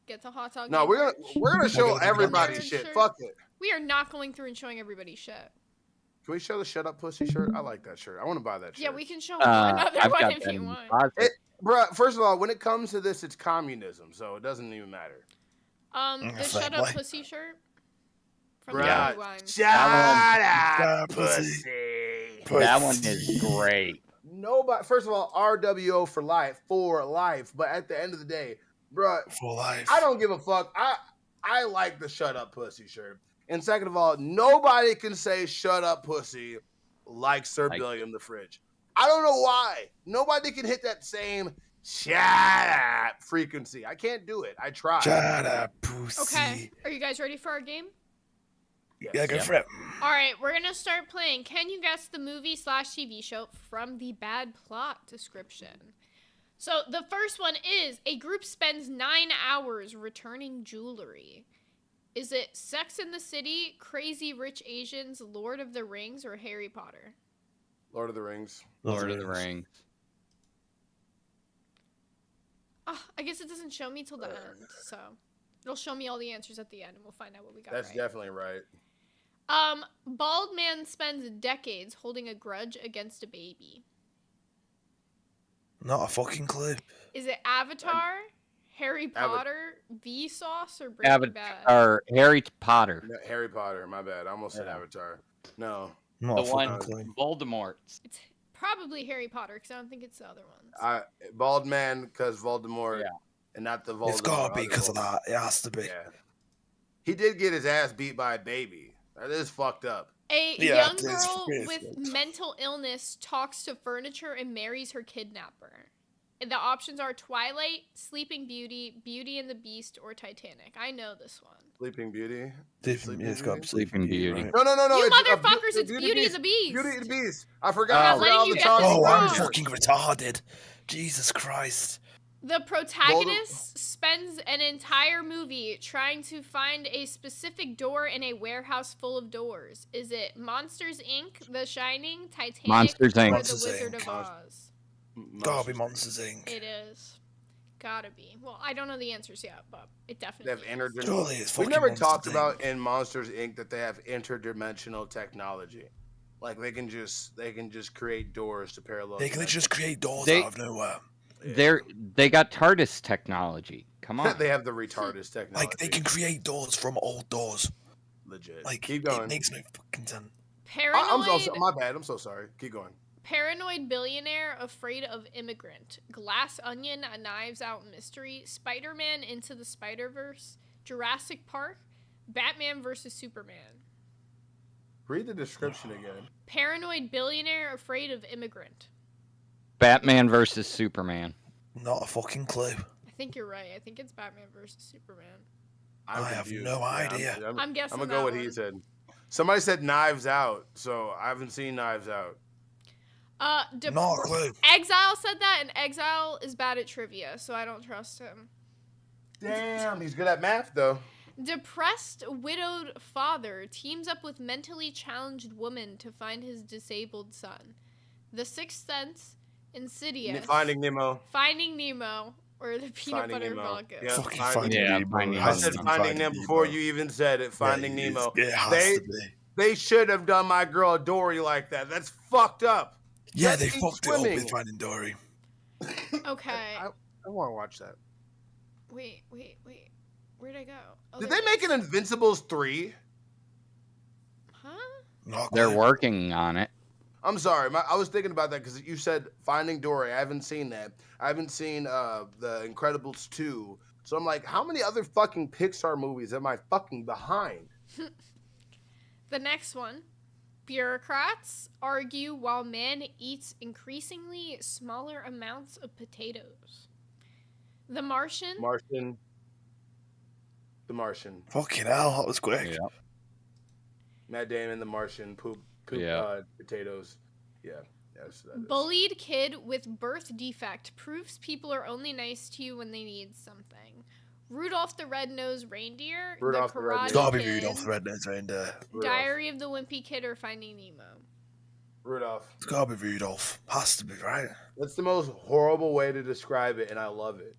get the Hot Dog. No, Gang we're gonna merch. show The everybody nerd shit. shirt. Fuck it. We are not going through and showing everybody shit. Can we show the shut up pussy shirt? I like that shirt. I want to buy that shirt. Yeah, we can show another I've one got if that you in want. closet. Bruh, first of all, when it comes to this, it's communism, so it doesn't even matter. The fair Shut Up play. Pussy shirt. From Bruh, Rewind. shut up, pussy. That one is great. Nobody. First of all, RWO for life, But at the end of the day, bruh, For life. I don't give a fuck. I like the shut up pussy shirt. And second of all, nobody can say shut up pussy like Sir Billiam the Fridge. I don't know why. Nobody can hit that same shut up frequency. I can't do it. I tried. Shut up, pussy. Okay, are you guys ready for our game? Yeah, go for it. All right, we're gonna start playing. Can you guess the movie/TV show from the bad plot description? So the first one is a group spends 9 hours returning jewelry. Is it Sex in the City, Crazy Rich Asians, Lord of the Rings, or Harry Potter? Lord of the Rings. Lord of the Rings. Oh, I guess it doesn't show me till the end, so it'll show me all the answers at the end, and we'll find out what we got That's right. definitely right. Bald man spends decades holding a grudge against a baby. Not a fucking clue. Is it Avatar, Harry Potter, Vsauce, or Breaking Bad? Or Harry Potter. No, Harry Potter, my bad. I almost said Avatar. No. Not The a one fucking clue. Voldemort. It's probably Harry Potter, because I don't think it's the other ones. Bald man because Voldemort, and not the Voldemort. It's gotta be other because of Voldemort. that. It has to be. Yeah. He did get his ass beat by a baby. That is fucked up. A Yeah, young it's girl really with fucked. mental illness talks to furniture and marries her kidnapper. The options are Twilight, Sleeping Beauty, Beauty and the Beast, or Titanic. I know this one. Sleeping Beauty. It's got Sleeping Beauty. right? No. You it's, motherfuckers, it's Beauty and the Beast. Beauty and the Beast. I forgot. I'm letting you get this Oh, I'm wrong. fucking retarded. Jesus Christ. The protagonist spends an entire movie trying to find a specific door in a warehouse full of doors. Is it Monsters, Inc., The Shining, Titanic, Monsters, Inc. or Monsters, The Wizard Inc. of Oz? Gotta be Monsters Inc. It is. Gotta be. Well, I don't know the answers yet, but it They definitely have is. interdimensional. Surely it's We fucking never Monsters, talked Inc. about in Monsters Inc. that they have interdimensional technology. Like they can just create doors to parallel. They can just create doors They- out of nowhere. They got TARDIS technology. Come on. They have the retarded technology. Like they can create doors from old doors. Legit. Like Keep it going. makes no fucking content. Paranoid. My bad. I'm so sorry. Keep going. Paranoid billionaire afraid of immigrant. Glass Onion, a Knives Out mystery. Spider-Man Into the Spider-Verse. Jurassic Park. Batman vs. Superman. Read the description again. Paranoid billionaire afraid of immigrant. Batman versus Superman. Not a fucking clue. I think you're right. I think it's Batman vs. Superman. I have no idea. I'm guessing I'm gonna go that what he one. said. Somebody said Knives Out, so I haven't seen Knives Out. Not a clue. Exile said that, and Exile is bad at trivia, so I don't trust him. Damn, he's good at math though. Depressed widowed father teams up with mentally challenged woman to find his disabled son. The Sixth Sense, Insidious, Finding Nemo. Finding Nemo, or the peanut butter vodka. Yeah, Finding Nemo. I said Finding Nemo before you even said it. Finding Nemo. It has to be. They should have done my girl Dory like that. That's fucked up. Yeah, Let's they keep fucked it up swimming. with Finding Dory. Okay. I want to watch that. Wait. Where'd I go? Oh, Did there they it make is. an Invincibles 3? Huh? They're working on it. I'm sorry. I was thinking about that because you said Finding Dory. I haven't seen that. I haven't seen The Incredibles 2. So I'm like, how many other fucking Pixar movies am I fucking behind? The next one. Bureaucrats argue while man eats increasingly smaller amounts of potatoes. The Martian. The Martian. Fucking hell, that was quick. Yeah. Matt Damon, The Martian, poop potatoes. Yeah. Yes, that is. Bullied kid with birth defect proves people are only nice to you when they need something. Rudolph the Red-Nosed Reindeer, Rudolph the the Red-Nosed Karate It's gotta be Kid, Rudolph the Red-Nosed Reindeer. Diary of the Wimpy Kid, or Finding Nemo. Rudolph. It's gotta be Rudolph. Has to be, right? That's the most horrible way to describe it, and I love it.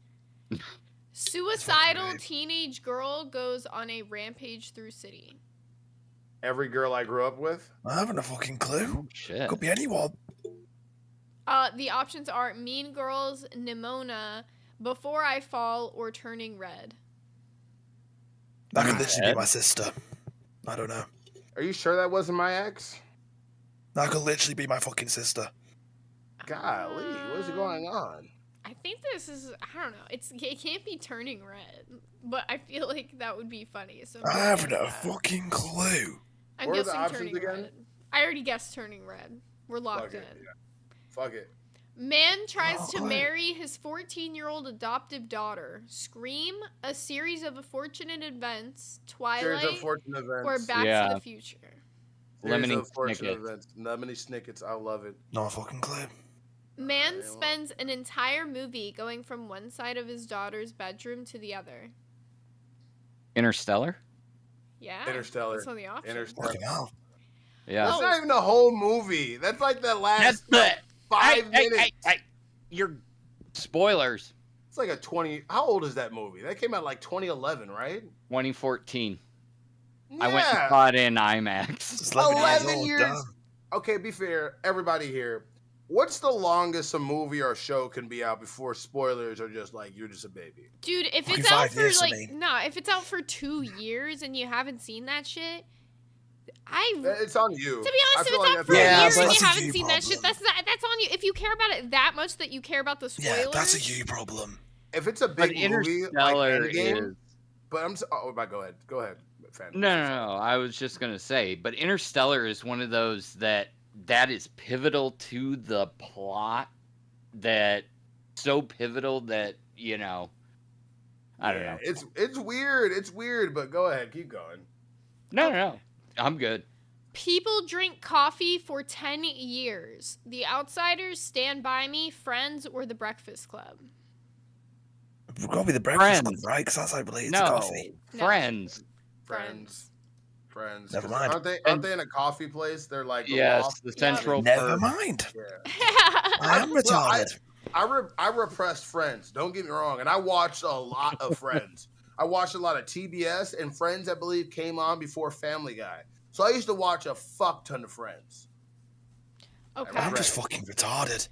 Suicidal teenage girl goes on a rampage through city. Every girl I grew up with? I haven't a fucking clue. Shit. Could be anyone. The options are Mean Girls, Nimona, Before I Fall, or Turning Red. That could literally be my sister. I don't know. Are you sure that wasn't my ex? That could literally be my fucking sister. Golly, what is going on? I think this is, I don't know, it can't be Turning Red, but I feel like that would be funny. So I haven't a fucking clue. I'm What are the guessing options Turning again? Red. I already guessed Turning Red. We're locked Fuck in. it. Yeah. Fuck it. Man tries to marry his 14-year-old adoptive daughter. Scream, A Series of Unfortunate Events, Twilight, Series of Fortunate Events. or Back to the Future. Series Lemony of Fortunate Snicket. Events. Lemony Snickets. I love it. Not a fucking clue. Man spends an entire movie going from one side of his daughter's bedroom to the other. Interstellar? Yeah. Interstellar. That's on the option. Interstellar. Fucking hell. Yeah. That's not even the whole movie. That's like the last That's the 5 minutes. You're spoilers. It's like a 20. How old is that movie? That came out like 2011, right? 2014. Yeah. I went and saw it in IMAX. 11 years. Okay, be fair. Everybody here. What's the longest a movie or a show can be out before spoilers are just like, you're just a baby? Dude, if Fucking it's out 5 for years, like, I mean. nah, if it's out for 2 years and you haven't seen that shit, It's on you. To be honest, I if feel it's like out for a Yeah, year but and you that's a haven't you seen that shit, problem. that's on you. If you care about it that much that you care about the spoilers. Yeah, that's a you problem. If it's a big movie, like Interstellar Endgame, is. but I'm. Oh, go ahead. Go ahead, fan. No. I was just gonna say, but Interstellar is one of those that is pivotal to the plot. That so pivotal that I don't know. It's weird. It's weird, but go ahead, keep going. No. I'm good. People drink coffee for 10 years. The Outsiders, Stand By Me, Friends, or The Breakfast Club. It's gotta be the Breakfast Club, Friends. right? Because that's how I believe No, it's coffee. No. Friends. Friends. Never 'Cause mind. Aren't they in a coffee place? They're like the Yes, loft? the central. Never perk. mind. Yeah. I am retarded. I repressed Friends. Don't get me wrong, and I watched a lot of Friends. I watched a lot of TBS, and Friends, I believe, came on before Family Guy. So I used to watch a fuck ton of Friends. Okay. I'm just fucking retarded.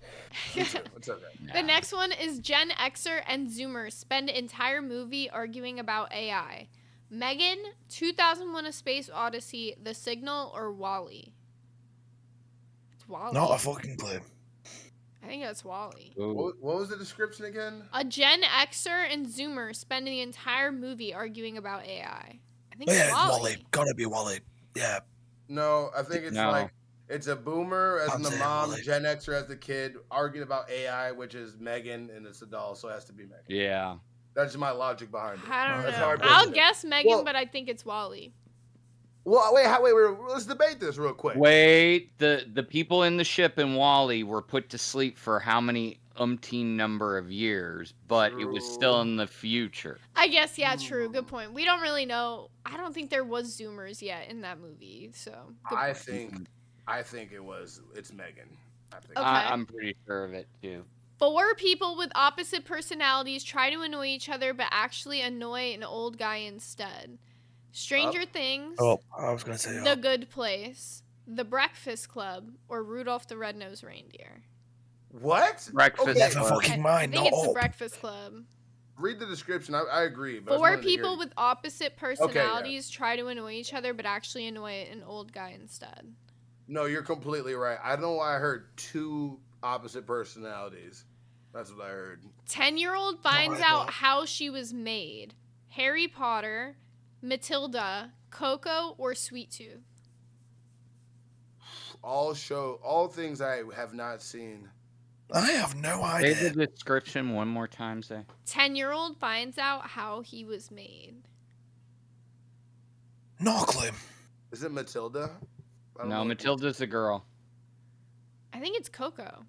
It's okay. The next one is Gen Xer and Zoomer spend entire movie arguing about AI. Megan, 2001: A Space Odyssey, The Signal, or WALL-E? It's WALL-E. Not a fucking clue. I think that's WALL-E. What was the description again? A Gen Xer and Zoomer spend the entire movie arguing about AI. I think Oh, yeah, it's it's WALL-E. Wally. Gotta be Wally. Yeah. No, I think it's No. like it's a boomer as I'm in the saying mom, Wally. Gen Xer as the kid, arguing about AI, which is Megan, and it's a doll, so it has to be Megan. Yeah. That's my logic behind it. I don't That's know. how I I'll put it. guess Megan, Well- but I think it's WALL-E. Well, wait, let's debate this real quick. Wait, the people in the ship in Wally were put to sleep for how many umpteen number of years, but it was still in the future. I guess, yeah, true. Good point. We don't really know. I don't think there was Zoomers yet in that movie, so. Good I point. think it's Megan. I think. Okay. I'm pretty sure of it too. 4 people with opposite personalities try to annoy each other, but actually annoy an old guy instead. Stranger Things, Oh, I was gonna say. The Good Place, The Breakfast Club, or Rudolph the Red-Nosed Reindeer. What? Breakfast Never Club. fucking mind. I think Not it's The all. Breakfast Club. Read the description. I agree. But I just 4 wanted to hear people it. with opposite personalities try to annoy each other, but actually annoy an old guy instead. No, you're completely right. I don't know why I heard 2 opposite personalities. That's what I heard. 10-year-old finds out how she was made. Harry Potter, Matilda, Coco, or Sweet Tooth. All things I have not seen. I have no Say idea. the description one more time, say. 10-year-old finds out how he was made. No clue. Is it Matilda? I don't No, know. Matilda's a girl. I think it's Coco.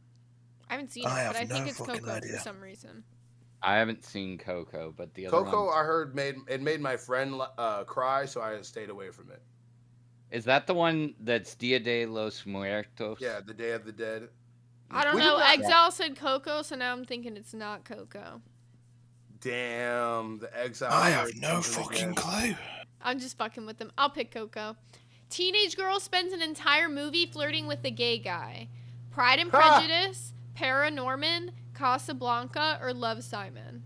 I haven't seen it, I but I have think no it's fucking Coco idea. for some reason. I haven't seen Coco, but the other Coco, one. I heard made my friend cry, so I stayed away from it. Is that the one that's Dia de los Muertos? Yeah, the Day of the Dead. I don't We know. did not- Exile said Coco, so now I'm thinking it's not Coco. Damn, the Exile. I have heard no something fucking again. clue. I'm just fucking with them. I'll pick Coco. Teenage girl spends an entire movie flirting with a gay guy. Pride and Ha! Prejudice, Paranorman, Casablanca, or Love, Simon.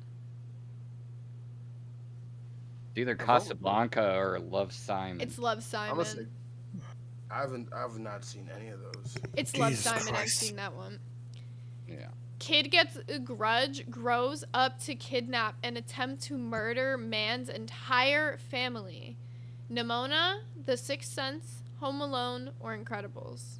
It's either Casablanca or Love, Simon. It's Love, I'm Simon. gonna say, I've not seen any of those. It's Love, Jesus Simon. I've Christ. seen that one. Yeah. Kid gets a grudge, grows up to kidnap and attempt to murder man's entire family. Nimona, The Sixth Sense, Home Alone, or Incredibles.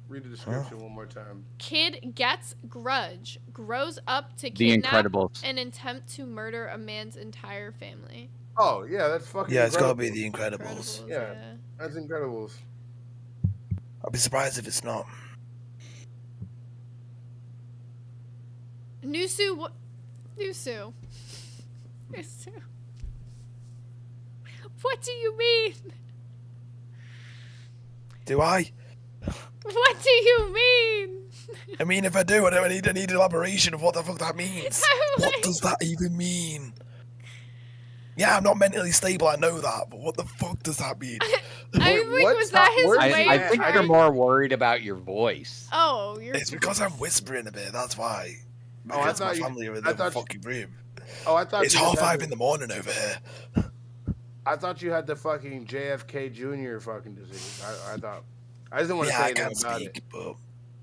Read the description one more time. Kid gets grudge, grows up to The kidnap Incredibles. and attempt to murder a man's entire family. Oh yeah, that's fucking. Yeah, it's gotta be Incredibles. The Incredibles. Yeah, that's Incredibles. I'll be surprised if it's not. Nusu, what? Nusu. Nusu. What do you mean? Do I? What do you mean? I mean, if I do, I need elaboration of what the fuck that means. What does that even mean? Yeah, I'm not mentally stable, I know that, but what the fuck does that mean? I was like, was that his way I of think trying- you're more worried about your voice. Oh, you're. It's because I'm whispering a bit, that's why. Oh, I Because my thought you- family are in I the thought you- fucking room. Oh, I thought It's you just had 5:30 the- in the morning over here. I thought you had the fucking JFK Jr. fucking disease. I thought. I just didn't want to Yeah, say I anything can't about speak, it. but...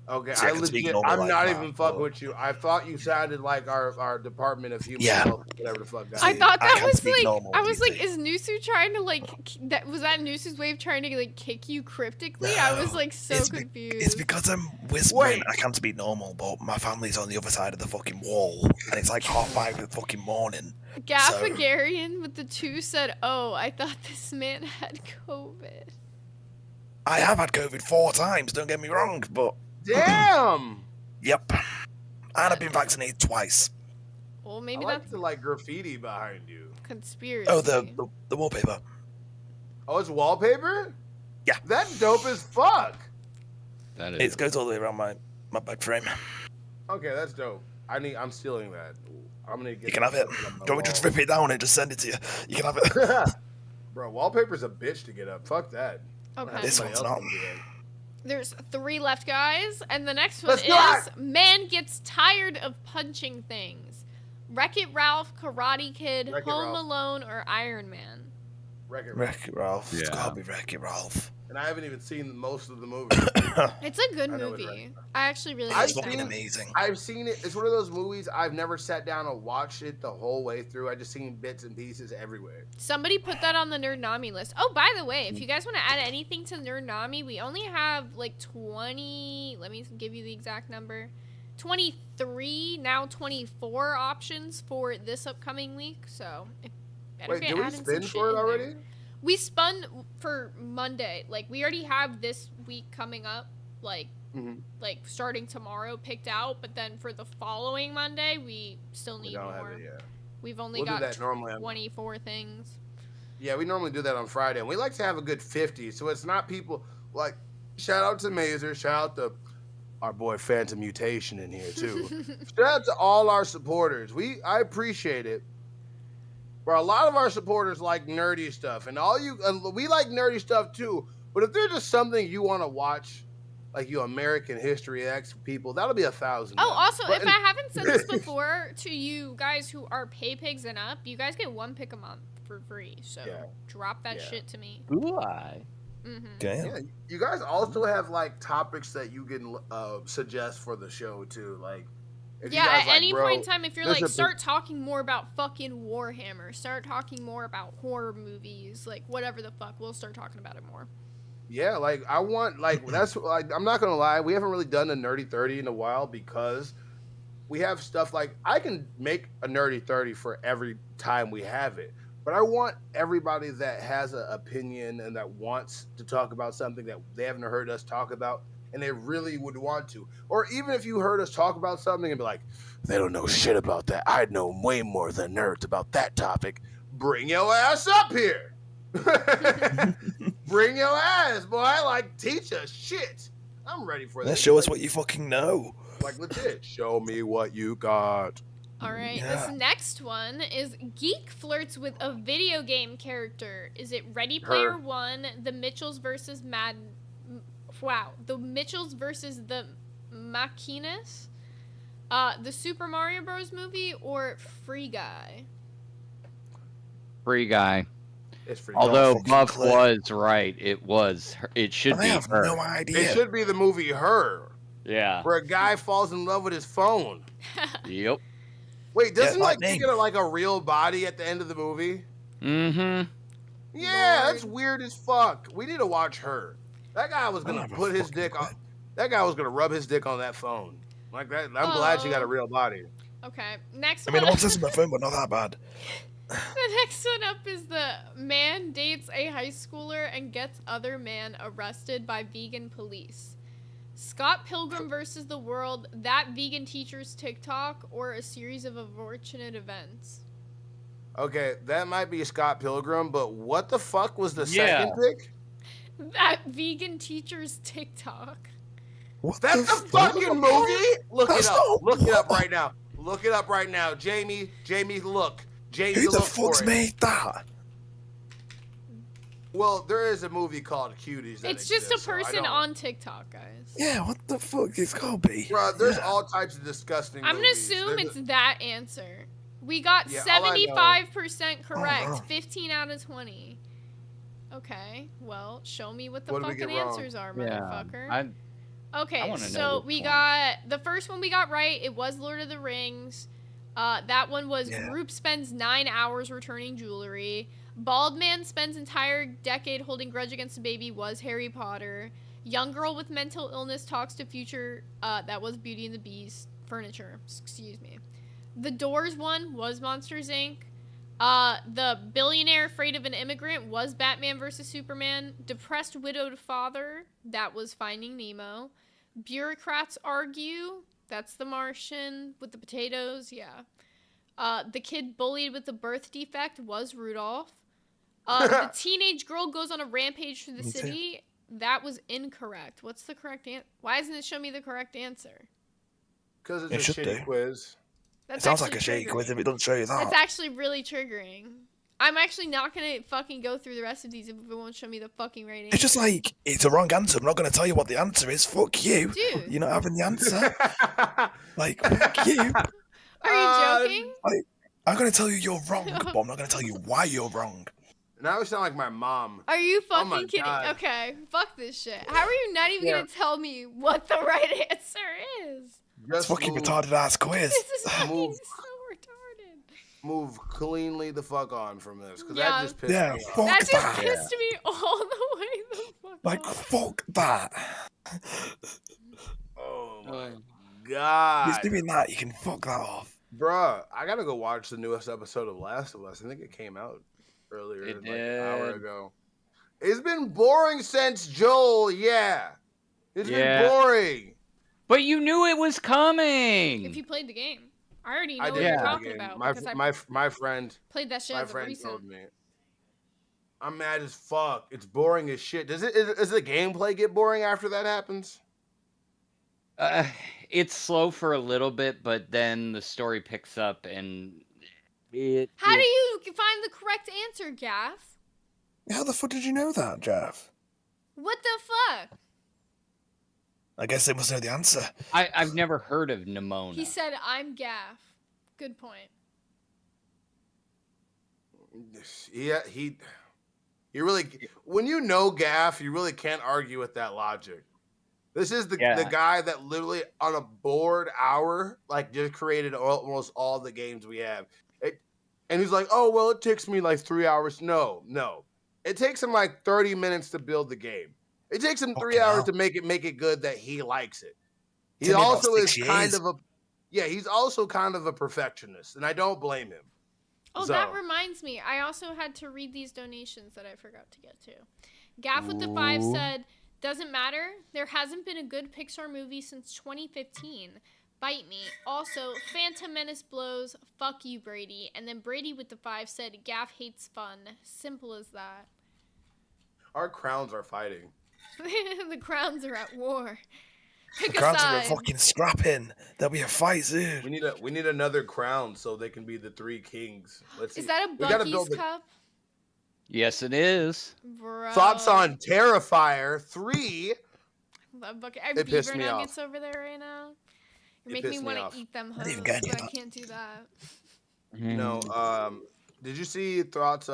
Okay, See, I I can speak legit. normal I'm like not that, even fucking but- with you. I thought you sounded like our Department of Human Yeah. Health, whatever the fuck. That I is. thought that can't was speak like normal, I was do you like, is Nusu trying to like was that Nusu's way of trying to like kick you cryptically? I was like so confused. It's because I'm whispering. I can't speak normal, but my family's on the other side of the fucking wall, and it's like 5:30 in the fucking morning. Gaffagarian with the 2 said, "Oh, I thought this man had COVID." I have had COVID 4 times, don't get me wrong, but... Damn! Yep. And I've been vaccinated twice. Well, maybe I like that's the like graffiti behind you. conspiracy. Oh, the wallpaper. Oh, it's wallpaper? Yeah. That's dope as fuck. That It goes all the way around my back frame. Okay, that's dope. I'm stealing that. I'm gonna get. You can have it. that up on my Go and just wall. rip it down and just send it to you. You can have it. Bro, wallpaper's a bitch to get up. Fuck that. Okay. This Somebody one's else not. can do that. There's 3 left, guys, and the next one Let's do is man gets tired of punching things. Wreck-It Ralph, Karate Kid, Wreck-It Home Ralph. Alone, or Iron Man? Wreck-It Ralph. It's Yeah. gotta be Wreck-It Ralph. And I haven't even seen most of the movie. It's a good I know it's movie. I actually really I've like that. seen, amazing. I've seen it. It's one of those movies I've never sat down and watched it the whole way through. I just seen bits and pieces everywhere. Somebody put that on the Nerdnami list. Oh, by the way, if you guys want to add anything to Nerdnami, we only have like 20. Let me give you the exact number. 23, now 24 options for this upcoming week. So, Wait, did we spin for it already? We spun for Monday. Like, we already have this week coming up, like starting tomorrow picked out. But then for the following Monday, we still need don't have more. it yet. We've only We'll do got that normally on- 24 things. Yeah, we normally do that on Friday, and we like to have a good 50. So it's not people like. Shout out to Mazer. Shout out to our boy Phantom Mutation in here too. Shout out to all our supporters. I appreciate it. For a lot of our supporters like nerdy stuff, and we like nerdy stuff too. But if there's just something you want to watch, like you American History X people, that'll be $1,000. Oh, also, if I haven't said this before to you guys who are pay pigs and up, you guys get 1 pick a month for free. So drop that shit to me. Ooh, I. Yeah, you guys also have like topics that you can suggest for the show too. Like, if you Yeah, guys at like, any bro, point in time, if you're there's like, a start talking more about fucking Warhammer, start talking more about horror movies, like whatever the fuck, we'll start talking about it more. Yeah, like I want that's like I'm not gonna lie, we haven't really done a nerdy 30 in a while because we have stuff like I can make a nerdy 30 for every time we have it. But I want everybody that has an opinion and that wants to talk about something that they haven't heard us talk about and they really would want to. Or even if you heard us talk about something and be like, they don't know shit about that. I know way more than nerds about that topic. Bring your ass up here. Bring your ass, boy. Like, teach us shit. I'm ready for Let's this. show us what you fucking know. Like, legit. Show me what you got. All right, this next one is Geek flirts with a video game character. Is it Ready Player One, The Mitchells versus The Mitchells versus the Machines, the Super Mario Bros. Movie, or Free Guy? Free Guy. It's Free Although Guy. Buff was right, it should be her. no idea. It should be the movie Her, Yeah. where a guy falls in love with his phone. Yep. Wait, doesn't Yeah, like lightning. he get like a real body at the end of the movie? Mm-hmm. Yeah, that's weird as fuck. We need to watch Her. That guy was gonna put his dick on. That guy was gonna rub his dick on that phone. Like that. I'm glad you got a real body. Okay, next I one. mean, I'm obsessed with my phone, but not that bad. The next one up is the man dates a high schooler and gets other man arrested by vegan police. Scott Pilgrim versus the World, That Vegan Teacher's TikTok, or a series of unfortunate events. Okay, that might be Scott Pilgrim, but what the fuck was the Yeah. second pick? That Vegan Teacher's TikTok. That's the fucking movie. Look it up. Look it up right now. Look it up right now, Jamie. Jamie, look. Jamie, Who the look for fuck's it. made that? Well, there is a movie called Cuties. That It's just a exists, so I person don't- on TikTok, guys. Yeah, what the fuck? It's gotta be. Bro, there's all types of disgusting. I'm gonna movies. assume There's it's that answer. We got Yeah, all I know- 75% correct. Oh, no. 15 out of 20. Okay, well, show me what the What did we fucking get wrong? answers are, Yeah. motherfucker. I Okay, wanna know so which we one. got the first one we got right. It was Lord of the Rings. That one was Yeah. group spends 9 hours returning jewelry. Bald man spends entire decade holding grudge against a baby was Harry Potter. Young girl with mental illness talks to future. That was Beauty and the Beast. Furniture. Excuse me. The Doors one was Monsters Inc. The billionaire afraid of an immigrant was Batman versus Superman. Depressed widowed father, that was Finding Nemo. Bureaucrats argue, that's The Martian with the potatoes, yeah. The kid bullied with the birth defect was Rudolph. The teenage girl goes on a rampage through the Me too. city, that was incorrect. What's the correct answer? Why doesn't it show me the correct answer? Because It it's a should shitty do. quiz. That's It sounds actually like a shitty triggering. quiz if it doesn't show you that. It's actually really triggering. I'm actually not gonna fucking go through the rest of these if it won't show me the fucking right answer. It's just like, it's a wrong answer. I'm not going to tell you what the answer is. Fuck you. Dude. You're not having the answer. Like, fuck you. Are you joking? I'm gonna tell you you're wrong, but I'm not gonna tell you why you're wrong. Now I sound like my mom. Are you Oh my fucking kidding? God. Okay, fuck this shit. How are you not even Yeah. gonna tell me what the right answer is? It's fucking retarded ass quiz. This is fucking Move. so retarded. Move cleanly the fuck on from this, because Yeah. that just pissed Yeah, me off. fuck That just that. pissed me all the way the fuck Like, off. fuck that. Oh my If God. he's doing that, you can fuck that off. Bruh, I gotta go watch the newest episode of Last of Us. I think it came out earlier, It like an hour did. ago. It's been boring since Joel, yeah. It's Yeah. been boring. But you knew it was coming. If you played the game, I already know I what did you're play the talking game. about My, because I my friend, played that shit my as a friend recent. told me. I'm mad as fuck. It's boring as shit. Does the gameplay get boring after that happens? It's slow for a little bit, but then the story picks up and How do you find the correct answer, Gaff? How the fuck did you know that, Jeff? What the fuck? I guess they must know the answer. I've never heard of Nimona. He said, "I'm Gaff." Good point. Yeah, he really, when you know Gaff, you really can't argue with that logic. This is the guy that literally on a bored hour, like, just created almost all the games we have. And he's like, oh, well, it takes me like 3 hours. No. It takes him like 30 minutes to build the game. It takes him 3 hours to make it good that he likes it. He Took me about also is 6 kind years. of he's also kind of a perfectionist, and I don't blame him. Oh, So- that reminds me. I also had to read these donations that I forgot to get to. Gaff with the 5 Ooh. said, "Doesn't matter. There hasn't been a good Pixar movie since 2015. Bite me. Also, Phantom Menace blows. Fuck you, Brady." And then Brady with the 5 said, "Gaff hates fun. Simple as that." Our crowns are fighting. The crowns are at war. Pick The a crowns are side. fucking scrapping. There'll be a fight soon. We need another crown so they can be the 3 kings. Let's see. Is that a We gotta Bucky's build cup? Yes, it is. Bro. Thoughts on Terrifier 3? Love Bucky. I have It pissed beaver me nuggets off. over there right now. You're It making me pissed me want off. to eat them Not even hoes, getting but I that. can't do that. No. Did you see thoughts?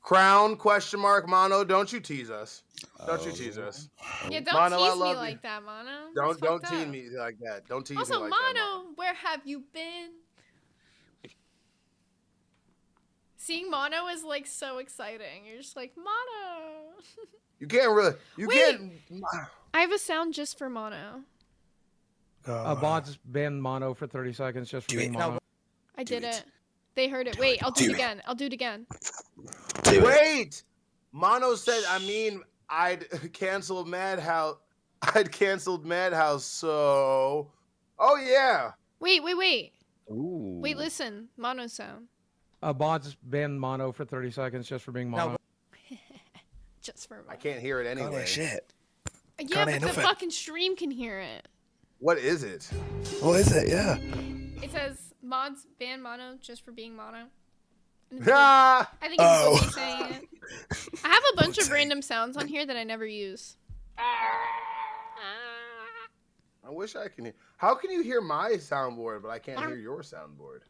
Crown ? Mono. Don't you tease us. Don't you tease us. Yeah, don't Mono, I tease me love you. like that, Mono. Don't That's fucked tease up. me like that. Don't tease Also, me like that. Mono, where have you been? Seeing Mono is like so exciting. You're just like, Mono. You can't really. You Wait. can't. I have a sound just for Mono. Mods ban mono for 30 seconds just for being mono. I did it. They heard it. Wait, I'll do it again. I'll do it again. Wait. Mono said. I mean, I'd canceled Madhouse. So. Oh yeah. Wait. Ooh. Wait, listen. Mono sound. Mods ban mono for 30 seconds just for being mono. Just for I can't hear it anyway. Shit. Yeah, but the fucking stream can hear it. What is it? What is it? Yeah. It says mods ban mono just for being mono. Ah! I think it's Boogie saying it. I have a bunch of random sounds on here that I never use. I wish I can hear. How can you hear my soundboard, but I can't hear your soundboard?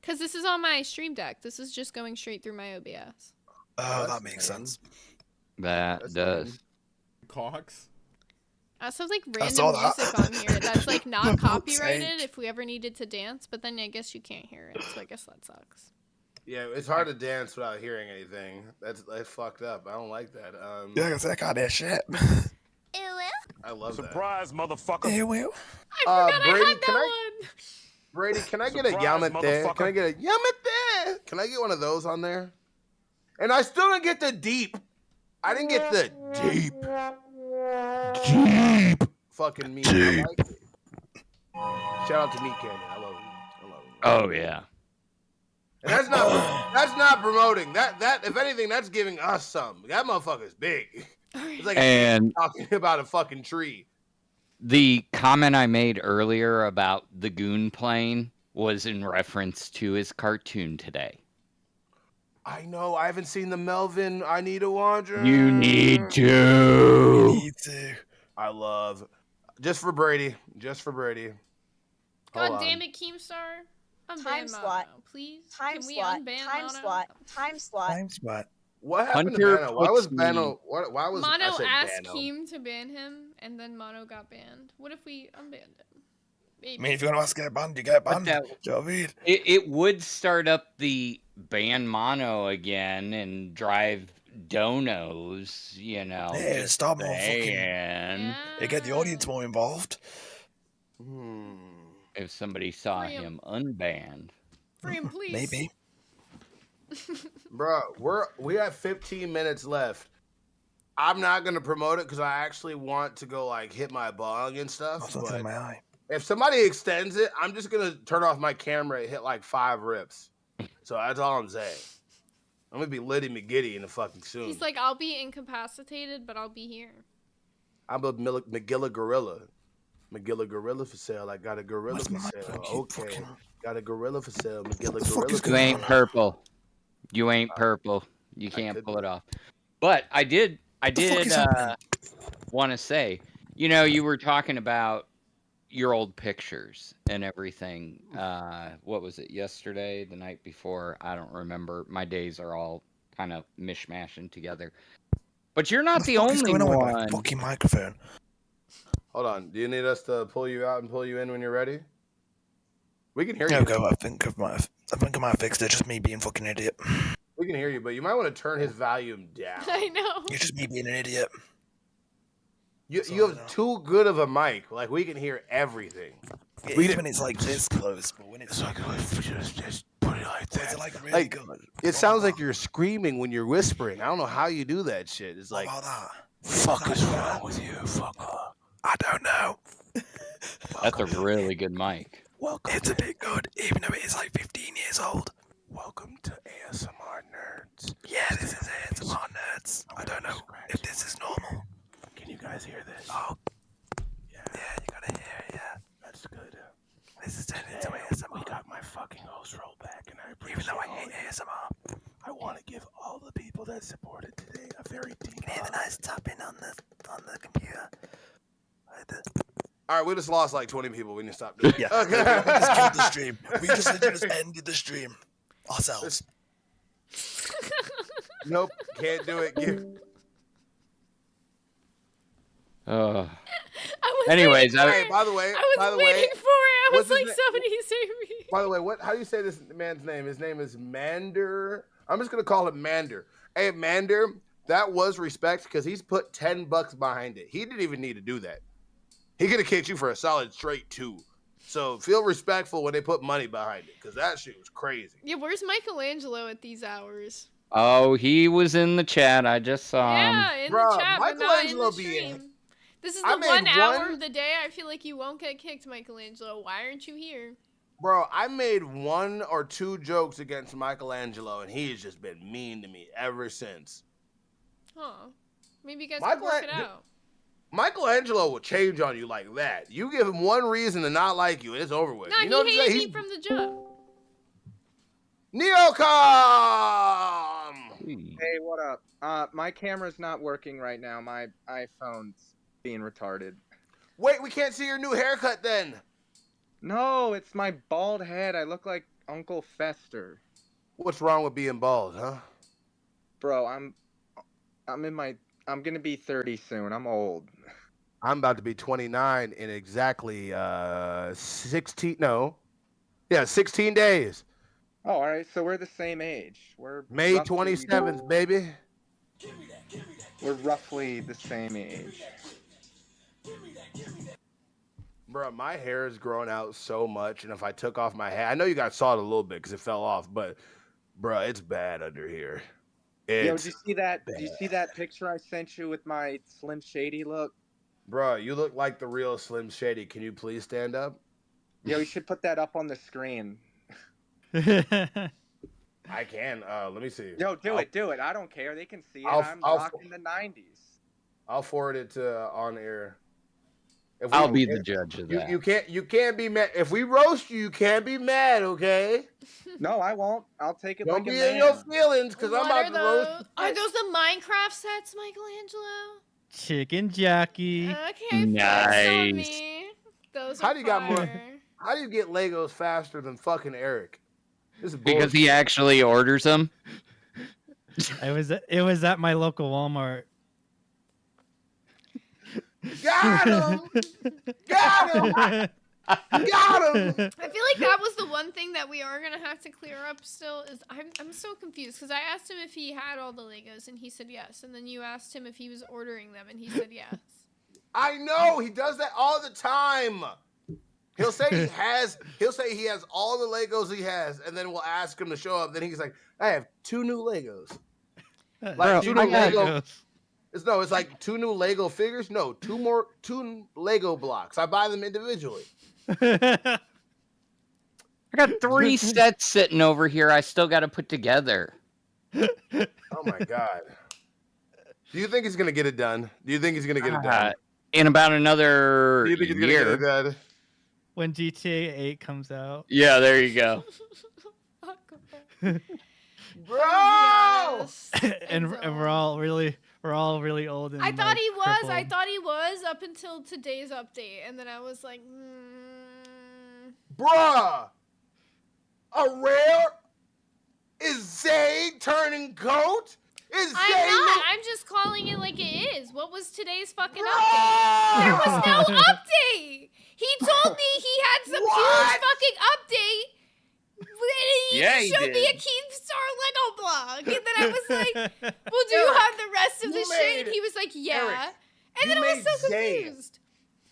Because this is on my stream deck. This is just going straight through my OBS. Oh, that makes sense. That does. Cox. I also have like I saw random that. music on here that's like not For fuck's copyrighted sake. if we ever needed to dance, but then I guess you can't hear it, so I guess that sucks. Yeah, it's hard to dance without hearing anything. That's fucked up. I don't like that. Yeah, I can't hear shit. I love Surprise, motherfucker. Yeah, well. I forgot Brady, I had that one. Brady, can I get a Surprise, Yamate? motherfucker. Can I get a Yamate? Can I get one of those on there? And I still didn't get the deep. I didn't get the deep. Fucking me. I like it. Shout out to Meat Canyon. I love him. Oh yeah. And that's not promoting. That if anything, that's giving us some. That motherfucker's big. It's like And- talking about a fucking tree. The comment I made earlier about the goon plane was in reference to his cartoon today. I know. I haven't seen the Melvin. I need to watch it. You need to. Me too. I love. Just for Brady. Just for Brady. Hold God damn on. it, Keemstar. Unban Time slot. Mono, please. Time Can we slot. unban Time Mono? slot. Time slot. Time spot. What happened Hunter to Bano? Why was puts Bano? me- Why was I Mono said asked Bano? Keem to ban him, and then Mono got banned. What if we unbanned him? Maybe. I mean, if you're gonna ask to get banned, you get But banned. that- Do you know what I mean? It would start up the ban mono again and drive donos, you know. Yeah, just start more fucking. saying. You get the audience more involved. If somebody saw Free him. him unbanned. Free him, please. Maybe. Bro, we have 15 minutes left. I'm not gonna promote it because I actually want to go like hit my bong and stuff. Something in But my eye. if somebody extends it, I'm just gonna turn off my camera and hit like 5 rips. So that's all I'm saying. I'm gonna be Liddy McGiddy in the fucking soon. He's like, I'll be incapacitated, but I'll be here. I'm a Magilla Gorilla. Magilla Gorilla for sale. I got a gorilla for sale. Okay. Got a gorilla for sale. Magilla Gorilla. You ain't purple. You ain't purple. You can't pull it off. But I did want to say, you know, you were talking about your old pictures and everything. What was it, yesterday, the night before? I don't remember. My days are all kind of mishmashing together. But you're not the only one. Fucking microphone. Hold on. Do you need us to pull you out and pull you in when you're ready? We can hear No, you. go. I think I might have fixed it. Just me being fucking idiot. We can hear you, but you might want to turn his volume down. I know. You're just me being an idiot. You have too good of a mic. Like, we can hear everything. It is when it's like this close, but when it's like just put it like that. It's like really good. It sounds like you're screaming when you're whispering. I don't know how you do that shit. It's like, Fuck is wrong with you, fucker? I don't know. That's a really good mic. Welcome. It's a bit good, even though it is like 15 years old. Welcome to ASMR Nerds. Yeah, this is ASMR Nerds. I don't know if this is normal. Can you guys hear this? Oh. Yeah, you gotta hear it, yeah. That's good. This is turning into ASMR. We got my fucking host roll back, and I appreciate Even though I all hate of you. ASMR. I want to give all the people that supported today a very deep You can hear the nice tapping on the computer. All right, we just lost like 20 people. We need to stop doing it. Yeah, we just killed the stream. We just literally just ended the stream ourselves. Nope, can't do it. Anyways, Hey, by the way, I was waiting for it. I was what's his like, na- somebody save me. By the way, how do you say this man's name? His name is Mander. I'm just gonna call him Mander. Hey, Mander, that was respect because he's put $10 behind it. He didn't even need to do that. He could have kicked you for a solid straight 2. So feel respectful when they put money behind it because that shit was crazy. Yeah, where's Michelangelo at these hours? Oh, he was in the chat. I just saw him. Yeah, in Bruh, the chat, but not in Michelangelo the be stream. This is I the made 1 hour one- of the day I feel like you won't get kicked, Michelangelo. Why aren't you here? Bro, I made 1 or 2 jokes against Michelangelo, and he's just been mean to me ever since. Huh. Maybe you guys can work it out. Michelangelo will change on you like that. You give him one reason to not like you, it's over with. Nah, you know he what I'm hated saying? me from the jump. Neocom! Hey, what up? My camera's not working right now. My iPhone's being retarded. Wait, we can't see your new haircut then. No, it's my bald head. I look like Uncle Fester. What's wrong with being bald, huh? Bro, I'm gonna be 30 soon. I'm old. I'm about to be 29 in exactly 16 days. Oh, all right. So we're the same age. We're May roughly- 27th, baby. We're roughly the same age. Bro, my hair is growing out so much, and if I took off my hat, I know you guys saw it a little bit because it fell off, but bro, it's bad under here. Yo, It's did you see that? Did you see that picture I sent you with my Slim Shady look? Bro, you look like the real Slim Shady. Can you please stand up? Yo, you should put that up on the screen. I can. Let me see. Yo, do it. I don't care. They can see it. I'm I'll- rocking the 90s. I'll forward it to on air. If I'll be the judge of that. You can't be mad. If we roast you, you can't be mad, okay? No, I won't. I'll take it Don't like be a in man. your feelings because I'm What about to roast. Are those the Minecraft sets, Michelangelo? Chicken Jockey. Okay, flex on me. Those How are do you got more? fire. How do you get Legos faster than fucking Eric? This is Because he actually orders them. It was at my local Walmart. Got him! Got him! Got him! I feel like that was the one thing that we are gonna have to clear up still. Is I'm so confused because I asked him if he had all the Legos and he said yes, and then you asked him if he was ordering them and he said yes. I know he does that all the time. He'll say he has. He'll say he has all the Legos he has, and then we'll ask him to show up. Then he's like, "I have 2 new Legos." Like 2 new Lego. It's like 2 new Lego figures. No, 2 Lego blocks. I buy them individually. I got 3 sets sitting over here. I still got to put together. Oh my god. Do you think he's gonna get it done? Do you think he's gonna get it done? In about another Do you think he's year. gonna get it done? When GTA 8 comes out. Yeah, there you go. Bro! and we're all really old. And I thought he was. crippled. I thought he was up until today's update, and then I was like, Bruh! A rare? Is Zay turning goat? Is I'm Zay not. I'm just calling it like it is. What was today's fucking update? There was no update. He told me he had some huge fucking update. Yeah, he showed me a did. Keemstar Lego block. And then I was like, well, do you have the rest of the shit? And he was like, yeah. Eric, And then I was so Zay. confused.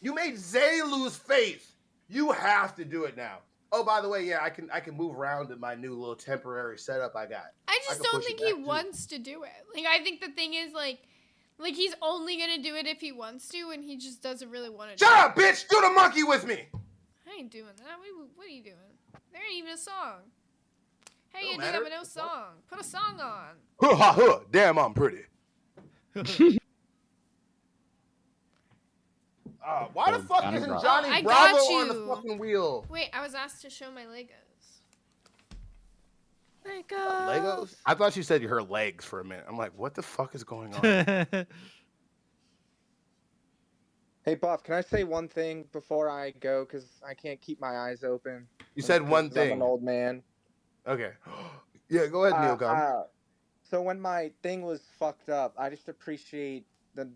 You made Zay lose faith. You have to do it now. Oh, by the way, yeah, I can move around in my new little temporary setup I got. I just can don't push think it he back, too. wants to do it. Like, I think the thing is, like he's only gonna do it if he wants to, and he just doesn't really want to. Shut up, bitch! Do the monkey with me. I ain't doing that. What are you doing? There ain't even a song. How you Don't do that matter. with no song? Put a song on. Huh, ha, huh. Damn, I'm pretty. Why the fuck Johnny isn't Bravo. Johnny I Bravo got on the you. fucking wheel? Wait, I was asked to show my Legos. Legos? I thought you said her legs for a minute. I'm like, what the fuck is going on? Hey, Buff, can I say one thing before I go? Because I can't keep my eyes open. You said one 'Cause I'm thing. an old man. Okay. Yeah, go ahead, Neil. Go. So when my thing was fucked up, I just appreciate the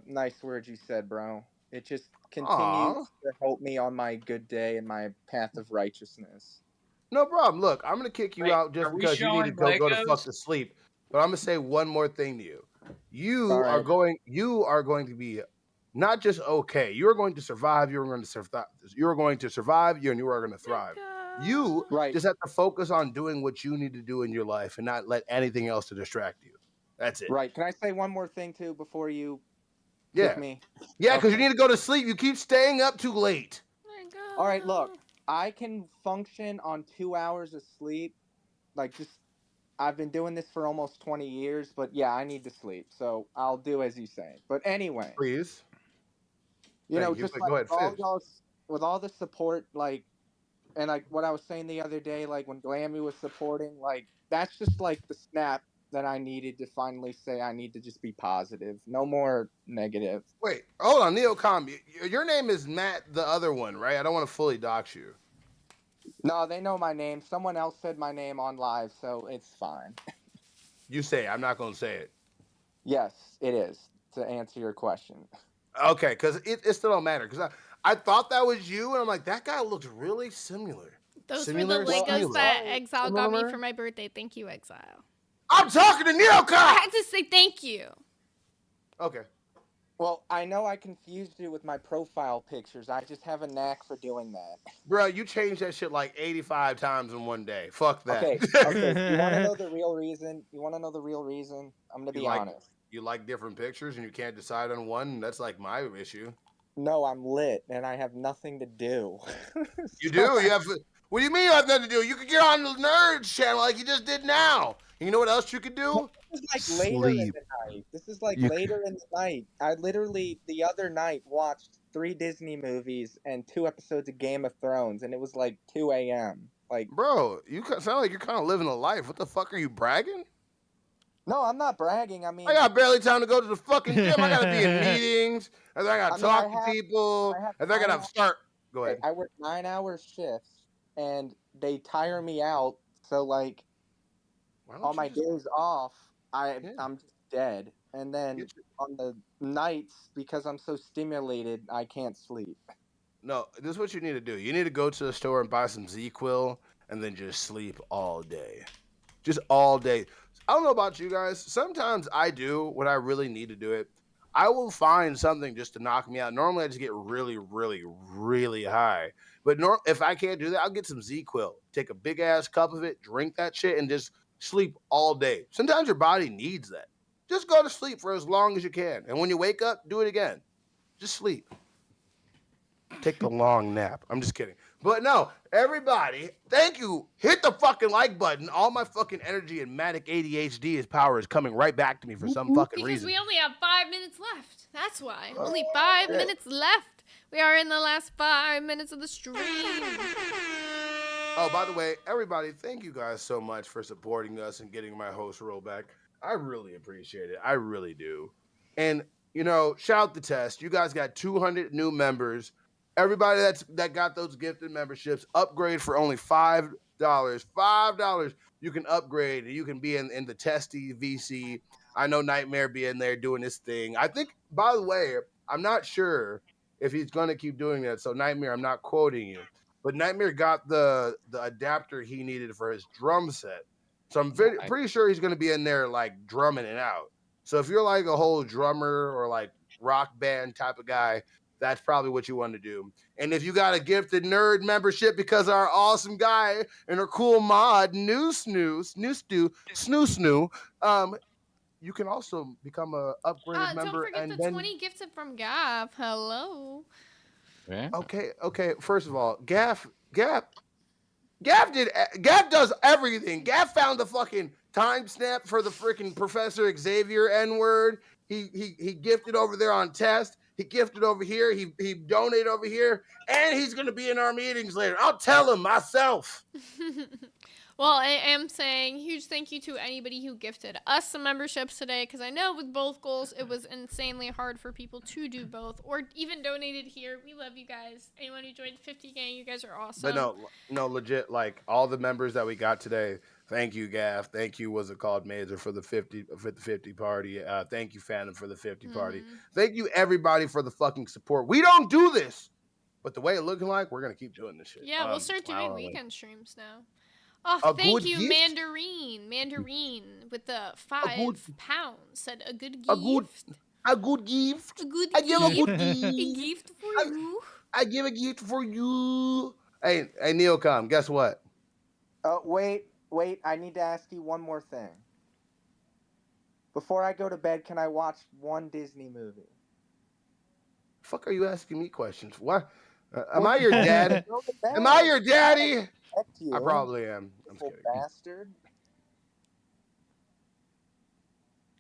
nice words you said, bro. It just continues Aw. to help me on my good day and my path of righteousness. No problem. Look, I'm gonna kick you Wait, out just are we because you need to showing go to Legos? fuck to sleep. But I'm gonna say one more thing to you. You All are right. going to be not just okay. You are going to survive. You are going to survive. You are going to survive. And you are going to thrive. You just have to focus on doing what you need to do in your life and not let anything else to distract you. That's it. Right. Can I say one more thing too before you Yeah. kick me? Yeah, because you need to go to sleep. You keep staying up too late. All right, look, I can function on 2 hours of sleep. Like, I've been doing this for almost 20 years, but yeah, I need to sleep. So I'll do as you say. But anyway, Please. you know, Thank you, just but like go ahead, finish. with all the support, like, and like what I was saying the other day, like when Glammy was supporting, like, that's just like the snap that I needed to finally say I need to just be positive. No more negative. Wait, hold on, Neocom. Your name is Matt, the other one, right? I don't want to fully dox you. No, they know my name. Someone else said my name on live, so it's fine. You say it. I'm not going to say it. Yes, it is, to answer your question. Okay, because it still don't matter. Because I thought that was you, and I'm like, that guy looks really similar. Those Similar, were the Legos similar. that Exile got me Similar? for my birthday. Thank you, Exile. I'm talking to Neocom! I had to say thank you. Okay. Well, I know I confused you with my profile pictures. I just have a knack for doing that. Bro, you changed that shit like 85 times in one day. Fuck that. Okay, okay. You want to know the real reason? I'm gonna be honest. You like different pictures and you can't decide on one? That's like my issue. No, I'm lit and I have nothing to do. You do? You have. What do you mean you have nothing to do? You could get on the Nerds channel like you just did now. And you know what else you could do? This is like later in the night. This is like You- later in the night. I literally the other night watched 3 Disney movies and 2 episodes of Game of Thrones, and it was like 2 a.m. Like, bro, you sound like you're kind of living a life. What the fuck are you bragging? No, I'm not bragging. I mean, I got barely time to go to the fucking gym. I gotta be in meetings, and then I gotta I mean, I talk have- to people, and then I gotta start Go ahead. I work 9-hour shifts, and they tire me out. So like, on my days off, I'm just dead. And then on the nights, because I'm so stimulated, I can't sleep. No, this is what you need to do. You need to go to the store and buy some Z-Quil and then just sleep all day. Just all day. I don't know about you guys. Sometimes I do when I really need to do it. I will find something just to knock me out. Normally, I just get really, really, really high. But if I can't do that, I'll get some Z-Quil. Take a big ass cup of it, drink that shit, and just sleep all day. Sometimes your body needs that. Just go to sleep for as long as you can. And when you wake up, do it again. Just sleep. Take the long nap. I'm just kidding. But no, everybody, thank you. Hit the fucking like button. All my fucking energy and manic ADHD power is coming right back to me for some fucking Because reason. we only have 5 minutes left. That's why. Only 5 minutes left. We are in the last 5 minutes of the stream. Oh, by the way, everybody, thank you guys so much for supporting us and getting my host role back. I really appreciate it. I really do. And, you know, shout out the test. You guys got 200 new members. Everybody that got those gifted memberships, upgrade for only $5. $5. You can upgrade and you can be in the testy VC. I know Nightmare be in there doing this thing. I think, by the way, I'm not sure if he's going to keep doing that. So Nightmare, I'm not quoting you, but Nightmare got the adapter he needed for his drum set. So I'm pretty sure he's going to be in there like drumming it out. So if you're like a whole drummer or like rock band type of guy, that's probably what you want to do. And if you got a gifted nerd membership because our awesome guy and our cool mod, Snoo, you can also become a upgraded member. Don't forget the 20 gifted from Gav. Hello. Yeah. Okay. First of all, Gav does everything. Gav found the fucking timestamp for the freaking Professor Xavier N-word. He gifted over there on test. He gifted over here. He donated over here, and he's gonna be in our meetings later. I'll tell him myself. Well, I am saying huge thank you to anybody who gifted us some memberships today, because I know with both goals it was insanely hard for people to do both, or even donated here. We love you guys. Anyone who joined 50K, you guys are awesome. But no, legit, like all the members that we got today. Thank you, Gav. Thank you, what's it called, Major, for the 50 party. Thank you, Phantom, for the 50 party. Thank you, everybody, for the fucking support. We don't do this, but the way it's looking like, we're gonna keep doing this shit. Yeah, we'll start doing weekend streams now. Oh, thank you, Mandarin, with the £5 said a good gift. A good gift. A good I give a good gift. gift. A gift for you. I give a gift for you. Hey, Neocom, guess what? Wait, I need to ask you one more thing. Before I go to bed, can I watch one Disney movie? Fuck are you asking me questions? What? Am I your dad? Am I your daddy? I probably am. I'm kidding. Bastard.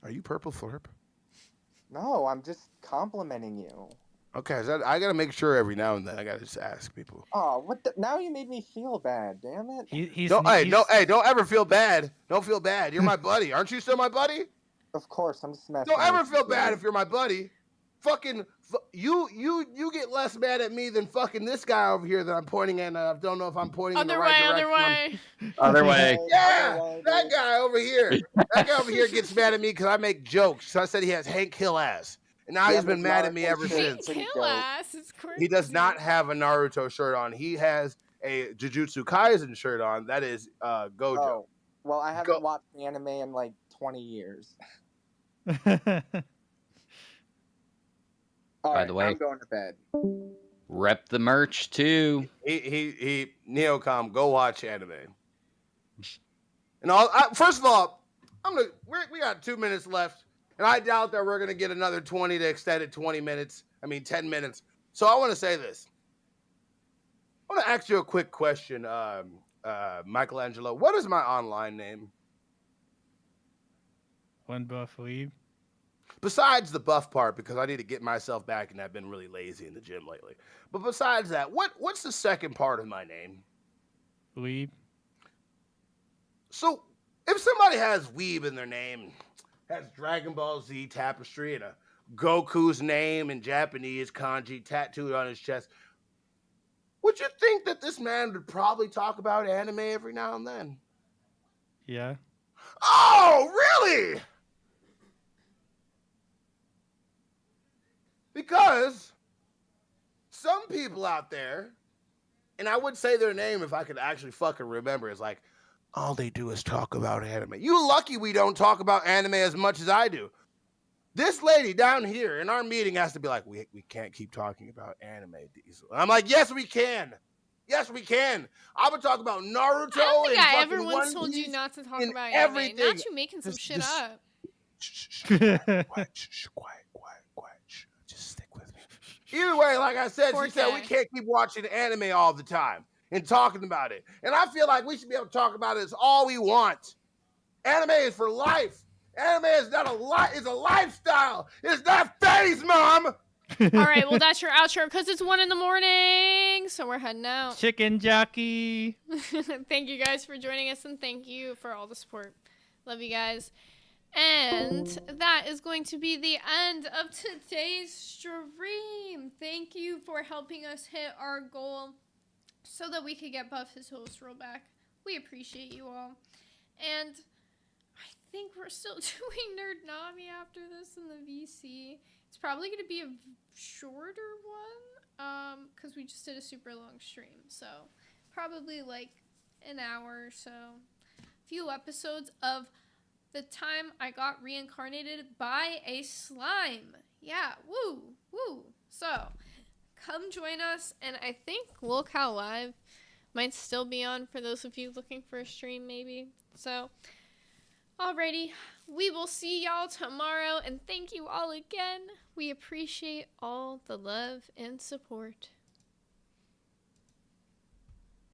Are you Purple Flurp? No, I'm just complimenting you. Okay, so I gotta make sure every now and then. I gotta just ask people. Oh, what the? Now you made me feel bad. Damn it. Don't ever feel bad. Don't feel bad. You're my buddy. Aren't you still my buddy? Of course, I'm just messing. Don't ever feel bad if you're my buddy. Fucking you get less mad at me than fucking this guy over here that I'm pointing at. I don't know if I'm pointing in the right direction. Other way. Yeah, that guy over here. That guy over here gets mad at me because I make jokes. So I said he has Hank Hill ass. And now he's been mad at me ever since. Kill ass. It's crazy. He does not have a Naruto shirt on. He has a Jujutsu Kaisen shirt on. That is Gojo. Oh, well, I haven't watched anime in like 20 years. By the way, I'm going to bed. Rep the merch too. He Neocom, go watch anime. And first of all, we got 2 minutes left, and I doubt that we're gonna get another 20 to extend it 10 minutes. So I want to say this. I want to ask you a quick question, Michelangelo. What is my online name? One buff weeb. Besides the buff part, because I need to get myself back, and I've been really lazy in the gym lately. But besides that, what's the second part of my name? Weeb. So, if somebody has Weeb in their name, has Dragon Ball Z tapestry and a Goku's name in Japanese kanji tattooed on his chest, would you think that this man would probably talk about anime every now and then? Yeah. Oh, really? Because some people out there, and I would say their name if I could actually fucking remember, is like, all they do is talk about anime. You lucky we don't talk about anime as much as I do. This lady down here in our meeting has to be like, we can't keep talking about anime, Diesel. I'm like, yes, we can. Yes, we can. I would talk about Naruto. I don't think and I fucking ever One once told Piece you not to talk and about everything. anime. Not you making some shit up. Quiet, just stick with me. Either way, like I said, she said we can't keep watching anime all the time and talking about it. And I feel like we should be able to talk about it as all we want. Anime is for life. Anime is not it's a lifestyle. It's not phase, Mom. All right, well, that's your outro because it's 1 a.m, so we're heading out. Chicken jockey. Thank you guys for joining us, and thank you for all the support. Love you guys. And that is going to be the end of today's stream. Thank you for helping us hit our goal so that we could get Buff his host role back. We appreciate you all. And I think we're still doing Nerd Nami after this in the VC. It's probably going to be a shorter one because we just did a super long stream. So probably like an hour or so. A few episodes of the time I got reincarnated by a slime. Yeah, woo, woo. So come join us. And I think Locale Live might still be on for those of you looking for a stream maybe. So alrighty, we will see y'all tomorrow, and thank you all again. We appreciate all the love and support.